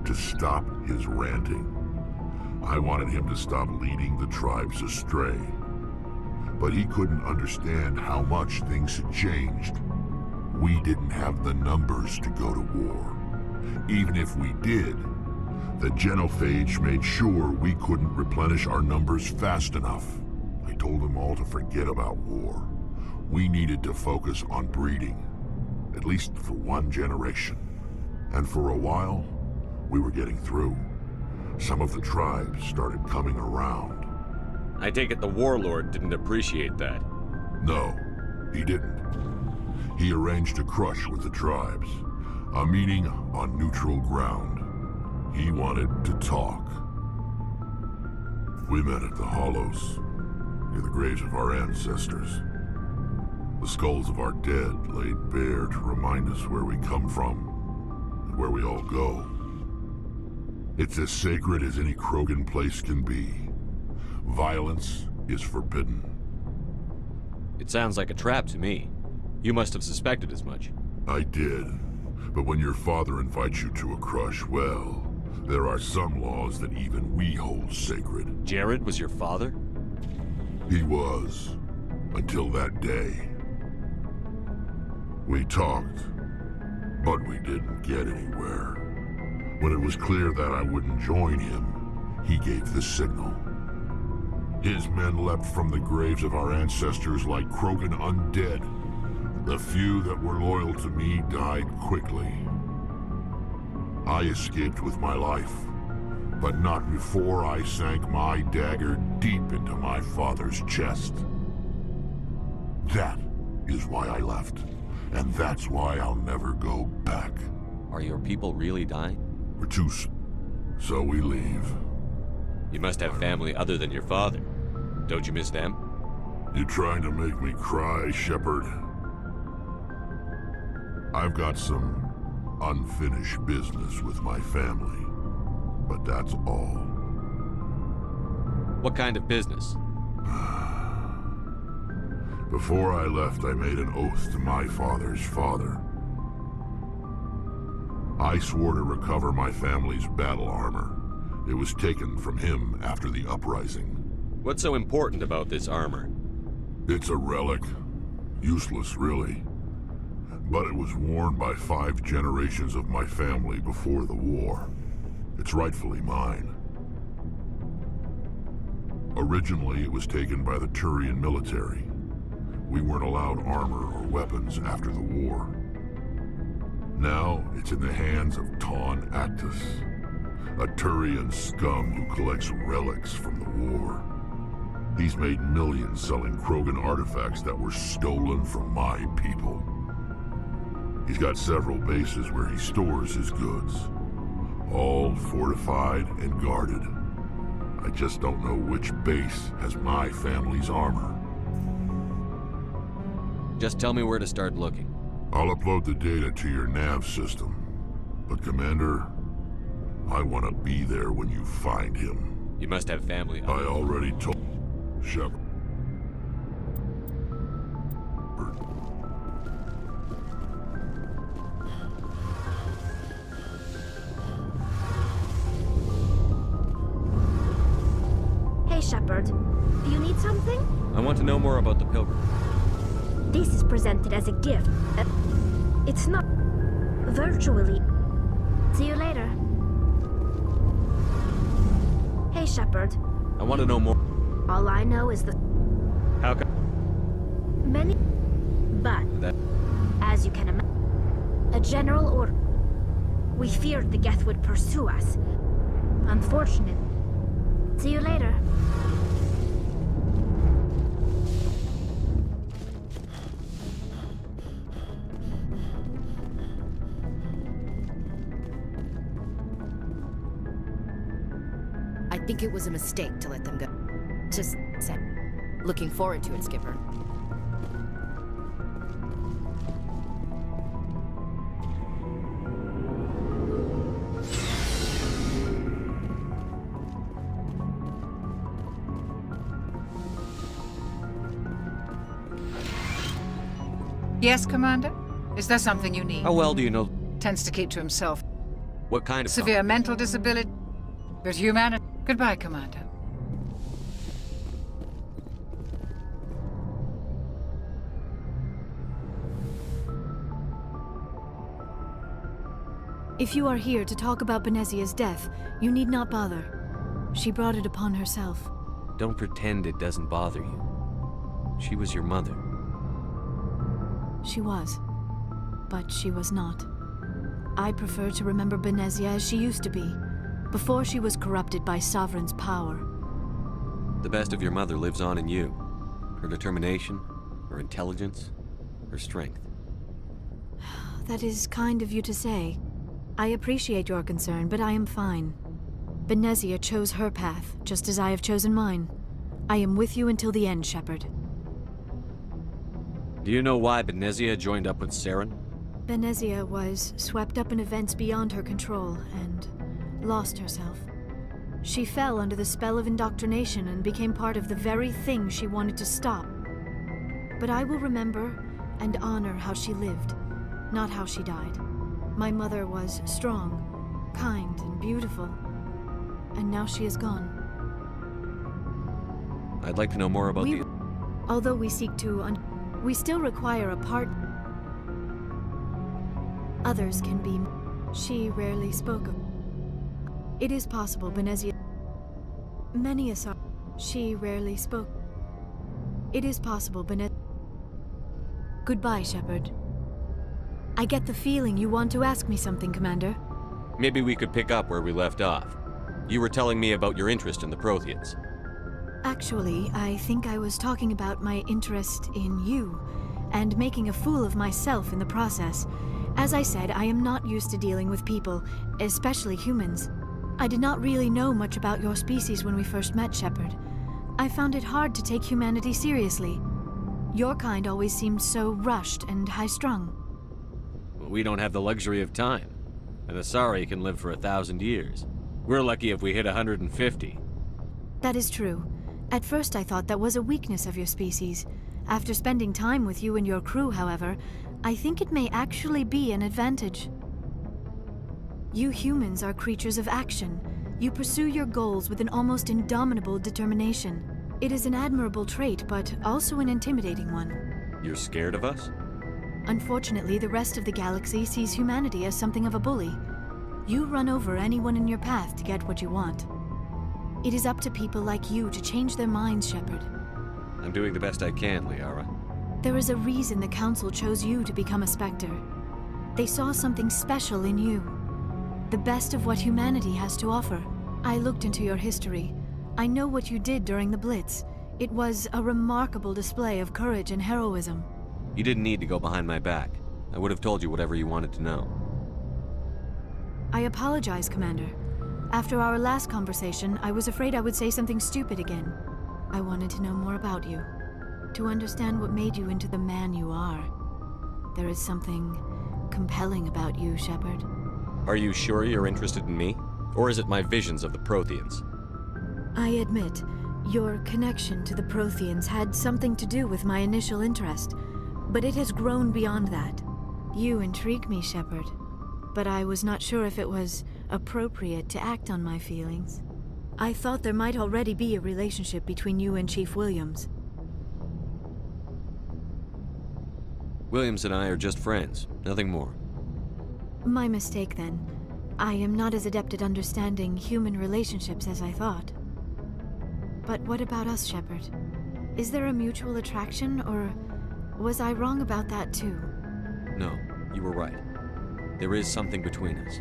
[SPEAKER 21] to stop his ranting. I wanted him to stop leading the tribes astray. But he couldn't understand how much things had changed. We didn't have the numbers to go to war. Even if we did, the genophage made sure we couldn't replenish our numbers fast enough. I told them all to forget about war. We needed to focus on breeding, at least for one generation. And for a while, we were getting through. Some of the tribes started coming around.
[SPEAKER 2] I take it the warlord didn't appreciate that.
[SPEAKER 21] No, he didn't. He arranged a crush with the tribes, a meeting on neutral ground. He wanted to talk. We met at the Hollows, near the graves of our ancestors. The skulls of our dead laid bare to remind us where we come from and where we all go. It's as sacred as any Krogan place can be. Violence is forbidden.
[SPEAKER 2] It sounds like a trap to me. You must have suspected as much.
[SPEAKER 21] I did. But when your father invites you to a crush, well, there are some laws that even we hold sacred.
[SPEAKER 2] Jared was your father?
[SPEAKER 21] He was. Until that day. We talked, but we didn't get anywhere. When it was clear that I wouldn't join him, he gave the signal. His men leapt from the graves of our ancestors like Krogan undead. The few that were loyal to me died quickly. I escaped with my life, but not before I sank my dagger deep into my father's chest. That is why I left, and that's why I'll never go back.
[SPEAKER 2] Are your people really dying?
[SPEAKER 21] We're too so we leave.
[SPEAKER 2] You must have family other than your father. Don't you miss them?
[SPEAKER 21] You trying to make me cry, Shepard? I've got some unfinished business with my family, but that's all.
[SPEAKER 2] What kind of business?
[SPEAKER 21] Before I left, I made an oath to my father's father. I swore to recover my family's battle armor. It was taken from him after the uprising.
[SPEAKER 2] What's so important about this armor?
[SPEAKER 21] It's a relic. Useless, really. But it was worn by 5 generations of my family before the war. It's rightfully mine. Originally, it was taken by the Turian military. We weren't allowed armor or weapons after the war. Now, it's in the hands of Ton Actus, a Turian scum who collects relics from the war. He's made millions selling Krogan artifacts that were stolen from my people. He's got several bases where he stores his goods, all fortified and guarded. I just don't know which base has my family's armor.
[SPEAKER 2] Just tell me where to start looking.
[SPEAKER 21] I'll upload the data to your nav system. But Commander, I want to be there when you find him.
[SPEAKER 2] You must have family.
[SPEAKER 21] I already told Shepard.
[SPEAKER 10] Hey, Shepard. Do you need something?
[SPEAKER 2] I want to know more about the Pilgrim.
[SPEAKER 10] This is presented as a gift. It's not... virtually. See you later. Hey, Shepard.
[SPEAKER 2] I want to know more.
[SPEAKER 10] All I know is the...
[SPEAKER 2] How come?
[SPEAKER 10] Many... But...
[SPEAKER 2] That...
[SPEAKER 10] As you can imagine... A general order... We feared the Geth would pursue us. Unfortunate. See you later.
[SPEAKER 11] I think it was a mistake to let them go. Just say. Looking forward to it, Skipper.
[SPEAKER 16] Yes, Commander? Is there something you need?
[SPEAKER 2] How well do you know?
[SPEAKER 16] Tends to keep to himself.
[SPEAKER 2] What kind of...
[SPEAKER 16] Severe mental disability, but humanity. Goodbye, Commander.
[SPEAKER 3] If you are here to talk about Benezia's death, you need not bother. She brought it upon herself.
[SPEAKER 2] Don't pretend it doesn't bother you. She was your mother.
[SPEAKER 3] She was. But she was not. I prefer to remember Benezia as she used to be, before she was corrupted by Sovereign's power.
[SPEAKER 2] The best of your mother lives on in you. Her determination, her intelligence, her strength.
[SPEAKER 3] That is kind of you to say. I appreciate your concern, but I am fine. Benezia chose her path, just as I have chosen mine. I am with you until the end, Shepard.
[SPEAKER 2] Do you know why Benezia joined up with Saren?
[SPEAKER 3] Benezia was swept up in events beyond her control and lost herself. She fell under the spell of indoctrination and became part of the very thing she wanted to stop. But I will remember and honor how she lived, not how she died. My mother was strong, kind, and beautiful, and now she is gone.
[SPEAKER 2] I'd like to know more about the...
[SPEAKER 3] Although we seek to we still require a part. Others can be. She rarely spoke of. It is possible Benezia. Many a sorrow. She rarely spoke. It is possible Benezia. Goodbye, Shepard. I get the feeling you want to ask me something, Commander.
[SPEAKER 2] Maybe we could pick up where we left off. You were telling me about your interest in the Protheans.
[SPEAKER 3] Actually, I think I was talking about my interest in you, and making a fool of myself in the process. As I said, I am not used to dealing with people, especially humans. I did not really know much about your species when we first met, Shepard. I found it hard to take humanity seriously. Your kind always seemed so rushed and high-strung.
[SPEAKER 2] We don't have the luxury of time. An Asari can live for 1,000 years. We're lucky if we hit 150.
[SPEAKER 3] That is true. At first I thought that was a weakness of your species. After spending time with you and your crew, however, I think it may actually be an advantage. You humans are creatures of action. You pursue your goals with an almost indomitable determination. It is an admirable trait, but also an intimidating one.
[SPEAKER 2] You're scared of us?
[SPEAKER 3] Unfortunately, the rest of the galaxy sees humanity as something of a bully. You run over anyone in your path to get what you want. It is up to people like you to change their minds, Shepard.
[SPEAKER 2] I'm doing the best I can, Liara.
[SPEAKER 3] There is a reason the Council chose you to become a Spectre. They saw something special in you. The best of what humanity has to offer. I looked into your history. I know what you did during the Blitz. It was a remarkable display of courage and heroism.
[SPEAKER 2] You didn't need to go behind my back. I would have told you whatever you wanted to know.
[SPEAKER 3] I apologize, Commander. After our last conversation, I was afraid I would say something stupid again. I wanted to know more about you. To understand what made you into the man you are. There is something compelling about you, Shepard.
[SPEAKER 2] Are you sure you're interested in me? Or is it my visions of the Protheans?
[SPEAKER 3] I admit, your connection to the Protheans had something to do with my initial interest, but it has grown beyond that. You intrigue me, Shepard, but I was not sure if it was appropriate to act on my feelings. I thought there might already be a relationship between you and Chief Williams.
[SPEAKER 2] Williams and I are just friends, nothing more.
[SPEAKER 3] My mistake, then. I am not as adept at understanding human relationships as I thought. But what about us, Shepard? Is there a mutual attraction, or was I wrong about that too?
[SPEAKER 2] No, you were right. There is something between us.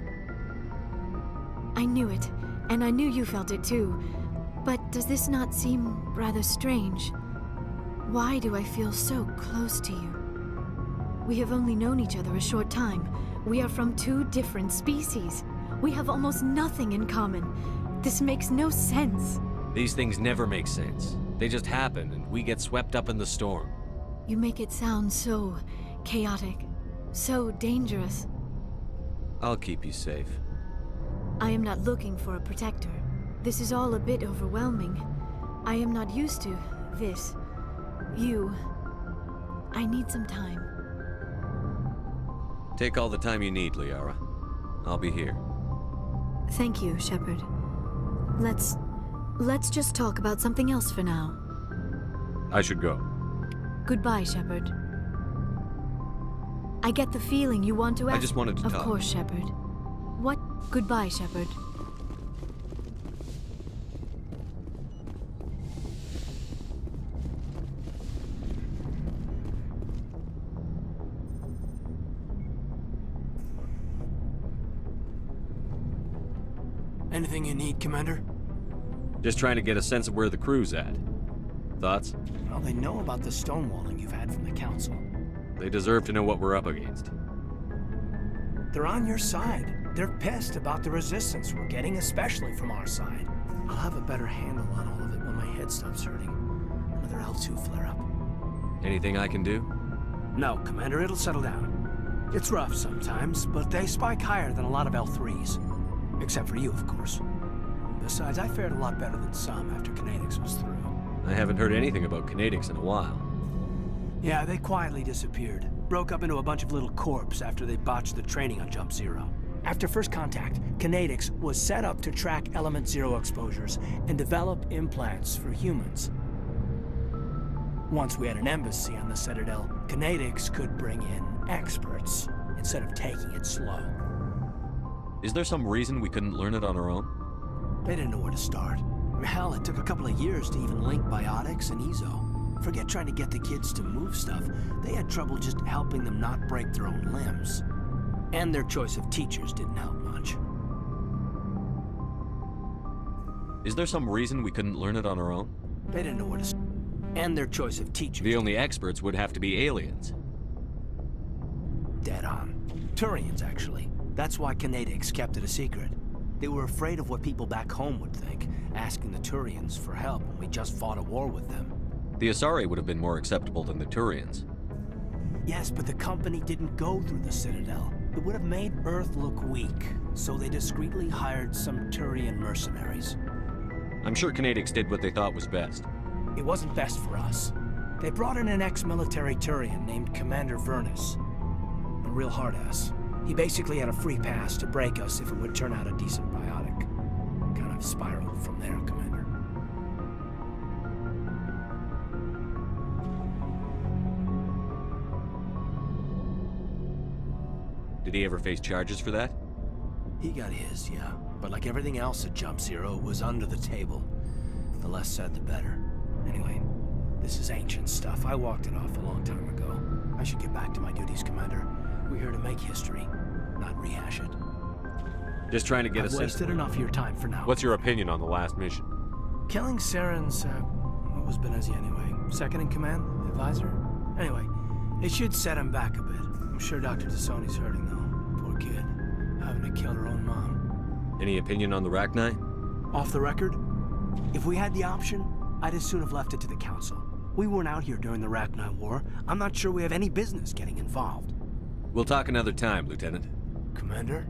[SPEAKER 3] I knew it, and I knew you felt it too. But does this not seem rather strange? Why do I feel so close to you? We have only known each other a short time. We are from two different species. We have almost nothing in common. This makes no sense.
[SPEAKER 2] These things never make sense. They just happen, and we get swept up in the storm.
[SPEAKER 3] You make it sound so chaotic, so dangerous.
[SPEAKER 2] I'll keep you safe.
[SPEAKER 3] I am not looking for a protector. This is all a bit overwhelming. I am not used to this. You. I need some time.
[SPEAKER 2] Take all the time you need, Liara. I'll be here.
[SPEAKER 3] Thank you, Shepard. Let's just talk about something else for now.
[SPEAKER 2] I should go.
[SPEAKER 3] Goodbye, Shepard. I get the feeling you want to ask—
[SPEAKER 2] I just wanted to talk.
[SPEAKER 3] Of course, Shepard. What? Goodbye, Shepard.
[SPEAKER 5] Anything you need, Commander?
[SPEAKER 2] Just trying to get a sense of where the crew's at. Thoughts?
[SPEAKER 5] Well, they know about the stonewalling you've had from the Council.
[SPEAKER 2] They deserve to know what we're up against.
[SPEAKER 5] They're on your side. They're pissed about the resistance we're getting, especially from our side. I'll have a better handle on all of it when my head stops hurting. Another L2 flare-up.
[SPEAKER 2] Anything I can do?
[SPEAKER 5] No, Commander, it'll settle down. It's rough sometimes, but they spike higher than a lot of L3s. Except for you, of course. Besides, I fared a lot better than some after Kinetics was through.
[SPEAKER 2] I haven't heard anything about Kinetics in a while.
[SPEAKER 5] Yeah, they quietly disappeared. Broke up into a bunch of little corps after they botched the training on Jump Zero. After first contact, Kinetics was set up to track Element Zero exposures and develop implants for humans. Once we had an embassy on the Citadel, Kinetics could bring in experts instead of taking it slow.
[SPEAKER 2] Is there some reason we couldn't learn it on our own?
[SPEAKER 5] They didn't know where to start. Hell, it took a couple of years to even link biotics and Ezo. Forget trying to get the kids to move stuff. They had trouble just helping them not break their own limbs. And their choice of teachers didn't help much.
[SPEAKER 2] Is there some reason we couldn't learn it on our own?
[SPEAKER 5] They didn't know where to start. And their choice of teachers.
[SPEAKER 2] The only experts would have to be aliens.
[SPEAKER 5] Dead on. Turians, actually. That's why Kinetics kept it a secret. They were afraid of what people back home would think, asking the Turians for help when we just fought a war with them.
[SPEAKER 2] The Asari would have been more acceptable than the Turians.
[SPEAKER 5] Yes, but the company didn't go through the Citadel. It would have made Earth look weak, so they discreetly hired some Turian mercenaries.
[SPEAKER 2] I'm sure Kinetics did what they thought was best.
[SPEAKER 5] It wasn't best for us. They brought in an ex-military Turian named Commander Vernus. A real hard-ass. He basically had a free pass to break us if it would turn out a decent biotic. Kind of spiraled from there, Commander.
[SPEAKER 2] Did he ever face charges for that?
[SPEAKER 5] He got his, yeah. But like everything else at Jump Zero, it was under the table. The less said, the better. Anyway, this is ancient stuff. I walked it off a long time ago. I should get back to my duties, Commander. We're here to make history, not rehash it.
[SPEAKER 2] Just trying to get
[SPEAKER 5] I've wasted enough of your time for now.
[SPEAKER 2] What's your opinion on the last mission?
[SPEAKER 5] Killing Saren's, what was Benezi anyway? Second in command? Advisor? Anyway, it should set him back a bit. I'm sure Dr. Tassoni's hurting, though. Poor kid. Having to kill her own mom.
[SPEAKER 2] Any opinion on the Rachni?
[SPEAKER 5] Off the record? If we had the option, I'd as soon have left it to the Council. We weren't out here during the Rachni War. I'm not sure we have any business getting involved.
[SPEAKER 2] We'll talk another time, Lieutenant.
[SPEAKER 5] Commander?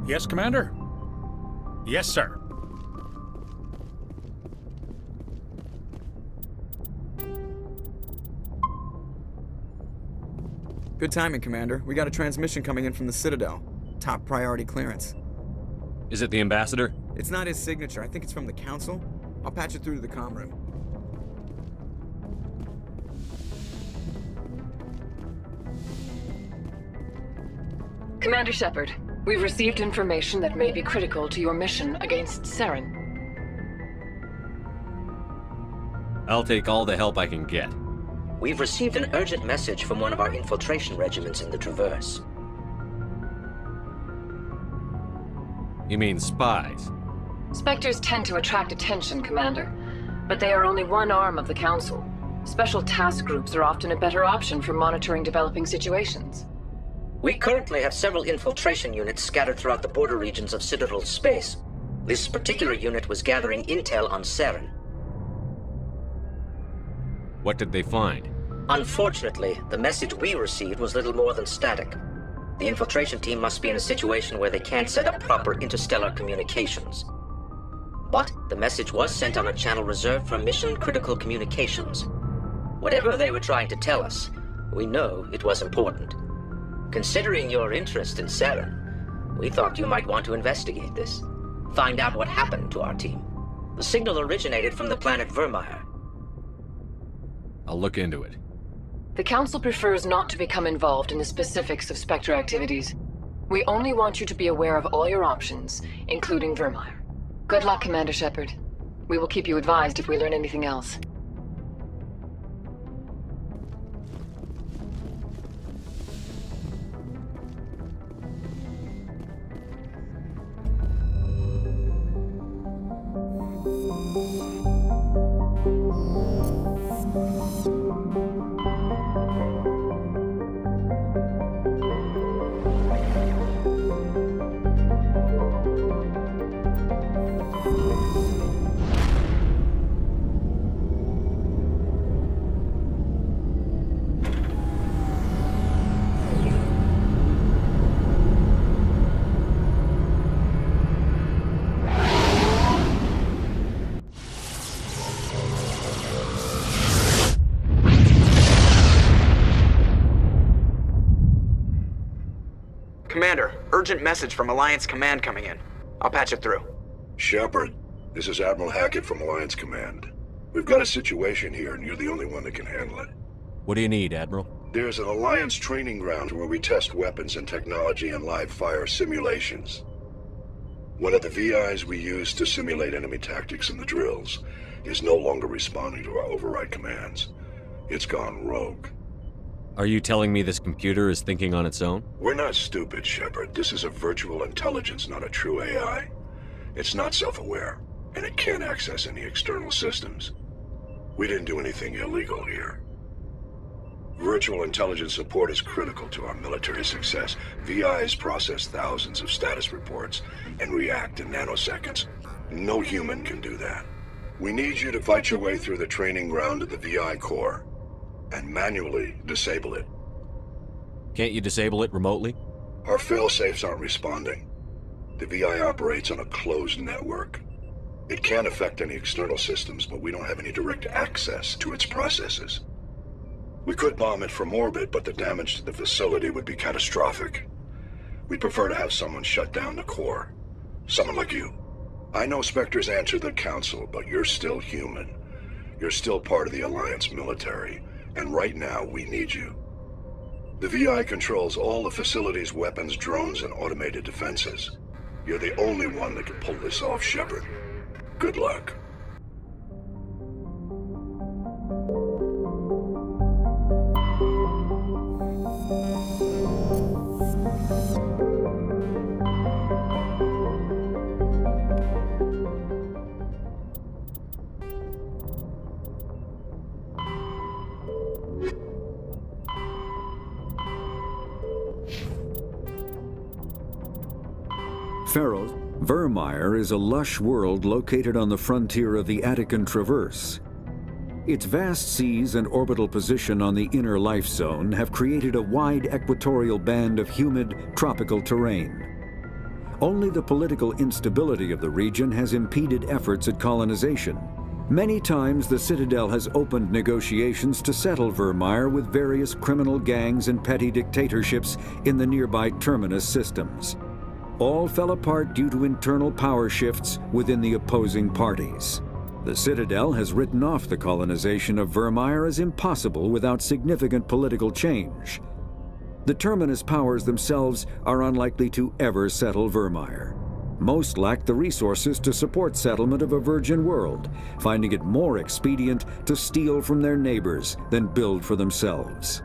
[SPEAKER 12] Yes, Commander? Yes, sir.
[SPEAKER 24] Good timing, Commander. We got a transmission coming in from the Citadel. Top priority clearance.
[SPEAKER 2] Is it the Ambassador?
[SPEAKER 24] It's not his signature. I think it's from the Council. I'll patch it through to the comm room.
[SPEAKER 22] Commander Shepard, we've received information that may be critical to your mission against Saren.
[SPEAKER 2] I'll take all the help I can get.
[SPEAKER 13] We've received an urgent message from one of our infiltration regiments in the Traverse.
[SPEAKER 2] You mean spies?
[SPEAKER 22] Spectres tend to attract attention, Commander, but they are only one arm of the Council. Special task groups are often a better option for monitoring developing situations.
[SPEAKER 13] We currently have several infiltration units scattered throughout the border regions of Citadel's space. This particular unit was gathering intel on Saren.
[SPEAKER 2] What did they find?
[SPEAKER 13] Unfortunately, the message we received was little more than static. The infiltration team must be in a situation where they can't set up proper interstellar communications. But the message was sent on a channel reserved for mission-critical communications. Whatever they were trying to tell us, we know it was important. Considering your interest in Saren, we thought you might want to investigate this. Find out what happened to our team. The signal originated from the planet Vermeer.
[SPEAKER 2] I'll look into it.
[SPEAKER 22] The Council prefers not to become involved in the specifics of Spectre activities. We only want you to be aware of all your options, including Vermeer. Good luck, Commander Shepard. We will keep you advised if we learn anything else.
[SPEAKER 15] Commander, urgent message from Alliance Command coming in. I'll patch it through.
[SPEAKER 21] Shepard, this is Admiral Hackett from Alliance Command. We've got a situation here, and you're the only one that can handle it.
[SPEAKER 2] What do you need, Admiral?
[SPEAKER 21] There's an Alliance training ground where we test weapons and technology in live fire simulations. One of the VIs we use to simulate enemy tactics in the drills is no longer responding to our override commands. It's gone rogue.
[SPEAKER 2] Are you telling me this computer is thinking on its own?
[SPEAKER 21] We're not stupid, Shepard. This is a virtual intelligence, not a true AI. It's not self-aware, and it can't access any external systems. We didn't do anything illegal here. Virtual intelligence support is critical to our military success. VIs process thousands of status reports and react in nanoseconds. No human can do that. We need you to fight your way through the training ground of the VI core and manually disable it.
[SPEAKER 2] Can't you disable it remotely?
[SPEAKER 21] Our fail-safes aren't responding. The VI operates on a closed network. It can affect any external systems, but we don't have any direct access to its processes. We could bomb it from orbit, but the damage to the facility would be catastrophic. We'd prefer to have someone shut down the core. Someone like you. I know Spectres answer the Council, but you're still human. You're still part of the Alliance military, and right now we need you. The VI controls all the facility's weapons, drones, and automated defenses. You're the only one that can pull this off, Shepard. Good luck.
[SPEAKER 9] Pharaoh, Vermeer is a lush world located on the frontier of the Attican Traverse. Its vast seas and orbital position on the inner life zone have created a wide equatorial band of humid, tropical terrain. Only the political instability of the region has impeded efforts at colonization. Many times the Citadel has opened negotiations to settle Vermeer with various criminal gangs and petty dictatorships in the nearby Terminus systems. All fell apart due to internal power shifts within the opposing parties. The Citadel has written off the colonization of Vermeer as impossible without significant political change. The Terminus powers themselves are unlikely to ever settle Vermeer. Most lack the resources to support settlement of a virgin world, finding it more expedient to steal from their neighbors than build for themselves.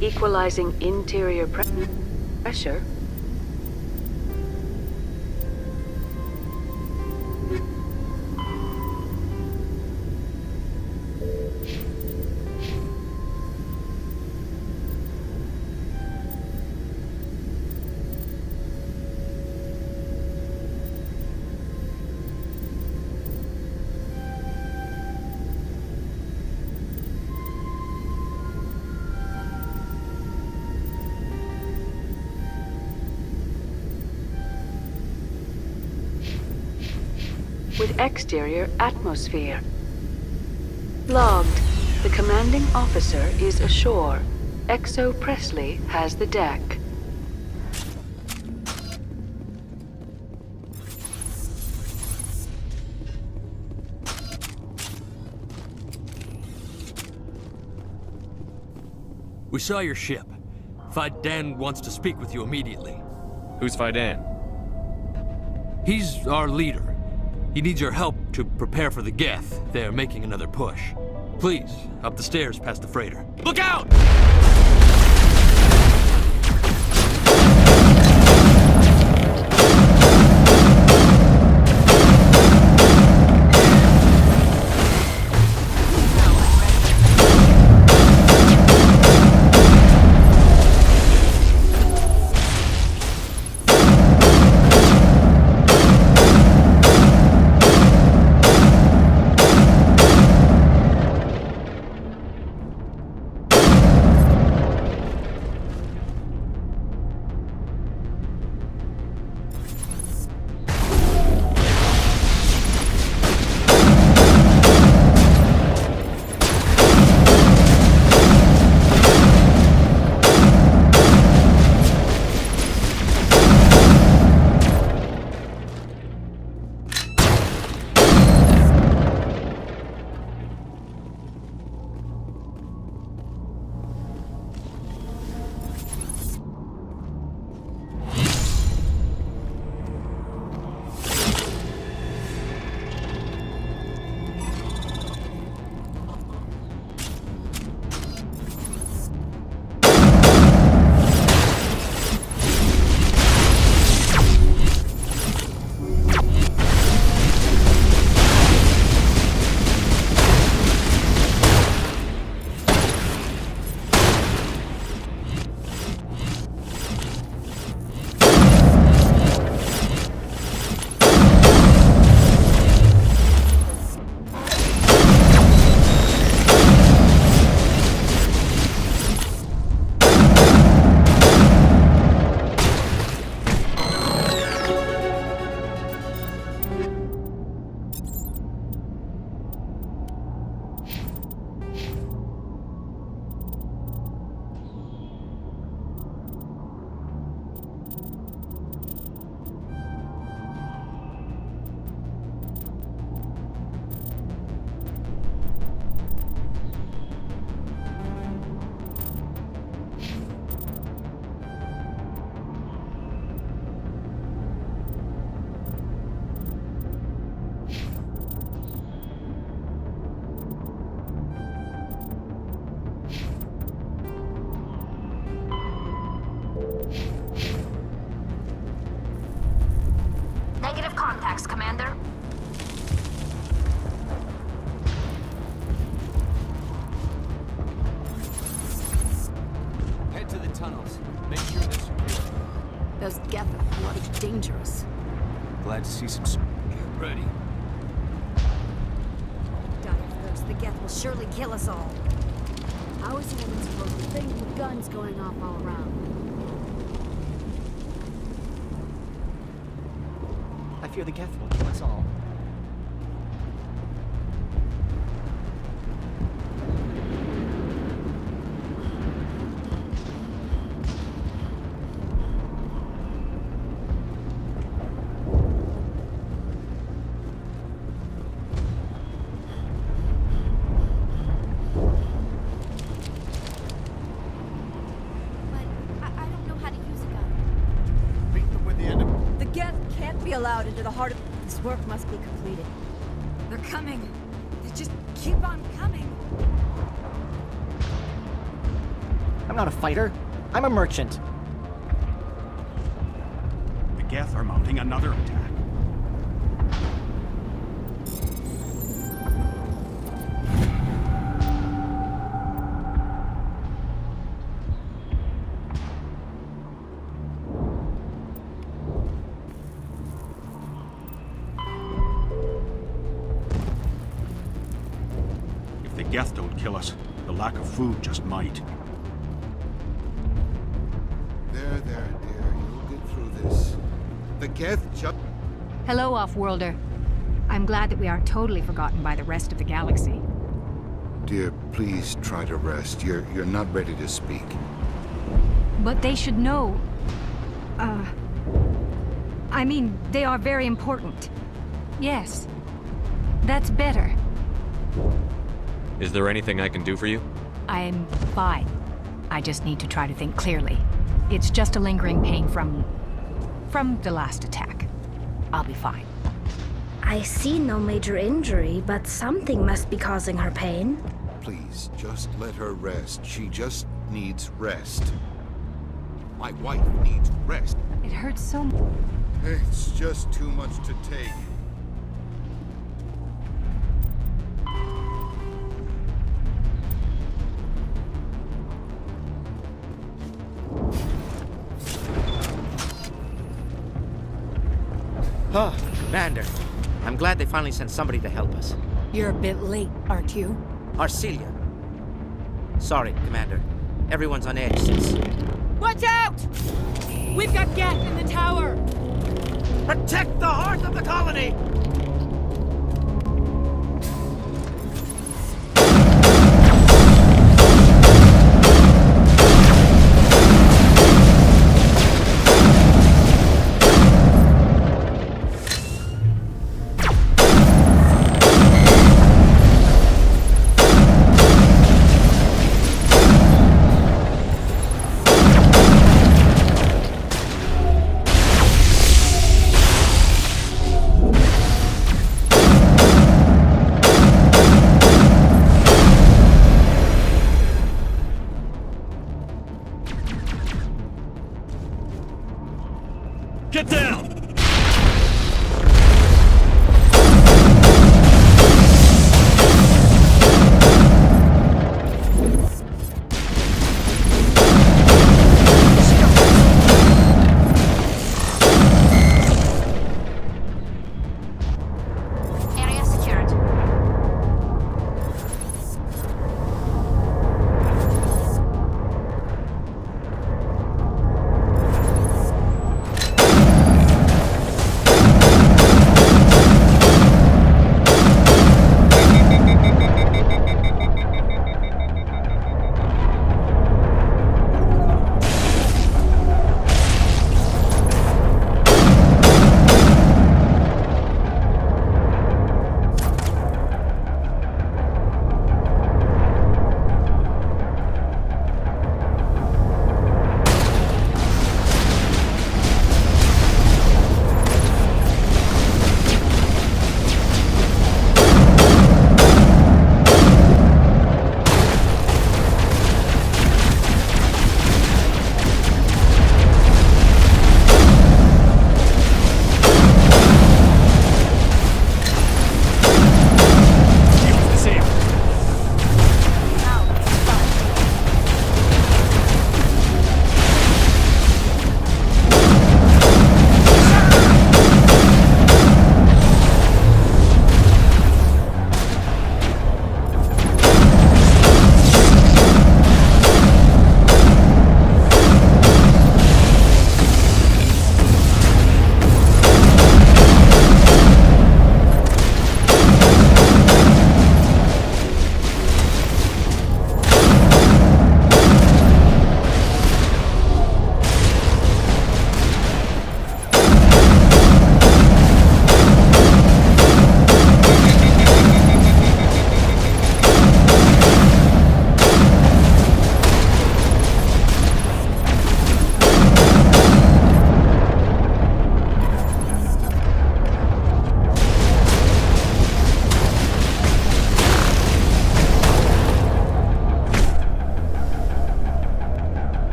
[SPEAKER 20] Equalizing interior pressure. With exterior atmosphere. Logged. The commanding officer is ashore. Exo Presley has the deck.
[SPEAKER 4] We saw your ship. Fidan wants to speak with you immediately.
[SPEAKER 2] Who's Fidan?
[SPEAKER 4] He's our leader. He needs your help to prepare for the Geth. They're making another push. Please, up the stairs past the freighter. Look out!
[SPEAKER 18] contacts, Commander.
[SPEAKER 4] Head to the tunnels. Make sure they're secure.
[SPEAKER 11] Those Geth are bloody dangerous.
[SPEAKER 5] Glad to see some...
[SPEAKER 4] Get ready.
[SPEAKER 3] Die first. The Geth will surely kill us all. How is he even supposed to think with guns going off all around?
[SPEAKER 6] I fear the Geth will kill us all.
[SPEAKER 3] work must be completed. They're coming. They just keep on coming.
[SPEAKER 1] I'm not a fighter. I'm a merchant.
[SPEAKER 8] The Geth are mounting another attack. If the Geth don't kill us, the lack of food just might.
[SPEAKER 19] There, dear. You'll get through this. The Geth just...
[SPEAKER 23] Hello, Off-Worlder. I'm glad that we aren't totally forgotten by the rest of the galaxy.
[SPEAKER 19] Dear, please try to rest. You're not ready to speak.
[SPEAKER 23] But they should know... I mean, they are very important. Yes. That's better.
[SPEAKER 2] Is there anything I can do for you?
[SPEAKER 23] I'm fine. I just need to try to think clearly. It's just a lingering pain from the last attack. I'll be fine.
[SPEAKER 25] I see no major injury, but something must be causing her pain.
[SPEAKER 19] Please, just let her rest. She just needs rest. My wife needs rest.
[SPEAKER 23] It hurts so much.
[SPEAKER 19] It's just too much to take.
[SPEAKER 1] Oh, Commander. I'm glad they finally sent somebody to help us.
[SPEAKER 23] You're a bit late, aren't you?
[SPEAKER 1] Arcelia. Sorry, Commander. Everyone's on edge since...
[SPEAKER 26] Watch out! We've got Geth in the tower!
[SPEAKER 1] Protect the heart of the colony!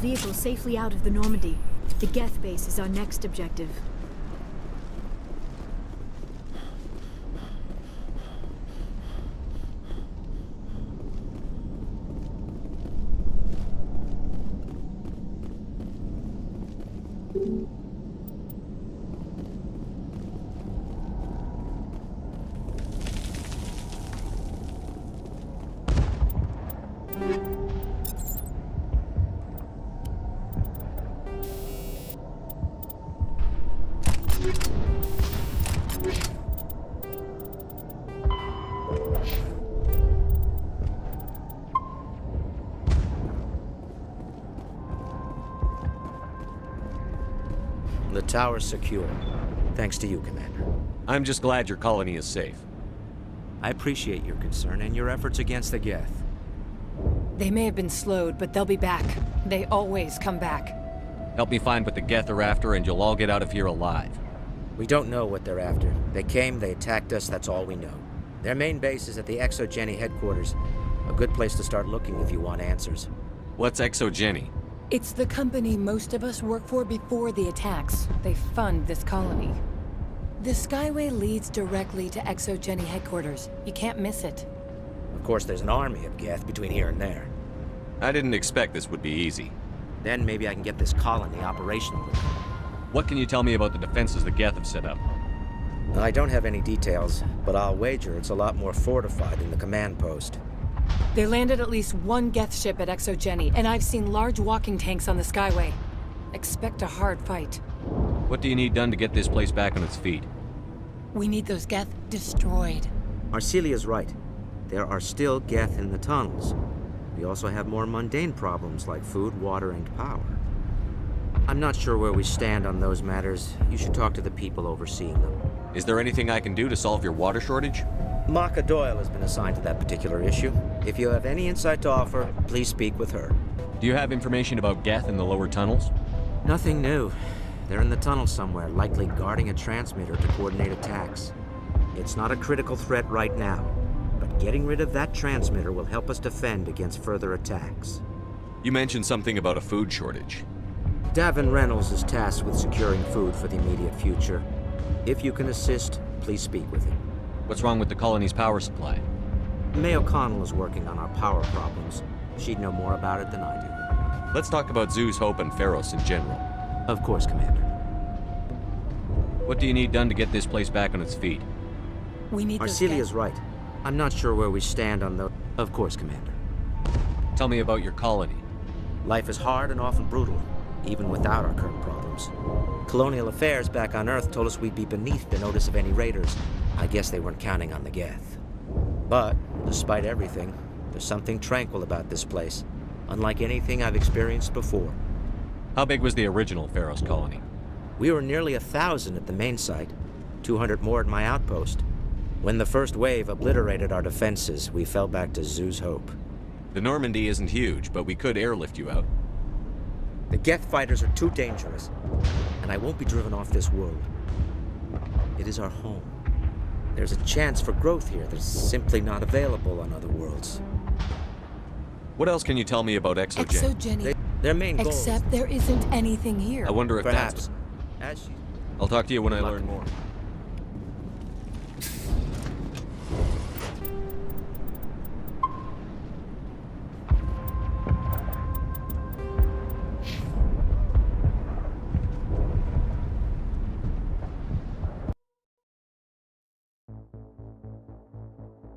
[SPEAKER 3] vehicle safely out of the Normandy. The Geth base is our next objective.
[SPEAKER 1] The tower's secure. Thanks to you, Commander.
[SPEAKER 2] I'm just glad your colony is safe.
[SPEAKER 1] I appreciate your concern and your efforts against the Geth.
[SPEAKER 23] They may have been slowed, but they'll be back. They always come back.
[SPEAKER 2] Help me find what the Geth are after, and you'll all get out of here alive.
[SPEAKER 1] We don't know what they're after. They came, they attacked us, that's all we know. Their main base is at the Exogeny headquarters. A good place to start looking if you want answers.
[SPEAKER 2] What's Exogeny?
[SPEAKER 23] It's the company most of us work for before the attacks. They fund this colony. The Skyway leads directly to Exogeny headquarters. You can't miss it.
[SPEAKER 1] Of course, there's an army of Geth between here and there.
[SPEAKER 2] I didn't expect this would be easy.
[SPEAKER 1] Then maybe I can get this colony operational.
[SPEAKER 2] What can you tell me about the defenses the Geth have set up?
[SPEAKER 1] I don't have any details, but I'll wager it's a lot more fortified than the command post.
[SPEAKER 23] They landed at least one Geth ship at Exogeny, and I've seen large walking tanks on the Skyway. Expect a hard fight.
[SPEAKER 2] What do you need done to get this place back on its feet?
[SPEAKER 23] We need those Geth destroyed.
[SPEAKER 1] Arcelia's right. There are still Geth in the tunnels. We also have more mundane problems like food, water, and power. I'm not sure where we stand on those matters. You should talk to the people overseeing them.
[SPEAKER 2] Is there anything I can do to solve your water shortage?
[SPEAKER 1] Maka Doyle has been assigned to that particular issue. If you have any insight to offer, please speak with her.
[SPEAKER 2] Do you have information about Geth in the lower tunnels?
[SPEAKER 1] Nothing new. They're in the tunnel somewhere, likely guarding a transmitter to coordinate attacks. It's not a critical threat right now, but getting rid of that transmitter will help us defend against further attacks.
[SPEAKER 2] You mentioned something about a food shortage.
[SPEAKER 1] Davin Reynolds is tasked with securing food for the immediate future. If you can assist, please speak with him.
[SPEAKER 2] What's wrong with the colony's power supply?
[SPEAKER 1] May O'Connell is working on our power problems. She'd know more about it than I do.
[SPEAKER 2] Let's talk about Zoo's Hope and Pharos in general.
[SPEAKER 1] Of course, Commander.
[SPEAKER 2] What do you need done to get this place back on its feet?
[SPEAKER 23] We need
[SPEAKER 1] Arcelia's right. I'm not sure where we stand on the... Of course, Commander.
[SPEAKER 2] Tell me about your colony.
[SPEAKER 1] Life is hard and often brutal, even without our current problems. Colonial affairs back on Earth told us we'd be beneath the notice of any raiders. I guess they weren't counting on the Geth. But, despite everything, there's something tranquil about this place, unlike anything I've experienced before.
[SPEAKER 2] How big was the original Pharos colony?
[SPEAKER 1] We were nearly 1,000 at the main site, 200 more at my outpost. When the first wave obliterated our defenses, we fell back to Zoo's Hope.
[SPEAKER 2] The Normandy isn't huge, but we could airlift you out.
[SPEAKER 1] The Geth fighters are too dangerous, and I won't be driven off this world. It is our home. There's a chance for growth here that's simply not available on other worlds.
[SPEAKER 2] What else can you tell me about Exogeny?
[SPEAKER 23] Exogeny.
[SPEAKER 1] Their main goal
[SPEAKER 23] Except there isn't anything here.
[SPEAKER 2] I wonder if
[SPEAKER 1] Perhaps.
[SPEAKER 2] I'll talk to you when I learn more.